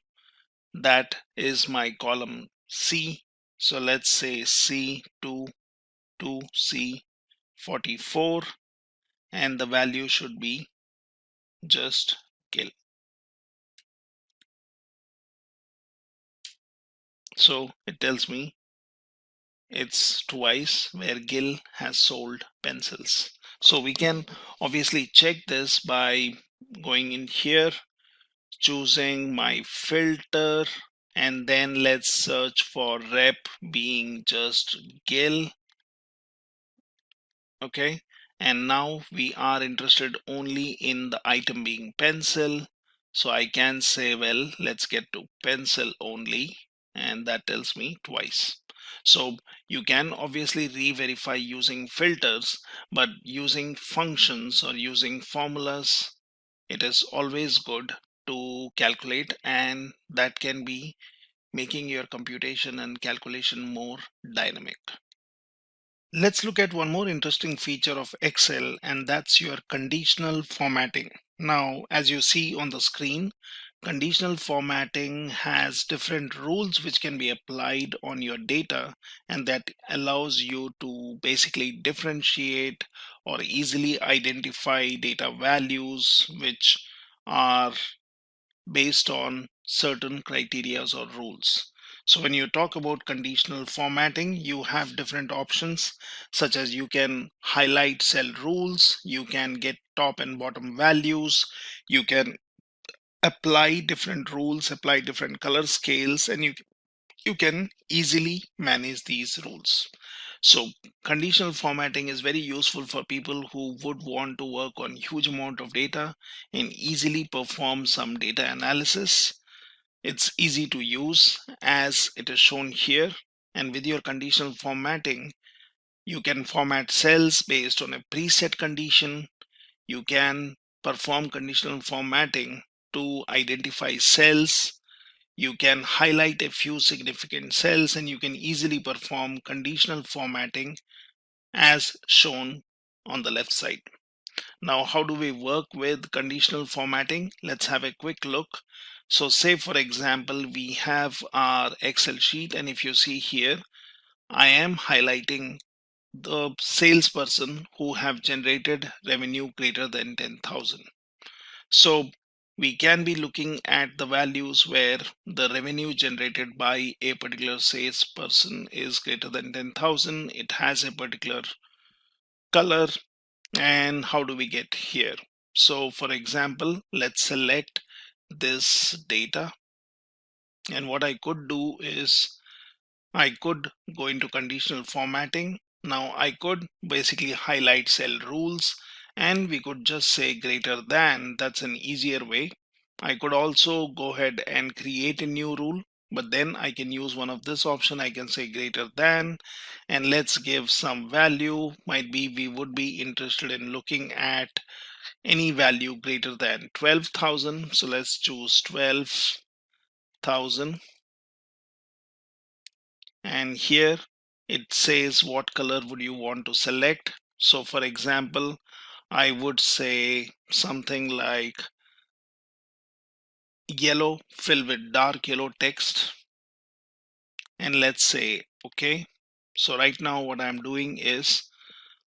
that is my column C. So let's say C2 to C44, and the value should be just Gil. So it tells me it's twice where Gil has sold pencils. So we can obviously check this by going in here, choosing my filter, and then let's search for rep being just Gil. Okay, and now we are interested only in the item being pencil. So I can say, well, let's get to pencil only, and that tells me twice. So you can obviously re-verify using filters, but using functions or using formulas, it is always good to calculate, and that can be making your computation and calculation more dynamic. Let's look at one more interesting feature of Excel, and that's your conditional formatting. Now, as you see on the screen, conditional formatting has different rules which can be applied on your data, and that allows you to basically differentiate or easily identify data values which are based on certain criteria or rules. So when you talk about conditional formatting, you have different options, such as you can highlight cell rules, you can get top and bottom values, you can apply different rules, apply different color scales, and you can easily manage these rules. So conditional formatting is very useful for people who would want to work on huge amount of data and easily perform some data analysis. It's easy to use as it is shown here, and with your conditional formatting you can format cells based on a preset condition. You can perform conditional formatting to identify cells. You can highlight a few significant cells, and you can easily perform conditional formatting as shown on the left side. Now, how do we work with conditional formatting? Let's have a quick look. So say for example, we have our Excel sheet, and if you see here, I am highlighting the salesperson who have generated revenue greater than 10,000. So we can be looking at the values where the revenue generated by a particular salesperson is greater than 10,000. It has a particular color. And how do we get here? So for example, let's select this data. And what I could do is I could go into conditional formatting. Now I could basically highlight cell rules, and we could just say greater than. That's an easier way. I could also go ahead and create a new rule, but then I can use one of this option. I can say greater than, and let's give some value. Might be we would be interested in looking at any value greater than 12,000. So let's choose 12,000. And here it says what color would you want to select. So for example, I would say something like yellow filled with dark yellow text, and let's say okay. So right now what I'm doing is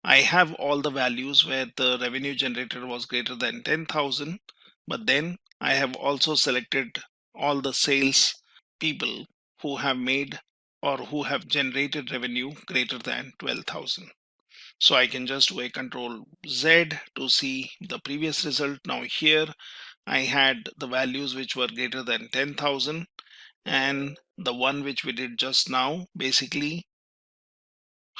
I have all the values where the revenue generated was greater than 10,000, but then I have also selected all the sales people who have made or who have generated revenue greater than 12,000. So I can just do a Control Z to see the previous result. Now here I had the values which were greater than 10,000, and the one which we did just now basically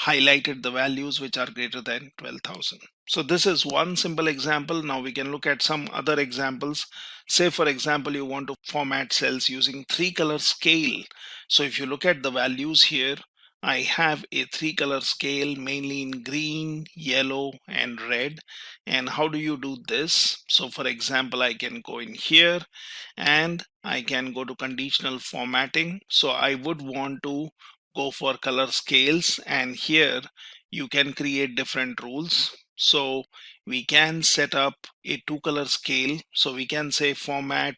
highlighted the values which are greater than 12,000. So this is one simple example. Now we can look at some other examples. Say for example, you want to format cells using 3-color scale. So if you look at the values here, I have a 3-color scale mainly in green, yellow, and red. And how do you do this? So for example, I can go in here and I can go to conditional formatting. So I would want to go for color scales, and here you can create different rules. So we can set up a 2-color scale. So we can say format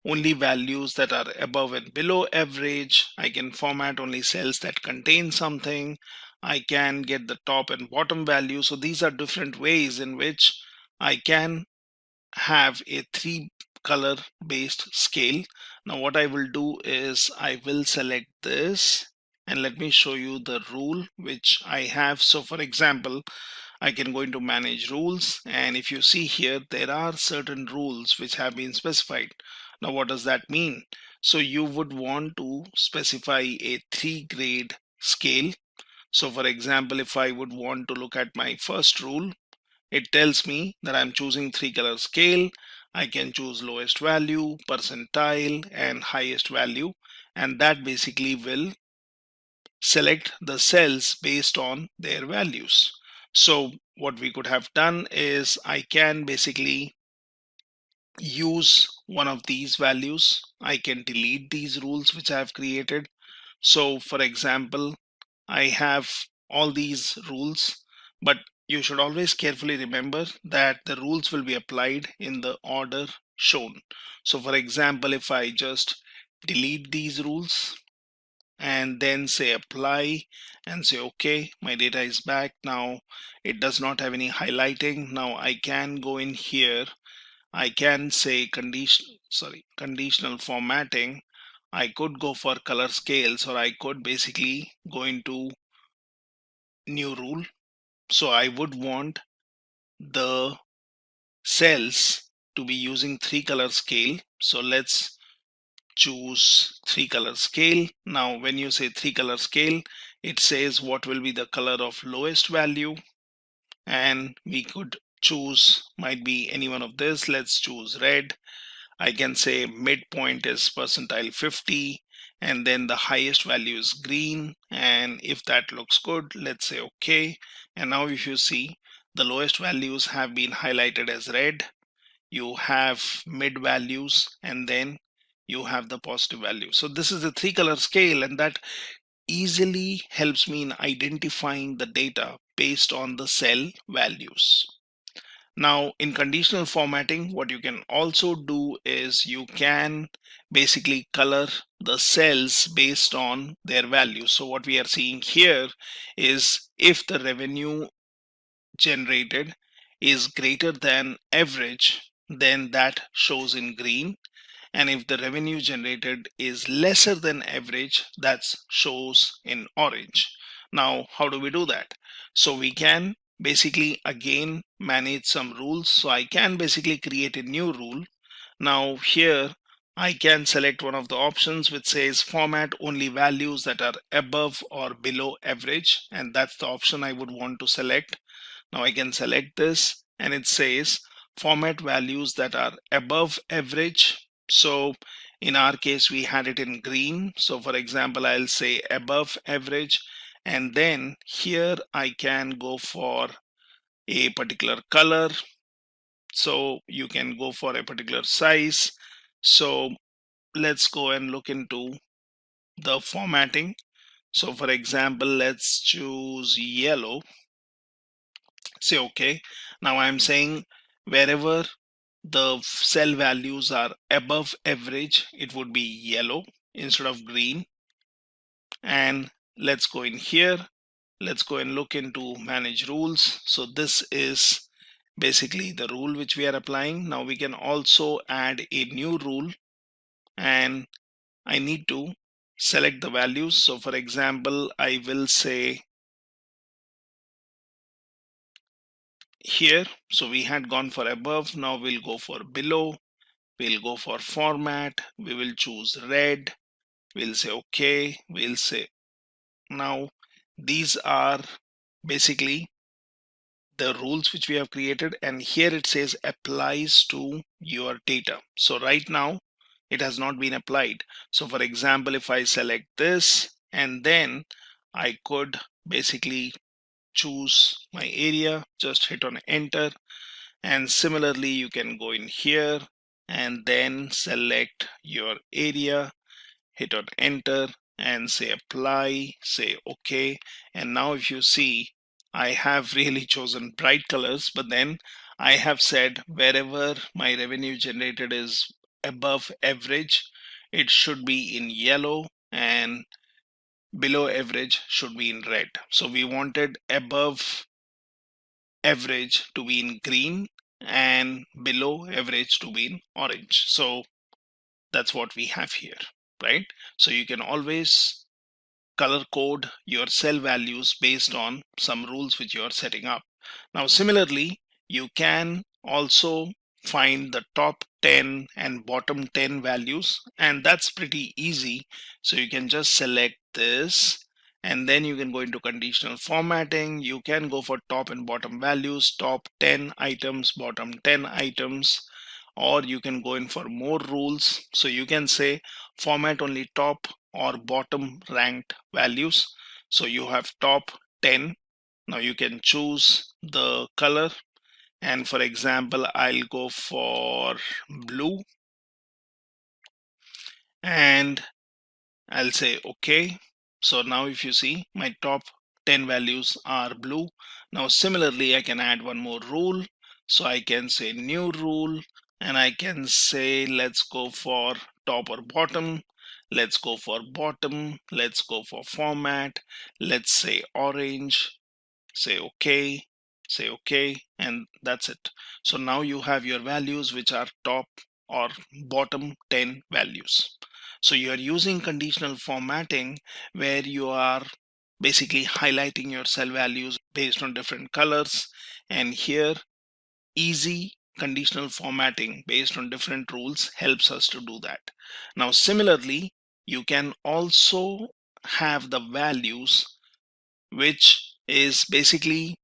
only values that are above and below average. I can format only cells that contain something. I can get the top and bottom value. So these are different ways in which I can have a 3-color based scale. Now what I will do is I will select this, and let me show you the rule which I have. So for example, I can go into manage rules, and if you see here, there are certain rules which have been specified. Now what does that mean? So you would want to specify a 3-grade scale. So for example, if I would want to look at my first rule, it tells me that I'm choosing 3-color scale. I can choose lowest value, percentile, and highest value, and that basically will select the cells based on their values. So what we could have done is I can basically use one of these values. I can delete these rules which I have created. So for example, I have all these rules, but you should always carefully remember that the rules will be applied in the order shown. So for example, if I just delete these rules and then say apply and say okay, my data is back. Now it does not have any highlighting. Now I can go in here, I can say conditional formatting. I could go for color scales, or I could basically go into new rule. So I would want the cells to be using 3-color scale. So let's choose 3-color scale. Now when you say 3-color scale, it says what will be the color of lowest value, and we could choose, might be any one of this. Let's choose red. I can say midpoint is percentile 50, and then the highest value is green, and if that looks good, let's say okay. And now if you see, the lowest values have been highlighted as red, you have mid values, and then you have the positive value. So this is a 3-color scale, and that easily helps me in identifying the data based on the cell values. Now in conditional formatting, what you can also do is you can basically color the cells based on their values. So what we are seeing here is if the revenue generated is greater than average, then that shows in green. And if the revenue generated is lesser than average, that shows in orange. Now, how do we do that? So we can basically again manage some rules. So I can basically create a new rule. Now here I can select one of the options which says format only values that are above or below average, and that's the option I would want to select. Now I can select this, and it says format values that are above average. So in our case, we had it in green. So for example, I'll say above average, and then here I can go for a particular color. So you can go for a particular size. So let's go and look into the formatting. So for example, let's choose yellow. Say okay. Now I'm saying wherever the cell values are above average, it would be yellow instead of green. And let's go in here. Let's go and look into manage rules. So this is basically the rule which we are applying. Now we can also add a new rule, and I need to select the values. So for example, I will say here, so we had gone for above, now we'll go for below, we'll go for format, we will choose red, we'll say okay, we'll say now these are basically the rules which we have created, and here it says applies to your data. So right now it has not been applied. So for example, if I select this, and then I could basically choose my area, just hit on enter, and similarly you can go in here and then select your area, hit on enter, and say apply, say okay. And now if you see, I have really chosen bright colors, but then I have said wherever my revenue generated is above average, it should be in yellow, and below average should be in red. So we wanted above average to be in green and below average to be in orange. So that's what we have here, right? So you can always color code your cell values based on some rules which you are setting up. Now similarly, you can also find the top 10 and bottom 10 values, and that's pretty easy. So you can just select this, and then you can go into conditional formatting. You can go for top and bottom values, top 10 items, bottom 10 items, or you can go in for more rules. So you can say format only top or bottom ranked values. So you have top 10. Now you can choose the color, and for example, I'll go for blue, and I'll say okay. So now if you see, my top 10 values are blue. Now similarly, I can add one more rule. So I can say new rule, and I can say let's go for top or bottom. Let's go for bottom. Let's go for format. Let's say orange. Say okay, say okay, and that's it. So now you have your values which are top or bottom 10 values. So you are using conditional formatting where you are basically highlighting your cell values based on different colors, and here easy conditional formatting based on different rules helps us to do that. Now similarly, you can also have the values which is basically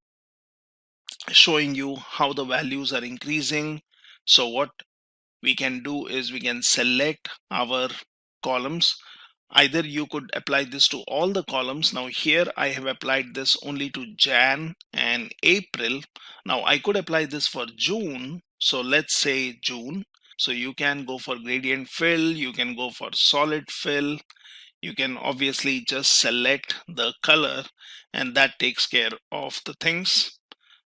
showing you how the values are increasing. So what we can do is we can select our columns. Either you could apply this to all the columns. Now here I have applied this only to Jan and April. Now I could apply this for June. So let's say June. So you can go for gradient fill, you can go for solid fill, you can obviously just select the color, and that takes care of the things.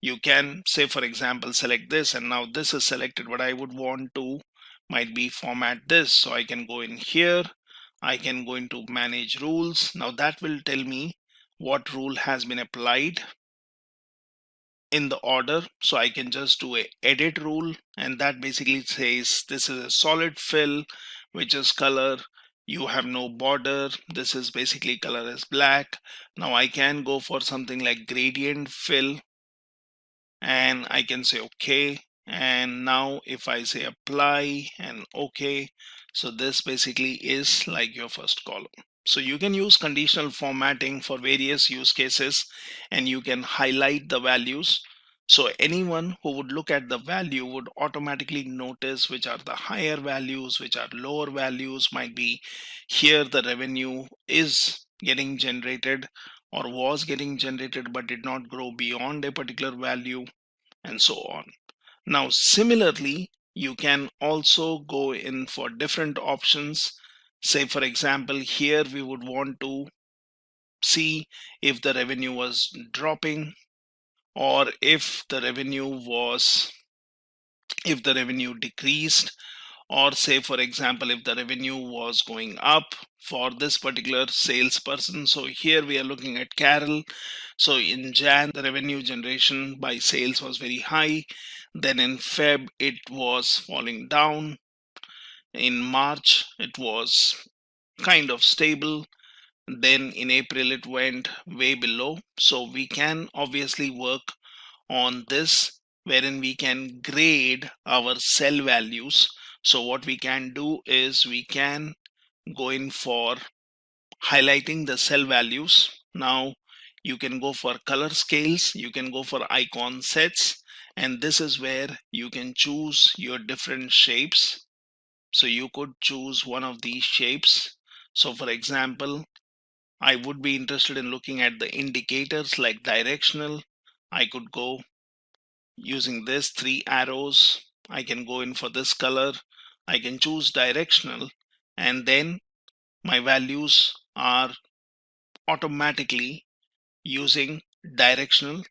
You can say, for example, select this, and now this is selected. What I would want to might be format this. So I can go in here, I can go into manage rules. Now that will tell me what rule has been applied in the order. So I can just do a edit rule, and that basically says this is a solid fill, which is color, you have no border, this is basically color is black. Now I can go for something like gradient fill, and I can say okay. And now if I say apply and okay, so this basically is like your first column. So you can use conditional formatting for various use cases, and you can highlight the values. So anyone who would look at the value would automatically notice which are the higher values, which are lower values. Might be here the revenue is getting generated or was getting generated but did not grow beyond a particular value, and so on. Now similarly, you can also go in for different options. Say for example, here we would want to see if the revenue was dropping, or if the revenue decreased, or say for example if the revenue was going up for this particular salesperson. So here we are looking at Carol. So in Jan the revenue generation by sales was very high, then in Feb it was falling down, in March it was kind of stable, then in April it went way below. So we can obviously work on this, wherein we can grade our cell values. So what we can do is we can go in for highlighting the cell values. Now you can go for color scales, you can go for icon sets, and this is where you can choose your different shapes. So you could choose one of these shapes. So for example, I would be interested in looking at the indicators like directional. I could go using this 3 arrows. I can go in for this color, I can choose directional, and then my values are automatically using directional.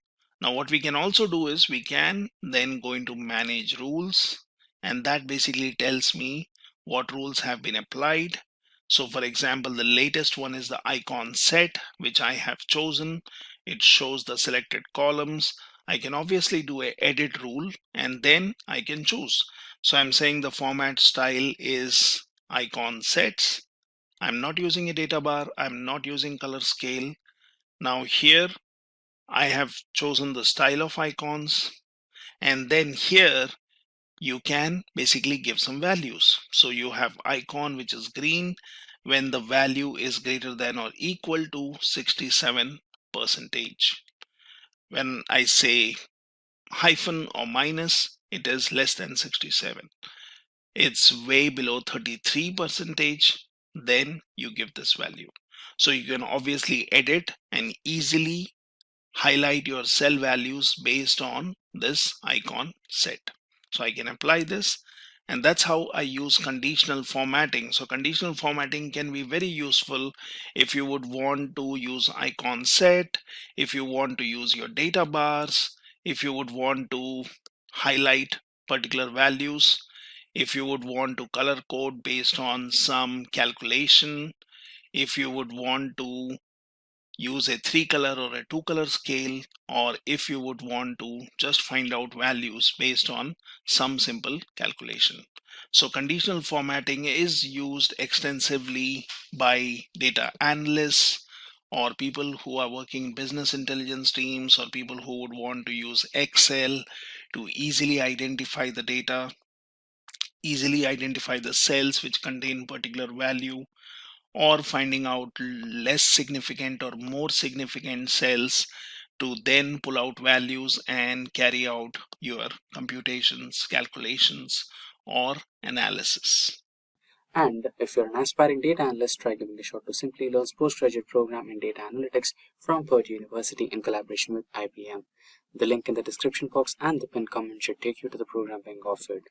Now what we can also do is we can then go into manage rules, and that basically tells me what rules have been applied. So for example, the latest one is the icon set, which I have chosen. It shows the selected columns. I can obviously do a edit rule, and then I can choose. So I'm saying the format style is icon sets. I'm not using a data bar, I'm not using color scale. Now here I have chosen the style of icons, and then here you can basically give some values. So you have icon which is green when the value is greater than or equal to 67%. When I say hyphen or minus, it is less than 67. It's way below 33%, then you give this value. So you can obviously edit and easily highlight your cell values based on this icon set. So I can apply this, and that's how I use conditional formatting. So conditional formatting can be very useful if you would want to use icon set, if you want to use your data bars, if you would want to highlight particular values, if you would want to color code based on some calculation, if you would want to use a 3-color or a 2-color scale, or if you would want to just find out values based on some simple calculation. So conditional formatting is used extensively by data analysts, or people who are working in business intelligence teams, or people who would want to use Excel to easily identify the data, easily identify the cells which contain particular value, or finding out less significant or more significant cells to then pull out values and carry out your computations, calculations, or analysis. And if you're an aspiring data analyst, try giving a shot to Simplilearn's postgraduate program in data analytics from Purdue University in collaboration with IBM. The link in the description box and the pinned comment should take you to the program being offered.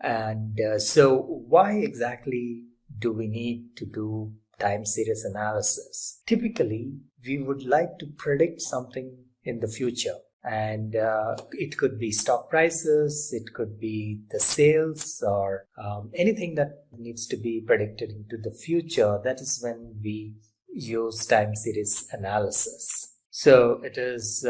And so why exactly do we need to do time series analysis? Typically, we would like to predict something in the future. And it could be stock prices, it could be the sales, or anything that needs to be predicted into the future. That is when we use time series analysis. So it is,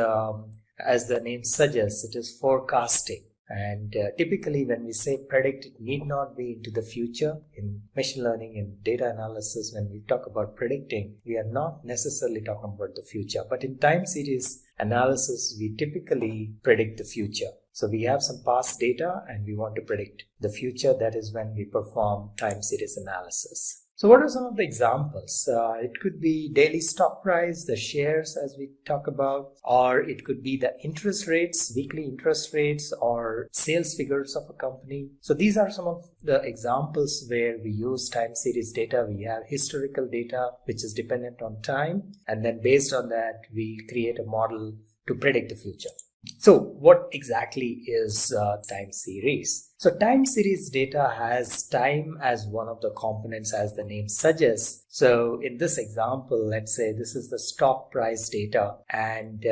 as the name suggests, it is forecasting. And typically when we say predict, it need not be into the future. In machine learning and data analysis, when we talk about predicting, we are not necessarily talking about the future. But in time series analysis, we typically predict the future. So we have some past data and we want to predict the future. That is when we perform time series analysis. So what are some of the examples? It could be daily stock price, the shares as we talk about, or it could be the interest rates, weekly interest rates, or sales figures of a company. So these are some of the examples where we use time series data. We have historical data, which is dependent on time. And then based on that, we create a model to predict the future. So what exactly is time series? So time series data has time as one of the components, as the name suggests. So in this example, let's say this is the stock price data and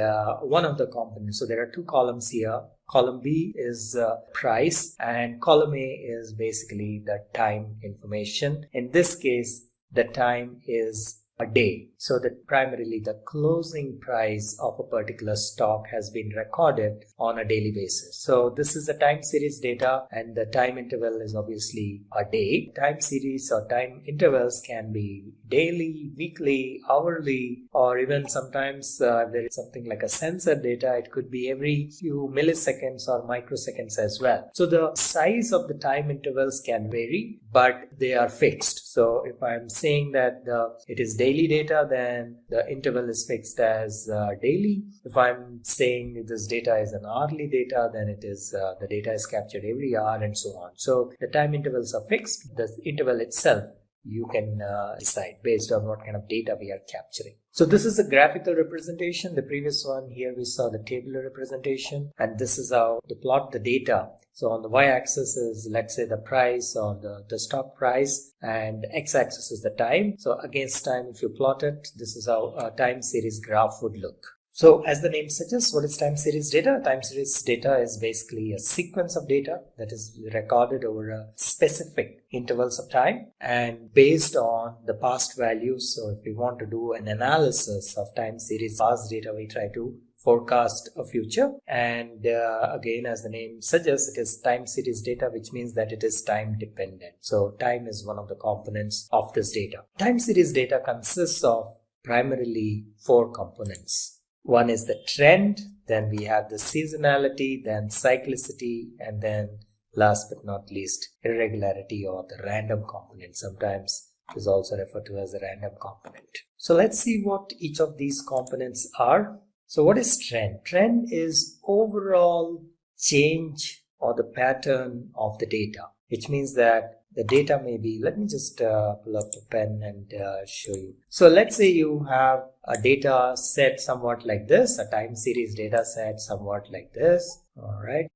one of the components. So there are two columns here. Column B is price and column A is basically the time information. In this case, the time is a day. So that primarily the closing price of a particular stock has been recorded on a daily basis. So this is the time series data and the time interval is obviously a day. Time series or time intervals can be daily, weekly, hourly, or even sometimes there is something like a sensor data. It could be every few milliseconds or microseconds as well. So the size of the time intervals can vary, but they are fixed. So if I'm saying that it is daily data, then the interval is fixed as daily. If I'm saying this data is an hourly data, then it is the data is captured every hour and so on. So the time intervals are fixed. The interval itself you can decide based on what kind of data we are capturing. So this is a graphical representation. The previous one here we saw the tabular representation, and this is how to plot the data. So on the y-axis is, let's say, the price or the stock price, and the x-axis is the time. So against time, if you plot it, this is how a time series graph would look. So as the name suggests, what is time series data? Time series data is basically a sequence of data that is recorded over a specific intervals of time and based on the past values. So if we want to do an analysis of time series past data, we try to forecast a future. And again, as the name suggests, it is time series data, which means that it is time dependent. So time is one of the components of this data. Time series data consists of primarily four components. One is the trend, then we have the seasonality, then cyclicity, and then last but not least, irregularity or the random component. Sometimes it is also referred to as a random component. So let's see what each of these components are. So what is trend? Trend is overall change or the pattern of the data, which means that the data may be, let me just pull up a pen and show you. So let's say you have a data set somewhat like this, a time series data set somewhat like this. All right.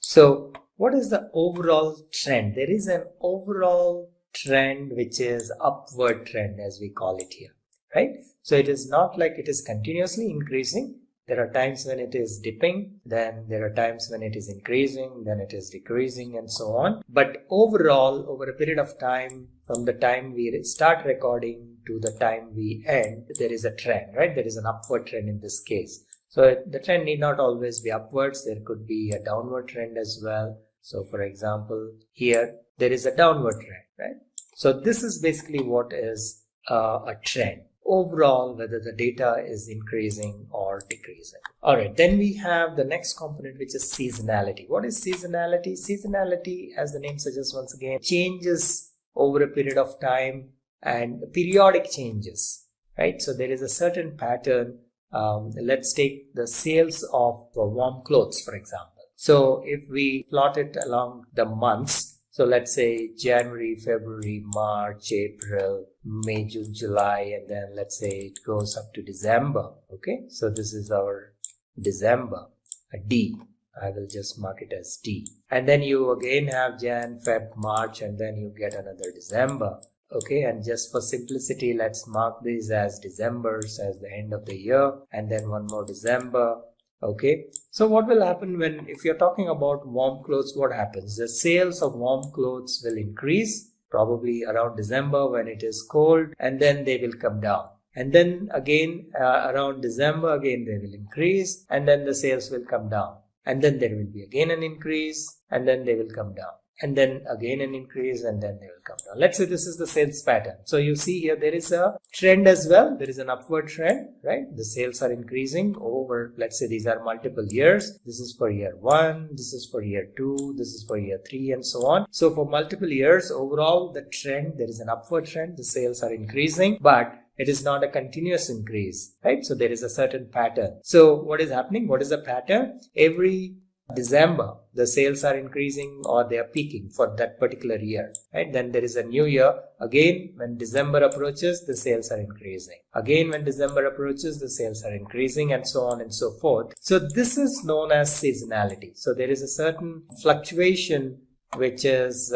So what is the overall trend? There is an overall trend which is upward trend, as we call it here, right? So it is not like it is continuously increasing. There are times when it is dipping, then there are times when it is increasing, then it is decreasing and so on. But overall, over a period of time, from the time we start recording to the time we end, there is a trend, right? There is an upward trend in this case. So the trend need not always be upwards. There could be a downward trend as well. So for example, here, there is a downward trend, right? So this is basically what is a trend. Overall, whether the data is increasing or decreasing. All right, then we have the next component, which is seasonality. What is seasonality? Seasonality, as the name suggests once again, changes over a period of time and periodic changes, right? So there is a certain pattern. Let's take the sales of warm clothes, for example. So if we plot it along the months, so let's say January, February, March, April, May, June, July, and then let's say it goes up to December. Okay, so this is our December, a D. I will just mark it as D. And then you again have Jan, Feb, March, and then you get another December. Okay, and just for simplicity, let's mark these as Decembers as the end of the year, and then one more December. Okay, so what will happen if you're talking about warm clothes, what happens? The sales of warm clothes will increase probably around December when it is cold, and then they will come down. And then again around December, again they will increase, and then the sales will come down. And then there will be again an increase, and then they will come down. And then again an increase, and then they will come down. Let's say this is the sales pattern. So you see here there is a trend as well. There is an upward trend, right? The sales are increasing over, let's say these are multiple years. This is for year 1, this is for year 2, this is for year 3, and so on. So for multiple years, overall the trend, there is an upward trend. The sales are increasing, but it is not a continuous increase, right? So there is a certain pattern. So what is happening? What is the pattern? Every December, the sales are increasing or they are peaking for that particular year, right? Then there is a new year. Again, when December approaches, the sales are increasing. Again, when December approaches, the sales are increasing, and so on and so forth. So this is known as seasonality. So there is a certain fluctuation which is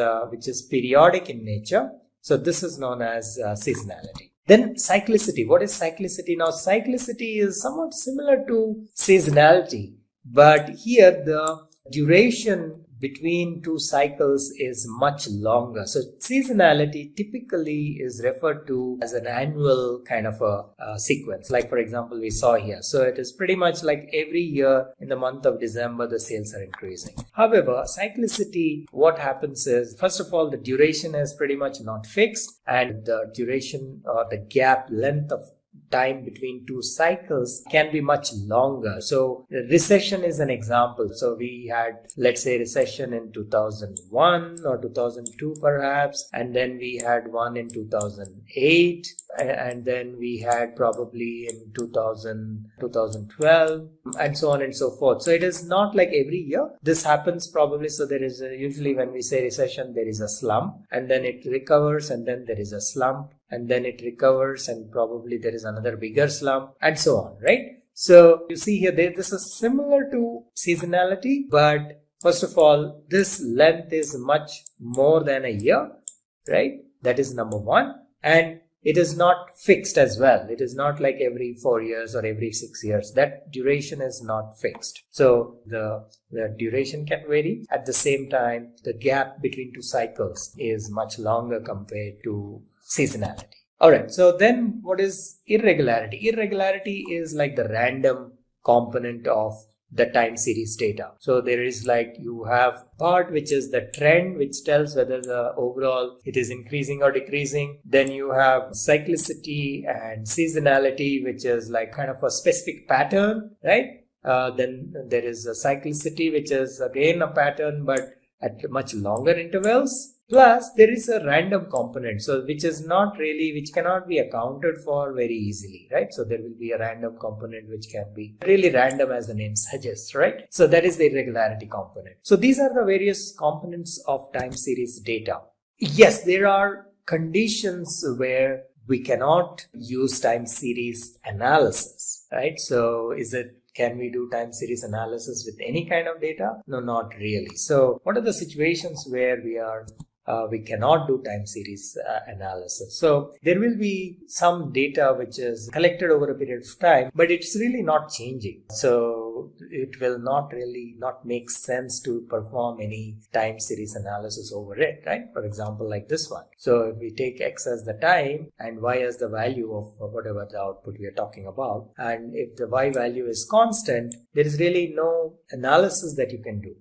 periodic in nature. So this is known as seasonality. Then cyclicity. What is cyclicity? Now, cyclicity is somewhat similar to seasonality, but here the duration between two cycles is much longer. So seasonality typically is referred to as an annual kind of a sequence. Like for example, we saw here. So it is pretty much like every year in the month of December, the sales are increasing. However, cyclicity, what happens is, first of all, the duration is pretty much not fixed, and the duration or the gap length of time between two cycles can be much longer. So recession is an example. So we had, let's say, recession in 2001 or 2002 perhaps, and then we had one in 2008, and then we had probably in 2012, and so on and so forth. So it is not like every year this happens probably. So there is usually when we say recession, there is a slump, and then it recovers, and then there is a slump, and then it recovers, and probably there is another bigger slump, and so on, right? So you see here, this is similar to seasonality, but first of all, this length is much more than a year, right? That is number one. And it is not fixed as well. It is not like every 4 years or every 6 years. That duration is not fixed. So the duration can vary. At the same time, the gap between two cycles is much longer compared to seasonality. Alright, so then what is irregularity? Irregularity is like the random component of the time series data. So there is like, you have part which is the trend, which tells whether the overall it is increasing or decreasing. Then you have cyclicity and seasonality, which is like kind of a specific pattern, right? Then there is a cyclicity, which is again a pattern, but at much longer intervals. Plus there is a random component, so which cannot be accounted for very easily, right? So there will be a random component which can be really random, as the name suggests, right? So that is the irregularity component. So these are the various components of time series data. Yes, there are conditions where we cannot use time series analysis, right? So can we do time series analysis with any kind of data? No, not really. So what are the situations where we cannot do time series analysis? So there will be some data which is collected over a period of time, but it's really not changing. So it will not make sense to perform any time series analysis over it, right? For example, like this one. So if we take X as the time and Y as the value of whatever the output we are talking about, and if the Y value is constant, there is really no analysis that you can do.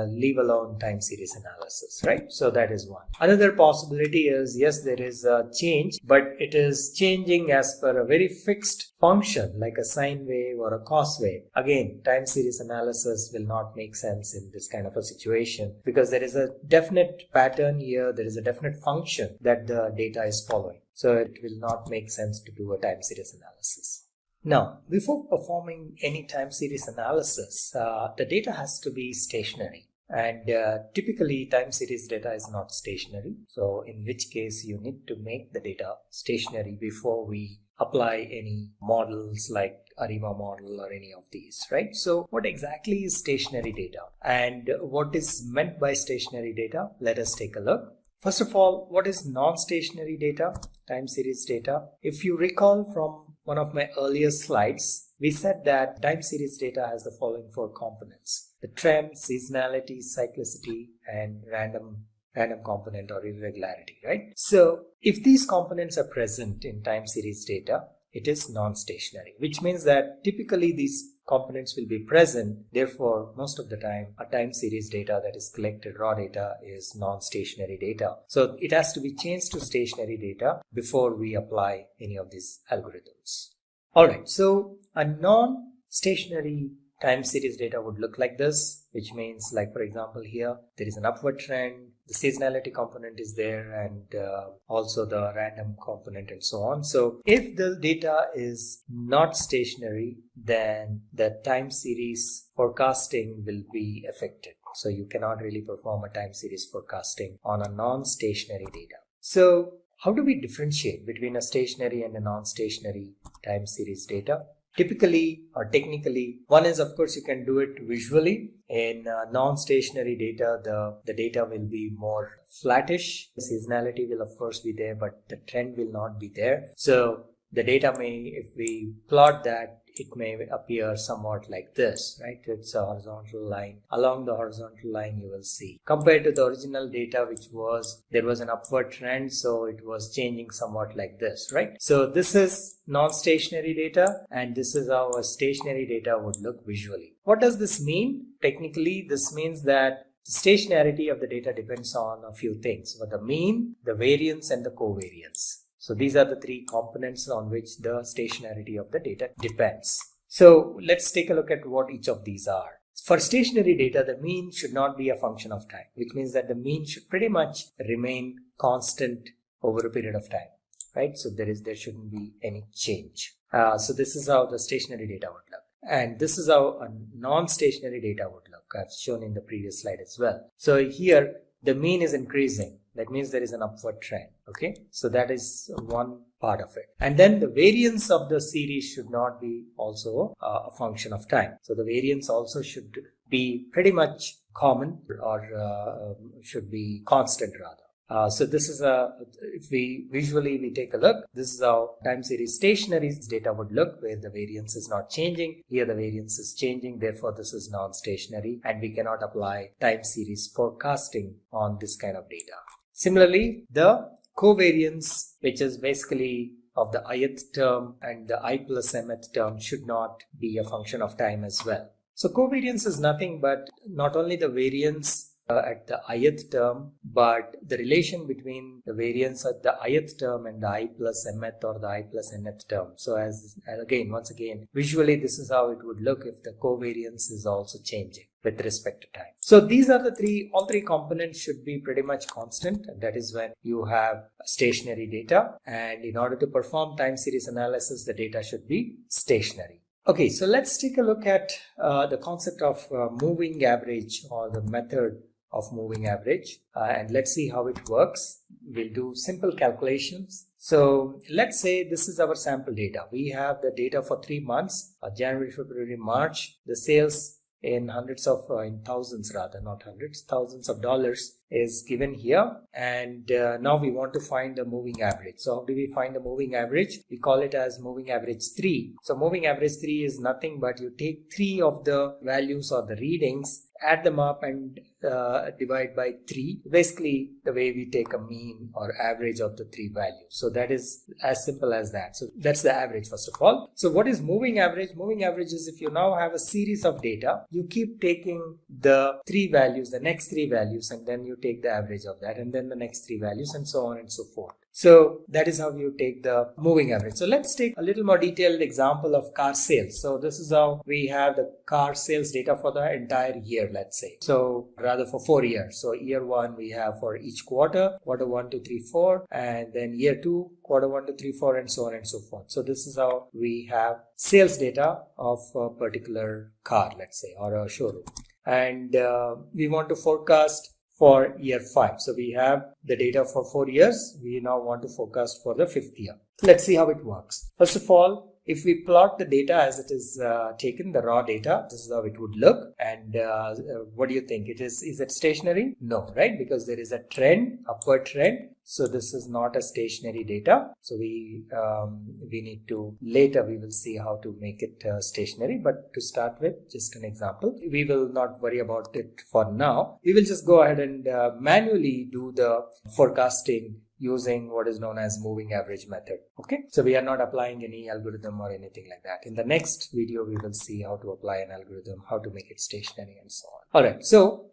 leave alone time series analysis, right? So that is one. Another possibility is, yes, there is a change, but it is changing as per a very fixed function like a sine wave or a cos wave. Again, time series analysis will not make sense in this kind of a situation because there is a definite pattern here, there is a definite function that the data is following. So it will not make sense to do a time series analysis. Now, before performing any time series analysis, the data has to be stationary. And typically, time series data is not stationary. So in which case, you need to make the data stationary before we apply any models like ARIMA model or any of these, right? So what exactly is stationary data? And what is meant by stationary data? Let us take a look. First of all, what is non-stationary data, time series data? If you recall from one of my earlier slides, we said that time series data has the following 4 components: the trend, seasonality, cyclicity, and random component or irregularity, right? So if these components are present in time series data, it is non-stationary, which means that typically these components will be present. Therefore, most of the time, a time series data that is collected raw data is non-stationary data. So it has to be changed to stationary data before we apply any of these algorithms. All right, so a non-stationary time series data would look like this, which means, like, for example, here there is an upward trend, the seasonality component is there, and also the random component and so on. So if the data is not stationary, then the time series forecasting will be affected. So you cannot really perform a time series forecasting on a non-stationary data. So how do we differentiate between a stationary and a non-stationary time series data? Typically or technically, one is, of course, you can do it visually. In non-stationary data, the data will be more flattish. The seasonality will, of course, be there, but the trend will not be there. So the data may, if we plot that, it may appear somewhat like this, right? It's a horizontal line. Along the horizontal line, you will see. Compared to the original data, there was an upward trend, so it was changing somewhat like this, right? So this is non-stationary data, and this is how a stationary data would look visually. What does this mean? Technically, this means that the stationarity of the data depends on a few things: the mean, the variance, and the covariance. So these are the 3 components on which the stationarity of the data depends. So let's take a look at what each of these are. For stationary data, the mean should not be a function of time, which means that the mean should pretty much remain constant over a period of time, right? So there shouldn't be any change. So this is how the stationary data would look. And this is how a non-stationary data would look. I've shown in the previous slide as well. So here, the mean is increasing. That means there is an upward trend. Okay, so that is one part of it. And then the variance of the series should not be also a function of time. So the variance also should be pretty much common, or should be constant rather. So this is if we visually take a look, this is how time series stationary data would look, where the variance is not changing. Here the variance is changing, therefore this is non-stationary, and we cannot apply time series forecasting on this kind of data. Similarly, the covariance, which is basically of the ith term and the I plus mth term, should not be a function of time as well. So covariance is nothing but not only the variance at the ith term, but the relation between the variance at the ith term and the I plus mth or the I plus nth term. So once again, visually this is how it would look if the covariance is also changing with respect to time. So these are all three components should be pretty much constant. That is when you have stationary data, and in order to perform time series analysis, the data should be stationary. Okay, so let's take a look at the concept of moving average, or the method of moving average, and let's see how it works. We'll do simple calculations. So let's say this is our sample data. We have the data for 3 months, January, February, March. The sales in thousands of dollars is given here, and now we want to find the moving average. So how do we find the moving average? We call it as moving average 3. So moving average 3 is nothing but you take 3 of the values or the readings, add them up and divide by 3. Basically the way we take a mean or average of the 3 values. So that is as simple as that. So that's the average first of all. So what is moving average? Moving average is if you now have a series of data, you keep taking the 3 values, the next 3 values, and then you take the average of that, and then the next 3 values, and so on and so forth. So that is how you take the moving average. So let's take a little more detailed example of car sales. So this is how we have the car sales data for the entire year, let's say. So rather for 4 years. So year 1 we have for each quarter 1, 2, 3, 4, and then year 2, quarter 1, 2, 3, 4, and so on and so forth. So this is how we have sales data of a particular car, let's say, or a showroom. And we want to forecast for year 5. So we have the data for 4 years. We now want to forecast for the 5th year. Let's see how it works. First of all, if we plot the data as it is taken, the raw data, this is how it would look. And what do you think? Is it stationary? No, right? Because there is a trend, upward trend. So this is not a stationary data. So we need to, later we will see how to make it stationary. But to start with, just an example. We will not worry about it for now. We will just go ahead and manually do the forecasting using what is known as moving average method. Okay, so we are not applying any algorithm or anything like that. In the next video, we will see how to apply an algorithm, how to make it stationary, and so on. All right, so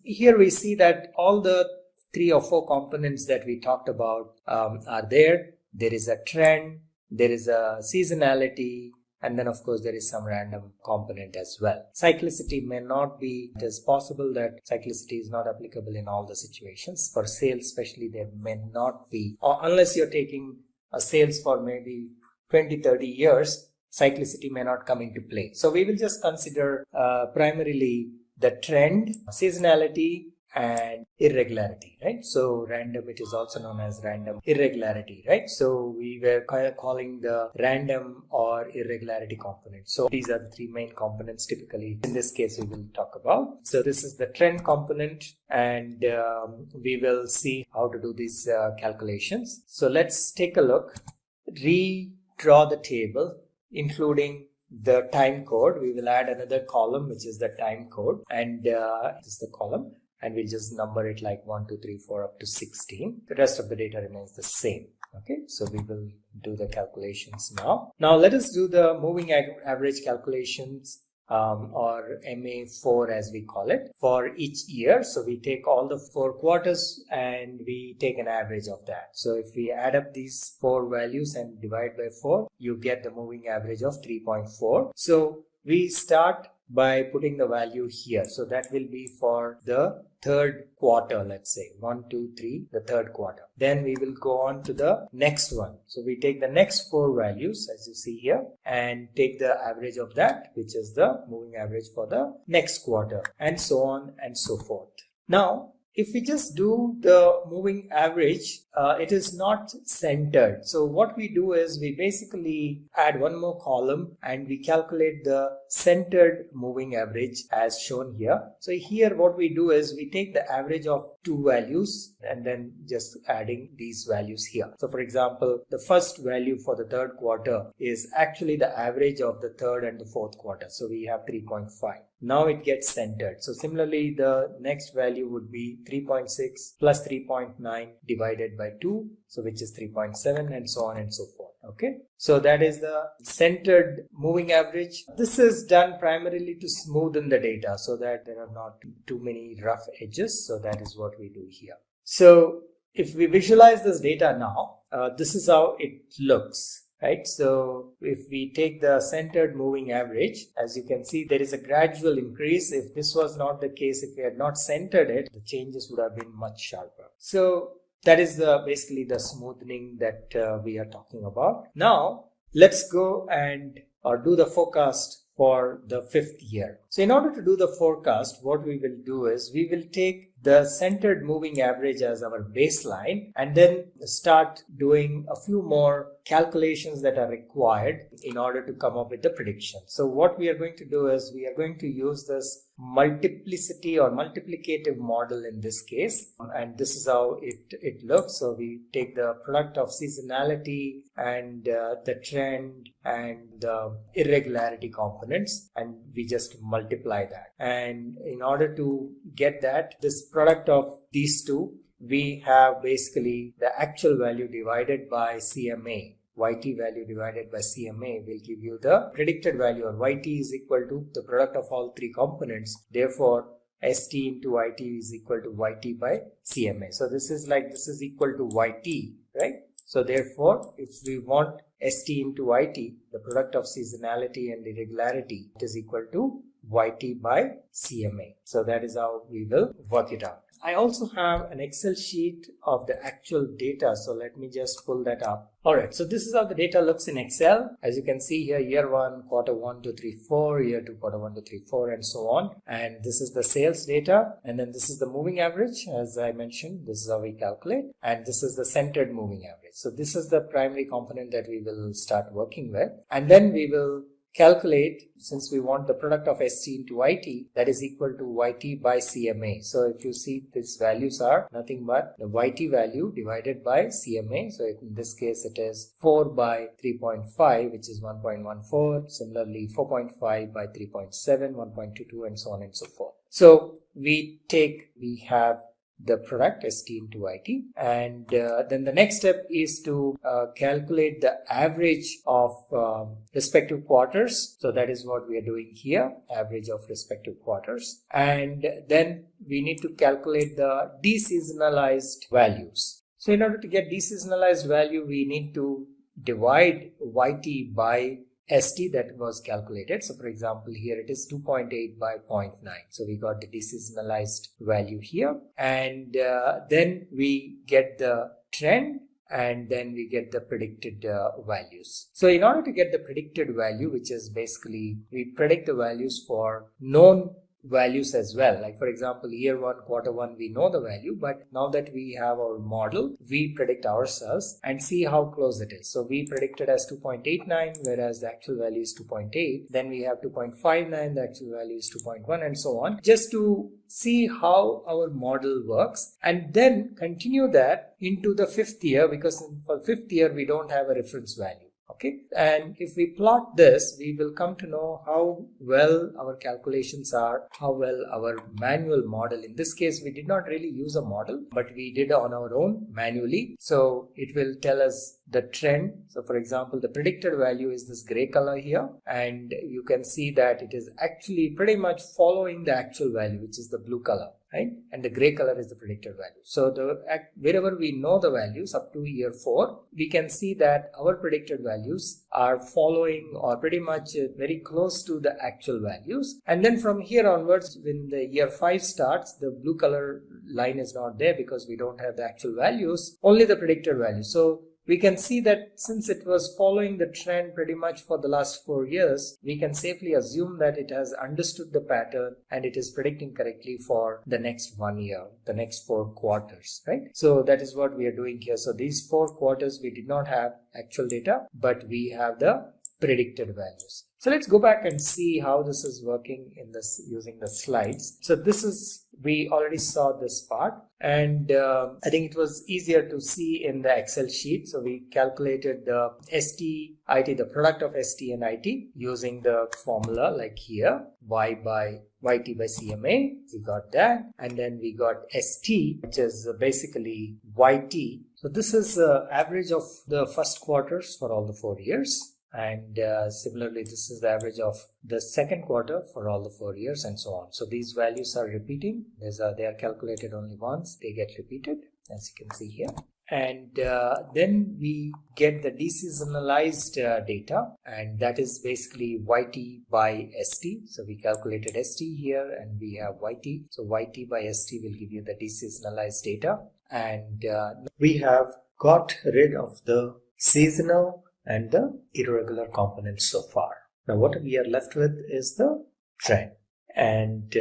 here we see that all the 3 or 4 components that we talked about are there. There is a trend, there is a seasonality, and then of course there is some random component as well. Cyclicity may not be, it is possible that cyclicity is not applicable in all the situations. For sales especially, there may not be, or unless you're taking a sales for maybe 20-30 years, cyclicity may not come into play. So we will just consider primarily the trend, seasonality, and irregularity, right? So random, it is also known as random irregularity, right? So we were calling the random or irregularity component. So these are the 3 main components typically in this case we will talk about. So this is the trend component, and we will see how to do these calculations. So let's take a look, redraw the table including the time code. We will add another column which is the time code, and this is the column. And we'll just number it like 1, 2, 3, 4 up to 16. The rest of the data remains the same. Okay, so we will do the calculations now. Now let us do the moving average calculations or MA4 as we call it for each year. So we take all the 4 quarters and we take an average of that. So if we add up these 4 values and divide by 4, you get the moving average of 3.4. So we start by putting the value here. So that will be for the 3rd quarter, let's say 1, 2, 3, the 3rd quarter. Then we will go on to the next one. So we take the next 4 values as you see here and take the average of that, which is the moving average for the next quarter, and so on and so forth. Now, if we just do the moving average, it is not centered. So what we do is we basically add one more column and we calculate the centered moving average as shown here. So here what we do is we take the average of 2 values and then just adding these values here. So for example, the first value for the 3rd quarter is actually the average of the 3rd and the 4th quarter. So we have 3.5. Now it gets centered. So similarly, the next value would be 3.6 plus 3.9 divided by 2, so which is 3.7, and so on and so forth. Okay, so that is the centered moving average. This is done primarily to smoothen the data so that there are not too many rough edges. So that is what we do here. So if we visualize this data now, this is how it looks. Right, so if we take the centered moving average, as you can see, there is a gradual increase. If this was not the case, if we had not centered it, the changes would have been much sharper. So that is basically the smoothing that we are talking about. Now let's go and do the forecast for the 5th year. So in order to do the forecast, what we will do is we will take the centered moving average as our baseline and then start doing a few more calculations that are required in order to come up with the prediction. So what we are going to do is we are going to use this multiplicity or multiplicative model in this case, and this is how it looks. So we take the product of seasonality and the trend and the irregularity components, and we just multiply that. And in order to get that, this product of these two, we have basically the actual value divided by CMA. YT value divided by CMA will give you the predicted value, or YT is equal to the product of all three components. Therefore, ST into YT is equal to YT by CMA. So this is equal to YT, right? So therefore, if we want ST into YT, the product of seasonality and irregularity, it is equal to YT by CMA. So that is how we will work it out. I also have an Excel sheet of the actual data. So let me just pull that up. Alright, so this is how the data looks in Excel. As you can see here, year 1, quarter 1, 2, 3, 4, year 2, quarter 1, 2, 3, 4, and so on. And this is the sales data. And then this is the moving average. As I mentioned, this is how we calculate. And this is the centered moving average. So this is the primary component that we will start working with. And then we will calculate, since we want the product of ST into YT, that is equal to YT by CMA. So if you see, these values are nothing but the YT value divided by CMA. So in this case, it is 4 by 3.5, which is 1.14. Similarly, 4.5 by 3.7, 1.22, and so on and so forth. So we have the product ST into YT, and then the next step is to calculate the average of respective quarters. So that is what we are doing here, average of respective quarters. And then we need to calculate the deseasonalized values. So in order to get deseasonalized value, we need to divide YT by ST that was calculated. So for example, here it is 2.8 by 0.9. So we got the deseasonalized value here, and then we get the trend, and then we get the predicted values. So in order to get the predicted value, which is basically we predict the values for known values as well. Like for example, year 1, quarter 1, we know the value, but now that we have our model, we predict ourselves and see how close it is. So we predicted as 2.89, whereas the actual value is 2.8. Then we have 2.59, the actual value is 2.1, and so on, just to see how our model works, and then continue that into the 5th year, because for 5th year we don't have a reference value. Okay, and if we plot this, we will come to know how well our calculations are, how well our manual model. In this case, we did not really use a model, but we did on our own manually. So it will tell us the trend. So for example, the predicted value is this gray color here, and you can see that it is actually pretty much following the actual value, which is the blue color. Right? And the gray color is the predicted value. So wherever we know the values up to year 4, we can see that our predicted values are following or pretty much very close to the actual values. And then from here onwards, when the year 5 starts, the blue color line is not there because we don't have the actual values, only the predicted value. So we can see that since it was following the trend pretty much for the last 4 years, we can safely assume that it has understood the pattern and it is predicting correctly for the next 1 year, the next 4 quarters, right? So that is what we are doing here. So these 4 quarters, we did not have actual data, but we have the predicted values. So let's go back and see how this is working in this using the slides. So this is, we already saw this part, and I think it was easier to see in the Excel sheet. So we calculated the ST, IT, the product of ST and IT using the formula like here, Y by YT by CMA, we got that, and then we got ST, which is basically YT. So this is average of the first quarters for all the 4 years. And similarly, this is the average of the second quarter for all the 4 years, and so on. So these values are repeating. They are calculated only once. They get repeated, as you can see here. And then we get the deseasonalized data, and that is basically YT by ST. So we calculated ST here, and we have YT. So YT by ST will give you the deseasonalized data. And we have got rid of the seasonal and the irregular components so far. Now what we are left with is the trend. And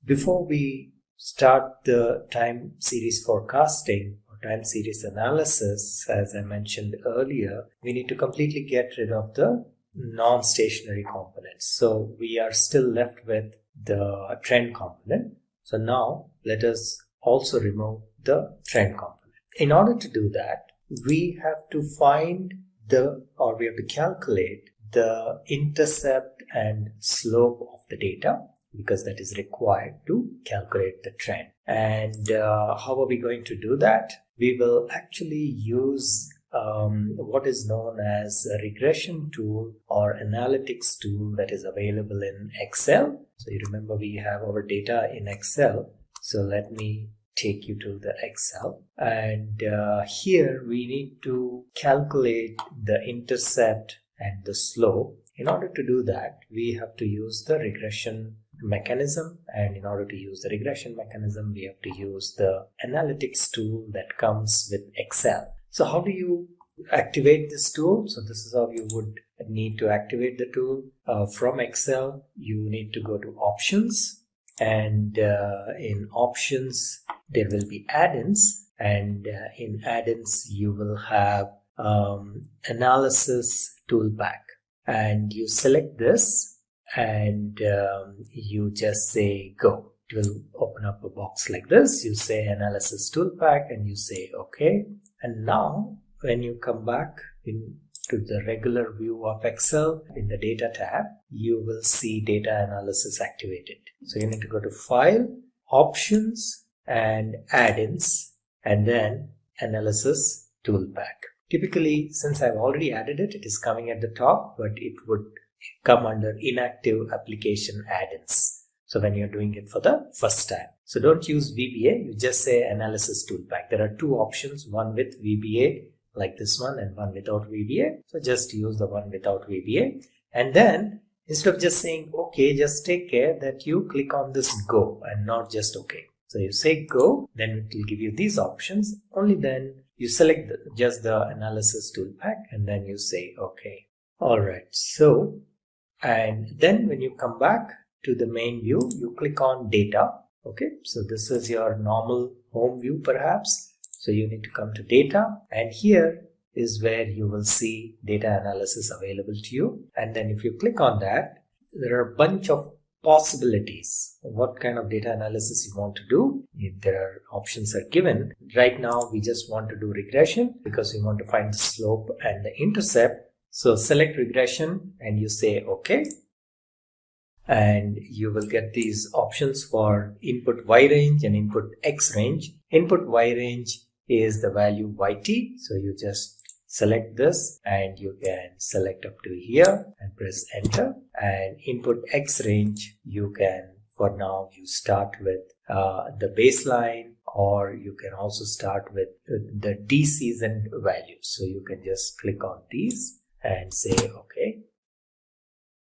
before we start the time series forecasting or time series analysis, as I mentioned earlier, we need to completely get rid of the non-stationary components. So we are still left with the trend component. So now let us also remove the trend component. In order to do that, we have to we have to calculate the intercept and slope of the data, because that is required to calculate the trend. And how are we going to do that? We will actually use what is known as a regression tool or analytics tool that is available in Excel. So you remember we have our data in Excel. So let me take you to the Excel, and here we need to calculate the intercept and the slope. In order to do that, we have to use the regression mechanism, and in order to use the regression mechanism, we have to use the analytics tool that comes with Excel. So how do you activate this tool? So this is how you would need to activate the tool. From Excel, you need to go to Options, and in Options there will be add-ins, and in add-ins you will have Analysis Toolpack, and you select this and you just say go. It will open up a box like this. You say Analysis Toolpack and you say OK. And now when you come back into the regular view of Excel, in the Data tab, you will see Data Analysis activated. So you need to go to File, Options, and Add-ins, and then Analysis Toolpack. Typically, since I've already added it, it is coming at the top, but it would come under Inactive Application Add-ins. So when you're doing it for the first time. So don't use VBA, you just say Analysis Toolpack. There are two options, one with VBA like this one and one without VBA. So just use the one without VBA. And then instead of just saying OK, just take care that you click on this Go and not just OK. So you say Go, then it will give you these options. Only then you select just the Analysis Toolpack and then you say OK. Alright, so and then when you come back to the main view, you click on Data. Okay, so this is your normal home view perhaps. So you need to come to Data, and here is where you will see Data Analysis available to you. And then if you click on that, there are a bunch of possibilities of what kind of data analysis you want to do. If there are options are given. Right now we just want to do regression because we want to find the slope and the intercept. So select regression and you say OK. And you will get these options for input Y range and input X range. Input Y range is the value YT. So you just select this and you can select up to here and press enter. And input X range, you can, for now, you start with the baseline, or you can also start with the de-seasoned values. So you can just click on these and say OK.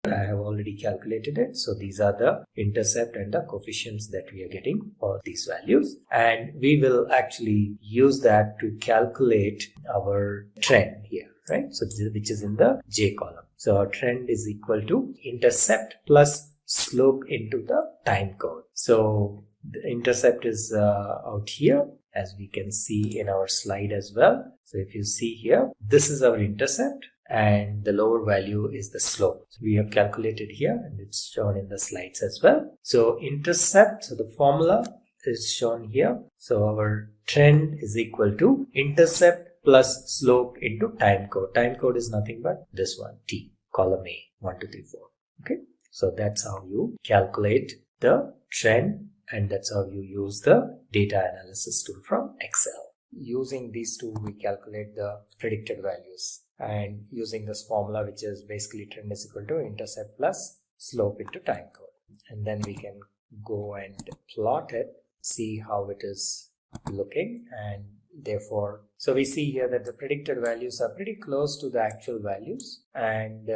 I have already calculated it. So these are the intercept and the coefficients that we are getting for these values. And we will actually use that to calculate our trend here, right? So which is in the J column. So our trend is equal to intercept plus slope into the time code. So the intercept is out here, as we can see in our slide as well. So if you see here, this is our intercept, and the lower value is the slope. So we have calculated here and it's shown in the slides as well. So intercept, so the formula is shown here. So our trend is equal to intercept plus slope into time code. Time code is nothing but this one, T, column A, 1, 2, 3, 4. Okay. So that's how you calculate the trend, and that's how you use the data analysis tool from Excel. Using these two, we calculate the predicted values. And using this formula, which is basically trend is equal to intercept plus slope into time code. And then we can go and plot it, see how it is looking, and therefore, so we see here that the predicted values are pretty close to the actual values, and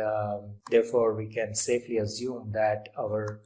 therefore we can safely assume that our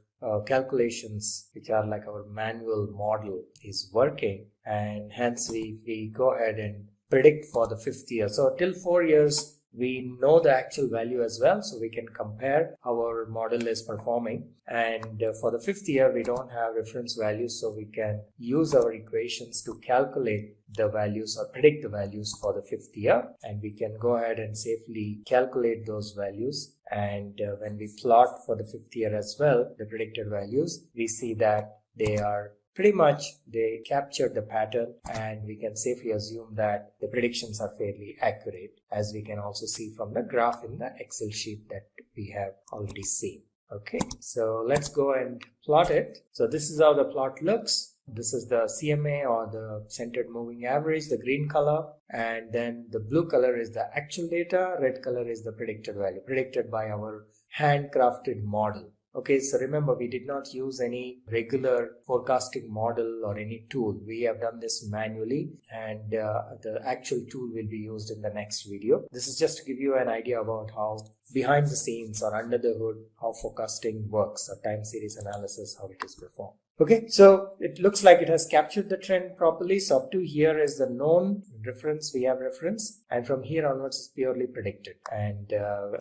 calculations, which are like our manual model, is working, and hence we go ahead and predict for the 5th year. So till 4 years we know the actual value as well, so we can compare how our model is performing. And for the 5th year, we don't have reference values, so we can use our equations to calculate the values or predict the values for the 5th year, and we can go ahead and safely calculate those values. And when we plot for the 5th year as well, the predicted values, we see that they are pretty much, they captured the pattern, and we can safely assume that the predictions are fairly accurate, as we can also see from the graph in the Excel sheet that we have already seen. Okay, so let's go and plot it. So this is how the plot looks. This is the CMA, or the centered moving average, the green color, and then the blue color is the actual data, red color is the predicted value, predicted by our handcrafted model. Okay, so remember, we did not use any regular forecasting model or any tool. We have done this manually, and the actual tool will be used in the next video. This is just to give you an idea about how behind the scenes or under the hood, how forecasting works, or time series analysis, how it is performed. Okay, so it looks like it has captured the trend properly. So up to here is the known reference, we have reference, and from here onwards is purely predicted. And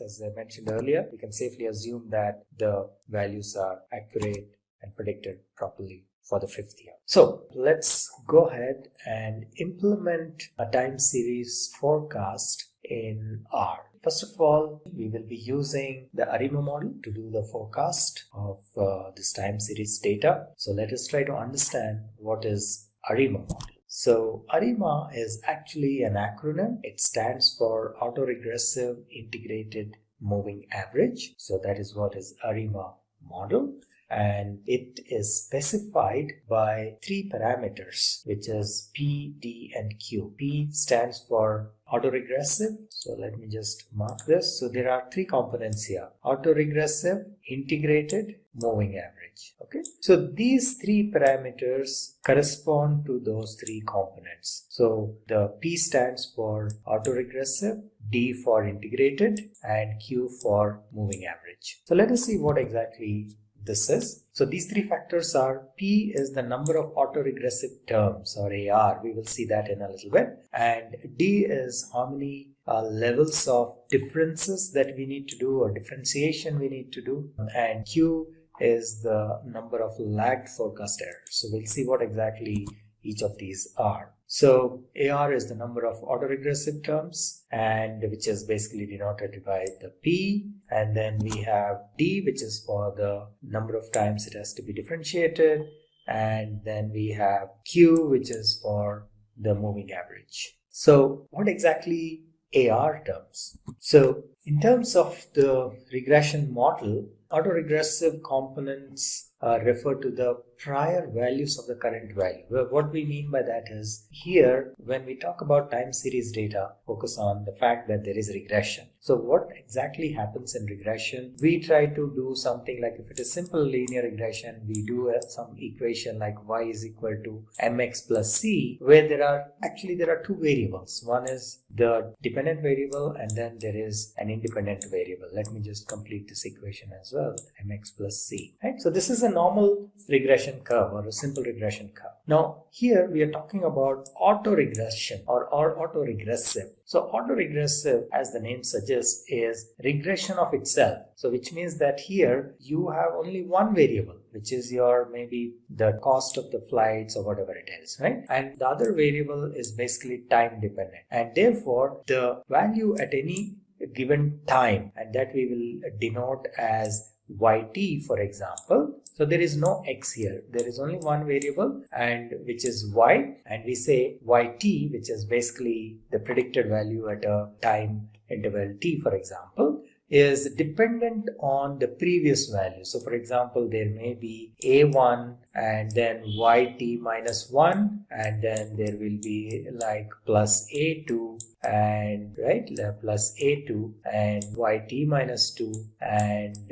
as I mentioned earlier, we can safely assume that the values are accurate and predicted properly for the 5th year. So let's go ahead and implement a time series forecast in R. First of all, we will be using the ARIMA model to do the forecast of this time series data. So let us try to understand what is ARIMA model. So ARIMA is actually an acronym. It stands for Autoregressive Integrated Moving Average. So that is what is ARIMA model. And it is specified by 3 parameters, which is P, D, and Q. P stands for autoregressive. So let me just mark this. So there are 3 components here: autoregressive, integrated, moving average. Okay. So these 3 parameters correspond to those 3 components. So the P stands for autoregressive, D for integrated, and Q for moving average. So let us see what exactly this is. So these 3 factors are: P is the number of autoregressive terms, or AR, we will see that in a little bit, and D is how many levels of differences that we need to do, or differentiation we need to do, and Q is the number of lagged forecast errors. So we'll see what exactly each of these are. So AR is the number of autoregressive terms, and which is basically denoted by the P, and then we have D, which is for the number of times it has to be differentiated, and then we have Q, which is for the moving average. So what exactly AR terms? So in terms of the regression model, autoregressive components refer to the prior values of the current value. Well, what we mean by that is, here when we talk about time series data, focus on the fact that there is regression. So what exactly happens in regression? We try to do something like, if it is simple linear regression, we do some equation like y is equal to mx plus c, where there are 2 variables. One is the dependent variable, and then there is an independent variable. Let me just complete this equation as well, mx plus c. Right? So this is a normal regression curve, or a simple regression curve. Now here we are talking about autoregression or autoregressive. So autoregressive, as the name suggests, is regression of itself. So which means that here you have only one variable, which is your maybe the cost of the flights or whatever it is, right? And the other variable is basically time dependent, and therefore the value at any given time, and that we will denote as yt, for example. So there is no x here, there is only one variable, and which is y, and we say yt, which is basically the predicted value at a time interval t, for example, is dependent on the previous value. So for example, there may be a1 and then yt minus 1, and then there will be like plus a2 and plus a2 and yt minus 2 and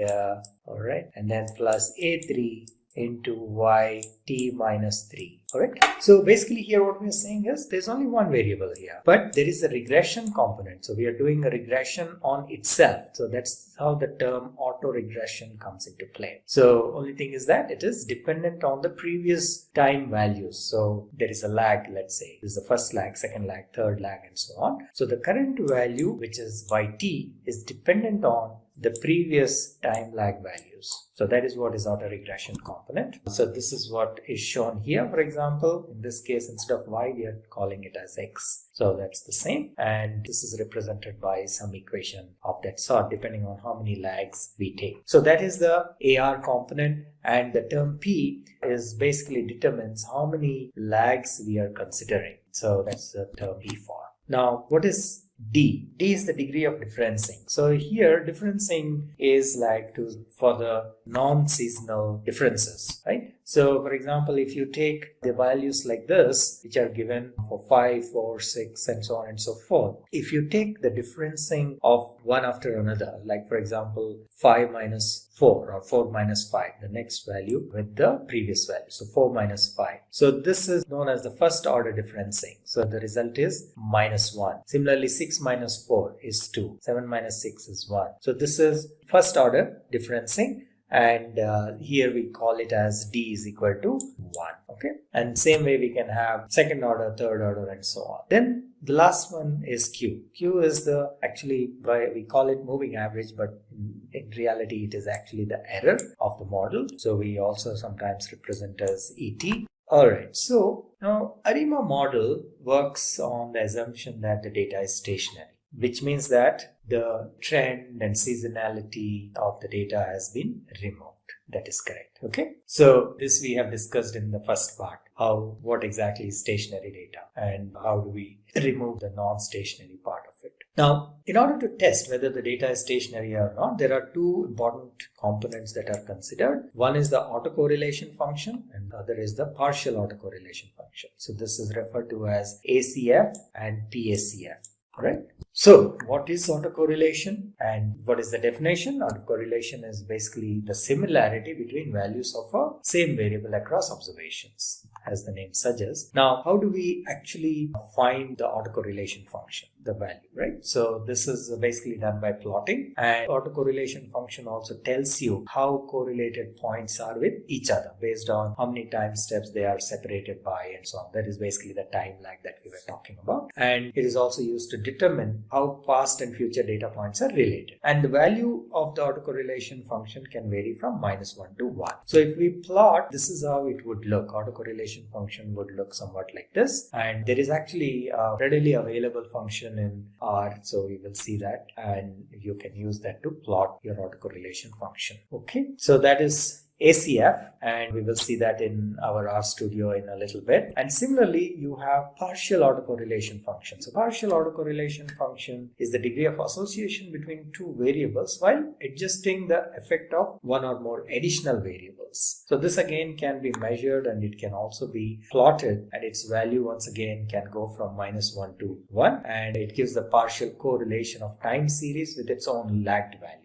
alright, and then plus a3 into yt minus 3. Correct? So basically here what we are saying is there's only one variable here, but there is a regression component. So we are doing a regression on itself. So that's how the term auto regression comes into play. So only thing is that it is dependent on the previous time values. So there is a lag, let's say. This is the first lag, second lag, third lag, and so on. So the current value, which is yt, is dependent on the previous time lag values. So that is what is auto regression component. So this is what is shown here. For example, in this case, instead of y, we are calling it as x. So that's the same. And this is represented by some equation of that sort, depending on how many lags we take. So that is the AR component. And the term P is basically determines how many lags we are considering. So that's the term P for. Now, what is D? D is the degree of differencing. So here differencing is like for the non-seasonal differences, right? So for example, if you take the values like this, which are given for 5, 4, 6, and so on and so forth, if you take the differencing of one after another, like for example, 5 minus 4 or 4 minus 5, the next value with the previous value. So 4 minus 5. So this is known as the first order differencing. So the result is minus 1. Similarly, 6 minus 4 is 2. 7 minus 6 is 1. So this is first order differencing. And here we call it as D is equal to 1. Okay. And same way we can have second order, third order, and so on. Then the last one is Q. Q is we call it moving average, but in reality it is actually the error of the model. So we also sometimes represent as ET. Alright, so now ARIMA model works on the assumption that the data is stationary, which means that the trend and seasonality of the data has been removed. That is correct. Okay. So this we have discussed in the first part, what exactly is stationary data and how do we remove the non-stationary part of it. Now, in order to test whether the data is stationary or not, there are two important components that are considered. One is the autocorrelation function and the other is the partial autocorrelation function. So this is referred to as ACF and PACF. Right. So what is autocorrelation and what is the definition? Autocorrelation is basically the similarity between values of a same variable across observations, as the name suggests. Now, how do we actually find the autocorrelation function, the value, right? So this is basically done by plotting, and autocorrelation function also tells you how correlated points are with each other based on how many time steps they are separated by and so on. That is basically the time lag that we were talking about. And it is also used to determine how past and future data points are related. And the value of the autocorrelation function can vary from -1 to 1. So if we plot, this is how it would look. Autocorrelation function would look somewhat like this. And there is actually a readily available function in R. So we will see that and you can use that to plot your autocorrelation function. Okay. So that is ACF, and we will see that in our RStudio in a little bit. And similarly, you have partial autocorrelation function. So partial autocorrelation function is the degree of association between two variables while adjusting the effect of one or more additional variables. So this again can be measured and it can also be plotted, and its value once again can go from -1 to 1, and it gives the partial correlation of time series with its own lagged value.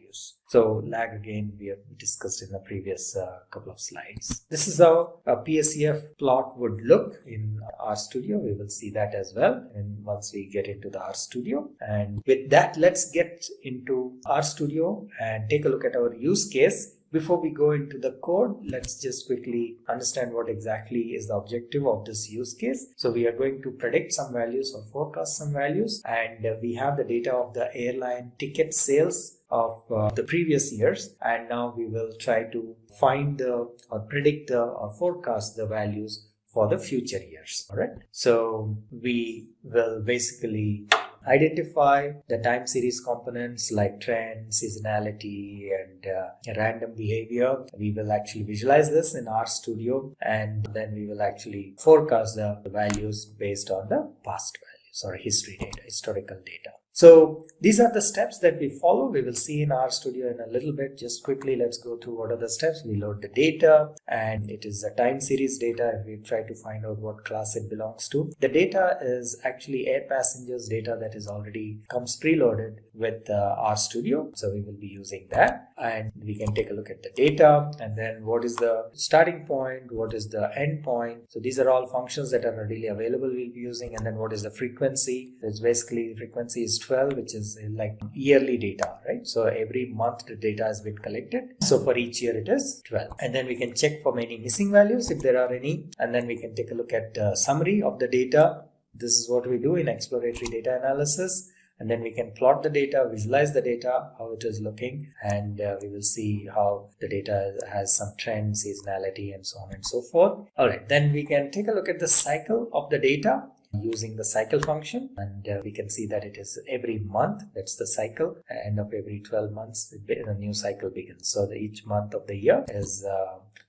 So lag again we have discussed in the previous couple of slides. This is how a PACF plot would look in RStudio. We will see that as well and once we get into the RStudio. And with that, let's get into RStudio and take a look at our use case. Before we go into the code, let's just quickly understand what exactly is the objective of this use case. So we are going to predict some values or forecast some values, and we have the data of the airline ticket sales of the previous years, and now we will try to find or predict or forecast the values for the future years. All right. So we will basically identify the time series components like trend, seasonality, and random behavior. We will actually visualize this in RStudio, and then we will actually forecast the values based on the past values or history data, historical data. So these are the steps that we follow. We will see in RStudio in a little bit. Just quickly, let's go through what are the steps. We load the data, and it is the time series data, and we try to find out what class it belongs to. The data is actually air passengers data that is already comes preloaded with RStudio. So we will be using that. and we can take a look at the data, and then what is the starting point, what is the end point. So these are all functions that are readily available we'll be using. And then what is the frequency? So it's basically frequency is 12, which is like yearly data, right? So every month the data has been collected. So for each year it is 12. And then we can check for any missing values if there are any. And then we can take a look at summary of the data. This is what we do in exploratory data analysis. And then we can plot the data, visualize the data, how it is looking, and we will see how the data has some trend, seasonality, and so on and so forth. All right, then we can take a look at the cycle of the data using the cycle function, and we can see that it is every month. That's the cycle. End of every 12 months, a new cycle begins. So each month of the year is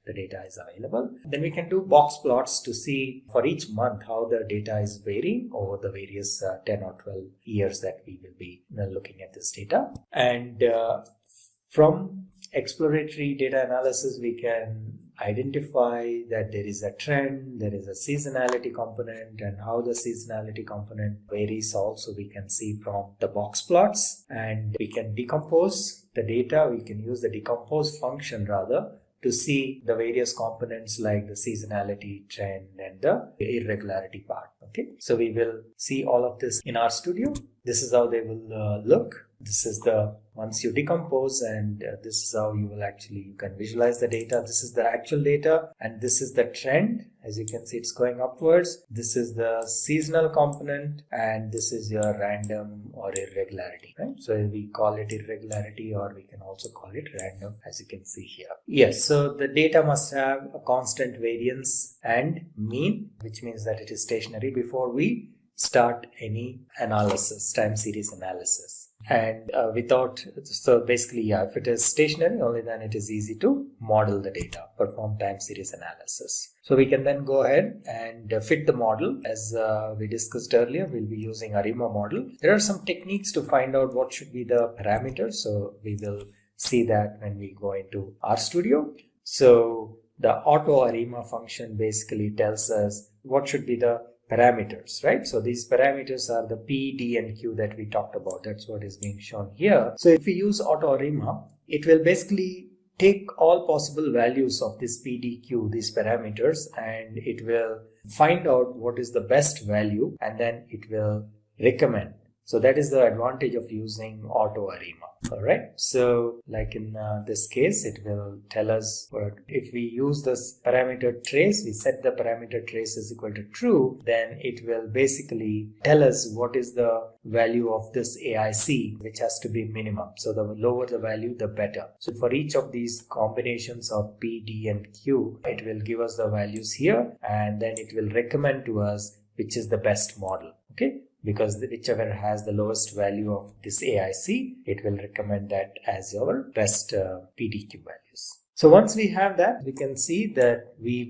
the data is available. Then we can do box plots to see for each month how the data is varying over the various 10 or 12 years that we will be looking at this data. And from exploratory data analysis, we can identify that there is a trend, there is a seasonality component, and how the seasonality component varies also we can see from the box plots. And we can decompose the data. We can use the decompose function rather to see the various components like the seasonality, trend, and the irregularity part. Okay, so we will see all of this in RStudio. This is how they will look. This is the once you decompose, and this is how you can visualize the data. This is the actual data, and this is the trend. As you can see, it's going upwards. This is the seasonal component, and this is your random or irregularity, right? So we call it irregularity, or we can also call it random, as you can see here. Yes, so the data must have a constant variance and mean, which means that it is stationary before we start any analysis, time series analysis. And so basically, if it is stationary, only then it is easy to model the data, perform time series analysis. So we can then go ahead and fit the model. As we discussed earlier, we'll be using ARIMA model. There are some techniques to find out what should be the parameters. So we will see that when we go into RStudio. So the auto ARIMA function basically tells us what should be the parameters, right? So these parameters are the P, D, and Q that we talked about. That's what is being shown here. So if we use auto ARIMA, it will basically take all possible values of this P, D, Q, these parameters, and it will find out what is the best value, and then it will recommend. So that is the advantage of using auto ARIMA. All right. So like in this case, it will tell us if we use this parameter trace, we set the parameter trace is equal to true, then it will basically tell us what is the value of this AIC, which has to be minimum. So the lower the value, the better. So for each of these combinations of P, D, and Q, it will give us the values here, and then it will recommend to us which is the best model. Okay. Because whichever has the lowest value of this AIC, it will recommend that as our best PDQ values. So once we have that, we can see that we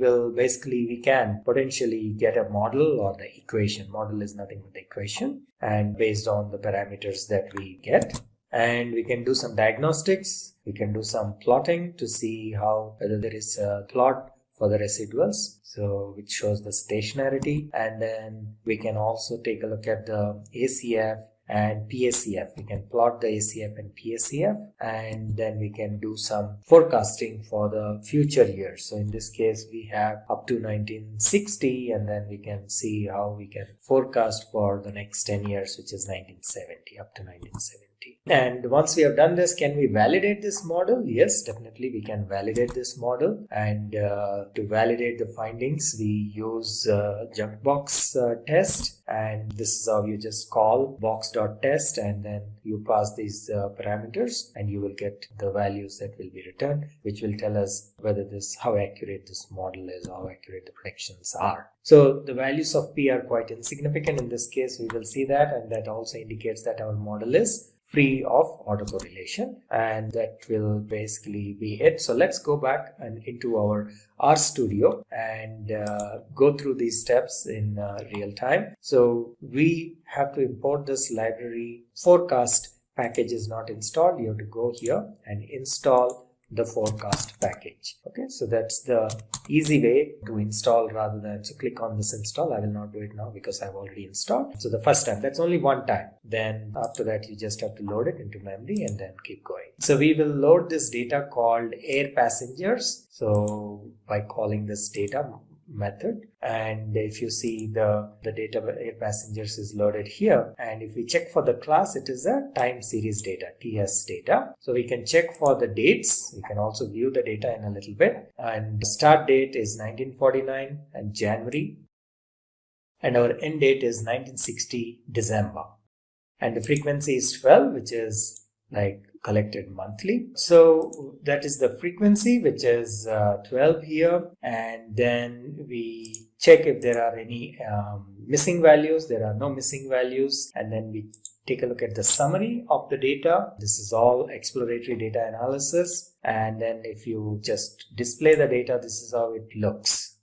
can potentially get a model or the equation. Model is nothing but the equation, and based on the parameters that we get. And we can do some diagnostics. We can do some plotting to see whether there is a plot for the residuals, so which shows the stationarity. And then we can also take a look at the ACF and PACF. We can plot the ACF and PACF, and then we can do some forecasting for the future years. So in this case, we have up to 1960, and then we can see how we can forecast for the next 10 years, which is 1970, up to 1970. And once we have done this, can we validate this model? Yes, definitely we can validate this model. And to validate the findings, we use junk box test. And this is how you just call box.test, and then you pass these parameters, and you will get the values that will be returned, which will tell us whether how accurate this model is, how accurate the predictions are. So the values of P are quite insignificant in this case. We will see that, and that also indicates that our model is free of autocorrelation, and that will basically be it. So let's go back and into our RStudio and go through these steps in real time. So we have to import this library. Forecast package is not installed. You have to go here and install the forecast package. Okay, so that's the easy way to install rather than, so click on this install. I will not do it now because I've already installed. So the first time, that's only one time. Then after that, you just have to load it into memory and then keep going. So we will load this data called air passengers. So by calling this data method, and if you see the data air passengers is loaded here, and if we check for the class, it is a time series data, TS data. So we can check for the dates. We can also view the data in a little bit, and the start date is 1949 and January, and our end date is 1960 December, and the frequency is 12, which is like collected monthly. So that is the frequency, which is 12 here, and then we check if there are any missing values. There are no missing values, and then we take a look at the summary of the data. This is all exploratory data analysis, and then if you just display the data, this is how it looks.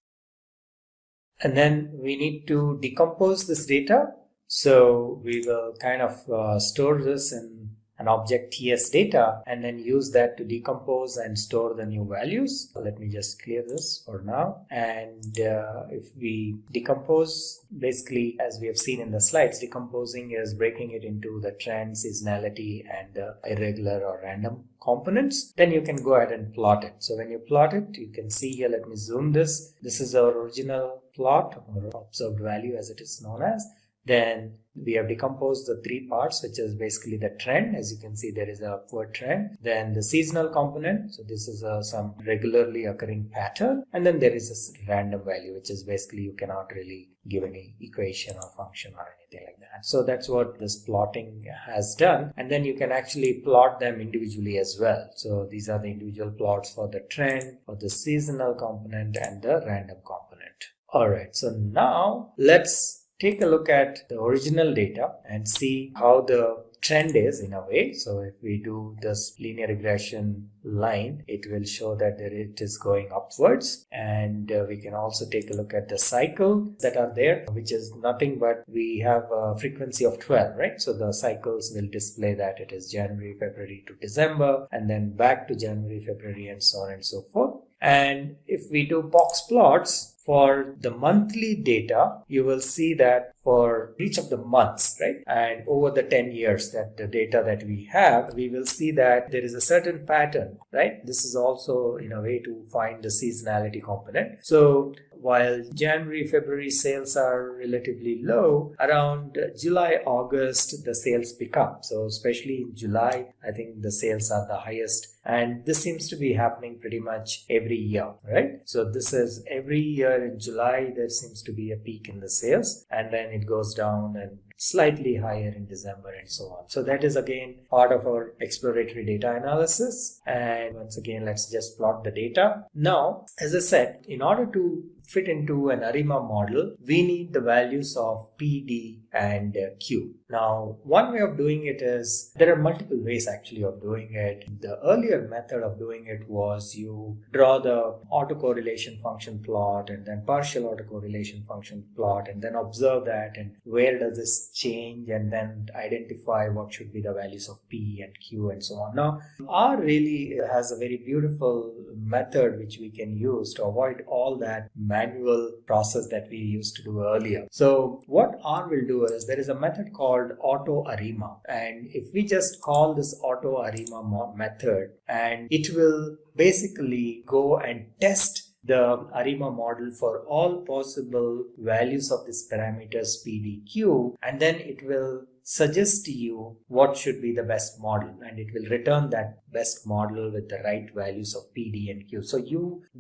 And then we need to decompose this data, so we will kind of store this in an object TS data and then use that to decompose and store the new values. Let me just clear this for now. And if we decompose, basically as we have seen in the slides, decomposing is breaking it into the trend, seasonality, and irregular or random components. Then you can go ahead and plot it. So when you plot it, you can see here, let me zoom this. This is our original plot, or observed value as it is known as. Then we have decomposed the three parts, which is basically the trend. As you can see, there is an upward trend. Then the seasonal component. So this is some regularly occurring pattern. And then there is a random value, which is basically you cannot really give any equation or function or anything like that. So that's what this plotting has done. And then you can actually plot them individually as well. So these are the individual plots for the trend, for the seasonal component, and the random component. All right. So now let's take a look at the original data and see how the trend is in a way. So if we do this linear regression line, it will show that it is going upwards. And we can also take a look at the cycle that are there, which is nothing but we have a frequency of 12, right? So the cycles will display that it is January, February to December, and then back to January, February, and so on and so forth. And if we do box plots for the monthly data, you will see that for each of the months, right? And over the 10 years that the data that we have, we will see that there is a certain pattern, right? This is also in a way to find the seasonality component. So while January, February sales are relatively low, around July, August, the sales pick up. So especially in July, I think the sales are the highest. And this seems to be happening pretty much every year, right? So this is every year in July, there seems to be a peak in the sales, and then it goes down and slightly higher in December and so on. So that is again part of our exploratory data analysis. And once again, let's just plot the data. Now, as I said, in order to fit into an ARIMA model, we need the values of P, D, and Q. Now, one way of doing it is, there are multiple ways actually of doing it. The earlier method of doing it was you draw the autocorrelation function plot and then partial autocorrelation function plot and then observe that and where does this change and then identify what should be the values of P and Q and so on. Now, R really has a very beautiful method which we can use to avoid all that manual process that we used to do earlier. So what R will do is, there is a method called auto ARIMA, and if we just call this auto ARIMA method, and it will basically go and test the ARIMA model for all possible values of these parameters P, D, Q, and then it will suggest to you what should be the best model, and it will return that best model with the right values of P, D, and Q. So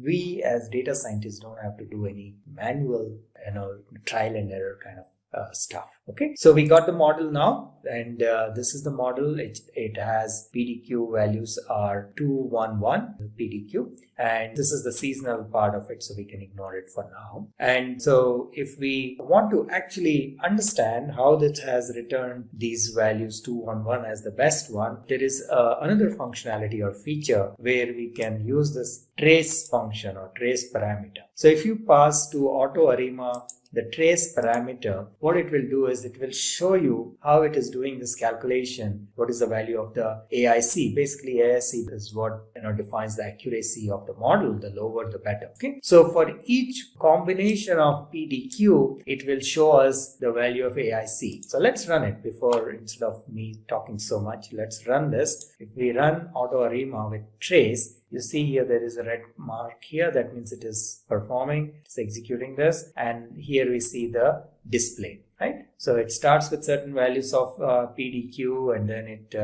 we as data scientists don't have to do any manual, trial and error kind of stuff. Okay, so we got the model now, and this is the model. It has PDQ values are 211 PDQ, and this is the seasonal part of it, so we can ignore it for now. And so if we want to actually understand how this has returned these values 211 as the best one, there is another functionality or feature where we can use this trace function or trace parameter. So if you pass to auto ARIMA the trace parameter, what it will do is it will show you how it is doing this calculation. What is the value of the AIC? Basically, AIC is what defines the accuracy of the model. The lower, the better. Okay. So for each combination of PDQ, it will show us the value of AIC. So let's run it instead of me talking so much. Let's run this. If we run AutoArima with trace, you see here there is a red mark here. That means it is performing, it's executing this, and here we see the display, right? So it starts with certain values of PDQ, and then it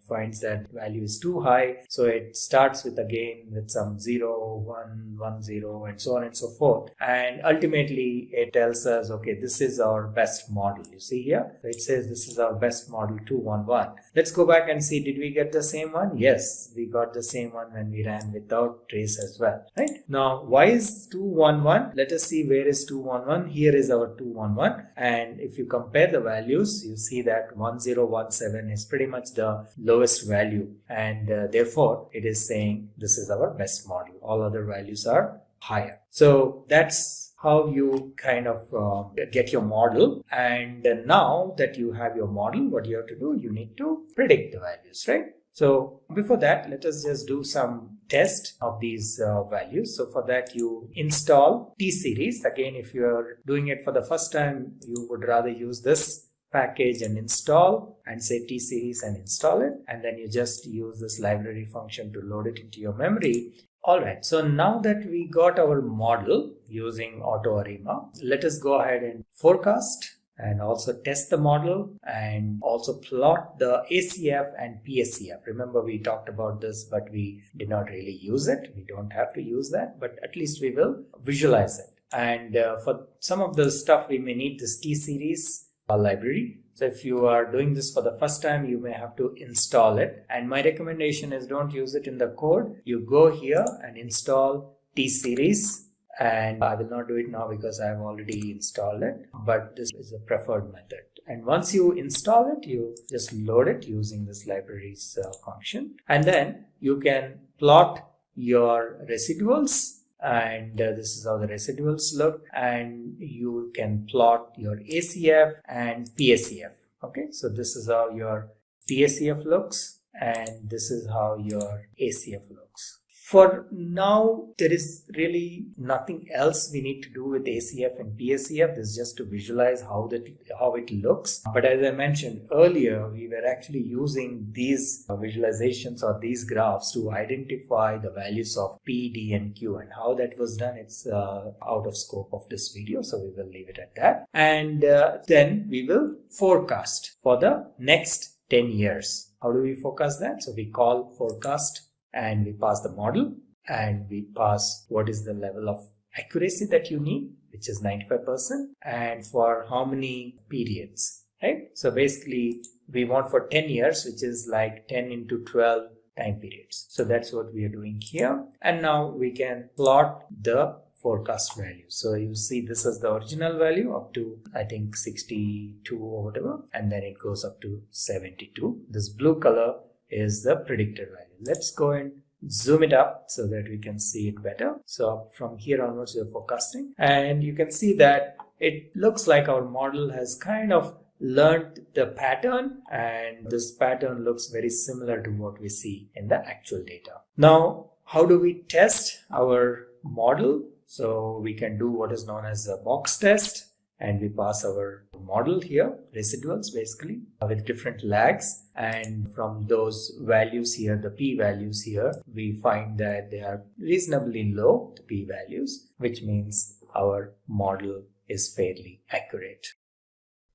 finds that value is too high. So it starts with again with some 0, 1, 1, 0, and so on and so forth. And ultimately it tells us, okay, this is our best model. You see here, so it says this is our best model 211. Let's go back and see, did we get the same one? Yes, we got the same one when we ran without trace as well, right? Now, why is 211? Let us see, where is 211? Here is our 211, and if you compare the values, you see that 1017 is pretty much the lowest value, and therefore it is saying this is our best model. All other values are higher. So that's how you kind of get your model. And now that you have your model, what you have to do, you need to predict the values, right? So before that, let us just do some test of these values. So for that, you install T-Series. Again, if you are doing it for the first time, you would rather use this package and install and say T-Series and install it. And then you just use this library function to load it into your memory. Alright, so now that we got our model using AutoArima, let us go ahead and forecast and also test the model and also plot the ACF and PSCF. Remember, we talked about this, but we did not really use it. We don't have to use that, but at least we will visualize it. And for some of the stuff, we may need this T-Series library. So if you are doing this for the first time, you may have to install it. And my recommendation is don't use it in the code. You go here and install T-Series. And I will not do it now because I have already installed it, but this is a preferred method. And once you install it, you just load it using this libraries function. And then you can plot your residuals, and this is how the residuals look. And you can plot your ACF and PSCF. Okay, so this is how your PSCF looks, and this is how your ACF looks. For now, there is really nothing else we need to do with ACF and PSCF. This is just to visualize how it looks. But as I mentioned earlier, we were actually using these visualizations or these graphs to identify the values of P, D, and Q. And how that was done, it's out of scope of this video, so we will leave it at that. And then we will forecast for the next 10 years. How do we forecast that? So we call forecast, and we pass the model, and we pass what is the level of accuracy that you need, which is 95%, and for how many periods, right? So basically we want for 10 years, which is like 10 into 12 time periods. So that's what we are doing here. And now we can plot the forecast value. So you see this is the original value up to I think 62 or whatever, and then it goes up to 72. This blue color is the predicted value. Let's go and zoom it up so that we can see it better. So from here onwards, we're forecasting, and you can see that it looks like our model has kind of learned the pattern, and this pattern looks very similar to what we see in the actual data. Now, how do we test our model? So we can do what is known as a box test, and we pass our model here, residuals basically, with different lags. And from those values here, the p values here, we find that they are reasonably low, the p values, which means our model is fairly accurate.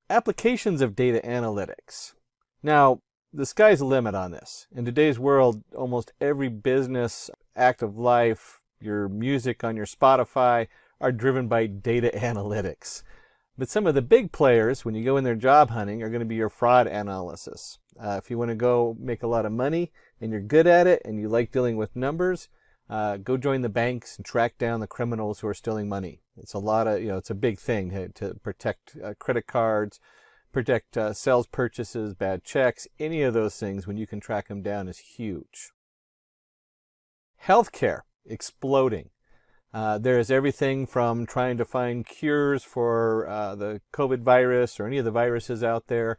Applications of data analytics. Now, the sky's the limit on this. In today's world, almost every business, act of life, your music on your Spotify are driven by data analytics. But some of the big players, when you go in there job hunting, are going to be your fraud analysis. If you want to go make a lot of money and you're good at it and you like dealing with numbers, go join the banks and track down the criminals who are stealing money. It's a lot of, it's a big thing to protect credit cards, protect sales purchases, bad checks, any of those things. When you can track them down is huge. Healthcare exploding. There's everything from trying to find cures for the COVID virus or any of the viruses out there,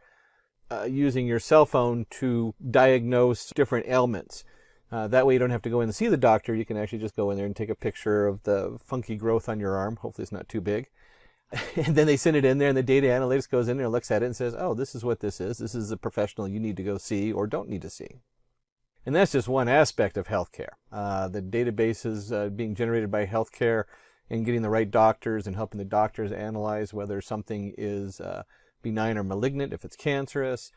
using your cell phone to diagnose different ailments. That way you don't have to go in and see the doctor. You can actually just go in there and take a picture of the funky growth on your arm. Hopefully it's not too big. And then they send it in there, and the data analytics goes in there and looks at it and says, oh, this is what this is. This is a professional you need to go see or don't need to see. And that's just one aspect of healthcare. The databases being generated by healthcare and getting the right doctors and helping the doctors analyze whether something is benign or malignant, if it's cancerous.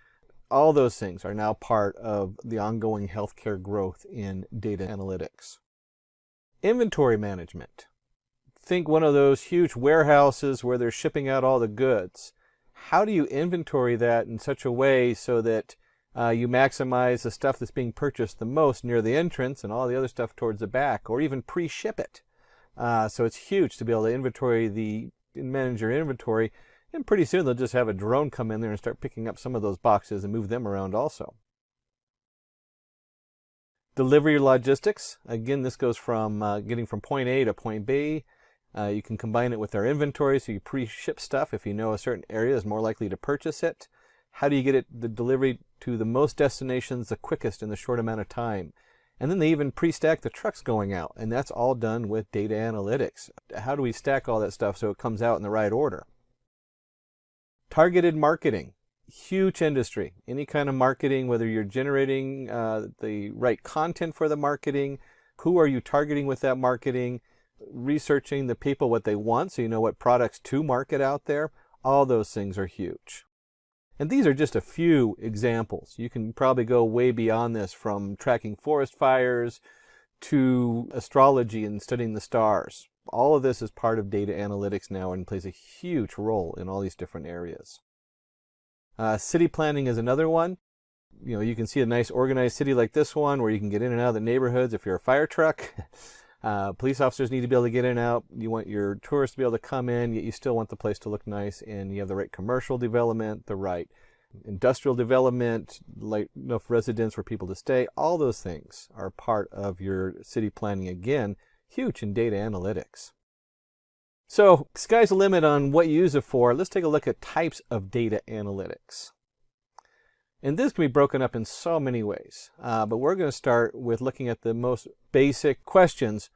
All those things are now part of the ongoing healthcare growth in data analytics. Inventory management. Think one of those huge warehouses where they're shipping out all the goods. How do you inventory that in such a way so that you maximize the stuff that's being purchased the most near the entrance and all the other stuff towards the back, or even pre-ship it? So it's huge to be able to manage your inventory, and pretty soon they'll just have a drone come in there and start picking up some of those boxes and move them around also. Delivery logistics. Again, this goes from getting from point A to point B. You can combine it with our inventory, so you pre-ship stuff if you know a certain area is more likely to purchase it. How do you get the delivery to the most destinations the quickest in the short amount of time? And then they even pre-stack the trucks going out, and that's all done with data analytics. How do we stack all that stuff so it comes out in the right order? Targeted marketing. Huge industry. Any kind of marketing, whether you're generating the right content for the marketing, who are you targeting with that marketing, researching the people, what they want, so you know what products to market out there. All those things are huge. And these are just a few examples. You can probably go way beyond this, from tracking forest fires to astrology and studying the stars. All of this is part of data analytics now and plays a huge role in all these different areas. City planning is another one. You can see a nice organized city like this one where you can get in and out of the neighborhoods if you're a fire truck. Police officers need to be able to get in and out. You want your tourists to be able to come in, yet you still want the place to look nice, and you have the right commercial development, the right industrial development, like enough residents for people to stay. All those things are part of your city planning. Again, huge in data analytics. So, sky's the limit on what you use it for. Let's take a look at types of data analytics. And this can be broken up in so many ways, but we're going to start with looking at the most basic questions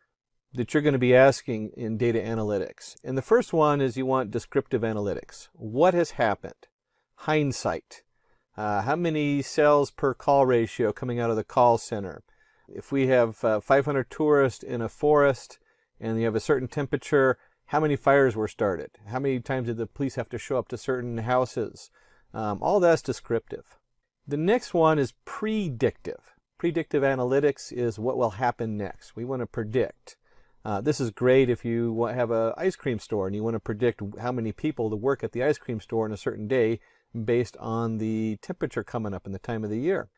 that you're going to be asking in data analytics. And the first one is you want descriptive analytics. What has happened? Hindsight. How many cells per call ratio coming out of the call center? If we have 500 tourists in a forest and you have a certain temperature, how many fires were started? How many times did the police have to show up to certain houses? All that's descriptive. The next one is predictive. Predictive analytics is what will happen next. We want to predict. This is great if you have an ice cream store and you want to predict how many people to work at the ice cream store on a certain day based on the temperature coming up in the time of the year.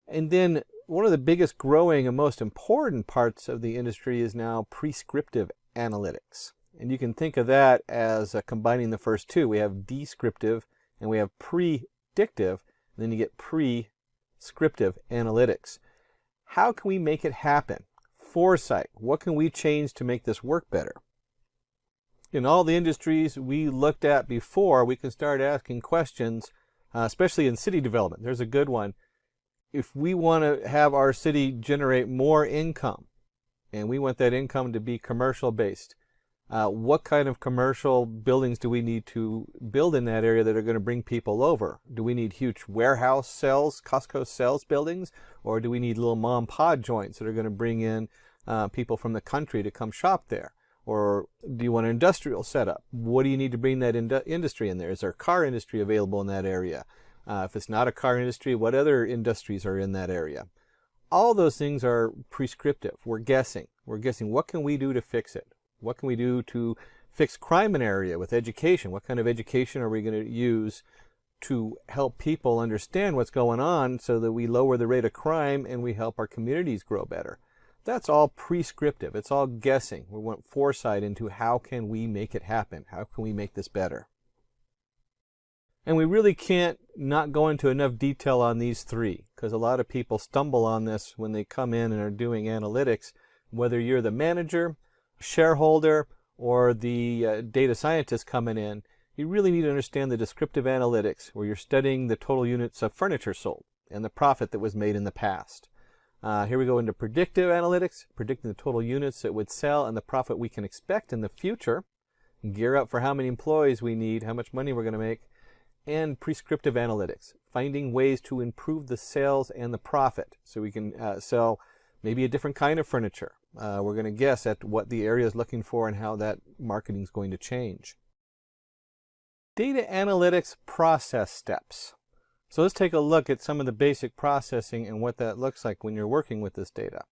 And then one of the biggest growing and most important parts of the industry is now prescriptive analytics. And you can think of that as combining the first two. We have descriptive and we have predictive. Then you get prescriptive analytics. How can we make it happen? Foresight. What can we change to make this work better? In all the industries we looked at before, we can start asking questions, especially in city development. There's a good one. If we want to have our city generate more income, and we want that income to be commercial based, what kind of commercial buildings do we need to build in that area that are going to bring people over? Do we need huge warehouse cells, Costco cells buildings, or do we need little mom and pop joints that are going to bring in people from the country to come shop there? Or do you want an industrial setup? What do you need to bring that industry in there? Is there a car industry available in that area? If it's not a car industry, what other industries are in that area? All those things are prescriptive. We're guessing. We're guessing what can we do to fix it? What can we do to fix crime in an area with education? What kind of education are we going to use to help people understand what's going on so that we lower the rate of crime and we help our communities grow better? That's all prescriptive. It's all guessing. We want foresight into how can we make it happen? How can we make this better? And we really can't not go into enough detail on these three, because a lot of people stumble on this when they come in and are doing analytics. Whether you're the manager, shareholder or the data scientist coming in, you really need to understand the descriptive analytics, where you're studying the total units of furniture sold and the profit that was made in the past. Here we go into predictive analytics, predicting the total units that would sell and the profit we can expect in the future. Gear up for how many employees we need, how much money we're going to make. And prescriptive analytics, finding ways to improve the sales and the profit so we can sell maybe a different kind of furniture. We're going to guess at what the area is looking for and how that marketing is going to change. Data analytics process steps. So let's take a look at some of the basic processing and what that looks like when you're working with this data.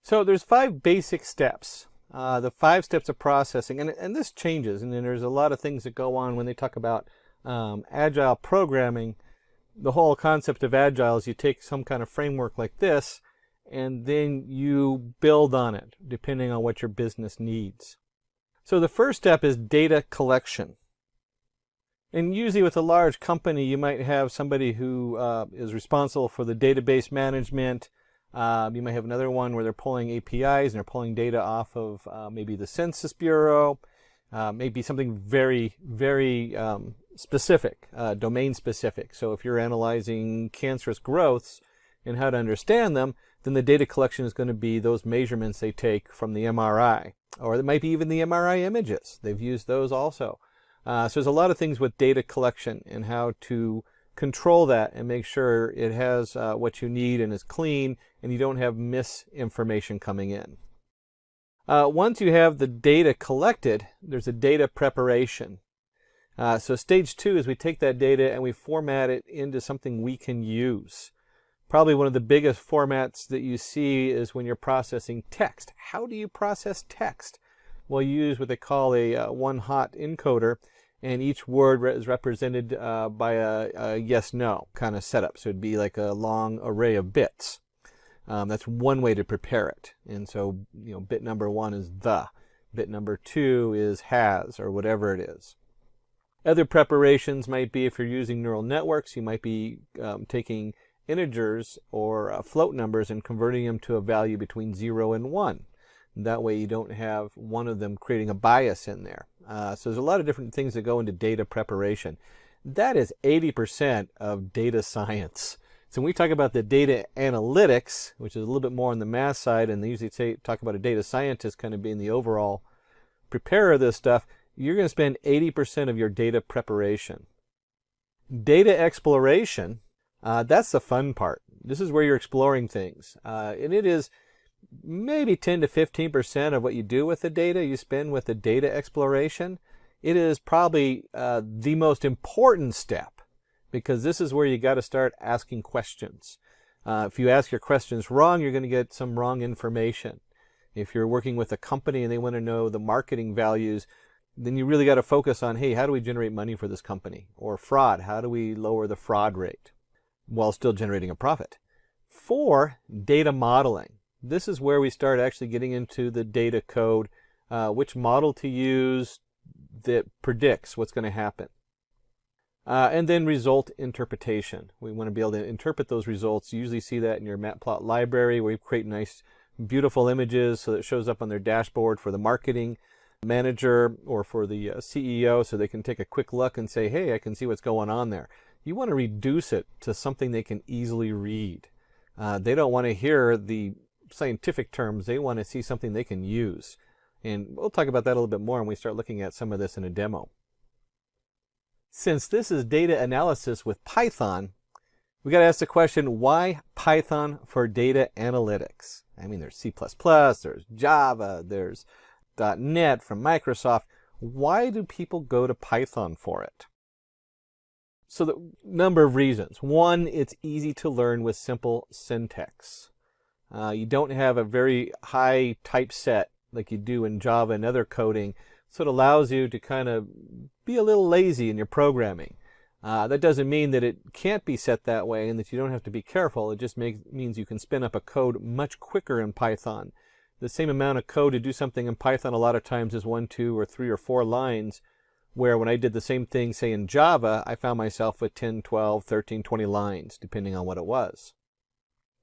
So there's 5 basic steps. The 5 steps of processing, and this changes, and then there's a lot of things that go on when they talk about agile programming. The whole concept of agile is you take some kind of framework like this and then you build on it depending on what your business needs. So the first step is data collection. And usually with a large company, you might have somebody who is responsible for the database management. You might have another one where they're pulling APIs and they're pulling data off of maybe the Census Bureau, maybe something very, very specific, domain specific. So if you're analyzing cancerous growths and how to understand them, then the data collection is going to be those measurements they take from the MRI. Or it might be even the MRI images. They've used those also. So there's a lot of things with data collection and how to control that and make sure it has what you need and is clean and you don't have misinformation coming in. Once you have the data collected, there's a data preparation. So stage 2 is we take that data and we format it into something we can use. Probably one of the biggest formats that you see is when you're processing text. How do you process text? Well, you use what they call a one-hot encoder, and each word is represented by a yes-no kind of setup. So it'd be like a long array of bits. That's one way to prepare it. And so, bit number 1 is the. Bit number 2 is has, or whatever it is. Other preparations might be if you're using neural networks, you might be taking integers or float numbers and converting them to a value between 0 and 1. That way you don't have one of them creating a bias in there. So there's a lot of different things that go into data preparation. That is 80% of data science. So when we talk about the data analytics, which is a little bit more on the math side, and they usually talk about a data scientist kind of being the overall preparer of this stuff, you're going to spend 80% of your data preparation. Data exploration, that's the fun part. This is where you're exploring things. And it is maybe 10 to 15% of what you do with the data you spend with the data exploration. It is probably the most important step, because this is where you got to start asking questions. If you ask your questions wrong, you're going to get some wrong information. If you're working with a company and they want to know the marketing values, then you really got to focus on, hey, how do we generate money for this company? Or fraud, how do we lower the fraud rate while still generating a profit? 4, data modeling. This is where we start actually getting into the data code, which model to use that predicts what's going to happen. And then result interpretation. We want to be able to interpret those results. You usually see that in your Matplot library, where you create nice, beautiful images so that it shows up on their dashboard for the marketing manager or for the CEO, so they can take a quick look and say, hey, I can see what's going on there. You want to reduce it to something they can easily read. They don't want to hear the scientific terms. They want to see something they can use. And we'll talk about that a little bit more when we start looking at some of this in a demo. Since this is data analysis with Python, we got to ask the question, why Python for data analytics? I mean, there's C++, there's Java, there's .NET from Microsoft. Why do people go to Python for it? So the number of reasons. 1, it's easy to learn with simple syntax. You don't have a very high typeset like you do in Java and other coding, so it allows you to kind of be a little lazy in your programming. That doesn't mean that it can't be set that way and that you don't have to be careful. It just means you can spin up a code much quicker in Python. The same amount of code to do something in Python a lot of times is 1, 2, or 3 or 4 lines, where when I did the same thing, say in Java, I found myself with 10, 12, 13, 20 lines, depending on what it was.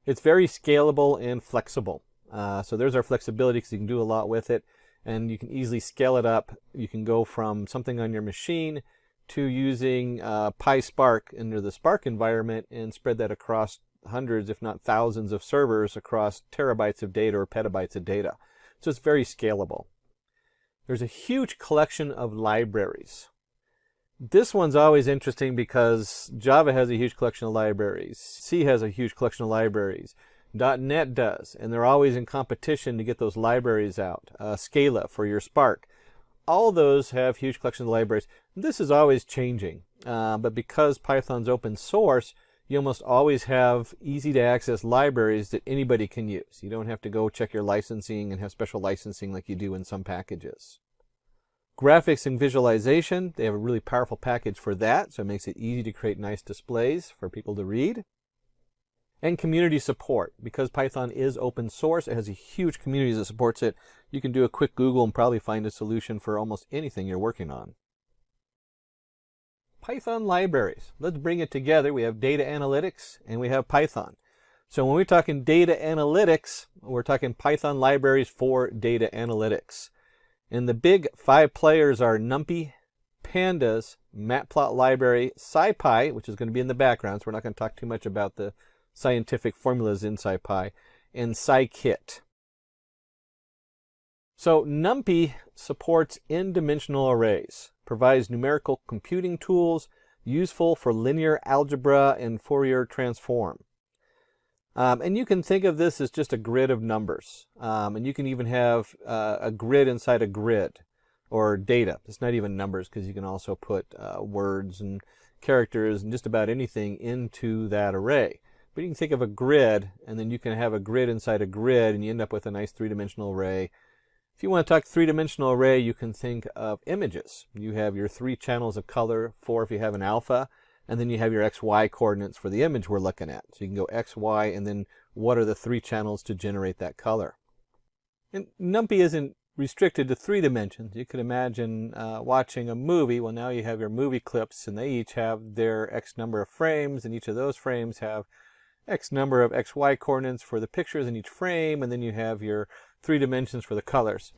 It's very scalable and flexible. So there's our flexibility because you can do a lot with it, and you can easily scale it up. You can go from something on your machine to using PySpark into the Spark environment and spread that across hundreds, if not thousands of servers across terabytes of data or petabytes of data. So it's very scalable. There's a huge collection of libraries. This one's always interesting because Java has a huge collection of libraries. C has a huge collection of libraries. .NET does, and they're always in competition to get those libraries out. Scala for your Spark. All those have huge collections of libraries. This is always changing, but because Python's open source, you almost always have easy to access libraries that anybody can use. You don't have to go check your licensing and have special licensing like you do in some packages. Graphics and visualization, they have a really powerful package for that, so it makes it easy to create nice displays for people to read. And community support. Because Python is open source, it has a huge community that supports it. You can do a quick Google and probably find a solution for almost anything you're working on. Python libraries. Let's bring it together. We have data analytics and we have Python. So when we're talking data analytics, we're talking Python libraries for data analytics. And the big 5 players are NumPy, Pandas, Matplot library, SciPy, which is going to be in the background, so we're not going to talk too much about the scientific formulas in SciPy, and scikit. So NumPy supports n-dimensional arrays, provides numerical computing tools useful for linear algebra and Fourier transform. And you can think of this as just a grid of numbers. And you can even have a grid inside a grid, or data. It's not even numbers because you can also put words and characters and just about anything into that array. But you can think of a grid, and then you can have a grid inside a grid, and you end up with a nice 3-dimensional array. If you want to talk 3-dimensional array, you can think of images. You have your 3 channels of color, 4 if you have an alpha, and then you have your XY coordinates for the image we're looking at. So you can go X, Y, and then what are the 3 channels to generate that color. And NumPy isn't restricted to 3 dimensions. You could imagine watching a movie. Well, now you have your movie clips, and they each have their X number of frames, and each of those frames have X number of XY coordinates for the pictures in each frame, and then you have your 3 dimensions for the colors.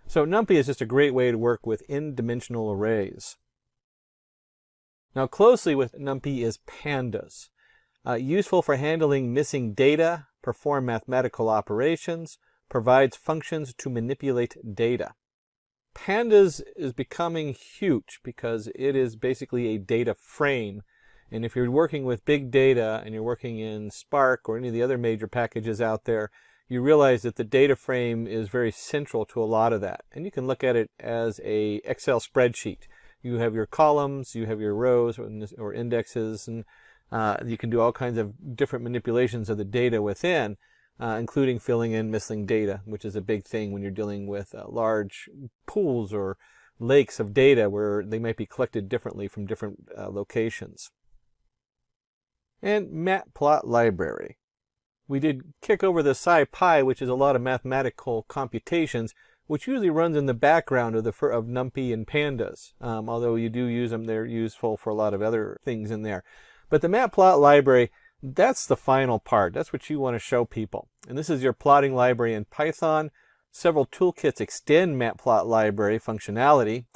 So NumPy is just a great way to work with n-dimensional arrays. Now closely with NumPy is Pandas. Useful for handling missing data, perform mathematical operations, provides functions to manipulate data. Pandas is becoming huge because it is basically a data frame. And if you're working with big data and you're working in Spark or any of the other major packages out there, you realize that the data frame is very central to a lot of that. And you can look at it as an Excel spreadsheet. You have your columns, you have your rows or indexes, and you can do all kinds of different manipulations of the data within, including filling in missing data, which is a big thing when you're dealing with large pools or lakes of data where they might be collected differently from different locations. And Matplot library. We did kick over the SciPy, which is a lot of mathematical computations, which usually runs in the background of NumPy and Pandas. Although you do use them, they're useful for a lot of other things in there. But the Matplot library, that's the final part. That's what you want to show people. And this is your plotting library in Python. Several toolkits extend Matplot library functionality.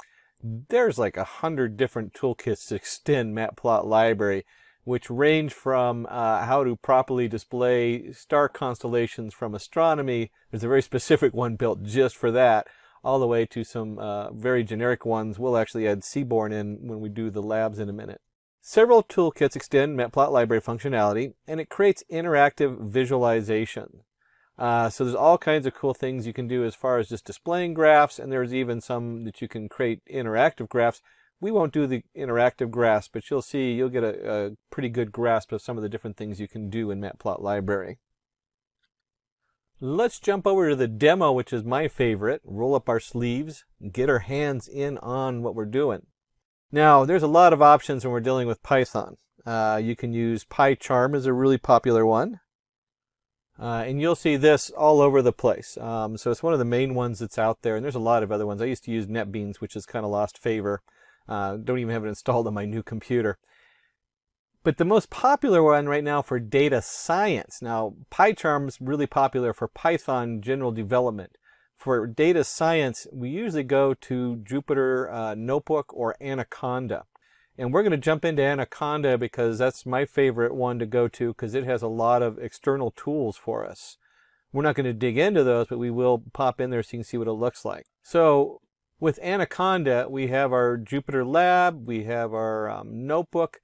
There's like 100 different toolkits to extend Matplot library, which range from how to properly display star constellations from astronomy. There's a very specific one built just for that, all the way to some very generic ones. We'll actually add Seaborn in when we do the labs in a minute. Several toolkits extend Matplot library functionality, and it creates interactive visualization. So there's all kinds of cool things you can do as far as just displaying graphs, and there's even some that you can create interactive graphs. We won't do the interactive graphs, but you'll see, you'll get a pretty good grasp of some of the different things you can do in Matplot library. Let's jump over to the demo, which is my favorite. Roll up our sleeves, get our hands in on what we're doing. Now, there's a lot of options when we're dealing with Python. You can use PyCharm as a really popular one. And you'll see this all over the place. So it's one of the main ones that's out there, and there's a lot of other ones. I used to use NetBeans, which has kind of lost favor. Don't even have it installed on my new computer. But the most popular one right now for data science, now PyCharm's really popular for Python general development. For data science, we usually go to Jupyter Notebook or Anaconda. And we're going to jump into Anaconda because that's my favorite one to go to because it has a lot of external tools for us. We're not going to dig into those, but we will pop in there so you can see what it looks like. So with Anaconda, we have our Jupyter Lab, we have our notebook.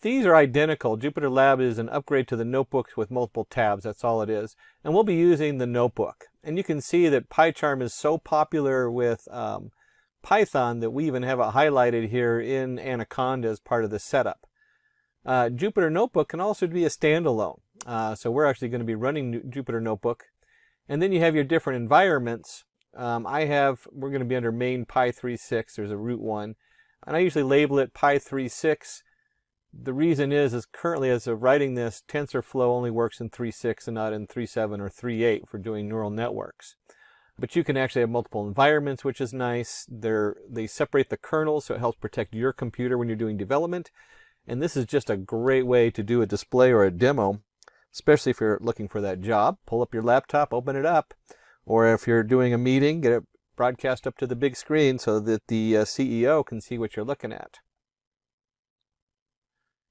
These are identical. Jupyter Lab is an upgrade to the notebooks with multiple tabs. That's all it is. And we'll be using the notebook. And you can see that PyCharm is so popular with Python that we even have it highlighted here in Anaconda as part of the setup. Jupyter Notebook can also be a standalone. So we're actually going to be running Jupyter Notebook. And then you have your different environments. We're going to be under main Py36. There's a root one. And I usually label it Py36. The reason is currently as of writing this, TensorFlow only works in 3.6 and not in 3.7 or 3.8 for doing neural networks. But you can actually have multiple environments, which is nice. They separate the kernels, so it helps protect your computer when you're doing development. And this is just a great way to do a display or a demo, especially if you're looking for that job. Pull up your laptop, open it up. Or if you're doing a meeting, get it broadcast up to the big screen so that the CEO can see what you're looking at.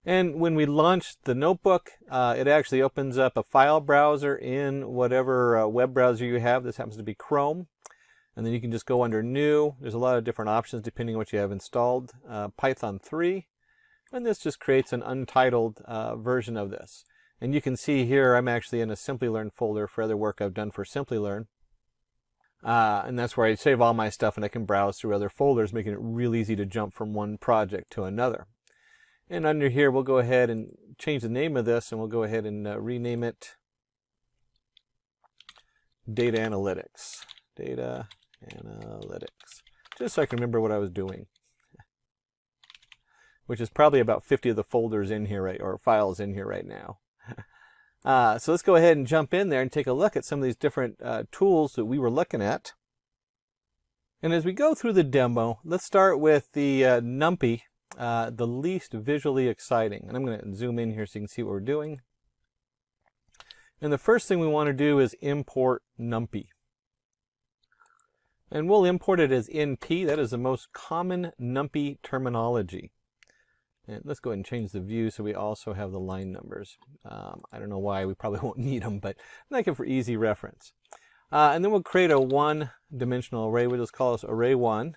And when we launch the notebook, it actually opens up a file browser in whatever web browser you have. This happens to be Chrome. And then you can just go under New. There's a lot of different options depending on what you have installed. Python 3. And this just creates an untitled version of this. And you can see here I'm actually in a Simplilearn folder for other work I've done for Simplilearn. And that's where I save all my stuff and I can browse through other folders, making it real easy to jump from one project to another. And under here, we'll go ahead and change the name of this, and we'll go ahead and rename it Data Analytics. Data Analytics. Just so I can remember what I was doing. Which is probably about 50 of the folders in here, or files in here right now. So let's go ahead and jump in there and take a look at some of these different tools that we were looking at. And as we go through the demo, let's start with the NumPy. The least visually exciting. And I'm going to zoom in here so you can see what we're doing. And the first thing we want to do is import NumPy. And we'll import it as NP. That is the most common NumPy terminology. And let's go ahead and change the view so we also have the line numbers. I don't know why, we probably won't need them, but I like it for easy reference. And then we'll create a one-dimensional array. We'll just call this array1.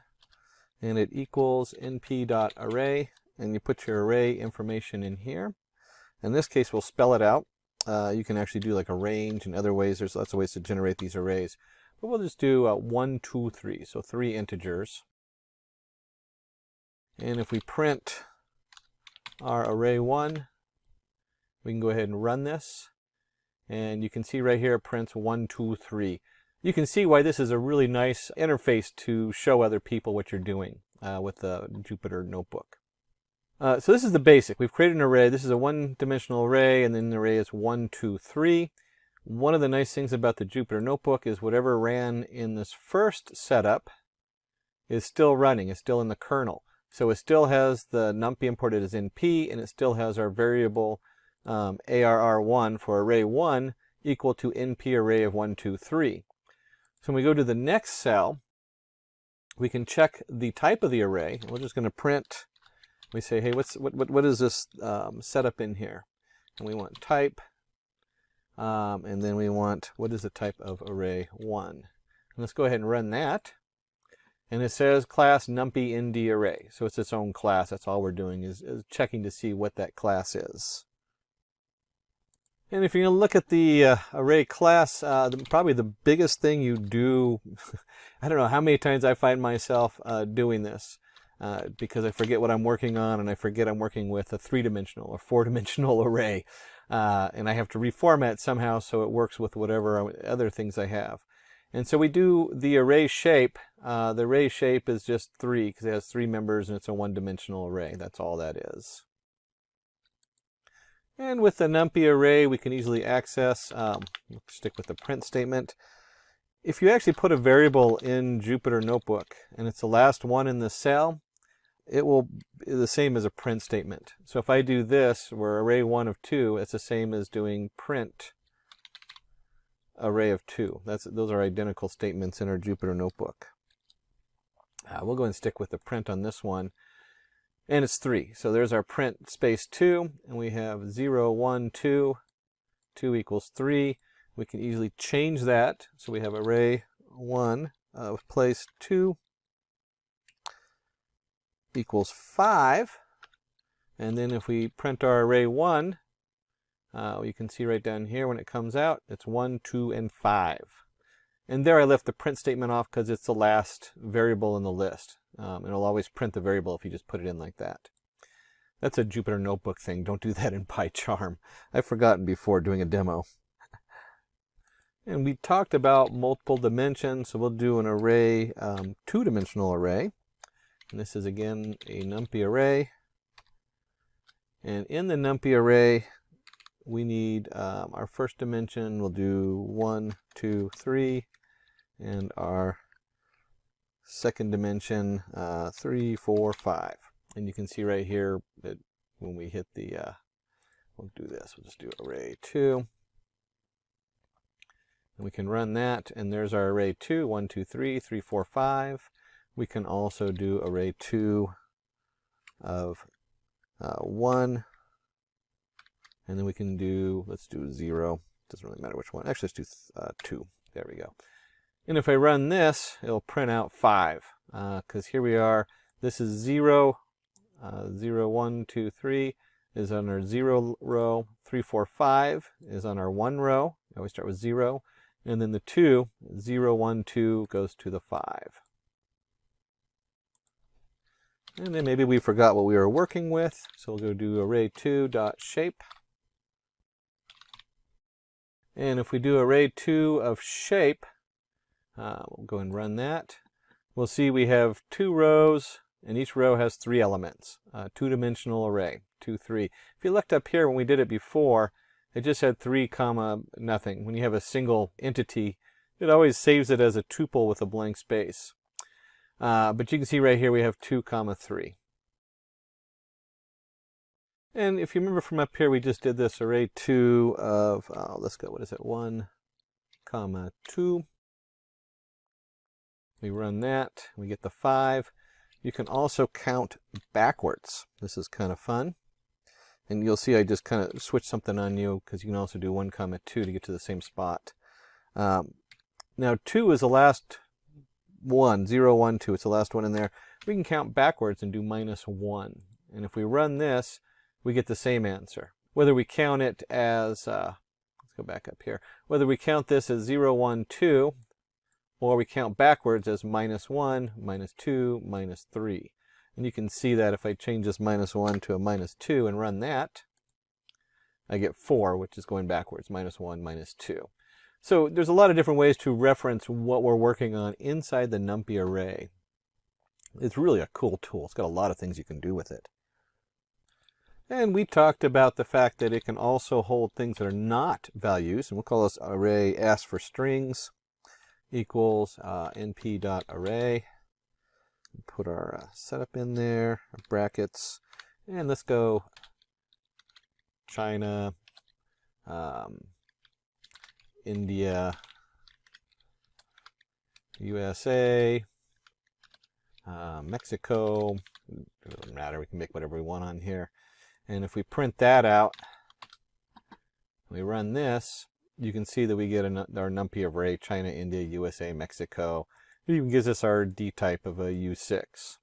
And it equals np.array, and you put your array information in here. In this case, we'll spell it out. You can actually do like a range and other ways. There's lots of ways to generate these arrays. But we'll just do 1, 2, 3, so 3 integers. And if we print our array1, we can go ahead and run this. And you can see right here it prints 1, 2, 3. You can see why this is a really nice interface to show other people what you're doing with the Jupyter Notebook. So this is the basic. We've created an array. This is a one-dimensional array, and then the array is 1, 2, 3. One of the nice things about the Jupyter Notebook is whatever ran in this first setup is still running, is still in the kernel. So it still has the NumPy imported as NP, and it still has our variable ARR1 for array1 equal to NP array of 1, 2, 3. So when we go to the next cell, we can check the type of the array. We're just going to print. We say, hey, what is this setup in here? And we want type. And then we want, what is the type of array 1? And let's go ahead and run that. And it says class NumPy ND array. So it's its own class. That's all we're doing is checking to see what that class is. And if you're going to look at the array class, probably the biggest thing you do, I don't know how many times I find myself doing this because I forget what I'm working on and I forget I'm working with a 3-dimensional or 4-dimensional array. And I have to reformat somehow so it works with whatever other things I have. And so we do the array shape. The array shape is just 3 because it has 3 members and it's a 1-dimensional array. That's all that is. And with the NumPy array, we can easily access, stick with the print statement. If you actually put a variable in Jupyter Notebook and it's the last one in the cell, it will be the same as a print statement. So if I do this, where array 1 of 2, it's the same as doing print array of 2. Those are identical statements in our Jupyter notebook. We'll go and stick with the print on this one. And it's 3. So there's our print space 2, and we have 0, 1, 2. 2 equals 3. We can easily change that. So we have array 1 of place 2 equals 5. And then if we print our array 1, you can see right down here when it comes out, it's 1, 2, and 5. And there I left the print statement off because it's the last variable in the list. It'll always print the variable if you just put it in like that. That's a Jupyter notebook thing. Don't do that in PyCharm. I've forgotten before doing a demo. And we talked about multiple dimensions, so we'll do an array, two-dimensional array. And this is again a NumPy array. And in the NumPy array, we need our first dimension, we'll do 1, 2, 3, and our second dimension 3, 4, 5. And you can see right here that when we hit the, we'll do this, we'll just do array 2. And we can run that, and there's our array 2, 1, 2, 3, 3, 4, 5. We can also do array 2 of 1. And then we can do, let's do 0. Doesn't really matter which one. Actually, let's do 2. There we go. And if I run this, it'll print out 5. Because here we are. This is 0. 0, 1, 2, 3 is on our 0 row. 3, 4, 5 is on our 1 row. I always start with 0. And then the 2, 0, 1, 2 goes to the 5. And then maybe we forgot what we were working with. So we'll go do array2.shape. And if we do array 2 of shape, we'll go and run that. We'll see we have 2 rows, and each row has 3 elements. Two-dimensional array, 2, 3. If you looked up here when we did it before, it just had 3, nothing. When you have a single entity, it always saves it as a tuple with a blank space. But you can see right here we have 2, 3. And if you remember from up here, we just did this array 2 of, let's go, what is it, 1, 2. We run that, we get the 5. You can also count backwards. This is kind of fun. And you'll see I just kind of switched something on you because you can also do 1, 2 to get to the same spot. Now 2 is the last one, 0, 1, 2. It's the last one in there. We can count backwards and do -1. And if we run this, we get the same answer. Whether we count it as, let's go back up here, whether we count this as 0, 1, 2, or we count backwards as -1, -2, -3. And you can see that if I change this -1 to a -2 and run that, I get 4, which is going backwards, -1, -2. So there's a lot of different ways to reference what we're working on inside the NumPy array. It's really a cool tool. It's got a lot of things you can do with it. And we talked about the fact that it can also hold things that are not values, and we'll call this array ask for strings equals np.array. Put our setup in there, our brackets, and let's go China, India, USA, Mexico. It doesn't matter, we can make whatever we want on here. And if we print that out, we run this, you can see that we get our NumPy array, China, India, USA, Mexico. It even gives us our D type of a U6.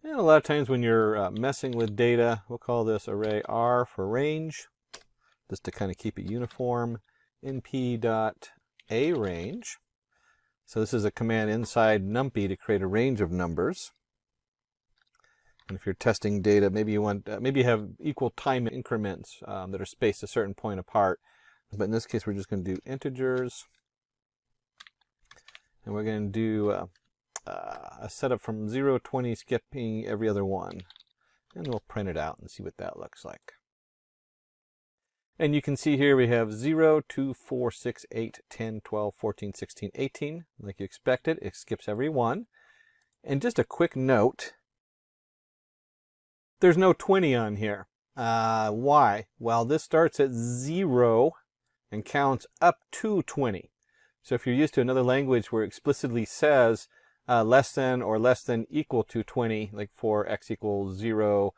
And a lot of times when you're messing with data, we'll call this array R for range, just to kind of keep it uniform. np.arange. So this is a command inside NumPy to create a range of numbers. And if you're testing data, maybe you want, maybe you have equal time increments that are spaced a certain point apart. But in this case, we're just going to do integers. And we're going to do a setup from 0, 20, skipping every other one. And we'll print it out and see what that looks like. And you can see here we have 0, 2, 4, 6, 8, 10, 12, 14, 16, 18. Like you expected, it skips every one. And just a quick note, there's no 20 on here. Why? Well, this starts at 0 and counts up to 20. So if you're used to another language where it explicitly says less than or less than equal to 20, like for x equals 0,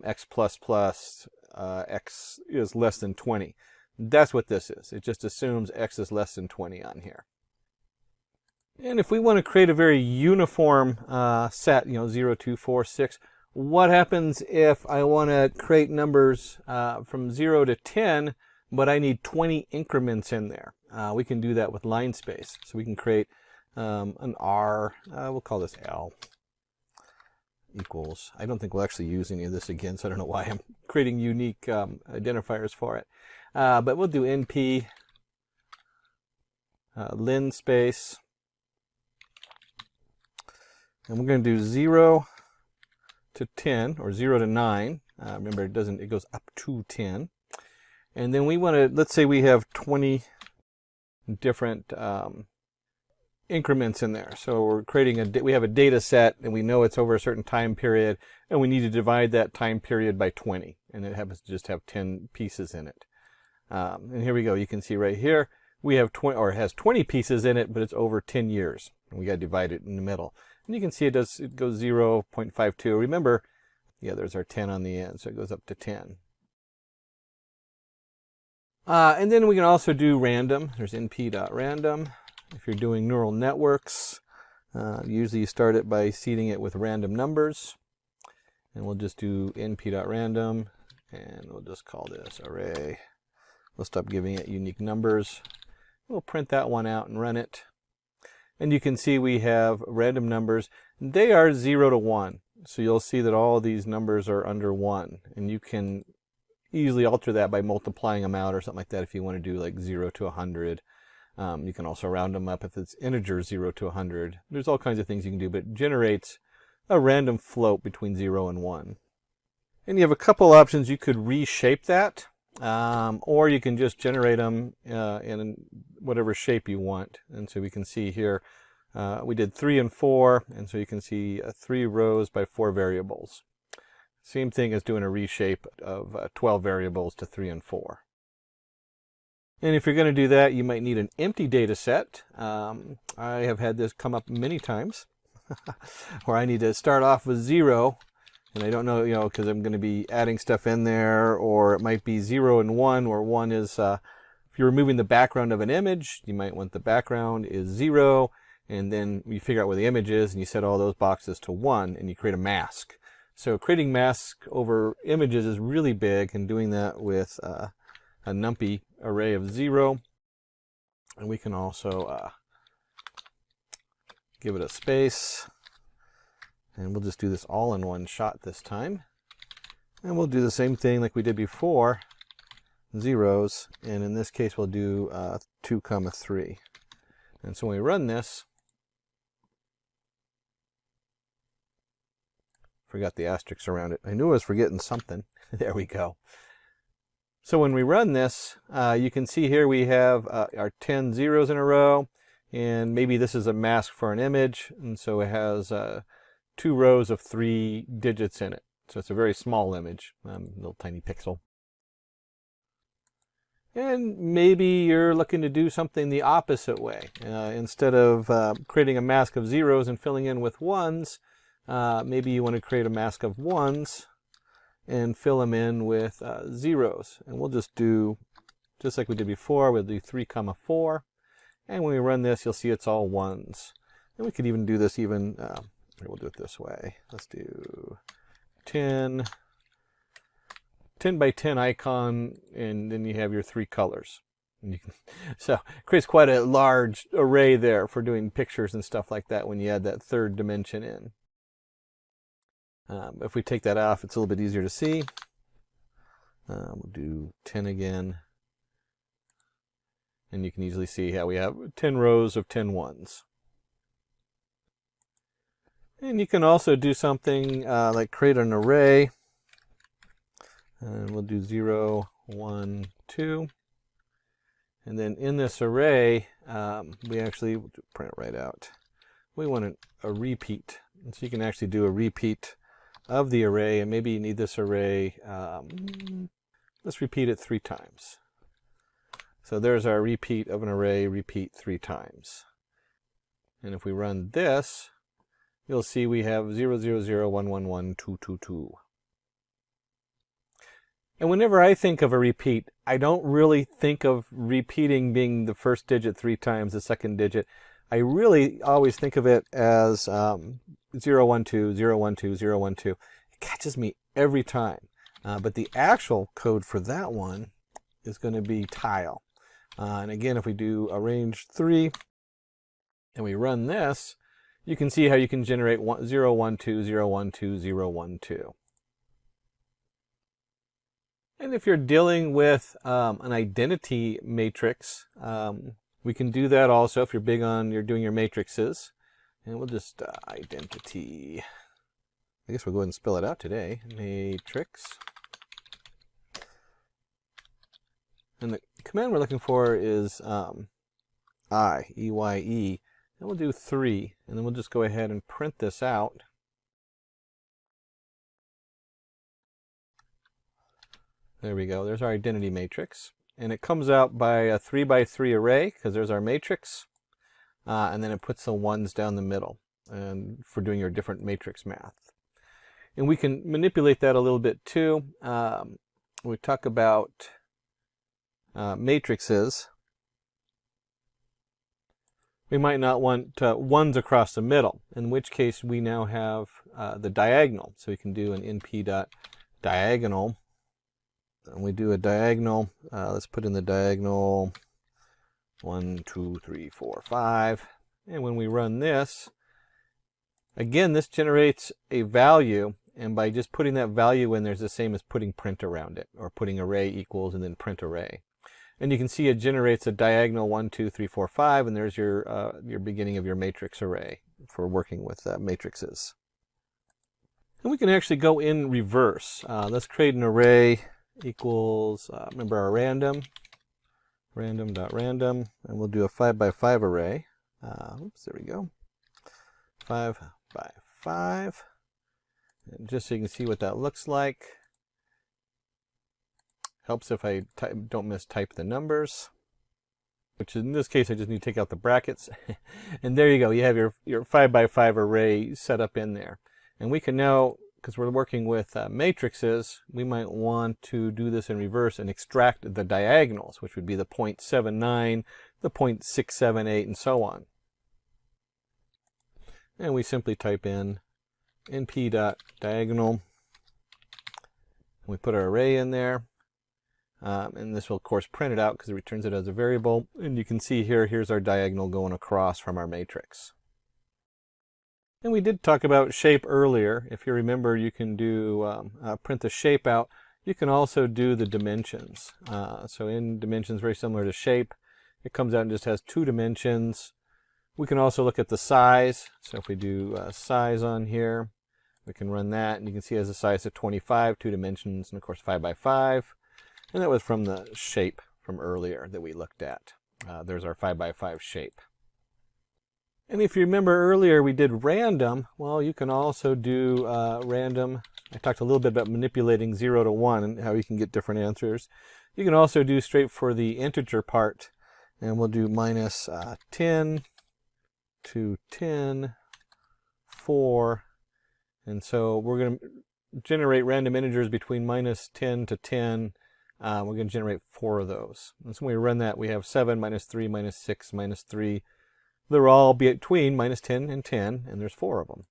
x plus plus, x is less than 20. That's what this is. It just assumes x is less than 20 on here. And if we want to create a very uniform set, 0, 2, 4, 6, what happens if I want to create numbers from 0 to 10, but I need 20 increments in there? We can do that with line space. So we can create an R, we'll call this L, equals, I don't think we'll actually use any of this again, so I don't know why I'm creating unique identifiers for it. But we'll do NP, lin space, and we're going to do 0 to 10, or 0 to 9. Remember, it goes up to 10. And then we want to, let's say we have 20 different increments in there. So we're creating we have a data set, and we know it's over a certain time period, and we need to divide that time period by 20. And it happens to just have 10 pieces in it. And here we go. You can see right here, we have 20, or it has 20 pieces in it, but it's over 10 years. And we got to divide it in the middle. And you can see it goes 0.52. Remember, yeah, there's our 10 on the end, so it goes up to 10. And then we can also do random. There's np.random. If you're doing neural networks, usually you start it by seeding it with random numbers. And we'll just do np.random, and we'll just call this array. We'll stop giving it unique numbers. We'll print that one out and run it. And you can see we have random numbers. They are 0 to 1. So you'll see that all these numbers are under 1. And you can easily alter that by multiplying them out or something like that if you want to do like 0 to 100. You can also round them up if it's integer 0 to 100. There's all kinds of things you can do, but it generates a random float between 0 and 1. And you have a couple options. You could reshape that, or you can just generate them in whatever shape you want. And so we can see here, we did 3 and 4, and so you can see 3 rows by 4 variables. Same thing as doing a reshape of 12 variables to 3 and 4. And if you're going to do that, you might need an empty data set. I have had this come up many times where I need to start off with 0, and I don't know, because I'm going to be adding stuff in there, or it might be 0 and 1, where 1 is, if you're removing the background of an image, you might want the background is 0, and then you figure out where the image is, and you set all those boxes to 1, and you create a mask. So creating masks over images is really big, and doing that with a numpy array of 0. And we can also give it a space. And we'll just do this all in one shot this time. And we'll do the same thing like we did before, zeros. And in this case, we'll do 2, 3. And so when we run this, forgot the asterisks around it. I knew I was forgetting something. There we go. So when we run this, you can see here we have our 10 zeros in a row, and maybe this is a mask for an image, and so it has 2 rows of 3 digits in it. So it's a very small image, little tiny pixel. And maybe you're looking to do something the opposite way. Instead of creating a mask of zeros and filling in with ones, maybe you want to create a mask of ones and fill them in with zeros. And we'll just do, just like we did before, we'll do 3, 4. And when we run this, you'll see it's all ones. And we could even do this even, we'll do it this way. Let's do 10 by 10 icon, and then you have your 3 colors. And you can, so it creates quite a large array there for doing pictures and stuff like that when you add that 3rd dimension in. If we take that off, it's a little bit easier to see. We'll do 10 again. And you can easily see how we have 10 rows of 10 ones. And you can also do something like create an array. And we'll do 0, 1, 2. And then in this array, we actually, we'll print it right out. we want a repeat. And so you can actually do a repeat of the array, and maybe you need this array, let's repeat it 3 times. So there's our repeat of an array, repeat 3 times. And if we run this, you'll see we have 0, 0, 0, 1, 1, 1, 2, 2, 2. And whenever I think of a repeat, I don't really think of repeating being the first digit 3 times, the second digit. I really always think of it as 0, 1, 2, 0, 1, 2, 0, 1, 2. It catches me every time. But the actual code for that one is going to be tile. And again, if we do a range 3 and we run this, you can see how you can generate 0, 1, 2, 0, 1, 2, 0, 1, 2. And if you're dealing with an identity matrix, we can do that also if you're big on doing your matrices. And we'll just identity. I guess we'll go ahead and spell it out today. Matrix. And the command we're looking for is EYE. And we'll do 3. And then we'll just go ahead and print this out. There we go. There's our identity matrix. And it comes out by a 3 by 3 array, because there's our matrix. And then it puts the 1s down the middle and for doing your different matrix math. And we can manipulate that a little bit too. We talk about matrices. We might not want 1s across the middle, in which case we now have the diagonal. So we can do an np.diagonal. And we do a diagonal. Let's put in the diagonal 1, 2, 3, 4, 5. And when we run this, again, this generates a value. And by just putting that value in, there's the same as putting print around it, or putting array equals and then print array. And you can see it generates a diagonal 1, 2, 3, 4, 5, and there's your beginning of your matrix array for working with matrices. And we can actually go in reverse. Let's create an array equals, remember our random dot-random, and we'll do a 5 by 5 array. Oops, there we go. 5 by 5. And just so you can see what that looks like. Helps if I don't mistype the numbers, which in this case I just need to take out the brackets. And there you go. You have your 5 by 5 array set up in there. And we can now, because we're working with matrices, we might want to do this in reverse and extract the diagonals, which would be the 0.79, the 0.678, and so on. And we simply type in np.diagonal. We put our array in there. And this will, of course, print it out because it returns it as a variable. And you can see here's our diagonal going across from our matrix. And we did talk about shape earlier. If you remember, you can do print the shape out. You can also do the dimensions. So in dimensions, very similar to shape, it comes out and just has 2 dimensions. We can also look at the size. So if we do size on here, we can run that. And you can see it has a size of 25, 2 dimensions, and of course 5 by 5. And that was from the shape from earlier that we looked at. There's our 5 by 5 shape. And if you remember earlier we did random, well, you can also do random. I talked a little bit about manipulating 0 to 1 and how you can get different answers. You can also do straight for the integer part, and we'll do minus 10 to 10, 4. And so we're going to generate random integers between minus 10 to 10. We're going to generate 4 of those. And so when we run that, we have 7, minus 3, minus 6, minus 3. They're all between minus 10 and 10, and there's 4 of them.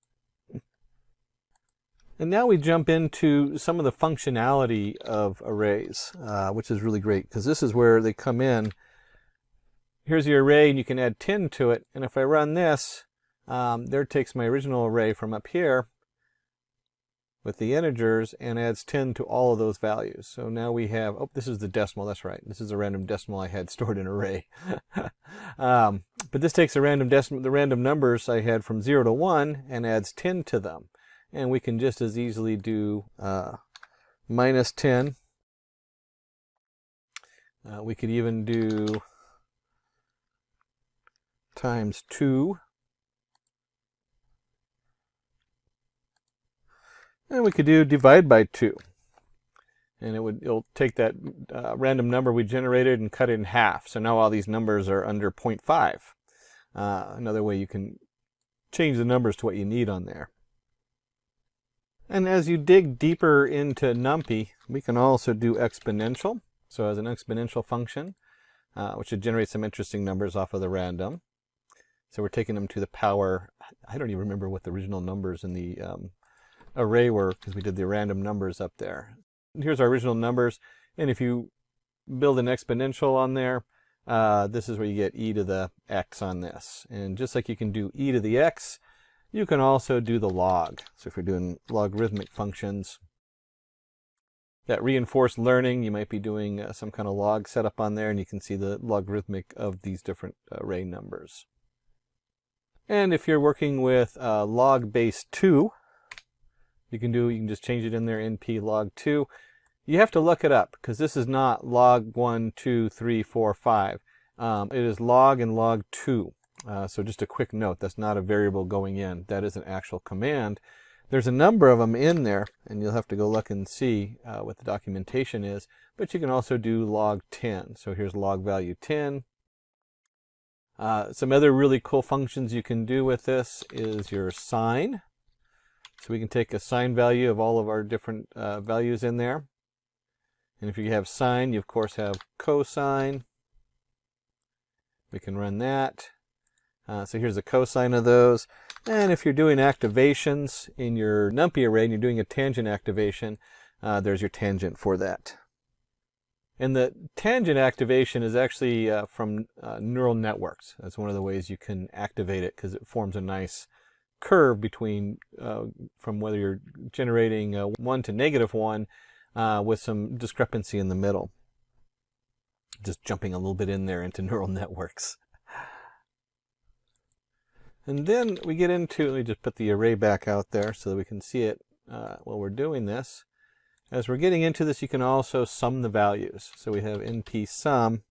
And now we jump into some of the functionality of arrays, which is really great, because this is where they come in. Here's your array, and you can add 10 to it. And if I run this, there it takes my original array from up here with the integers and adds 10 to all of those values. So now we have, oh, this is the decimal, that's right. This is a random decimal I had stored in an array. But this takes a random decimal, the random numbers I had from 0 to 1 and adds 10 to them. And we can just as easily do minus 10. We could even do times 2. And we could do divide by 2. And it'll take that random number we generated and cut it in half. So now all these numbers are under 0.5. Another way you can change the numbers to what you need on there. And as you dig deeper into NumPy, we can also do exponential. So as an exponential function, which should generate some interesting numbers off of the random. So we're taking them to the power, I don't even remember what the original numbers in the array were, because we did the random numbers up there. Here's our original numbers, and if you build an exponential on there, this is where you get e to the x on this. And just like you can do e to the x, you can also do the log. So if you're doing logarithmic functions, that reinforced learning, you might be doing some kind of log setup on there, and you can see the logarithmic of these different array numbers. And if you're working with log base 2, you can just change it in there, np log 2. You have to look it up, because this is not log 1, 2, 3, 4, 5. It is log and log 2. So just a quick note, that's not a variable going in. That is an actual command. There's a number of them in there, and you'll have to go look and see what the documentation is. But you can also do log 10. So here's log value 10. Some other really cool functions you can do with this is your sine. So we can take a sine value of all of our different values in there. And if you have sine, you of course have cosine. We can run that. So here's a cosine of those. And if you're doing activations in your NumPy array and you're doing a tangent activation, there's your tangent for that. And the tangent activation is actually from neural networks. That's one of the ways you can activate it, because it forms a nice curve between from whether you're generating 1 to -1 with some discrepancy in the middle. Just jumping a little bit in there into neural networks. And then we get into, let me just put the array back out there so that we can see it while we're doing this. As we're getting into this, you can also sum the values. So we have np sum,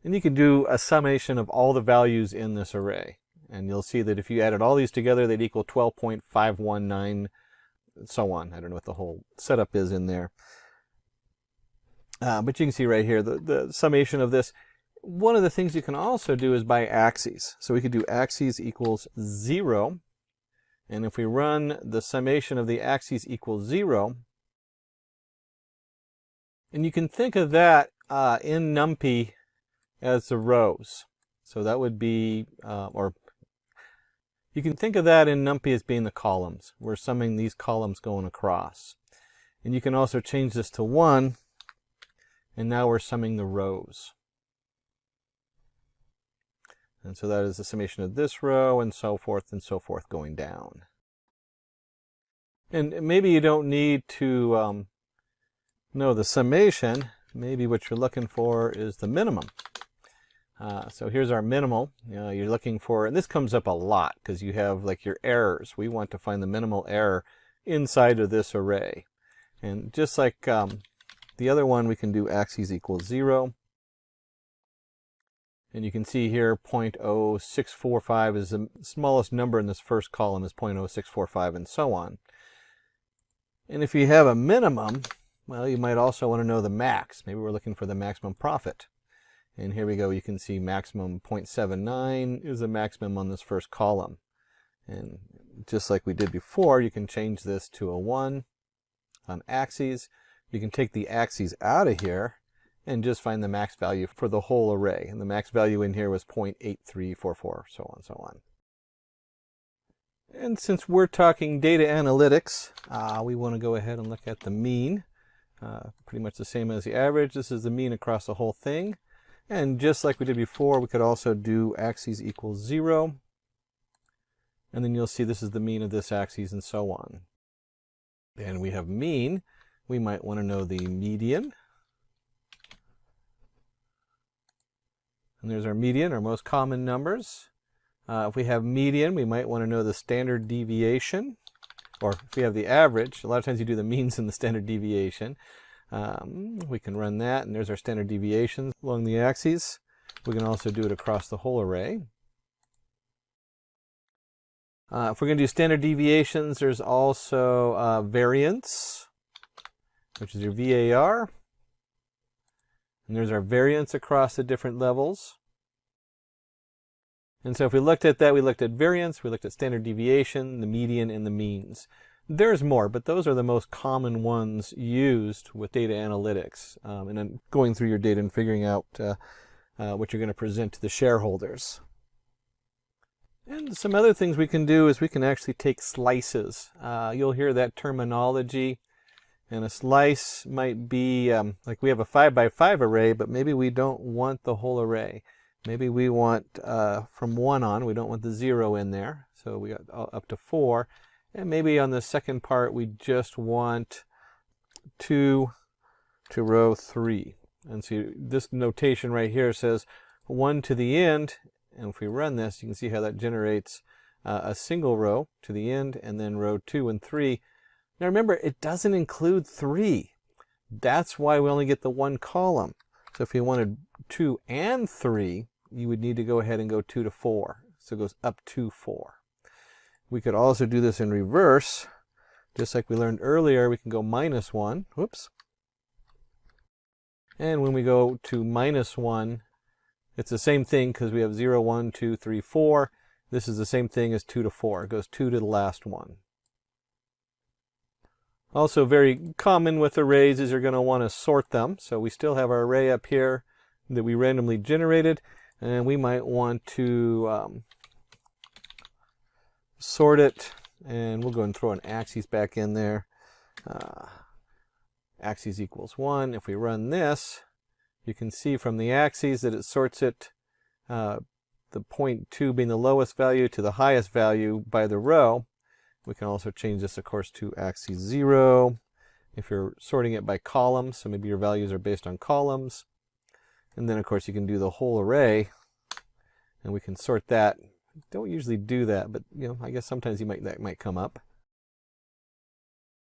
and you can do a summation of all the values in this array. And you'll see that if you added all these together, they'd equal 12.519, and so on. I don't know what the whole setup is in there. But you can see right here the summation of this. One of the things you can also do is by axes. So we could do axes equals 0. And if we run the summation of the axes equals 0, and you can think of that in NumPy as the rows. So that would be, or you can think of that in NumPy as being the columns. We're summing these columns going across. And you can also change this to 1, and now we're summing the rows. And so that is the summation of this row, and so forth going down. And maybe you don't need to know the summation. Maybe what you're looking for is the minimum. So here's our minimal. You're looking for, and this comes up a lot because you have like your errors. We want to find the minimal error inside of this array. And just like the other one, we can do axes equals 0. And you can see here 0.0645 is the smallest number in this first column is 0.0645, and so on. And if you have a minimum, well, you might also want to know the max. Maybe we're looking for the maximum profit. And here we go. You can see maximum 0.79 is the maximum on this first column. And just like we did before, you can change this to a 1 on axes. You can take the axes out of here and just find the max value for the whole array. And the max value in here was 0.8344, so on and so on. And since we're talking data analytics, we want to go ahead and look at the mean. Pretty much the same as the average. This is the mean across the whole thing. And just like we did before, we could also do axes equals 0. And then you'll see this is the mean of this axis, and so on. And we have mean. We might want to know the median. And there's our median, our most common numbers. If we have median, we might want to know the standard deviation. Or if we have the average, a lot of times you do the means and the standard deviation. We can run that, and there's our standard deviations along the axes. We can also do it across the whole array. If we're going to do standard deviations, there's also variance, which is your VAR. And there's our variance across the different levels. And so if we looked at that, we looked at variance, we looked at standard deviation, the median, and the means. There's more, but those are the most common ones used with data analytics. And then going through your data and figuring out what you're going to present to the shareholders. And some other things we can do is we can actually take slices. You'll hear that terminology. And a slice might be, like we have a 5 by 5 array, but maybe we don't want the whole array. Maybe we want from 1 on, we don't want the 0 in there. So we got up to 4. And maybe on the second part, we just want 2 to row 3. And so this notation right here says 1 to the end. And if we run this, you can see how that generates a single row to the end, and then row 2 and 3. Now remember, it doesn't include 3. That's why we only get the 1 column. So if you wanted 2 and 3, you would need to go ahead and go 2 to 4. So it goes up to 4. We could also do this in reverse. Just like we learned earlier, we can go -1. Whoops. And when we go to -1, it's the same thing because we have 0, 1, 2, 3, 4. This is the same thing as 2 to 4. It goes 2 to the last one. Also very common with arrays is you're going to want to sort them. So we still have our array up here that we randomly generated. And we might want to sort it. And we'll go and throw an axis back in there. Axis equals 1. If we run this, you can see from the axes that it sorts it, the 0.2 being the lowest value to the highest value by the row. We can also change this, of course, to axis 0. If you're sorting it by columns, so maybe your values are based on columns. And then, of course, you can do the whole array, and we can sort that. Don't usually do that, but I guess sometimes that might come up.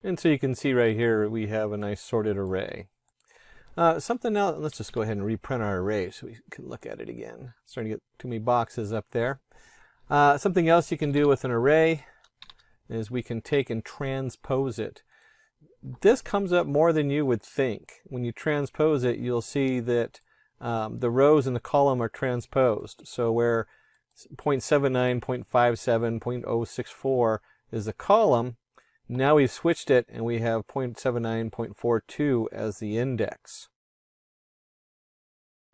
And so you can see right here we have a nice sorted array. Something else, let's just go ahead and reprint our array so we can look at it again. Starting to get too many boxes up there. Something else you can do with an array is we can take and transpose it. This comes up more than you would think. When you transpose it, you'll see that the rows in the column are transposed. So where 0.79, 0.57, 0.064 is the column, now we've switched it and we have 0.79, 0.42 as the index.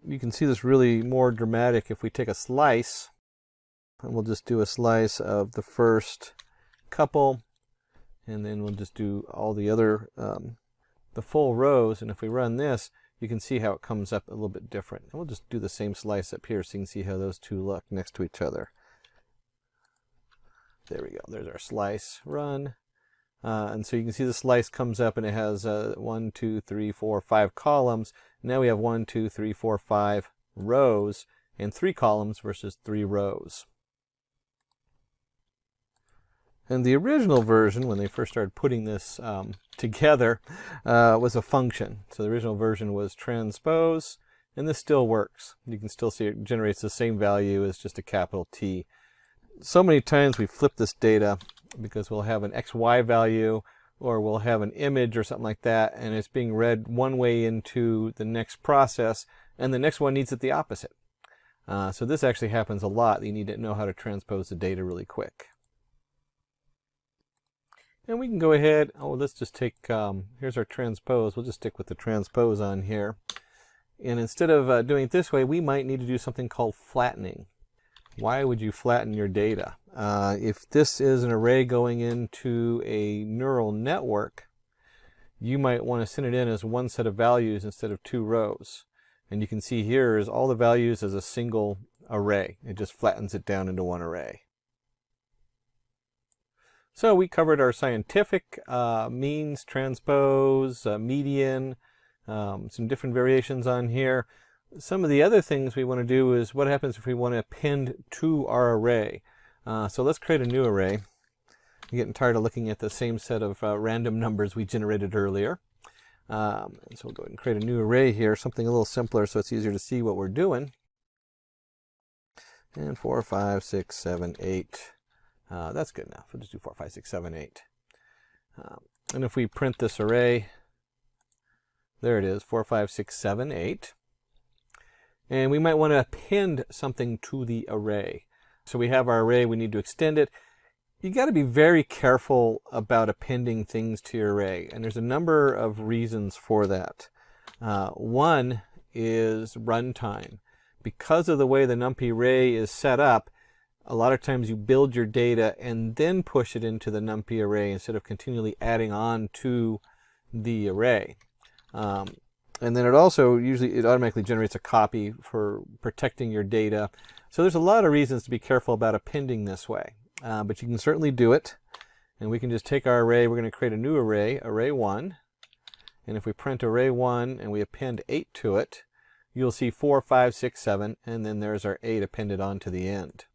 You can see this really more dramatic if we take a slice, and we'll just do a slice of the first couple, and then we'll just do all the other, the full rows. And if we run this, you can see how it comes up a little bit different. And we'll just do the same slice up here so you can see how those two look next to each other. There we go. There's our slice. Run. And so you can see the slice comes up and it has 1, 2, 3, 4, 5 columns. Now we have 1, 2, 3, 4, 5 rows and 3 columns versus 3 rows. And the original version, when they first started putting this together, was a function. So the original version was transpose, and this still works. You can still see it generates the same value as just a capital T. So many times we flip this data because we'll have an XY value or we'll have an image or something like that, and it's being read one way into the next process, and the next one needs it the opposite. So this actually happens a lot. You need to know how to transpose the data really quick. And we can go ahead, let's just take, here's our transpose. We'll just stick with the transpose on here. And instead of doing it this way, we might need to do something called flattening. Why would you flatten your data? If this is an array going into a neural network, you might want to send it in as one set of values instead of 2 rows. And you can see here is all the values as a single array. It just flattens it down into one array. So we covered our scientific means, transpose, median, some different variations on here. Some of the other things we want to do is what happens if we want to append to our array. So let's create a new array. I'm getting tired of looking at the same set of random numbers we generated earlier. So we'll go ahead and create a new array here, something a little simpler so it's easier to see what we're doing. And 4, 5, 6, 7, 8. That's good enough. We'll just do 4, 5, 6, 7, 8. And if we print this array, there it is, 4, 5, 6, 7, 8. And we might want to append something to the array. So we have our array, we need to extend it. You got to be very careful about appending things to your array, and there's a number of reasons for that. One is runtime. Because of the way the NumPy array is set up, a lot of times you build your data and then push it into the NumPy array instead of continually adding on to the array. And then it also it automatically generates a copy for protecting your data. So there's a lot of reasons to be careful about appending this way. But you can certainly do it. And we can just take our array, we're going to create a new array, array 1. And if we print array 1 and we append 8 to it, you'll see 4, 5, 6, 7, and then there's our 8 appended onto the end.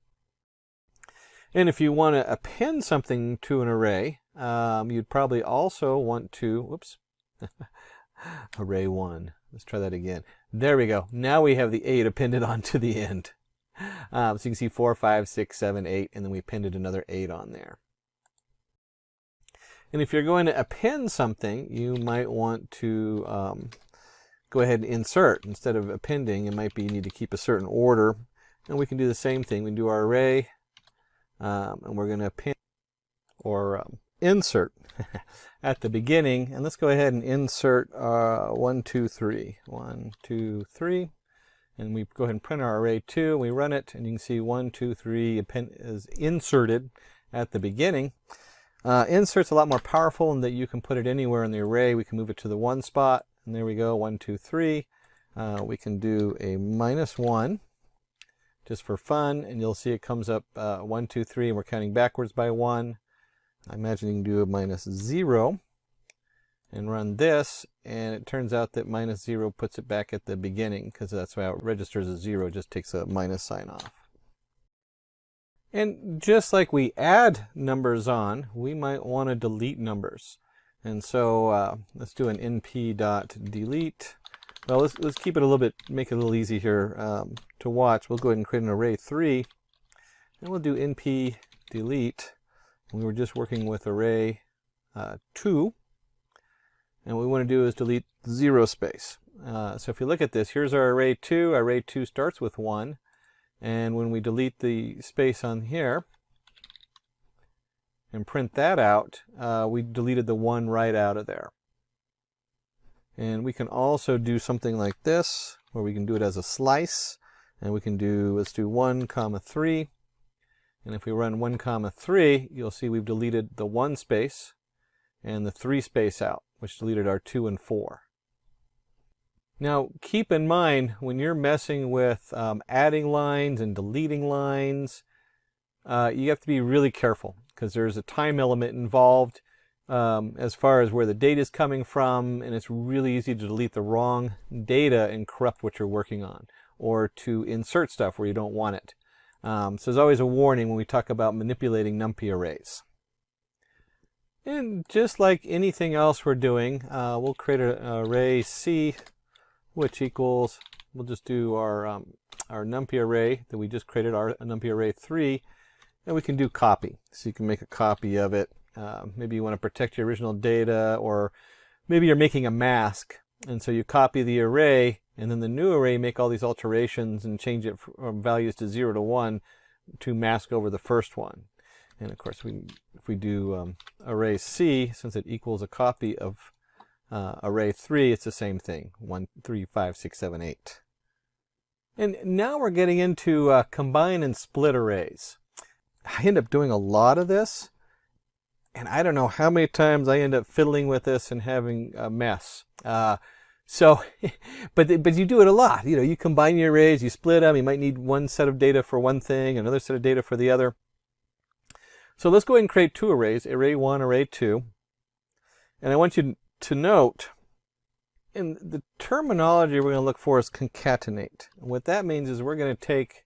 And if you want to append something to an array, you'd probably also want to, whoops, array 1. Let's try that again. There we go. Now we have the 8 appended onto the end. So you can see 4, 5, 6, 7, 8, and then we appended another 8 on there. And if you're going to append something, you might want to go ahead and insert. Instead of appending, it might be you need to keep a certain order. And we can do the same thing. We can do our array, and we're going to append or insert at the beginning. And let's go ahead and insert 1, 2, 3. 1, 2, 3. And we go ahead and print our array 2. We run it, and you can see 1, 2, 3 is inserted at the beginning. Insert's a lot more powerful in that you can put it anywhere in the array. We can move it to the 1 spot, and there we go, 1, 2, 3. We can do a -1 just for fun, and you'll see it comes up 1, 2, 3, and we're counting backwards by 1. I imagine you can do a -0 and run this, and it turns out that -0 puts it back at the beginning, because that's why it registers as 0, just takes a minus sign off. And just like we add numbers on, we might want to delete numbers. And so let's do an np.delete. Well, let's keep it a little bit, make it a little easy here to watch. We'll go ahead and create an array 3, and we'll do np delete. We were just working with array 2, and what we want to do is delete 0 space. So if you look at this, here's our array 2. Array 2 starts with 1. And when we delete the space on here and print that out, we deleted the 1 right out of there. And we can also do something like this, where we can do it as a slice. And we can do, let's do 1, 3. And if we run 1, 3, you'll see we've deleted the 1 space and the 3 space out, which deleted our 2 and 4. Now, keep in mind, when you're messing with adding lines and deleting lines, you have to be really careful, because there's a time element involved as far as where the data is coming from, and it's really easy to delete the wrong data and corrupt what you're working on, or to insert stuff where you don't want it. So there's always a warning when we talk about manipulating NumPy arrays. And just like anything else we're doing, we'll create an array C, which equals, we'll just do our NumPy array that we just created, our NumPy array 3, and we can do copy. So you can make a copy of it. Maybe you want to protect your original data, or maybe you're making a mask, and so you copy the array, and then the new array make all these alterations and change it from values to 0 to 1 to mask over the first one. And of course, if we do array C, since it equals a copy of array 3, it's the same thing, 1, 3, 5, 6, 7, 8. And now we're getting into combine and split arrays. I end up doing a lot of this, and I don't know how many times I end up fiddling with this and having a mess. But you do it a lot. You know, you combine your arrays, you split them, you might need one set of data for one thing, another set of data for the other. So let's go ahead and create 2 arrays, array 1, array 2. And I want you to note, and the terminology we're going to look for is concatenate. And what that means is we're going to take,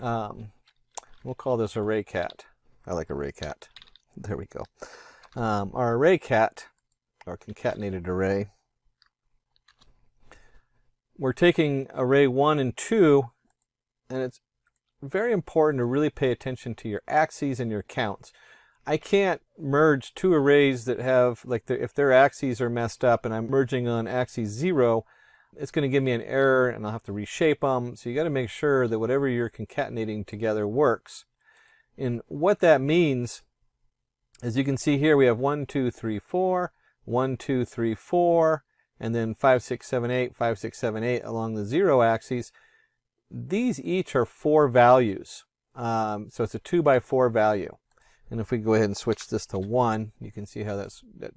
we'll call this array cat. I like array cat. There we go. Our array cat, our concatenated array, we're taking array 1 and 2, and very important to really pay attention to your axes and your counts. I can't merge two arrays that have, like, if their axes are messed up and I'm merging on axis 0, it's going to give me an error and I'll have to reshape them. So you got to make sure that whatever you're concatenating together works. And what that means, as you can see here, we have 1, 2, 3, 4, 1, 2, 3, 4, and then 5, 6, 7, 8, 5, 6, 7, 8 along the 0 axis. These each are 4 values. So it's a 2 by 4 value. And if we go ahead and switch this to 1, you can see how that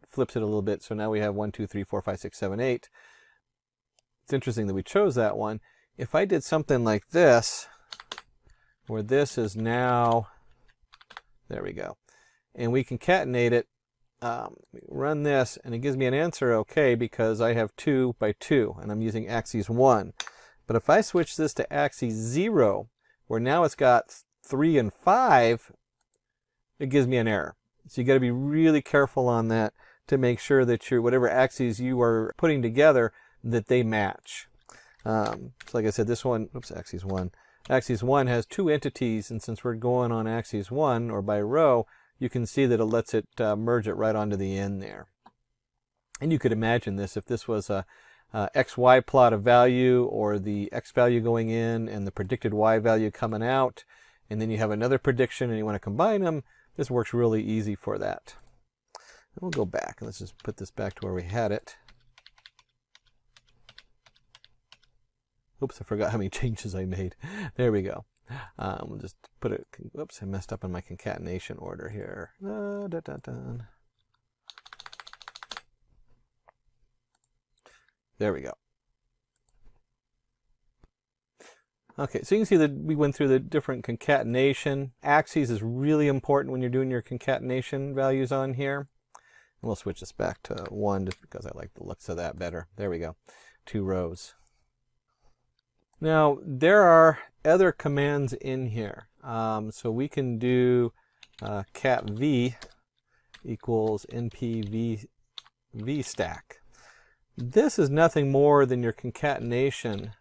flips it a little bit. So now we have 1, 2, 3, 4, 5, 6, 7, 8. It's interesting that we chose that one. If I did something like this, where this is now, there we go, and we concatenate it, run this, and it gives me an answer okay because I have 2 by 2, and I'm using axis 1. But if I switch this to axis 0, where now it's got 3 and 5, it gives me an error. So you got to be really careful on that to make sure that whatever axes you are putting together, that they match. So like I said, this one, oops, axis 1. Axis 1 has 2 entities, and since we're going on axis 1 or by row, you can see that it lets it merge it right onto the end there. And you could imagine this if this was a XY plot of value, or the X value going in and the predicted Y value coming out, and then you have another prediction and you want to combine them. This works really easy for that. And we'll go back and let's just put this back to where we had it. Oops, I forgot how many changes I made. There we go. We'll just put it, whoops, I messed up on my concatenation order here. There we go. Okay, so you can see that we went through the different concatenation. Axes is really important when you're doing your concatenation values on here. And we'll switch this back to 1 just because I like the looks of that better. There we go. 2 rows. Now, there are other commands in here. So we can do cat v equals np v stack. This is nothing more than your concatenation.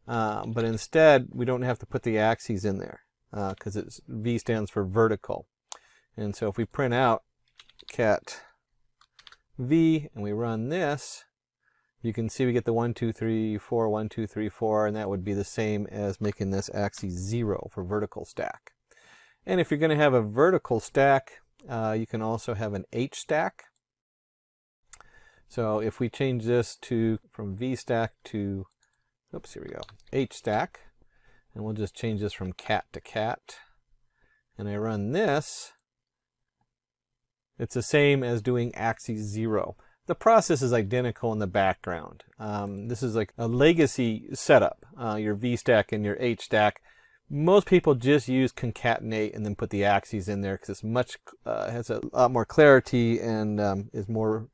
But instead, we don't have to put the axes in there because V stands for vertical. And so if we print out cat V and we run this, you can see we get the 1, 2, 3, 4, 1, 2, 3, 4, and that would be the same as making this axis 0 for vertical stack. And if you're going to have a vertical stack, you can also have an H stack. So if we change this from V stack to, oops, here we go, H stack, and we'll just change this from cat to cat, and I run this, it's the same as doing axis 0. The process is identical in the background. This is like a legacy setup, your V stack and your H stack. Most people just use concatenate and then put the axes in there because it's has a lot more clarity and is more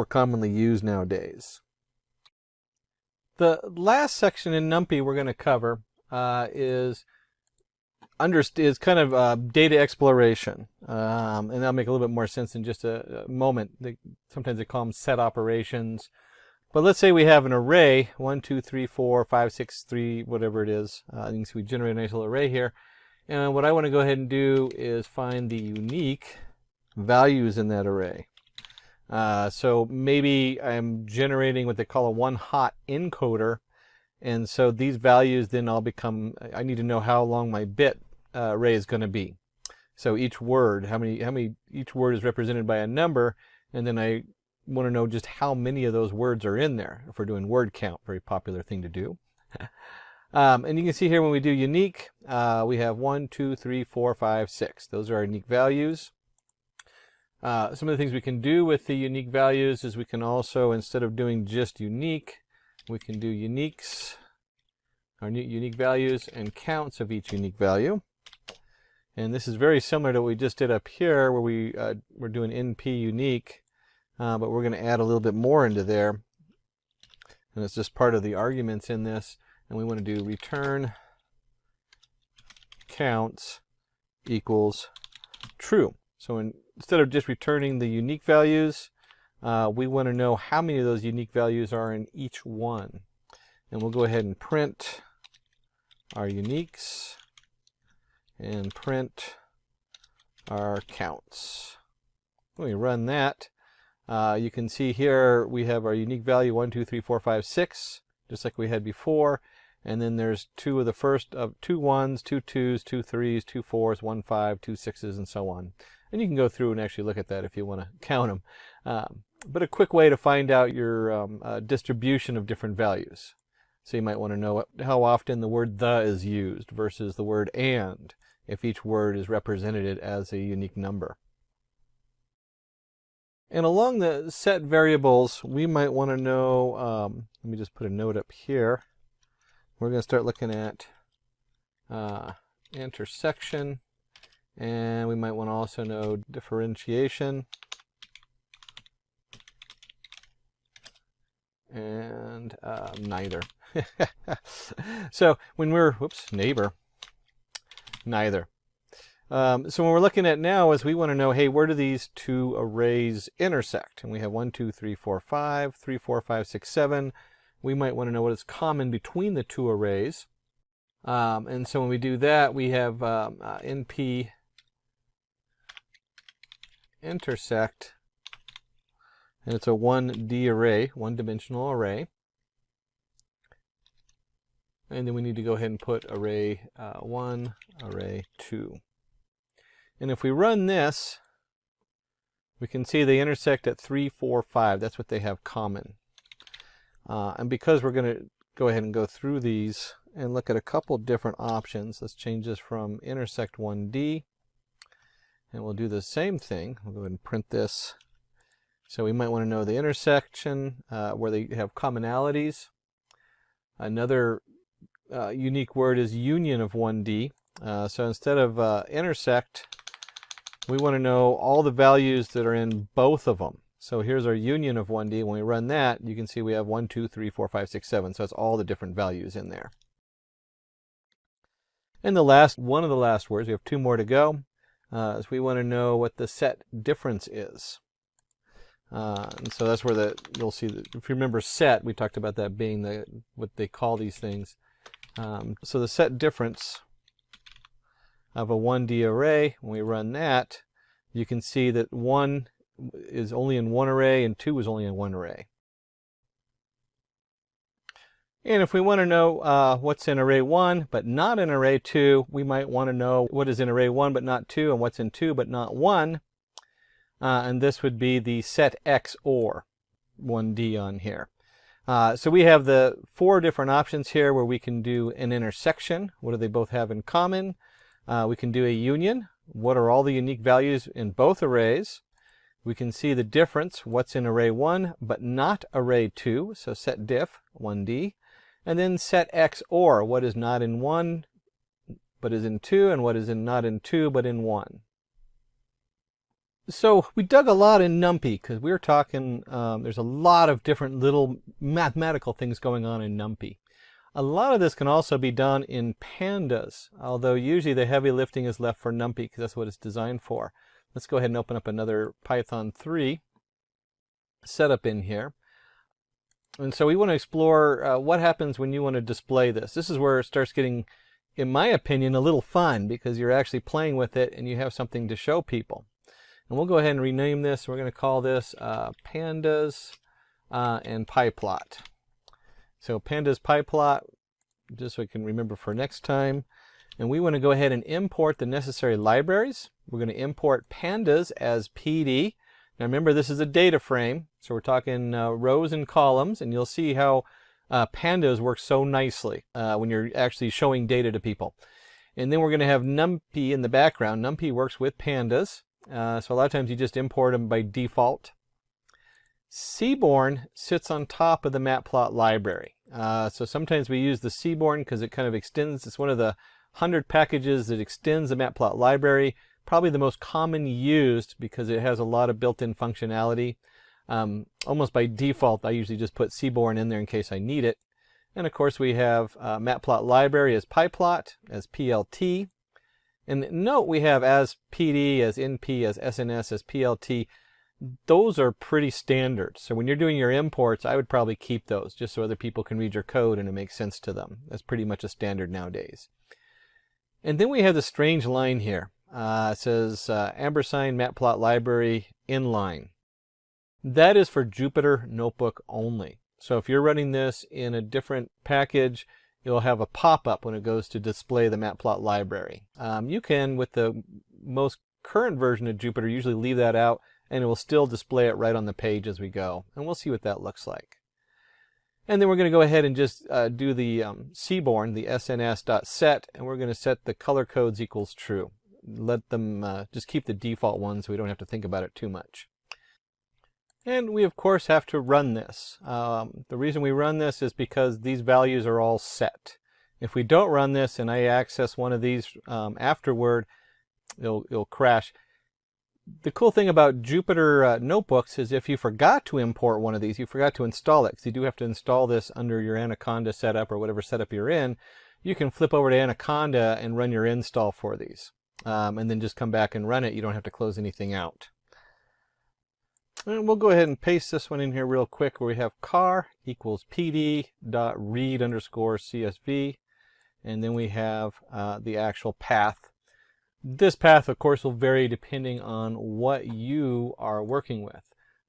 commonly used nowadays. The last section in NumPy we're going to cover is kind of data exploration, and that'll make a little bit more sense in just a moment. Sometimes they call them set operations. But let's say we have an array, 1, 2, 3, 4, 5, 6, 3, whatever it is. You can see we generate a nice little array here. And what I want to go ahead and do is find the unique values in that array. So maybe I'm generating what they call a one-hot encoder. And so these values then all become, I need to know how long my bit array is going to be. So each word, each word is represented by a number, and then I want to know just how many of those words are in there. If we're doing word count, very popular thing to do. And you can see here when we do unique, we have 1, 2, 3, 4, 5, 6. Those are our unique values. Some of the things we can do with the unique values is we can also, instead of doing just unique, we can do uniques, our unique values, and counts of each unique value. And this is very similar to what we just did up here, where we're doing np unique, but we're going to add a little bit more into there. And it's just part of the arguments in this. And we want to do return counts equals true. So instead of just returning the unique values, we want to know how many of those unique values are in each one. And we'll go ahead and print our uniques. and print our counts. When we run that, you can see here we have our unique value 1, 2, 3, 4, 5, 6, just like we had before. And then there's two of the first of 2 1s, 2 2s, 2 3s, 2 4s, 1 5, 2 6s, and so on. And you can go through and actually look at that if you want to count them. But a quick way to find out your distribution of different values. So you might want to know how often the word the is used versus the word and, if each word is represented as a unique number. And along the set variables, we might want to know, let me just put a note up here. We're going to start looking at intersection, and we might want to also know differentiation, and neither. So when we're, neither. So when we're looking at now is we want to know, hey, where do these two arrays intersect? And we have 1, 2, 3, 4, 5, 3, 4, 5, 6, 7. We might want to know what is common between the two arrays. And so when we do that, we have NP intersect, and it's a 1D array, one-dimensional array. And then we need to go ahead and put array 1, array 2. And if we run this, we can see they intersect at 3, 4, 5. That's what they have common. And because we're going to go ahead and go through these and look at a couple different options, let's change this from intersect 1D. And we'll do the same thing. We'll go ahead and print this. So we might want to know the intersection where they have commonalities. Another unique word is union of 1D. So instead of intersect, we want to know all the values that are in both of them. So here's our union of 1D. When we run that, you can see we have 1, 2, 3, 4, 5, 6, 7. So it's all the different values in there. And the last, one of the last words, we have 2 more to go, is we want to know what the set difference is. And so that's where you'll see that, if you remember set, we talked about that being what they call these things. So the set difference of a 1D array, when we run that, you can see that 1 is only in one array and 2 is only in one array. And if we want to know what's in array 1 but not in array 2, we might want to know what is in array 1 but not 2 and what's in 2 but not 1. And this would be the set XOR 1D on here. So we have the 4 different options here where we can do an intersection. What do they both have in common? We can do a union. What are all the unique values in both arrays? We can see the difference, what's in array 1 but not array 2, so set diff 1D. And then set XOR, what is not in 1 but is in 2, and what is not in 2 but in 1. So we dug a lot in NumPy because we were talking, there's a lot of different little mathematical things going on in NumPy. A lot of this can also be done in pandas, although usually the heavy lifting is left for NumPy because that's what it's designed for. Let's go ahead and open up another Python 3 setup in here. And so we want to explore what happens when you want to display this. This is where it starts getting, in my opinion, a little fun because you're actually playing with it and you have something to show people. And we'll go ahead and rename this. We're going to call this pandas and pyplot. So pandas pyplot, just so we can remember for next time. And we want to go ahead and import the necessary libraries. We're going to import pandas as PD. Now remember, this is a data frame, so we're talking rows and columns, and you'll see how pandas work so nicely when you're actually showing data to people. And then we're going to have NumPy in the background. NumPy works with pandas, so a lot of times you just import them by default. Seaborn sits on top of the matplot library. So sometimes we use the Seaborn because it kind of extends. It's one of the 100 packages that extends the matplot library. Probably the most common used because it has a lot of built-in functionality. Almost by default, I usually just put Seaborn in there in case I need it. And of course we have matplot library as pyplot, as PLT. And note we have as PD, as NP, as SNS, as PLT. Those are pretty standard. So when you're doing your imports, I would probably keep those just so other people can read your code and it makes sense to them. That's pretty much a standard nowadays. And then we have the strange line here. It says ampersand matplot library inline. That is for Jupyter Notebook only. So if you're running this in a different package, you'll have a pop-up when it goes to display the matplot library. You can, with the most current version of Jupyter, usually leave that out and it will still display it right on the page as we go. And we'll see what that looks like. And then we're going to go ahead and just do the seaborn, the sns.set, and we're going to set the color codes equals true. Let them just keep the default ones so we don't have to think about it too much. And we of course have to run this. The reason we run this is because these values are all set. If we don't run this and I access one of these afterward, it'll crash. The cool thing about Jupyter Notebooks is if you forgot to import one of these, you forgot to install it, because you do have to install this under your Anaconda setup or whatever setup you're in, you can flip over to Anaconda and run your install for these. And then just come back and run it. You don't have to close anything out. And we'll go ahead and paste this one in here real quick, where we have car equals pd.read_csv, and then we have the actual path. This path, of course, will vary depending on what you are working with.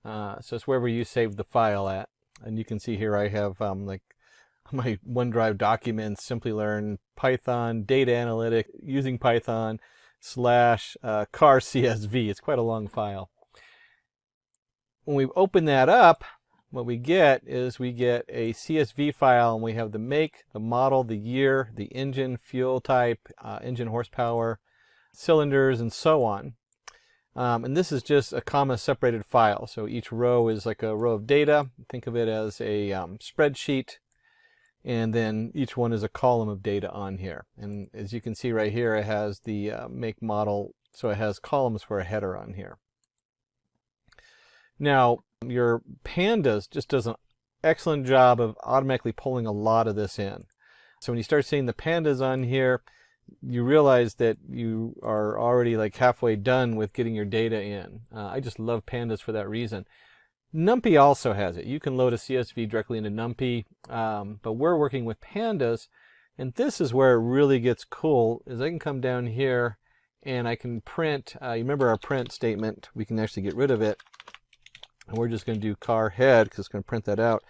So it's wherever you save the file at. And you can see here I have like my OneDrive documents, Simplilearn, Python, data analytics, using Python, / car CSV. It's quite a long file. When we open that up, what we get is we get a CSV file, and we have the make, the model, the year, the engine, fuel type, engine horsepower, cylinders, and so on. And this is just a comma separated file. So each row is like a row of data. Think of it as a spreadsheet. And then each one is a column of data on here. And as you can see right here, it has the make, model. So it has columns for a header on here. Now, your Pandas just does an excellent job of automatically pulling a lot of this in. So when you start seeing the Pandas on here, you realize that you are already like halfway done with getting your data in. I just love Pandas for that reason. NumPy also has it. You can load a CSV directly into NumPy, but we're working with Pandas, and this is where it really gets cool, is I can come down here and I can print, you remember our print statement, we can actually get rid of it. And we're just going to do car head because it's going to print that out.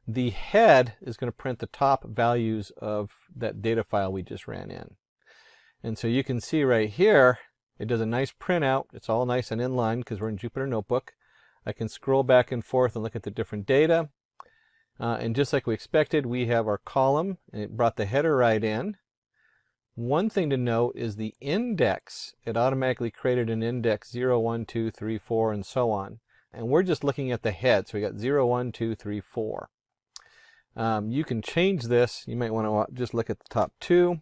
The head is going to print the top values of that data file we just ran in. And so you can see right here, it does a nice printout. It's all nice and in line because we're in Jupyter Notebook. I can scroll back and forth and look at the different data. And just like we expected, we have our column, and it brought the header right in. One thing to note is the index. It automatically created an index 0, 1, 2, 3, 4, and so on. And we're just looking at the head. So we got 0, 1, 2, 3, 4. You can change this. You might want to just look at the top two.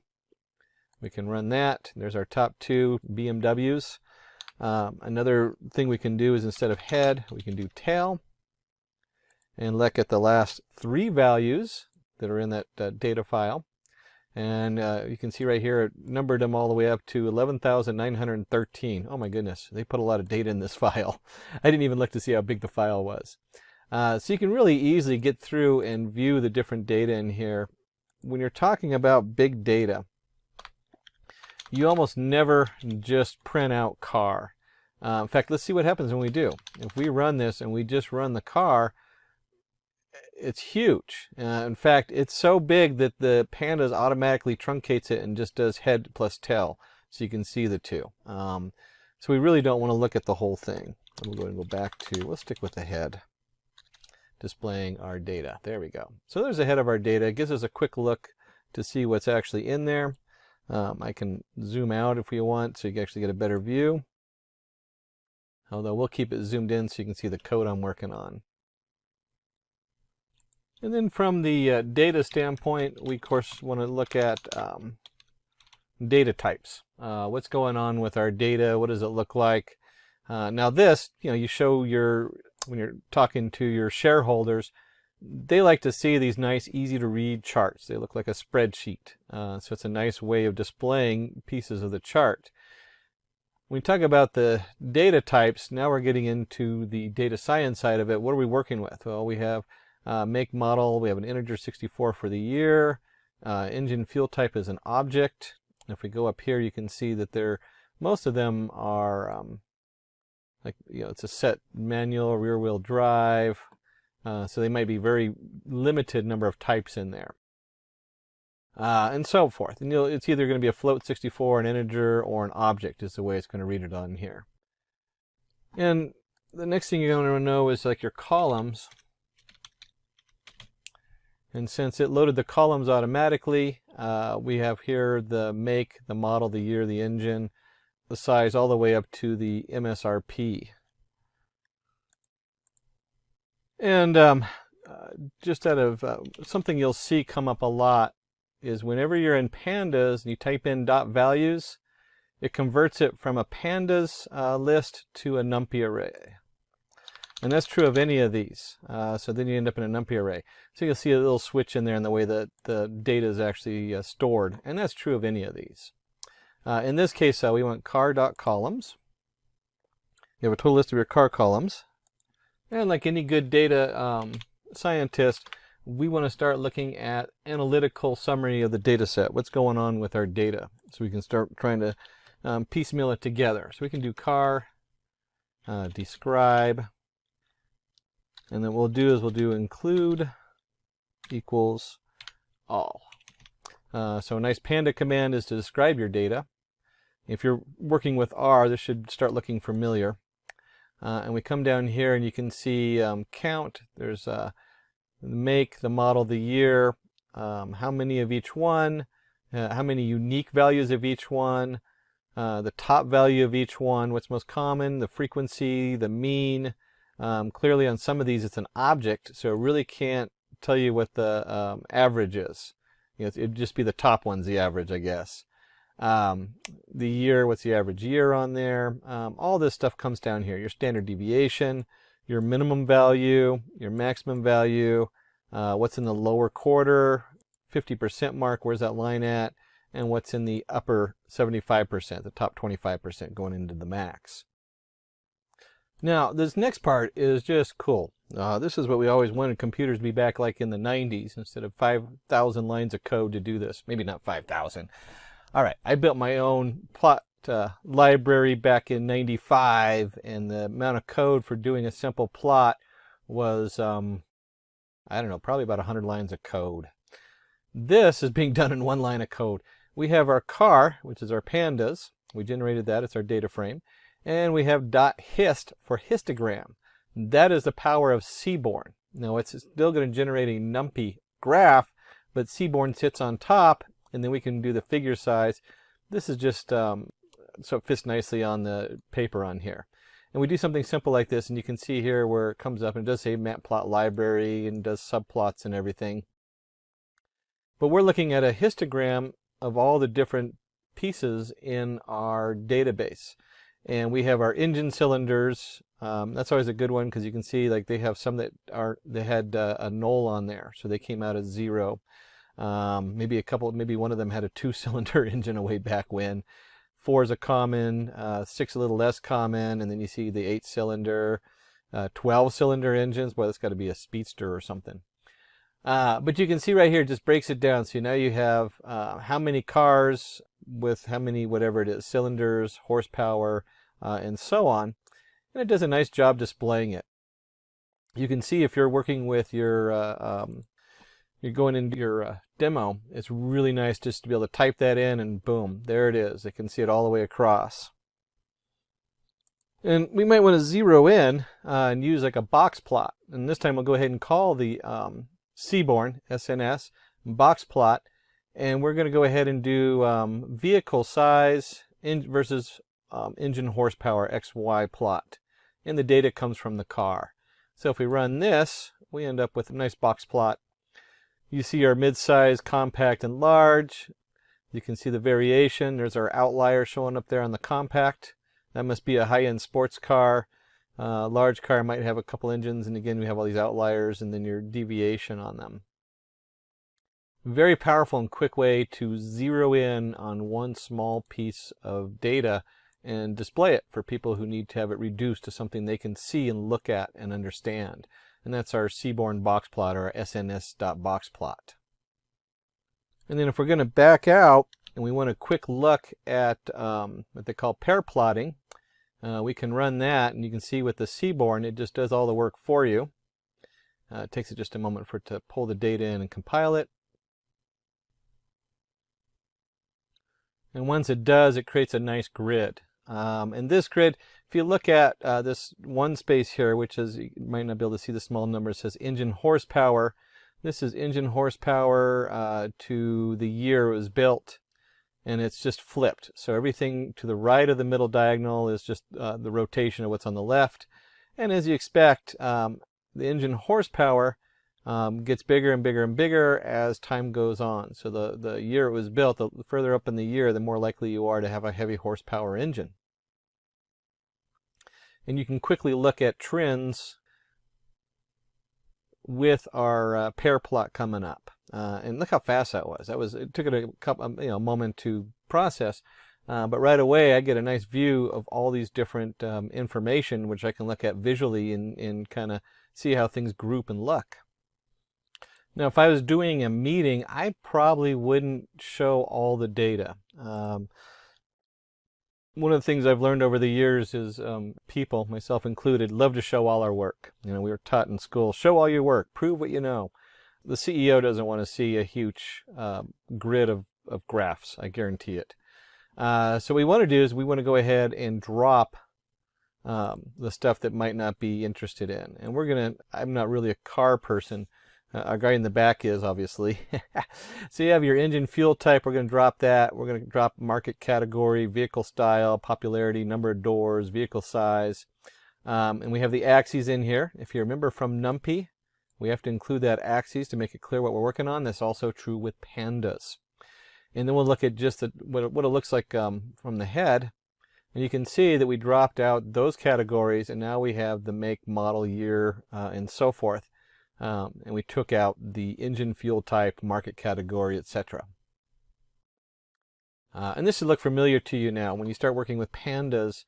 We can run that. There's our top two BMWs. Another thing we can do is instead of head, we can do tail. And look at the last three values that are in that data file. And you can see right here, it numbered them all the way up to 11,913. Oh my goodness, they put a lot of data in this file. I didn't even look to see how big the file was. So you can really easily get through and view the different data in here. When you're talking about big data, you almost never just print out car. In fact, let's see what happens when we do. If we run this and we just run the car, it's huge. In fact, it's so big that the Pandas automatically truncates it and just does head plus tail, so you can see the two. So we really don't want to look at the whole thing. We'll go and go back to, let's stick with the head, displaying our data. There we go. So there's the head of our data. It gives us a quick look to see what's actually in there. I can zoom out if we want, so you can actually get a better view. Although we'll keep it zoomed in so you can see the code I'm working on. And then from the data standpoint, we of course want to look at data types. What's going on with our data? What does it look like? Now this, you show when you're talking to your shareholders, they like to see these nice, easy to read charts. They look like a spreadsheet. So it's a nice way of displaying pieces of the chart. When we talk about the data types, now we're getting into the data science side of it. What are we working with? Well, we have make, model, we have an integer 64 for the year, engine fuel type is an object, If we go up here, you can see that most of them are it's a set manual, rear wheel drive, so they might be very limited number of types in there, and so forth. And it's either going to be a float 64, an integer, or an object is the way it's going to read it on here. And the next thing you're going to know is like your columns. And since it loaded the columns automatically, we have here the make, the model, the year, the engine, the size, all the way up to the MSRP. And just out of something you'll see come up a lot is whenever you're in pandas and you type in .values, it converts it from a pandas list to a numpy array. And that's true of any of these. So then you end up in a numpy array. So you'll see a little switch in there in the way that the data is actually stored. And that's true of any of these. In this case, we want car.columns. You have a total list of your car columns. And like any good data scientist, we want to start looking at analytical summary of the data set. What's going on with our data? So we can start trying to piecemeal it together. So we can do car, describe, and then what we'll do include equals all. So a nice panda command is to describe your data. If you're working with R, this should start looking familiar. And we come down here and you can see count. There's the make, the model, the year, how many of each one, how many unique values of each one, the top value of each one, what's most common, the frequency, the mean. Clearly on some of these it's an object, so it really can't tell you what the average is. It'd just be the top one's the average, I guess. The year, what's the average year on there? All this stuff comes down here. Your standard deviation, your minimum value, your maximum value, what's in the lower quarter, 50% mark, where's that line at, and what's in the upper 75%, the top 25% going into the max. Now, this next part is just cool. This is what we always wanted computers to be back like in the 90s, instead of 5,000 lines of code to do this. Maybe not 5,000. All right, I built my own plot library back in 95, and the amount of code for doing a simple plot was, I don't know, probably about 100 lines of code. This is being done in one line of code. We have our car, which is our pandas. We generated that. It's our data frame. And we have .hist for histogram. That is the power of Seaborn. Now it's still going to generate a numpy graph, but Seaborn sits on top, and then we can do the figure size. This is just so it fits nicely on the paper on here. And we do something simple like this, and you can see here where it comes up and it does say matplot library and does subplots and everything. But we're looking at a histogram of all the different pieces in our database. And we have our engine cylinders. That's always a good one because you can see like they have some that they had a null on there, so they came out as 0. Maybe one of them had a 2-cylinder engine way back when. 4 is a common, 6 a little less common, and then you see the 8-cylinder, 12-cylinder engines. Boy, that's got to be a speedster or something. But you can see right here, it just breaks it down. So now you have how many cars with how many, whatever it is, cylinders, horsepower, and so on. And it does a nice job displaying it. You can see if you're working with your, you're going into your demo, it's really nice just to be able to type that in and boom, there it is. It can see it all the way across. And we might want to zero in and use like a box plot. And this time we'll go ahead and call the Seaborn, SNS, box plot. And we're going to go ahead and do vehicle size versus engine horsepower XY plot. And the data comes from the car. So if we run this, we end up with a nice box plot. You see our mid-size, compact, and large. You can see the variation. There's our outlier showing up there on the compact. That must be a high-end sports car. Large car might have a couple engines, and again, we have all these outliers and then your deviation on them. Very powerful and quick way to zero in on one small piece of data and display it for people who need to have it reduced to something they can see and look at and understand. And that's our Seaborn box plot, or SNS.boxplot. And then if we're going to back out and we want a quick look at what they call pair plotting, we can run that, and you can see with the Seaborn, it just does all the work for you. It takes it just a moment for it to pull the data in and compile it. And once it does, it creates a nice grid. And this grid, if you look at this one space here, which is, you might not be able to see the small number, it says engine horsepower. This is engine horsepower to the year it was built, and it's just flipped. So everything to the right of the middle diagonal is just the rotation of what's on the left. And as you expect, the engine horsepower gets bigger and bigger and bigger as time goes on. So the year it was built, the further up in the year, the more likely you are to have a heavy horsepower engine. And you can quickly look at trends with our pair plot coming up. And look how fast that was. It took it a couple, moment to process. But right away, I get a nice view of all these different information, which I can look at visually and kind of see how things group and look. Now, if I was doing a meeting, I probably wouldn't show all the data. One of the things I've learned over the years is people, myself included, love to show all our work. We were taught in school, show all your work, prove what you know. The CEO doesn't want to see a huge grid of graphs, I guarantee it. So what we want to do is we want to go ahead and drop the stuff that might not be interested in. And I'm not really a car person. Our guy in the back is, obviously. So you have your engine fuel type. We're going to drop that. We're going to drop market category, vehicle style, popularity, number of doors, vehicle size. And we have the axes in here. If you remember from NumPy, we have to include that axes to make it clear what we're working on. That's also true with pandas. And then we'll look at just what it looks like from the head. And you can see that we dropped out those categories, and now we have the make, model, year, and so forth. And we took out the engine fuel type, market category, etc. And this should look familiar to you now. When you start working with pandas,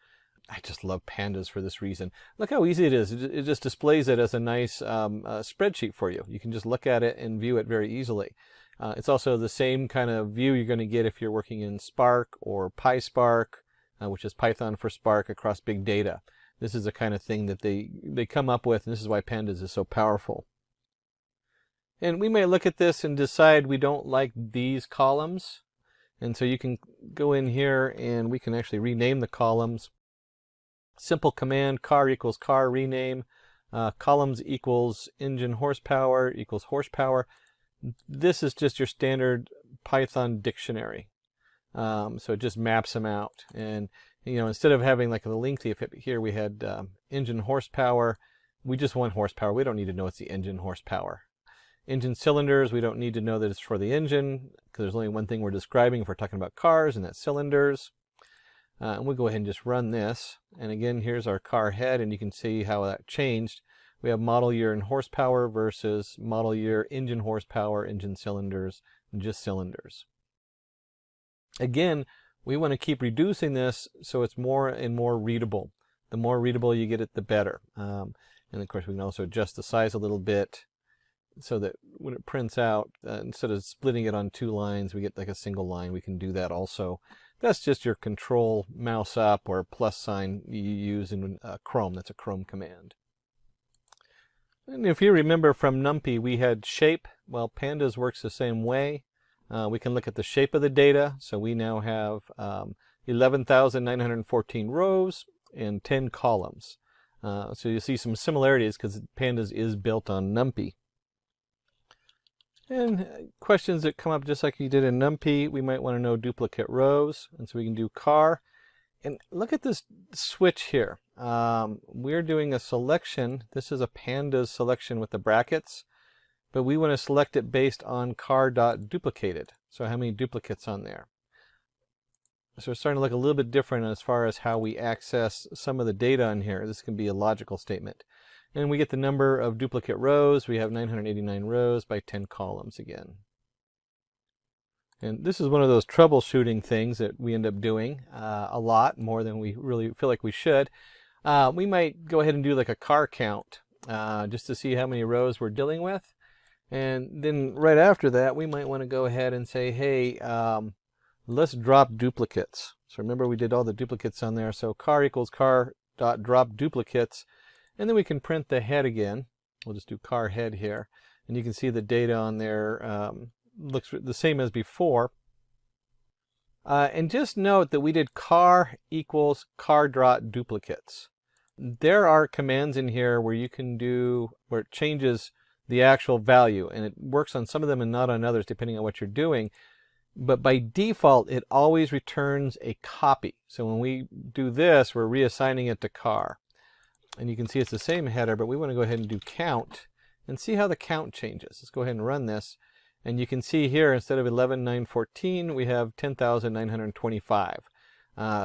I just love pandas for this reason. Look how easy it is. It just displays it as a nice spreadsheet for you. You can just look at it and view it very easily. It's also the same kind of view you're going to get if you're working in Spark or PySpark, which is Python for Spark across big data. This is the kind of thing that they come up with, and this is why pandas is so powerful. And we may look at this and decide we don't like these columns. And so you can go in here and we can actually rename the columns. Simple command, car equals car, rename. Columns equals engine horsepower equals horsepower. This is just your standard Python dictionary. So it just maps them out. And instead of having like the lengthy, if here we had engine horsepower, we just want horsepower. We don't need to know it's the engine horsepower. Engine cylinders, we don't need to know that it's for the engine, because there's only one thing we're describing if we're talking about cars, and that's cylinders. And we'll go ahead and just run this. And again, here's our car head, and you can see how that changed. We have model year and horsepower versus model year, engine horsepower, engine cylinders, and just cylinders. Again, we want to keep reducing this so it's more and more readable. The more readable you get it, the better. And of course, we can also adjust the size a little bit, so that when it prints out, instead of splitting it on two lines, we get like a single line. We can do that also. That's just your control mouse up or plus sign you use in Chrome. That's a Chrome command. And if you remember from NumPy, we had shape. Well, pandas works the same way. We can look at the shape of the data. So we now have 11,914 rows and 10 columns. So you see some similarities because pandas is built on NumPy. And questions that come up just like you did in NumPy, we might want to know duplicate rows. And so we can do car. And look at this switch here. We're doing a selection. This is a pandas selection with the brackets. But we want to select it based on car.duplicated. So how many duplicates on there. So it's starting to look a little bit different as far as how we access some of the data on here. This can be a logical statement. And we get the number of duplicate rows. We have 989 rows by 10 columns again. And this is one of those troubleshooting things that we end up doing a lot more than we really feel like we should. We might go ahead and do like a car count just to see how many rows we're dealing with. And then right after that, we might want to go ahead and say, hey, let's drop duplicates. So remember we did all the duplicates on there. So car equals car dot drop duplicates. And then we can print the head again. We'll just do car head here. And you can see the data on there looks the same as before. And just note that we did car equals car dot duplicates. There are commands in here where you can do, where it changes the actual value, and it works on some of them and not on others depending on what you're doing. But by default, it always returns a copy. So when we do this, we're reassigning it to car. And you can see it's the same header, but we want to go ahead and do count and see how the count changes. Let's go ahead and run this. And you can see here, instead of 11,914, we have 10,925.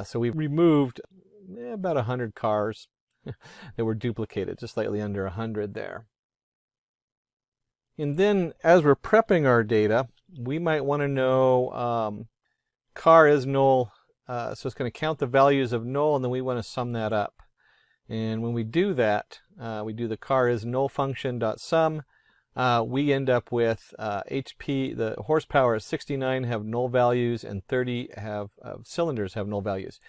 So we removed about 100 cars that were duplicated, just slightly under 100 there. And then as we're prepping our data, we might want to know car is null. So it's going to count the values of null, and then we want to sum that up. And when we do that, we do the car is null function dot sum. We end up with HP, the horsepower is 69 have null values, and 30 have cylinders have null values.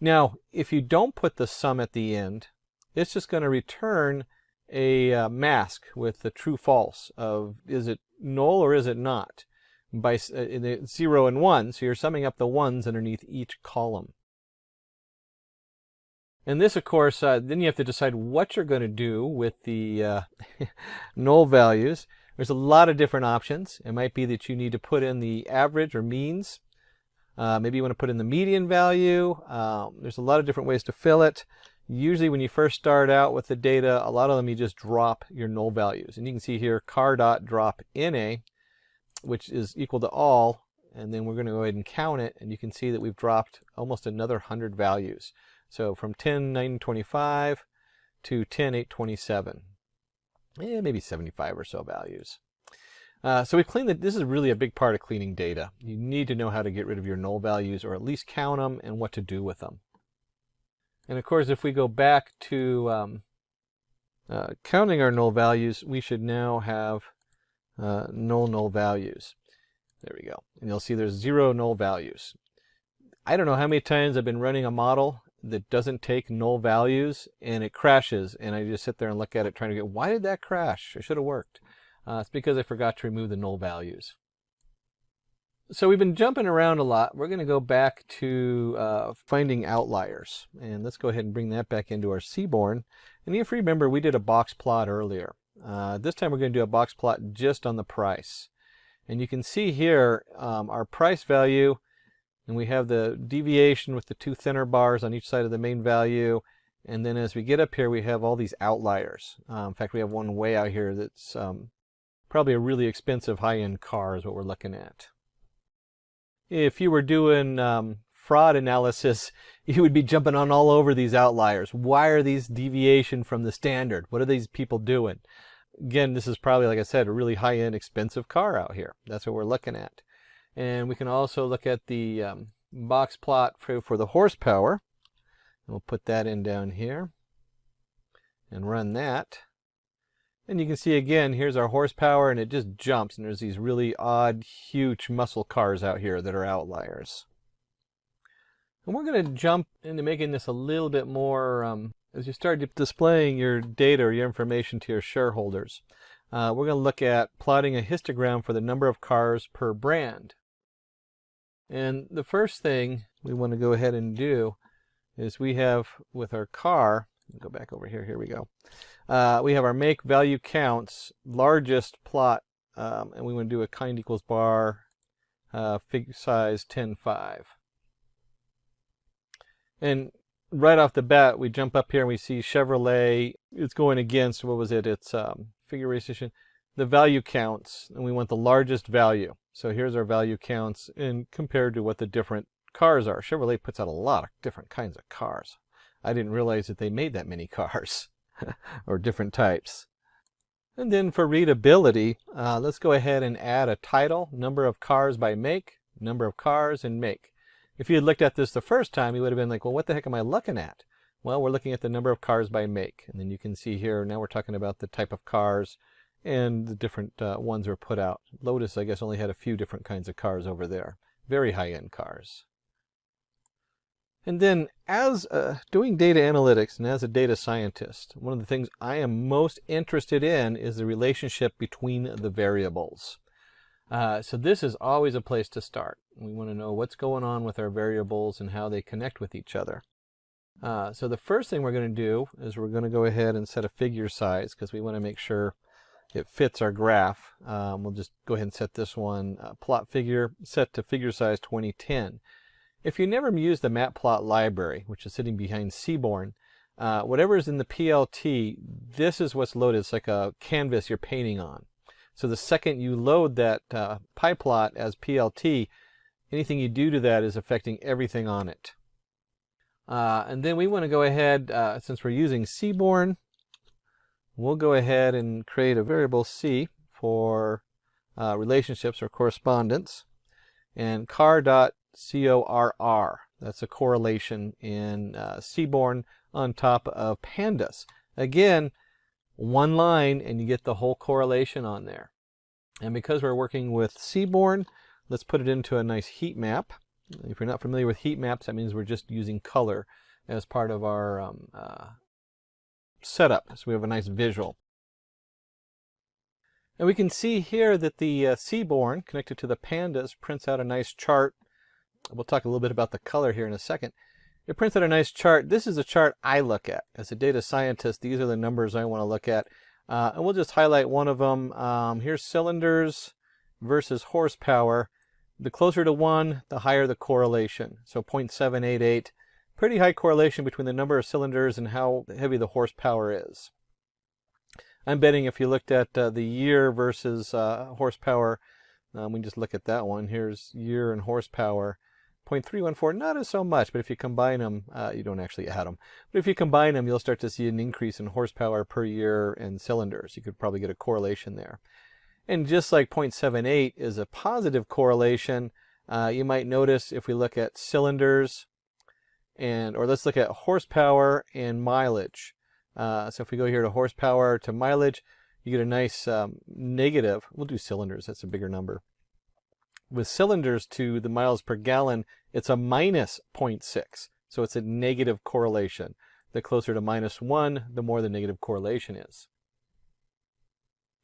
Now, if you don't put the sum at the end, it's just going to return a mask with the true false of is it null or is it not, by 0 and 1. So you're summing up the ones underneath each column. And this, of course, then you have to decide what you're going to do with the null values. There's a lot of different options. It might be that you need to put in the average or means. Maybe you want to put in the median value. There's a lot of different ways to fill it. Usually when you first start out with the data, a lot of them you just drop your null values. And you can see here car.drop NA, which is equal to all. And then we're going to go ahead and count it. And you can see that we've dropped almost another 100 values. So from 10,925 to 10,827. Maybe 75 or so values. So we've cleaned this is really a big part of cleaning data. You need to know how to get rid of your null values, or at least count them and what to do with them. And of course, if we go back to counting our null values, we should now have null values. There we go. And you'll see there's 0 null values. I don't know how many times I've been running a model that doesn't take null values and it crashes, and I just sit there and look at it trying to get, why did that crash? It should have worked. It's because I forgot to remove the null values. So we've been jumping around a lot. We're going to go back to finding outliers. And let's go ahead and bring that back into our Seaborn. And if you remember, we did a box plot earlier. This time we're going to do a box plot just on the price. And you can see here our price value, and we have the deviation with the 2 thinner bars on each side of the main value. And then as we get up here, we have all these outliers. In fact, we have one way out here that's probably a really expensive high-end car is what we're looking at. If you were doing fraud analysis, you would be jumping on all over these outliers. Why are these deviation from the standard? What are these people doing? Again, this is probably, like I said, a really high-end expensive car out here. That's what we're looking at. And we can also look at the box plot for the horsepower. And we'll put that in down here and run that. And you can see again, here's our horsepower, and it just jumps, and there's these really odd, huge muscle cars out here that are outliers. And we're going to jump into making this a little bit more, as you start displaying your data or your information to your shareholders. We're going to look at plotting a histogram for the number of cars per brand. And the first thing we want to go ahead and do is we have with our car, go back over here, here we go. We have our make value counts, largest plot, and we want to do a kind equals bar, figure size 10.5. And right off the bat, we jump up here and we see Chevrolet, it's going against, what was it? It's figuration, the value counts, and we want the largest value. So here's our value counts and compared to what the different cars are. Chevrolet puts out a lot of different kinds of cars. I didn't realize that they made that many cars or different types. And then for readability, let's go ahead and add a title, number of cars by make, number of cars and make. If you had looked at this the first time, you would have been like, well, what the heck am I looking at? Well, we're looking at the number of cars by make. And then you can see here, now we're talking about the type of cars and the different ones were put out. Lotus, I guess, only had a few different kinds of cars over there. very high-end cars. And then as doing data analytics and as a data scientist, one of the things I am most interested in is the relationship between the variables. So this is always a place to start. We want to know what's going on with our variables and how they connect with each other. So the first thing we're going to do is we're going to go ahead and set a figure size because we want to make sure it fits our graph. We'll just go ahead and set this one plot figure set to figure size 2010. If you never used the matplot library, which is sitting behind Seaborn, whatever is in the PLT, this is what's loaded. It's like a canvas you're painting on. So the second you load that pyplot as PLT, anything you do to that is affecting everything on it. And then we want to go ahead, since we're using Seaborn, we'll go ahead and create a variable C for relationships or correspondence, and car.corr, that's a correlation in Seaborn on top of pandas. Again, one line and you get the whole correlation on there. And because we're working with Seaborn, let's put it into a nice heat map. If you're not familiar with heat maps, that means we're just using color as part of our setup. So we have a nice visual. And we can see here that the Seaborn connected to the pandas prints out a nice chart. We'll talk a little bit about the color here in a second. It prints out a nice chart. This is a chart I look at. As a data scientist, these are the numbers I want to look at. And we'll just highlight one of them. Here's cylinders versus horsepower. The closer to 1, the higher the correlation. So 0.788. Pretty high correlation between the number of cylinders and how heavy the horsepower is. I'm betting if you looked at the year versus horsepower, we can just look at that one. Here's year and horsepower. 0.314, not as so much, but if you combine them, you don't actually add them. But if you combine them, you'll start to see an increase in horsepower per year and cylinders. You could probably get a correlation there. And just like 0.78 is a positive correlation, you might notice if we look at cylinders, or let's look at horsepower and mileage. So if we go here to horsepower to mileage, you get a nice negative. We'll do cylinders, that's a bigger number. With cylinders to the miles per gallon, it's a minus 0.6. So it's a negative correlation. The closer to -1, the more the negative correlation is.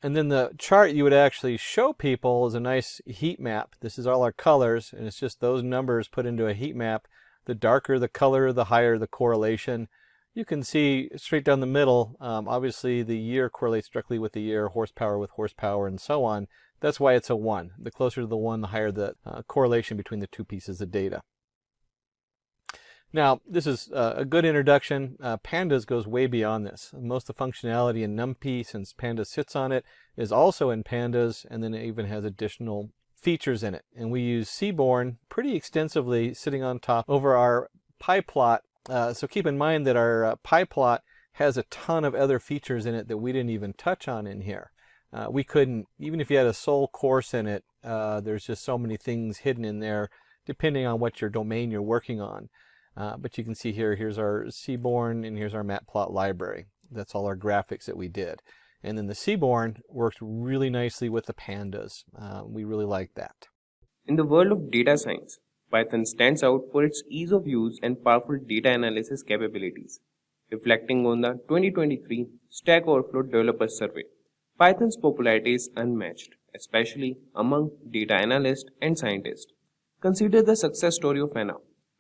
And then the chart you would actually show people is a nice heat map. This is all our colors, and it's just those numbers put into a heat map. The darker the color, the higher the correlation. You can see straight down the middle, obviously the year correlates directly with the year, horsepower with horsepower, and so on. That's why it's a 1. The closer to the 1, the higher the correlation between the two pieces of data. Now, this is a good introduction. Pandas goes way beyond this. Most of the functionality in NumPy, since Pandas sits on it, is also in Pandas, and then it even has additional features in it. And we use Seaborn pretty extensively sitting on top over our pyplot. So keep in mind that our pyplot has a ton of other features in it that we didn't even touch on in here. We couldn't, even if you had a sole course in it, there's just so many things hidden in there depending on what your domain you're working on. But you can see here, here's our Seaborn and here's our matplot library. That's all our graphics that we did. And then the Seaborn worked really nicely with the pandas. We really like that. In the world of data science, Python stands out for its ease of use and powerful data analysis capabilities. Reflecting on the 2023 Stack Overflow Developer Survey, Python's popularity is unmatched, especially among data analysts and scientists. Consider the success story of Anna,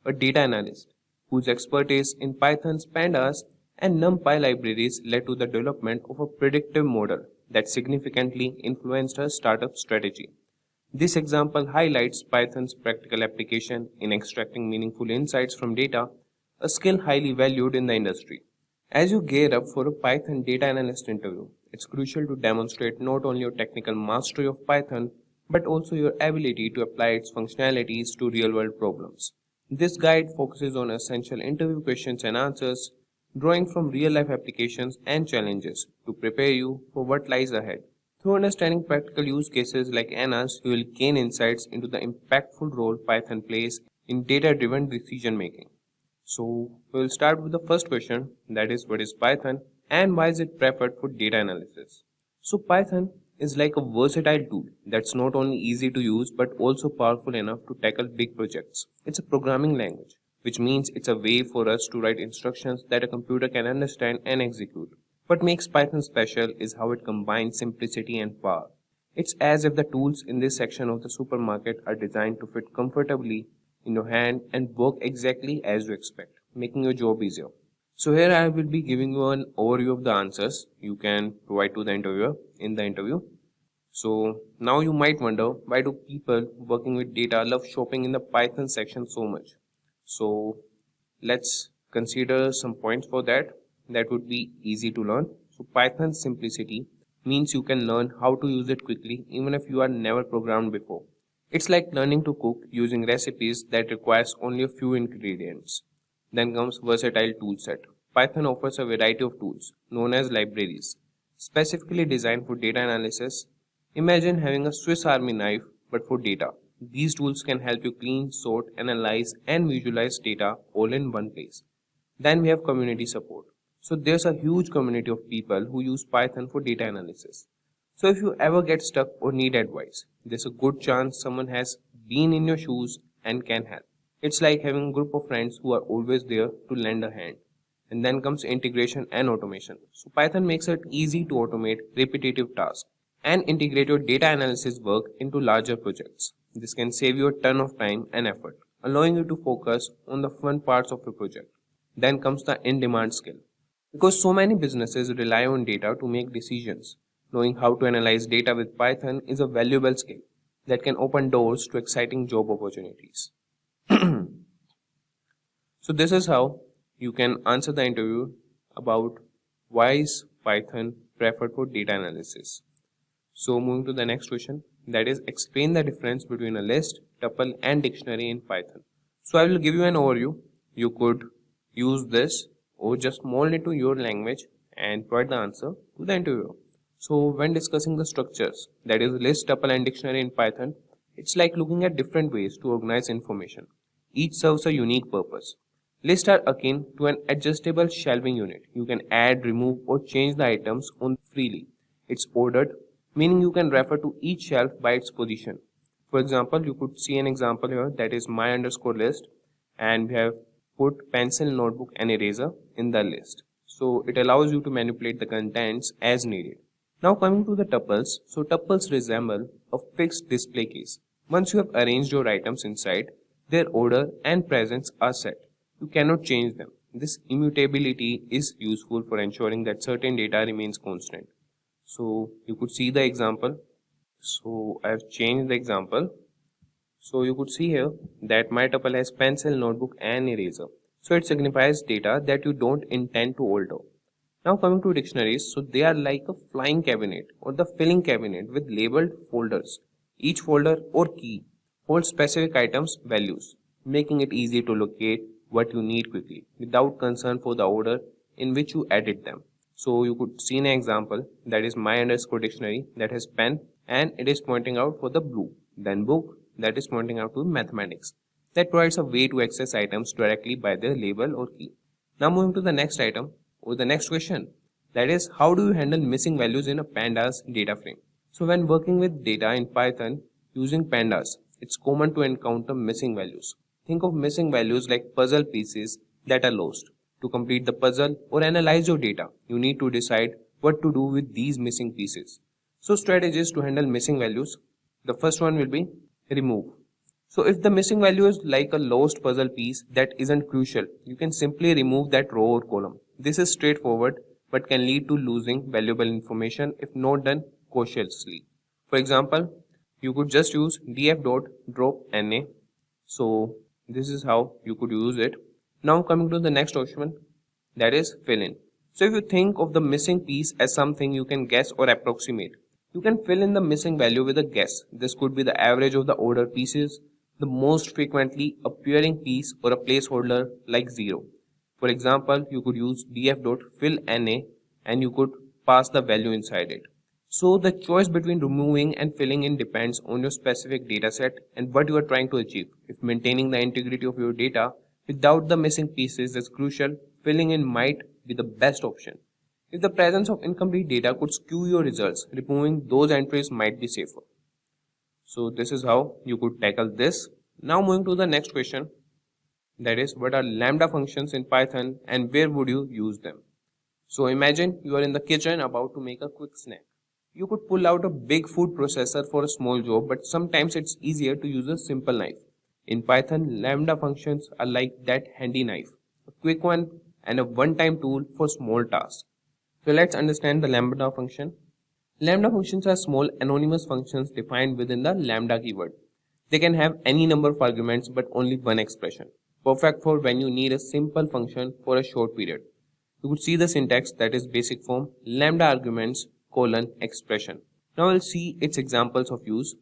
a data analyst whose expertise in Python's pandas and NumPy libraries led to the development of a predictive model that significantly influenced her startup strategy. This example highlights Python's practical application in extracting meaningful insights from data, a skill highly valued in the industry. As you gear up for a Python data analyst interview, it's crucial to demonstrate not only your technical mastery of Python, but also your ability to apply its functionalities to real-world problems. This guide focuses on essential interview questions and answers, drawing from real-life applications and challenges to prepare you for what lies ahead. Through understanding practical use cases like Anna's, you will gain insights into the impactful role Python plays in data-driven decision-making. So, we will start with the first question, that is, what is Python and why is it preferred for data analysis? So, Python is like a versatile tool that's not only easy to use but also powerful enough to tackle big projects. It's a programming language, which means it's a way for us to write instructions that a computer can understand and execute. What makes Python special is how it combines simplicity and power. It's as if the tools in this section of the supermarket are designed to fit comfortably in your hand and work exactly as you expect, making your job easier. So here I will be giving you an overview of the answers you can provide to the interviewer in the interview. So now you might wonder, why do people working with data love shopping in the Python section so much? So let's consider some points for that would be easy to learn. So Python's simplicity means you can learn how to use it quickly even if you are never programmed before. It's like learning to cook using recipes that requires only a few ingredients. Then comes versatile toolset. Python offers a variety of tools known as libraries, specifically designed for data analysis. Imagine having a Swiss Army knife but for data. These tools can help you clean, sort, analyze and visualize data all in one place. Then we have community support. So there's a huge community of people who use Python for data analysis. So if you ever get stuck or need advice, there's a good chance someone has been in your shoes and can help. It's like having a group of friends who are always there to lend a hand. And then comes integration and automation. So Python makes it easy to automate repetitive tasks and integrate your data analysis work into larger projects. This can save you a ton of time and effort, allowing you to focus on the fun parts of your project. Then comes the in-demand skill. Because so many businesses rely on data to make decisions, knowing how to analyze data with Python is a valuable skill that can open doors to exciting job opportunities. So this is how you can answer the interview about why is Python preferred for data analysis. So moving to the next question, that is explain the difference between a list, tuple and dictionary in Python. So I will give you an overview. You could use this or just mold it to your language and provide the answer to the interviewer. So when discussing the structures, that is list, tuple and dictionary in Python, it's like looking at different ways to organize information. Each serves a unique purpose. Lists are akin to an adjustable shelving unit. You can add, remove or change the items on freely. It's ordered, meaning you can refer to each shelf by its position. For example, you could see an example here, that is my underscore list, and we have put pencil, notebook and eraser in the list. So it allows you to manipulate the contents as needed. Now coming to the tuples, so tuples resemble a fixed display case. Once you have arranged your items inside, their order and presence are set. You cannot change them. This immutability is useful for ensuring that certain data remains constant. So you could see the example. So I have changed the example. So you could see here that my tuple has pencil, notebook and eraser. So it signifies data that you don't intend to alter. Now coming to dictionaries, so they are like a flying cabinet or the filling cabinet with labeled folders. Each folder or key holds specific items values, making it easy to locate what you need quickly without concern for the order in which you added them. So you could see an example, that is my underscore dictionary that has pen and it is pointing out for the blue, then book that is pointing out to mathematics. That provides a way to access items directly by their label or key. Now moving to the next item or the next question, that is how do you handle missing values in a pandas data frame. So when working with data in Python using pandas, it's common to encounter missing values. Think of missing values like puzzle pieces that are lost. To complete the puzzle or analyze your data, you need to decide what to do with these missing pieces. So strategies to handle missing values. The first one will be remove. So if the missing value is like a lost puzzle piece that isn't crucial, you can simply remove that row or column. This is straightforward but can lead to losing valuable information if not done cautiously. For example, you could just use df.drop_na. So this is how you could use it. Now coming to the next option, that is fill in. So if you think of the missing piece as something you can guess or approximate, you can fill in the missing value with a guess. This could be the average of the ordered pieces, the most frequently appearing piece, or a placeholder like 0. For example, you could use df.fill_na and you could pass the value inside it. So the choice between removing and filling in depends on your specific data set and what you are trying to achieve. If maintaining the integrity of your data without the missing pieces is crucial, filling in might be the best option. If the presence of incomplete data could skew your results, removing those entries might be safer. So this is how you could tackle this. Now moving to the next question, that is, what are lambda functions in Python and where would you use them? So imagine you are in the kitchen about to make a quick snack. You could pull out a big food processor for a small job, but sometimes it's easier to use a simple knife. In Python, lambda functions are like that handy knife, a quick one and a one-time tool for small tasks. So let's understand the lambda function. Lambda functions are small anonymous functions defined within the lambda keyword. They can have any number of arguments but only one expression. Perfect for when you need a simple function for a short period. You could see the syntax, that is basic form, lambda arguments, expression. Now we'll see its examples of use.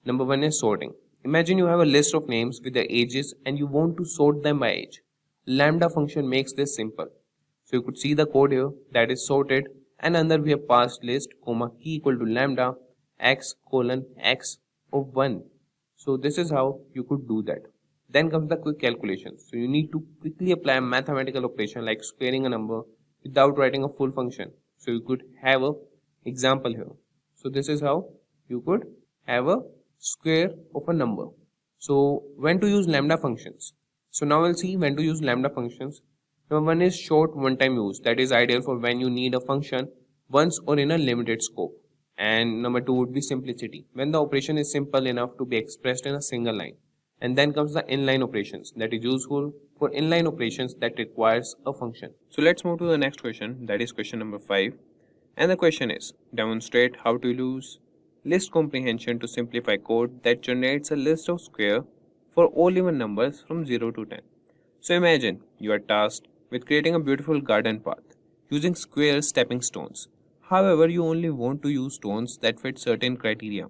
Number one is sorting. Imagine you have a list of names with their ages and you want to sort them by age. Lambda function makes this simple. So you could see the code here, that is sorted, and under we have passed list, key equal to lambda, x of 1. So this is how you could do that. Then comes the quick calculation. So you need to quickly apply a mathematical operation like squaring a number without writing a full function. So you could have a example here. So this is how you could have a square of a number. So when to use lambda functions? So now we'll see when to use lambda functions. Number one is short one-time use. That is ideal for when you need a function once or in a limited scope. And number two would be simplicity, when the operation is simple enough to be expressed in a single line. And then comes the inline operations, that is useful for inline operations that requires a function. So let's move to the next question, that is question number 5. And the question is, demonstrate how to use list comprehension to simplify code that generates a list of square for all even numbers from 0 to 10. So imagine you are tasked with creating a beautiful garden path using square stepping stones. However, you only want to use stones that fit certain criteria,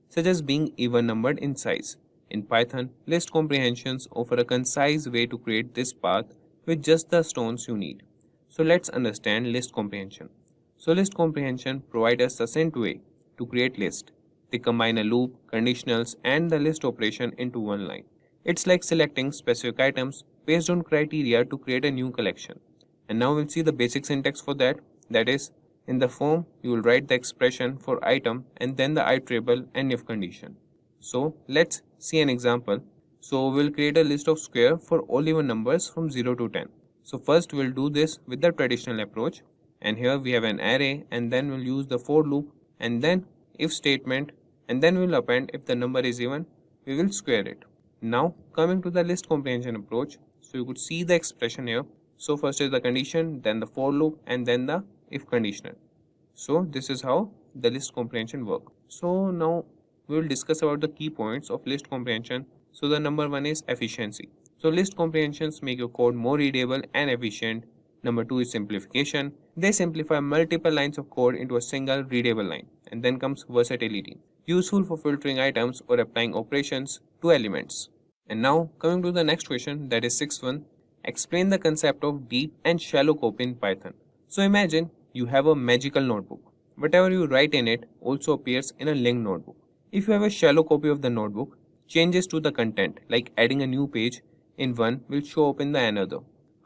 such as being even numbered in size. In Python, list comprehensions offer a concise way to create this path with just the stones you need. So let's understand list comprehension. So list comprehension provides a succinct way to create list. They combine a loop, conditionals, and the list operation into one line. It's like selecting specific items based on criteria to create a new collection. And now we'll see the basic syntax for that. That is, in the form, you will write the expression for item and then the iterable and if condition. So let's see an example. So we'll create a list of square for all even numbers from 0 to 10. So first we'll do this with the traditional approach. And here we have an array, and then we'll use the for loop and then if statement, and then we'll append if the number is even, we will square it. Now coming to the list comprehension approach, so you could see the expression here. So first is the condition, then the for loop, and then the if conditional. So this is how the list comprehension works. So now we will discuss about the key points of list comprehension. So the number one is efficiency. So list comprehensions make your code more readable and efficient. Number two is simplification. They simplify multiple lines of code into a single readable line. And then comes versatility, useful for filtering items or applying operations to elements. And now coming to the next question, that is 6th one. Explain the concept of deep and shallow copy in Python. So imagine you have a magical notebook. Whatever you write in it also appears in a linked notebook. If you have a shallow copy of the notebook, changes to the content like adding a new page in one will show up in the another.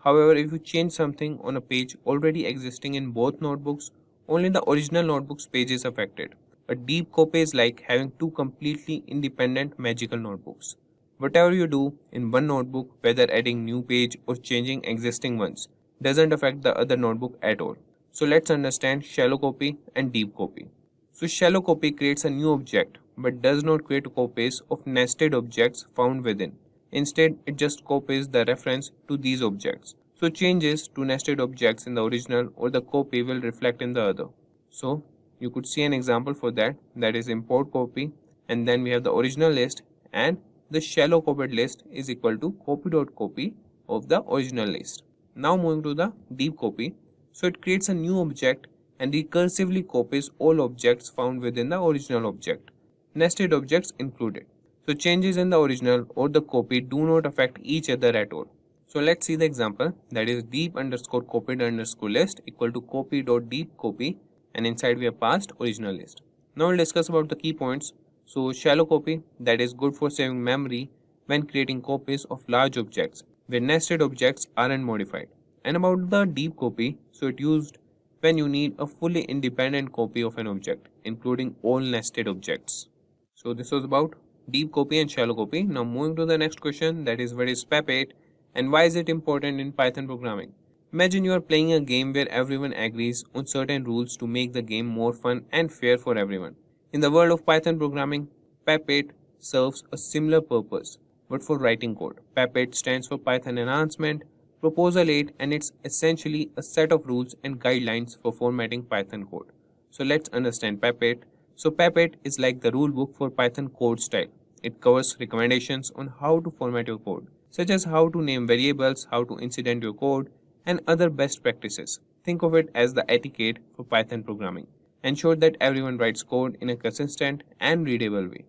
However, if you change something on a page already existing in both notebooks, only the original notebook's page is affected. A deep copy is like having two completely independent magical notebooks. Whatever you do in one notebook, whether adding new page or changing existing ones, doesn't affect the other notebook at all. So let's understand shallow copy and deep copy. So shallow copy creates a new object but does not create copies of nested objects found within. Instead, it just copies the reference to these objects. So changes to nested objects in the original or the copy will reflect in the other. So you could see an example for that, that is import copy, and then we have the original list, and the shallow copied list is equal to copy.copy of the original list. Now moving to the deep copy. So it creates a new object and recursively copies all objects found within the original object, nested objects included. So changes in the original or the copy do not affect each other at all. So let's see the example, that is deep underscore copied underscore list equal to copy.deep copy, and inside we have passed original list. Now we'll discuss about the key points. So shallow copy, that is good for saving memory when creating copies of large objects where nested objects aren't modified. And about the deep copy, so it used when you need a fully independent copy of an object, including all nested objects. So this was about deep copy and shallow copy. Now moving to the next question, that is, what is PEP8 and why is it important in Python programming? Imagine you are playing a game where everyone agrees on certain rules to make the game more fun and fair for everyone. In the world of Python programming, PEP8 serves a similar purpose, but for writing code. PEP8 stands for Python Enhancement Proposal 8, and it's essentially a set of rules and guidelines for formatting Python code. So let's understand PEP8. So PEP8 is like the rule book for Python code style. It covers recommendations on how to format your code, such as how to name variables, how to indent your code, and other best practices. Think of it as the etiquette for Python programming. Ensure that everyone writes code in a consistent and readable way.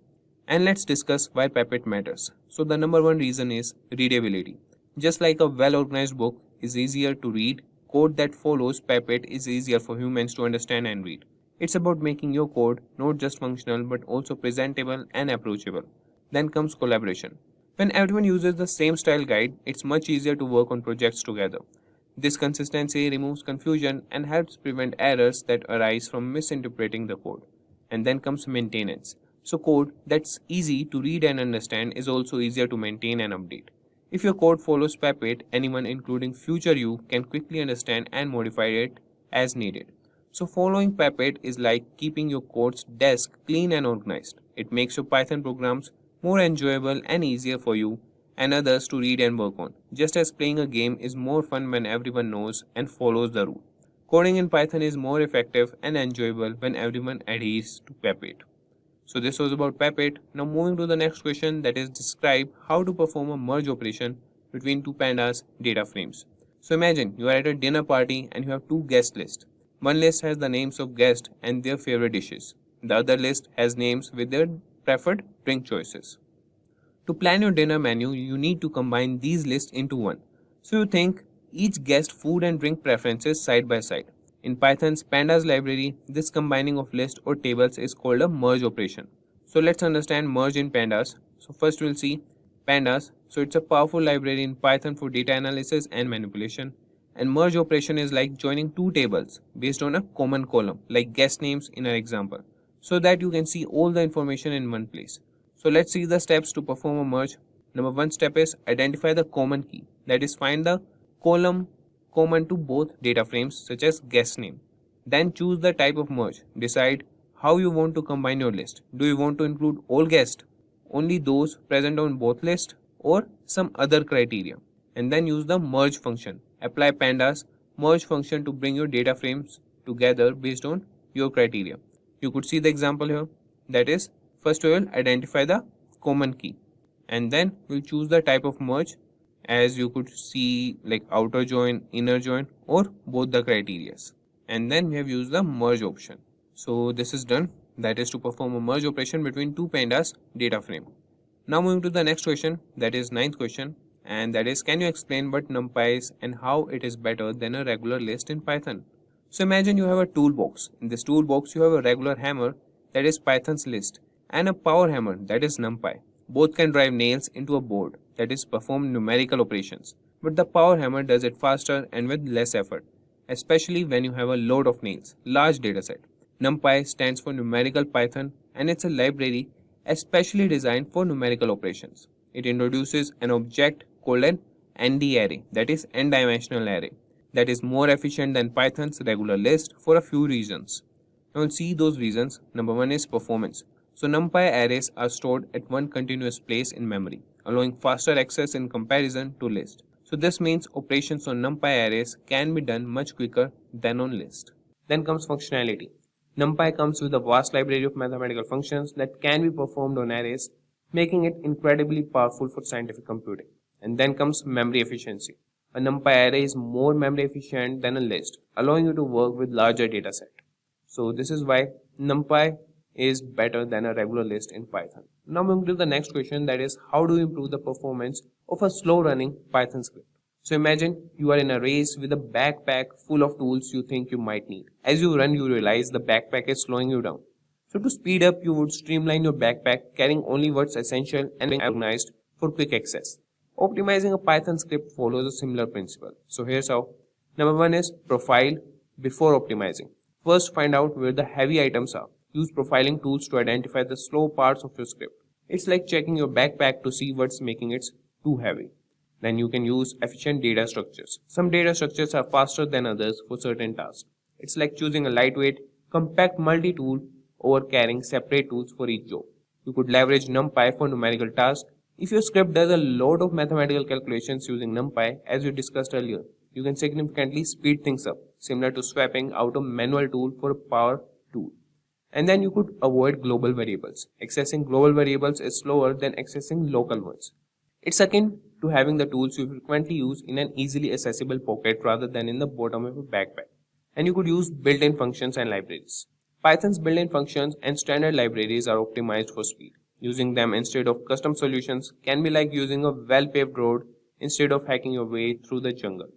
And let's discuss why PEP8 matters. So the number one reason is readability. Just like a well-organized book is easier to read, code that follows PEP8 is easier for humans to understand and read. It's about making your code not just functional but also presentable and approachable. Then comes collaboration. When everyone uses the same style guide, it's much easier to work on projects together. This consistency removes confusion and helps prevent errors that arise from misinterpreting the code. And then comes maintenance. So code that's easy to read and understand is also easier to maintain and update. If your code follows PEP8, anyone including future you can quickly understand and modify it as needed. So following PEP8 is like keeping your code's desk clean and organized. It makes your Python programs more enjoyable and easier for you and others to read and work on, just as playing a game is more fun when everyone knows and follows the rule. Coding in Python is more effective and enjoyable when everyone adheres to PEP8. So this was about PEP8. Now moving to the next question, that is, describe how to perform a merge operation between two pandas data frames. So imagine you are at a dinner party and you have two guest lists. One list has the names of guests and their favorite dishes. The other list has names with their preferred drink choices. To plan your dinner menu, you need to combine these lists into one. So you think each guest food and drink preferences side by side. In Python's pandas library, this combining of lists or tables is called a merge operation. So let's understand merge in pandas. So first we'll see pandas. So it's a powerful library in Python for data analysis and manipulation. And merge operation is like joining two tables based on a common column, like guest names in our example, so that you can see all the information in one place. So let's see the steps to perform a merge. Number one step is identify the common key, that is, find the column common to both data frames such as guest name. Then choose the type of merge. Decide how you want to combine your list. Do you want to include all guests, only those present on both lists, or some other criteria? And then use the merge function. Apply pandas merge function to bring your data frames together based on your criteria. You could see the example here. That is, first we will identify the common key and then we'll choose the type of merge, as you could see, like outer join, inner join, or both the criterias. And then we have used the merge option. So this is done. That is to perform a merge operation between two pandas data frame. Now moving to the next question, that is ninth question, and that is, can you explain what NumPy is and how it is better than a regular list in Python? So imagine you have a toolbox. In this toolbox you have a regular hammer, that is Python's list, and a power hammer, that is NumPy. Both can drive nails into a board, that is perform numerical operations. But the power hammer does it faster and with less effort, especially when you have a load of nails, large dataset. NumPy stands for Numerical Python, and it's a library especially designed for numerical operations. It introduces an object called an ND array, that is n-dimensional array, that is more efficient than Python's regular list for a few reasons. Now we'll see those reasons. Number one is performance. So NumPy arrays are stored at one continuous place in memory, allowing faster access in comparison to list. So this means operations on NumPy arrays can be done much quicker than on list. Then comes functionality. NumPy comes with a vast library of mathematical functions that can be performed on arrays, making it incredibly powerful for scientific computing. And then comes memory efficiency. A NumPy array is more memory efficient than a list, allowing you to work with larger dataset. So this is why NumPy is better than a regular list in Python. Now moving to the next question, that is, how do you improve the performance of a slow running Python script? So imagine you are in a race with a backpack full of tools you think you might need. As you run, you realize the backpack is slowing you down. So to speed up, you would streamline your backpack, carrying only what's essential and being organized for quick access. Optimizing a Python script follows a similar principle. So here's how. Number one is profile before optimizing. First, find out where the heavy items are. Use profiling tools to identify the slow parts of your script. It's like checking your backpack to see what's making it too heavy. Then you can use efficient data structures. Some data structures are faster than others for certain tasks. It's like choosing a lightweight, compact multi-tool over carrying separate tools for each job. You could leverage NumPy for numerical tasks. If your script does a lot of mathematical calculations using NumPy, as we discussed earlier, you can significantly speed things up, similar to swapping out a manual tool for a power tool. And then you could avoid global variables. Accessing global variables is slower than accessing local ones. It's akin to having the tools you frequently use in an easily accessible pocket rather than in the bottom of your backpack. And you could use built-in functions and libraries. Python's built-in functions and standard libraries are optimized for speed. Using them instead of custom solutions can be like using a well-paved road instead of hacking your way through the jungle.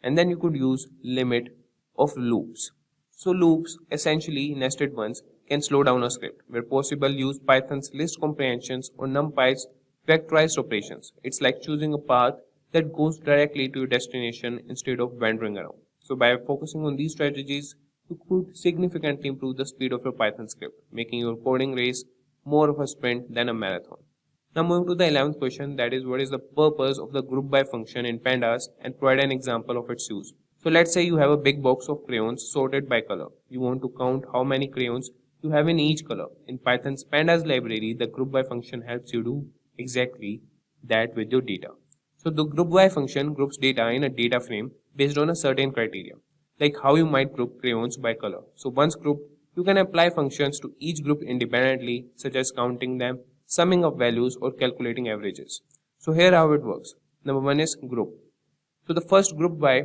And then you could use limit of loops. So loops, essentially nested ones, can slow down a script. Where possible, use Python's list comprehensions or NumPy's vectorized operations. It's like choosing a path that goes directly to your destination instead of wandering around. So by focusing on these strategies, you could significantly improve the speed of your Python script, making your coding race more of a sprint than a marathon. Now moving to the 11th question, that is, what is the purpose of the group by function in pandas, and provide an example of its use. So let's say you have a big box of crayons sorted by color. You want to count how many crayons you have in each color. In Python's pandas library, the group by function helps you do exactly that with your data. So the group by function groups data in a data frame based on a certain criteria, like how you might group crayons by color. So once grouped, you can apply functions to each group independently, such as counting them, summing up values, or calculating averages. So here how it works. Number one is group. So the first group by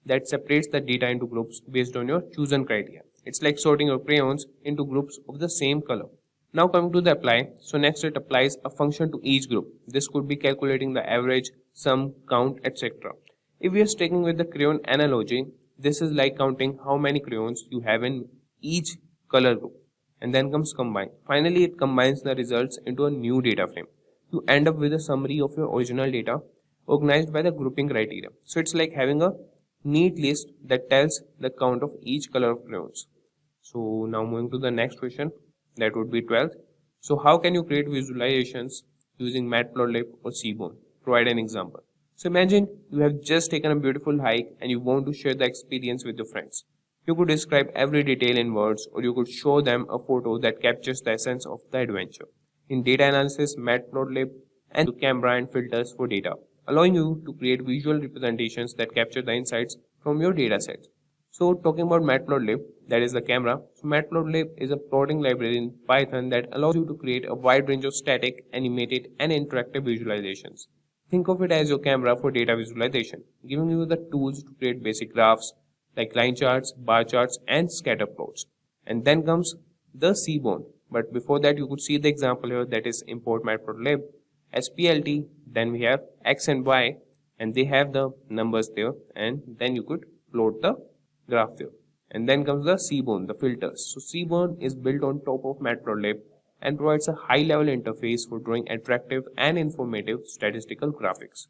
that separates the data into groups based on your chosen criteria. It's like sorting your crayons into groups of the same color. Now coming to the apply, so next it applies a function to each group. This could be calculating the average, sum, count, etc. If we are sticking with the crayon analogy, this is like counting how many crayons you have in each color group. And then comes combine. Finally, it combines the results into a new data frame. You end up with a summary of your original data organized by the grouping criteria. So it's like having a neat list that tells the count of each color of crayons. So now moving to the next question, that would be 12th. So how can you create visualizations using Matplotlib or Seaborn? Provide an example. So imagine you have just taken a beautiful hike and you want to share the experience with your friends. You could describe every detail in words, or you could show them a photo that captures the essence of the adventure. In data analysis, Matplotlib and camera and filters for data, allowing you to create visual representations that capture the insights from your data set. So talking about Matplotlib, that is the camera. So Matplotlib is a plotting library in Python that allows you to create a wide range of static, animated, and interactive visualizations. Think of it as your camera for data visualization, giving you the tools to create basic graphs like line charts, bar charts, and scatter plots. And then comes the Seaborn. But before that, you could see the example here, that is import Matplotlib as PLT. Then we have X and Y, and they have the numbers there, and then you could plot the graph there. And then comes the Seaborn, the filters. So Seaborn is built on top of Matplotlib and provides a high-level interface for drawing attractive and informative statistical graphics.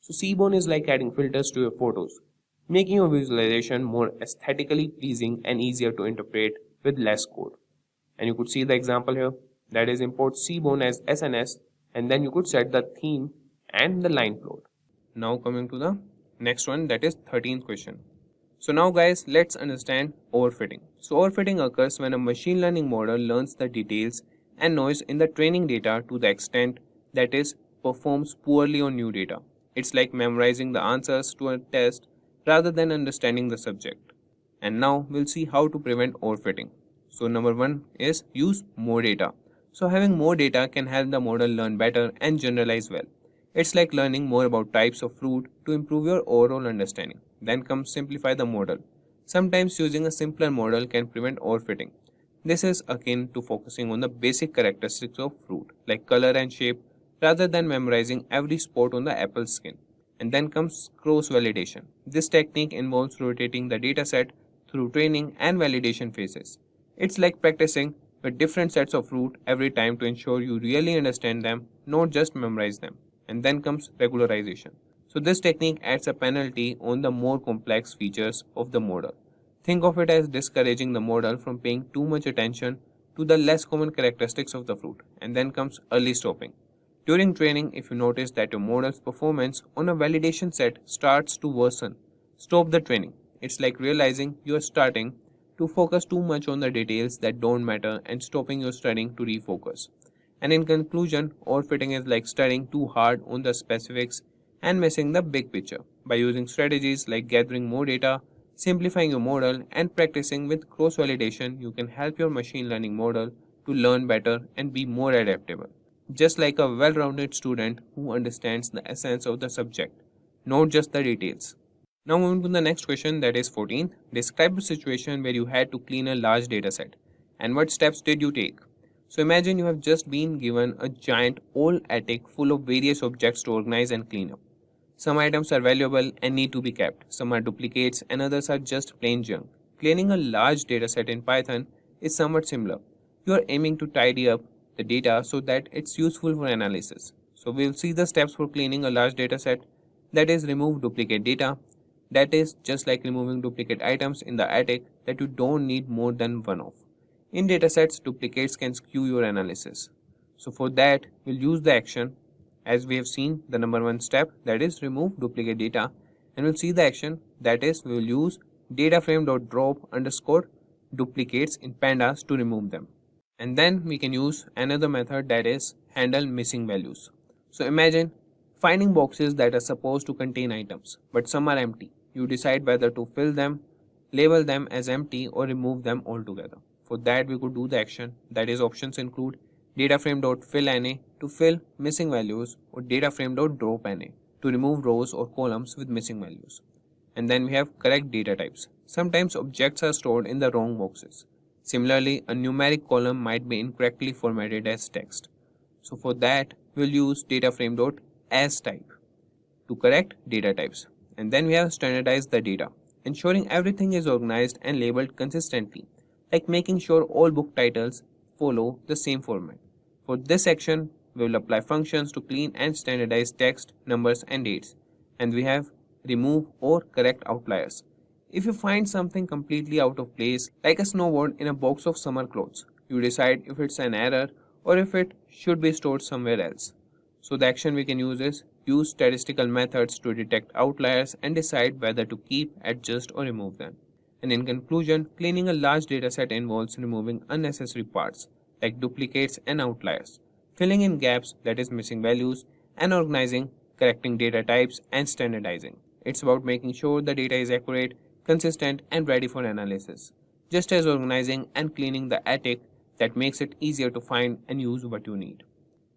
So Seaborn is like adding filters to your photos, making your visualization more aesthetically pleasing and easier to interpret with less code. And you could see the example here, that is import Seaborn as SNS, and then you could set the theme and the line plot. Now coming to the next one, that is 13th question. So now guys, let's understand overfitting. So overfitting occurs when a machine learning model learns the details and noise in the training data to the extent that is performs poorly on new data. It's like memorizing the answers to a test rather than understanding the subject. And now we'll see how to prevent overfitting. So number one is use more data. So having more data can help the model learn better and generalize well. It's like learning more about types of fruit to improve your overall understanding. Then comes simplify the model. Sometimes using a simpler model can prevent overfitting. This is akin to focusing on the basic characteristics of fruit, like color and shape, rather than memorizing every spot on the apple's skin. And then comes cross-validation. This technique involves rotating the dataset through training and validation phases. It's like practicing with different sets of fruit every time to ensure you really understand them, not just memorize them. And then comes regularization. So this technique adds a penalty on the more complex features of the model. Think of it as discouraging the model from paying too much attention to the less common characteristics of the fruit, and then comes early stopping. During training, if you notice that your model's performance on a validation set starts to worsen, stop the training. It's like realizing you are starting to focus too much on the details that don't matter and stopping your studying to refocus. And in conclusion, overfitting is like studying too hard on the specifics and missing the big picture. By using strategies like gathering more data, simplifying your model, and practicing with cross validation, you can help your machine learning model to learn better and be more adaptable. Just like a well rounded student who understands the essence of the subject, not just the details. Now, moving to the next question, that is 14th. Describe a situation where you had to clean a large dataset, and what steps did you take? So imagine you have just been given a giant old attic full of various objects to organize and clean up. Some items are valuable and need to be kept, some are duplicates, and others are just plain junk. Cleaning a large dataset in Python is somewhat similar. You are aiming to tidy up the data so that it's useful for analysis. So we'll see the steps for cleaning a large dataset, that is, remove duplicate data. That is just like removing duplicate items in the attic that you don't need more than one of. In datasets, duplicates can skew your analysis. So for that, we'll use the action as we have seen the number one step, that is remove duplicate data, and we'll see the action, that is we will use dataframe.drop underscore duplicates in pandas to remove them. And then we can use another method, that is handle missing values. So imagine finding boxes that are supposed to contain items, but some are empty. You decide whether to fill them, label them as empty, or remove them altogether. For that, we could do the action, that is options include dataframe.fillNA to fill missing values, or dataframe.dropNA to remove rows or columns with missing values. And then we have correct data types. Sometimes objects are stored in the wrong boxes. Similarly, a numeric column might be incorrectly formatted as text. So for that, we'll use dataframe.asType to correct data types. And then we have standardized the data, ensuring everything is organized and labeled consistently, like making sure all book titles follow the same format. For this action, we will apply functions to clean and standardize text, numbers, and dates. And we have remove or correct outliers. If you find something completely out of place, like a snowboard in a box of summer clothes, you decide if it's an error or if it should be stored somewhere else. So the action we can use is use statistical methods to detect outliers and decide whether to keep, adjust, or remove them. And in conclusion, cleaning a large dataset involves removing unnecessary parts like duplicates and outliers, filling in gaps, that is missing values, and organizing, correcting data types, and standardizing. It's about making sure the data is accurate, consistent, and ready for analysis, just as organizing and cleaning the attic that makes it easier to find and use what you need.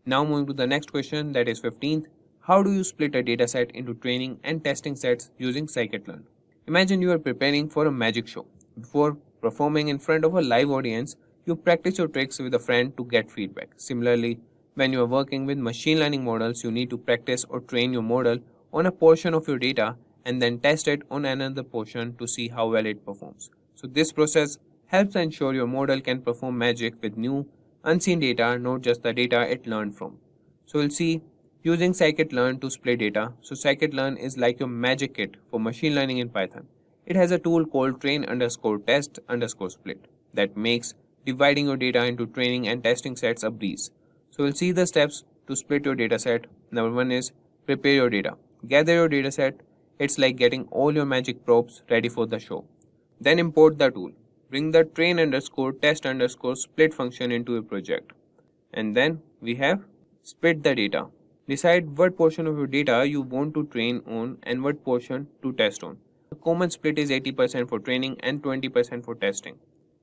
Now moving to the next question, that is 15th. How do you split a dataset into training and testing sets using scikit-learn? Imagine you are preparing for a magic show. Before performing in front of a live audience, you practice your tricks with a friend to get feedback. Similarly, when you are working with machine learning models, you need to practice or train your model on a portion of your data and then test it on another portion to see how well it performs. So this process helps ensure your model can perform magic with new, unseen data, not just the data it learned from. So we'll see using scikit-learn to split data. So scikit-learn is like your magic kit for machine learning in Python. It has a tool called train_test_split that makes dividing your data into training and testing sets a breeze. So we'll see the steps to split your dataset. Number one is prepare your data. Gather your dataset. It's like getting all your magic props ready for the show. Then import the tool. Bring the train_test_split function into your project. And then we have split the data. Decide what portion of your data you want to train on and what portion to test on. The common split is 80% for training and 20% for testing.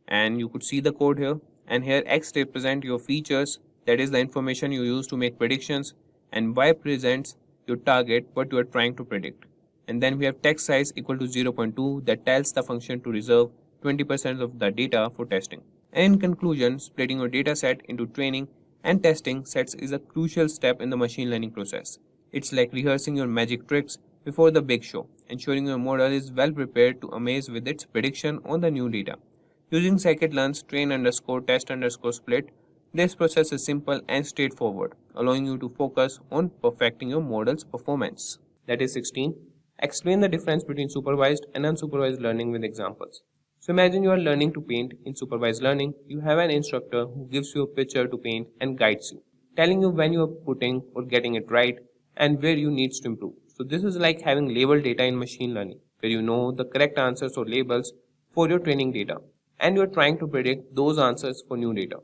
And you could see the code here. And here X represents your features, that is the information you use to make predictions, and Y represents your target, what you are trying to predict. And then we have text size equal to 0.2 that tells the function to reserve 20% of the data for testing. And in conclusion, splitting your data set into training and testing sets is a crucial step in the machine learning process. It's like rehearsing your magic tricks before the big show, ensuring your model is well prepared to amaze with its prediction on the new data. Using scikit-learn's train_test_split, this process is simple and straightforward, allowing you to focus on perfecting your model's performance. That is 16. Explain the difference between supervised and unsupervised learning with examples. So imagine you are learning to paint. In supervised learning, you have an instructor who gives you a picture to paint and guides you, telling you when you are putting or getting it right and where you need to improve. So this is like having labeled data in machine learning, where you know the correct answers or labels for your training data, and you are trying to predict those answers for new data.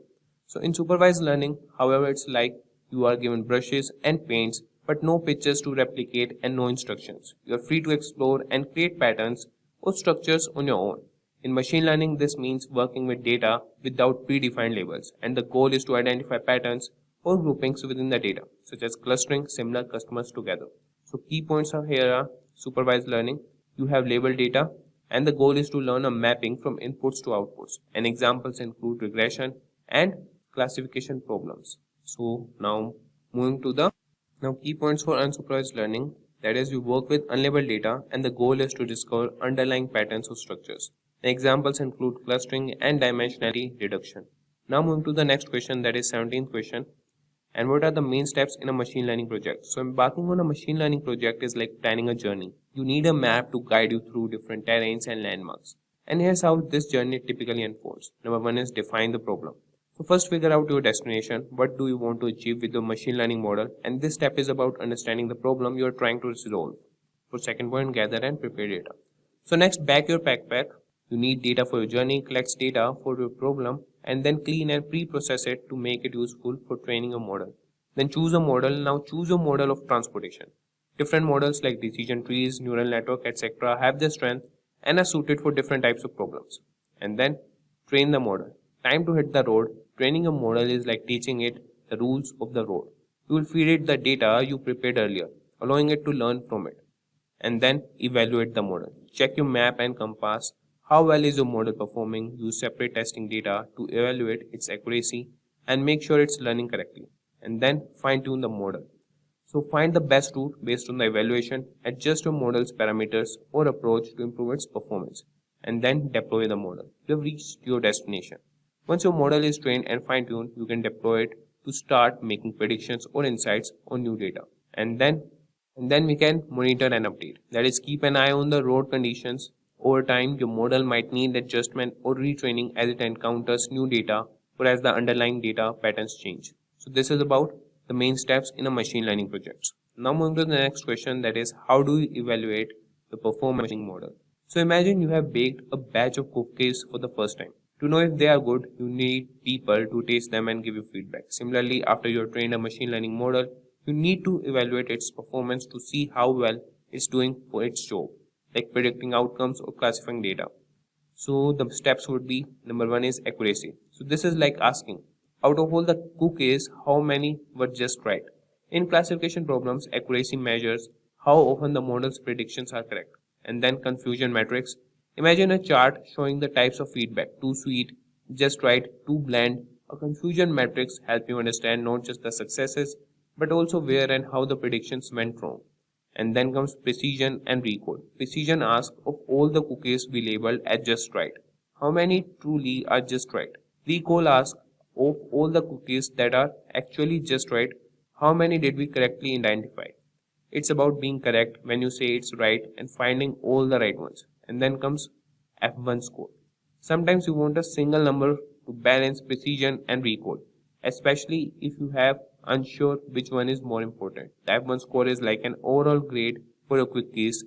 So in supervised learning, however, it's like you are given brushes and paints, but no pictures to replicate and no instructions. You are free to explore and create patterns or structures on your own. In machine learning, this means working with data without predefined labels, and the goal is to identify patterns or groupings within the data, such as clustering similar customers together. So key points are here are supervised learning. You have labeled data, and the goal is to learn a mapping from inputs to outputs. And examples include regression and classification problems. So now moving to the key points for unsupervised learning. That is, you work with unlabeled data, and the goal is to discover underlying patterns or structures. The examples include clustering and dimensionality reduction. Now moving to the next question, that is 17th question. And what are the main steps in a machine learning project? So embarking on a machine learning project is like planning a journey. You need a map to guide you through different terrains and landmarks. And here's how this journey typically unfolds. Number one is define the problem. So first figure out your destination. What do you want to achieve with your machine learning model? And this step is about understanding the problem you are trying to resolve. For second point, gather and prepare data. So next, pack your backpack. You need data for your journey, collects data for your problem, and then clean and pre-process it to make it useful for training a model. Then choose a model. Now choose a model of transportation. Different models like decision trees, neural network, etc. have their strength and are suited for different types of problems. And then train the model. Time to hit the road. Training a model is like teaching it the rules of the road. You will feed it the data you prepared earlier, allowing it to learn from it. And then evaluate the model. Check your map and compass. How well is your model performing? Use separate testing data to evaluate its accuracy and make sure it's learning correctly. And then fine tune the model. So find the best route based on the evaluation, adjust your model's parameters or approach to improve its performance, and then deploy the model. You have reached your destination. Once your model is trained and fine tuned, you can deploy it to start making predictions or insights on new data. And then we can monitor and update. That is, keep an eye on the road conditions. Over time, your model might need adjustment or retraining as it encounters new data or as the underlying data patterns change. So this is about the main steps in a machine learning project. Now moving to the next question, that is, how do you evaluate the performance model? So imagine you have baked a batch of cookies for the first time. To know if they are good, you need people to taste them and give you feedback. Similarly, after you have trained a machine learning model, you need to evaluate its performance to see how well it's doing for its job, like predicting outcomes or classifying data. So the steps would be, number one is accuracy. So this is like asking, out of all the cookies, how many were just right? In classification problems, accuracy measures how often the model's predictions are correct. And then confusion metrics. Imagine a chart showing the types of feedback, too sweet, just right, too bland. A confusion matrix helps you understand not just the successes, but also where and how the predictions went wrong. And then comes precision and recall. Precision asks, of all the cookies we labeled as just right, how many truly are just right? Recall asks, of all the cookies that are actually just right, how many did we correctly identify? It's about being correct when you say it's right and finding all the right ones. And then comes F1 score. Sometimes you want a single number to balance precision and recall, especially if you have unsure which one is more important. The F1 score is like an overall grade for your cookies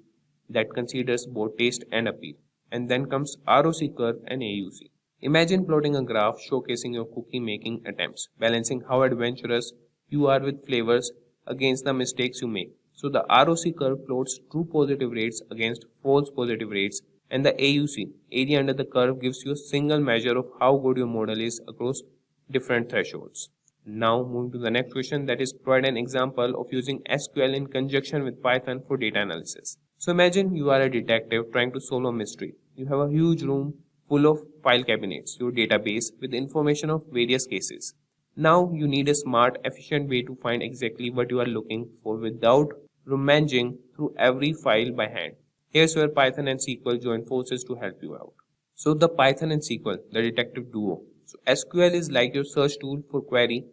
that considers both taste and appeal. And then comes ROC curve and AUC. Imagine plotting a graph showcasing your cookie making attempts, balancing how adventurous you are with flavors against the mistakes you make. So the ROC curve plots true positive rates against false positive rates, and the AUC, area under the curve, gives you a single measure of how good your model is across different thresholds. Now moving to the next question, that is, provide an example of using SQL in conjunction with Python for data analysis. So imagine you are a detective trying to solve a mystery. You have a huge room full of file cabinets, your database with information of various cases. Now you need a smart, efficient way to find exactly what you are looking for without rummaging through every file by hand. Here's where Python and SQL join forces to help you out. So the Python and SQL, the detective duo. So SQL is like your search tool for query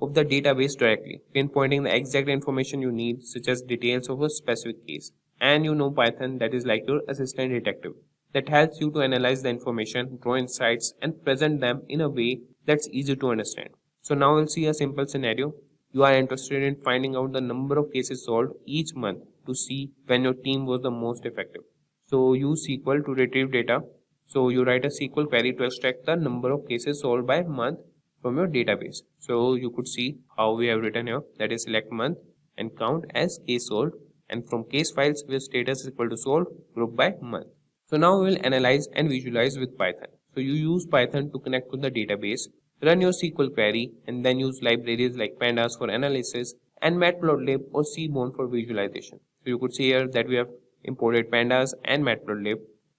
of the database directly, pinpointing the exact information you need, such as details of a specific case. And you know Python, that is like your assistant detective. that helps you to analyze the information, draw insights, and present them in a way that's easy to understand. So now we'll see a simple scenario. You are interested in finding out the number of cases solved each month to see when your team was the most effective. So use SQL to retrieve data. So you write a SQL query to extract the number of cases solved by month from your database. So you could see how we have written here, that is select month and count as case solved, and from case files where status is equal to solved, group by month. So now we will analyze and visualize with Python. So you use Python to connect to the database, run your SQL query, and then use libraries like pandas for analysis and matplotlib or seaborn for visualization. So you could see here that we have imported pandas and matplotlib,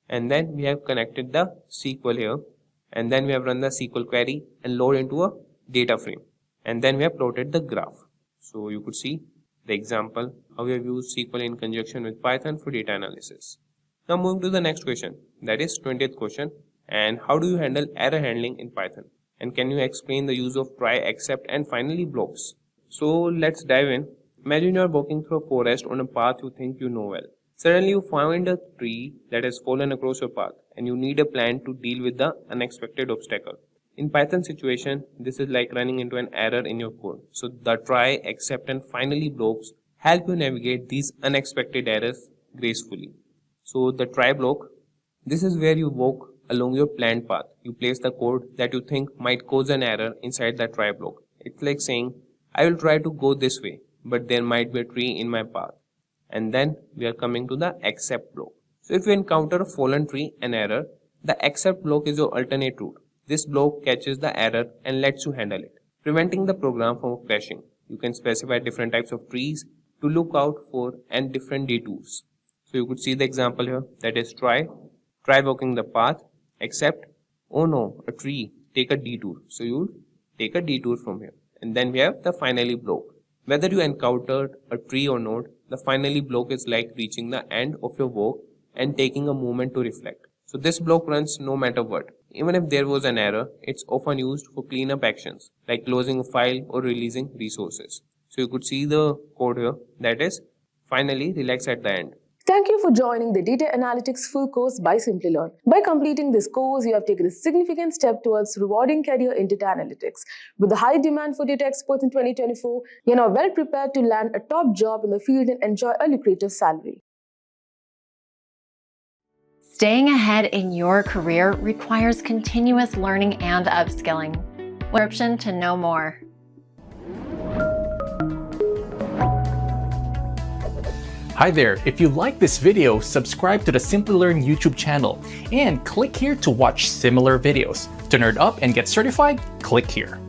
and then we have connected the SQL here, and then we have run the SQL query and load into a data frame, and then we have plotted the graph. So you could see the example how we have used SQL in conjunction with Python for data analysis. Now moving to the next question, that is 20th question, and how do you handle error handling in Python? And can you explain the use of try, except, and finally blocks? So let's dive in. Imagine you are walking through a forest on a path you think you know well. Suddenly you find a tree that has fallen across your path and you need a plan to deal with the unexpected obstacle. In Python situation, this is like running into an error in your code. So the try, except, and finally blocks help you navigate these unexpected errors gracefully. So the try block, this is where you walk along your planned path. You place the code that you think might cause an error inside the try block. It's like saying, I will try to go this way, but there might be a tree in my path. And then we are coming to the except block. So if you encounter a fallen tree, an error, the except block is your alternate route. This block catches the error and lets you handle it, preventing the program from crashing. You can specify different types of trees to look out for and different detours. So you could see the example here, that is try walking the path, except, oh no, a tree, take a detour. So you take a detour from here. And then we have the finally block. Whether you encountered a tree or not, the finally block is like reaching the end of your work and taking a moment to reflect. So this block runs no matter what. Even if there was an error, it's often used for cleanup actions like closing a file or releasing resources. So you could see the code here, that is finally relax at the end. Thank you for joining the Data Analytics full course by Simplilearn. By completing this course, you have taken a significant step towards rewarding career in data analytics. With the high demand for data experts in 2024, you are now well prepared to land a top job in the field and enjoy a lucrative salary. Staying ahead in your career requires continuous learning and upskilling. Subscription to know more. Hi there, if you like this video, subscribe to the Simplilearn YouTube channel and click here to watch similar videos. To nerd up and get certified, click here.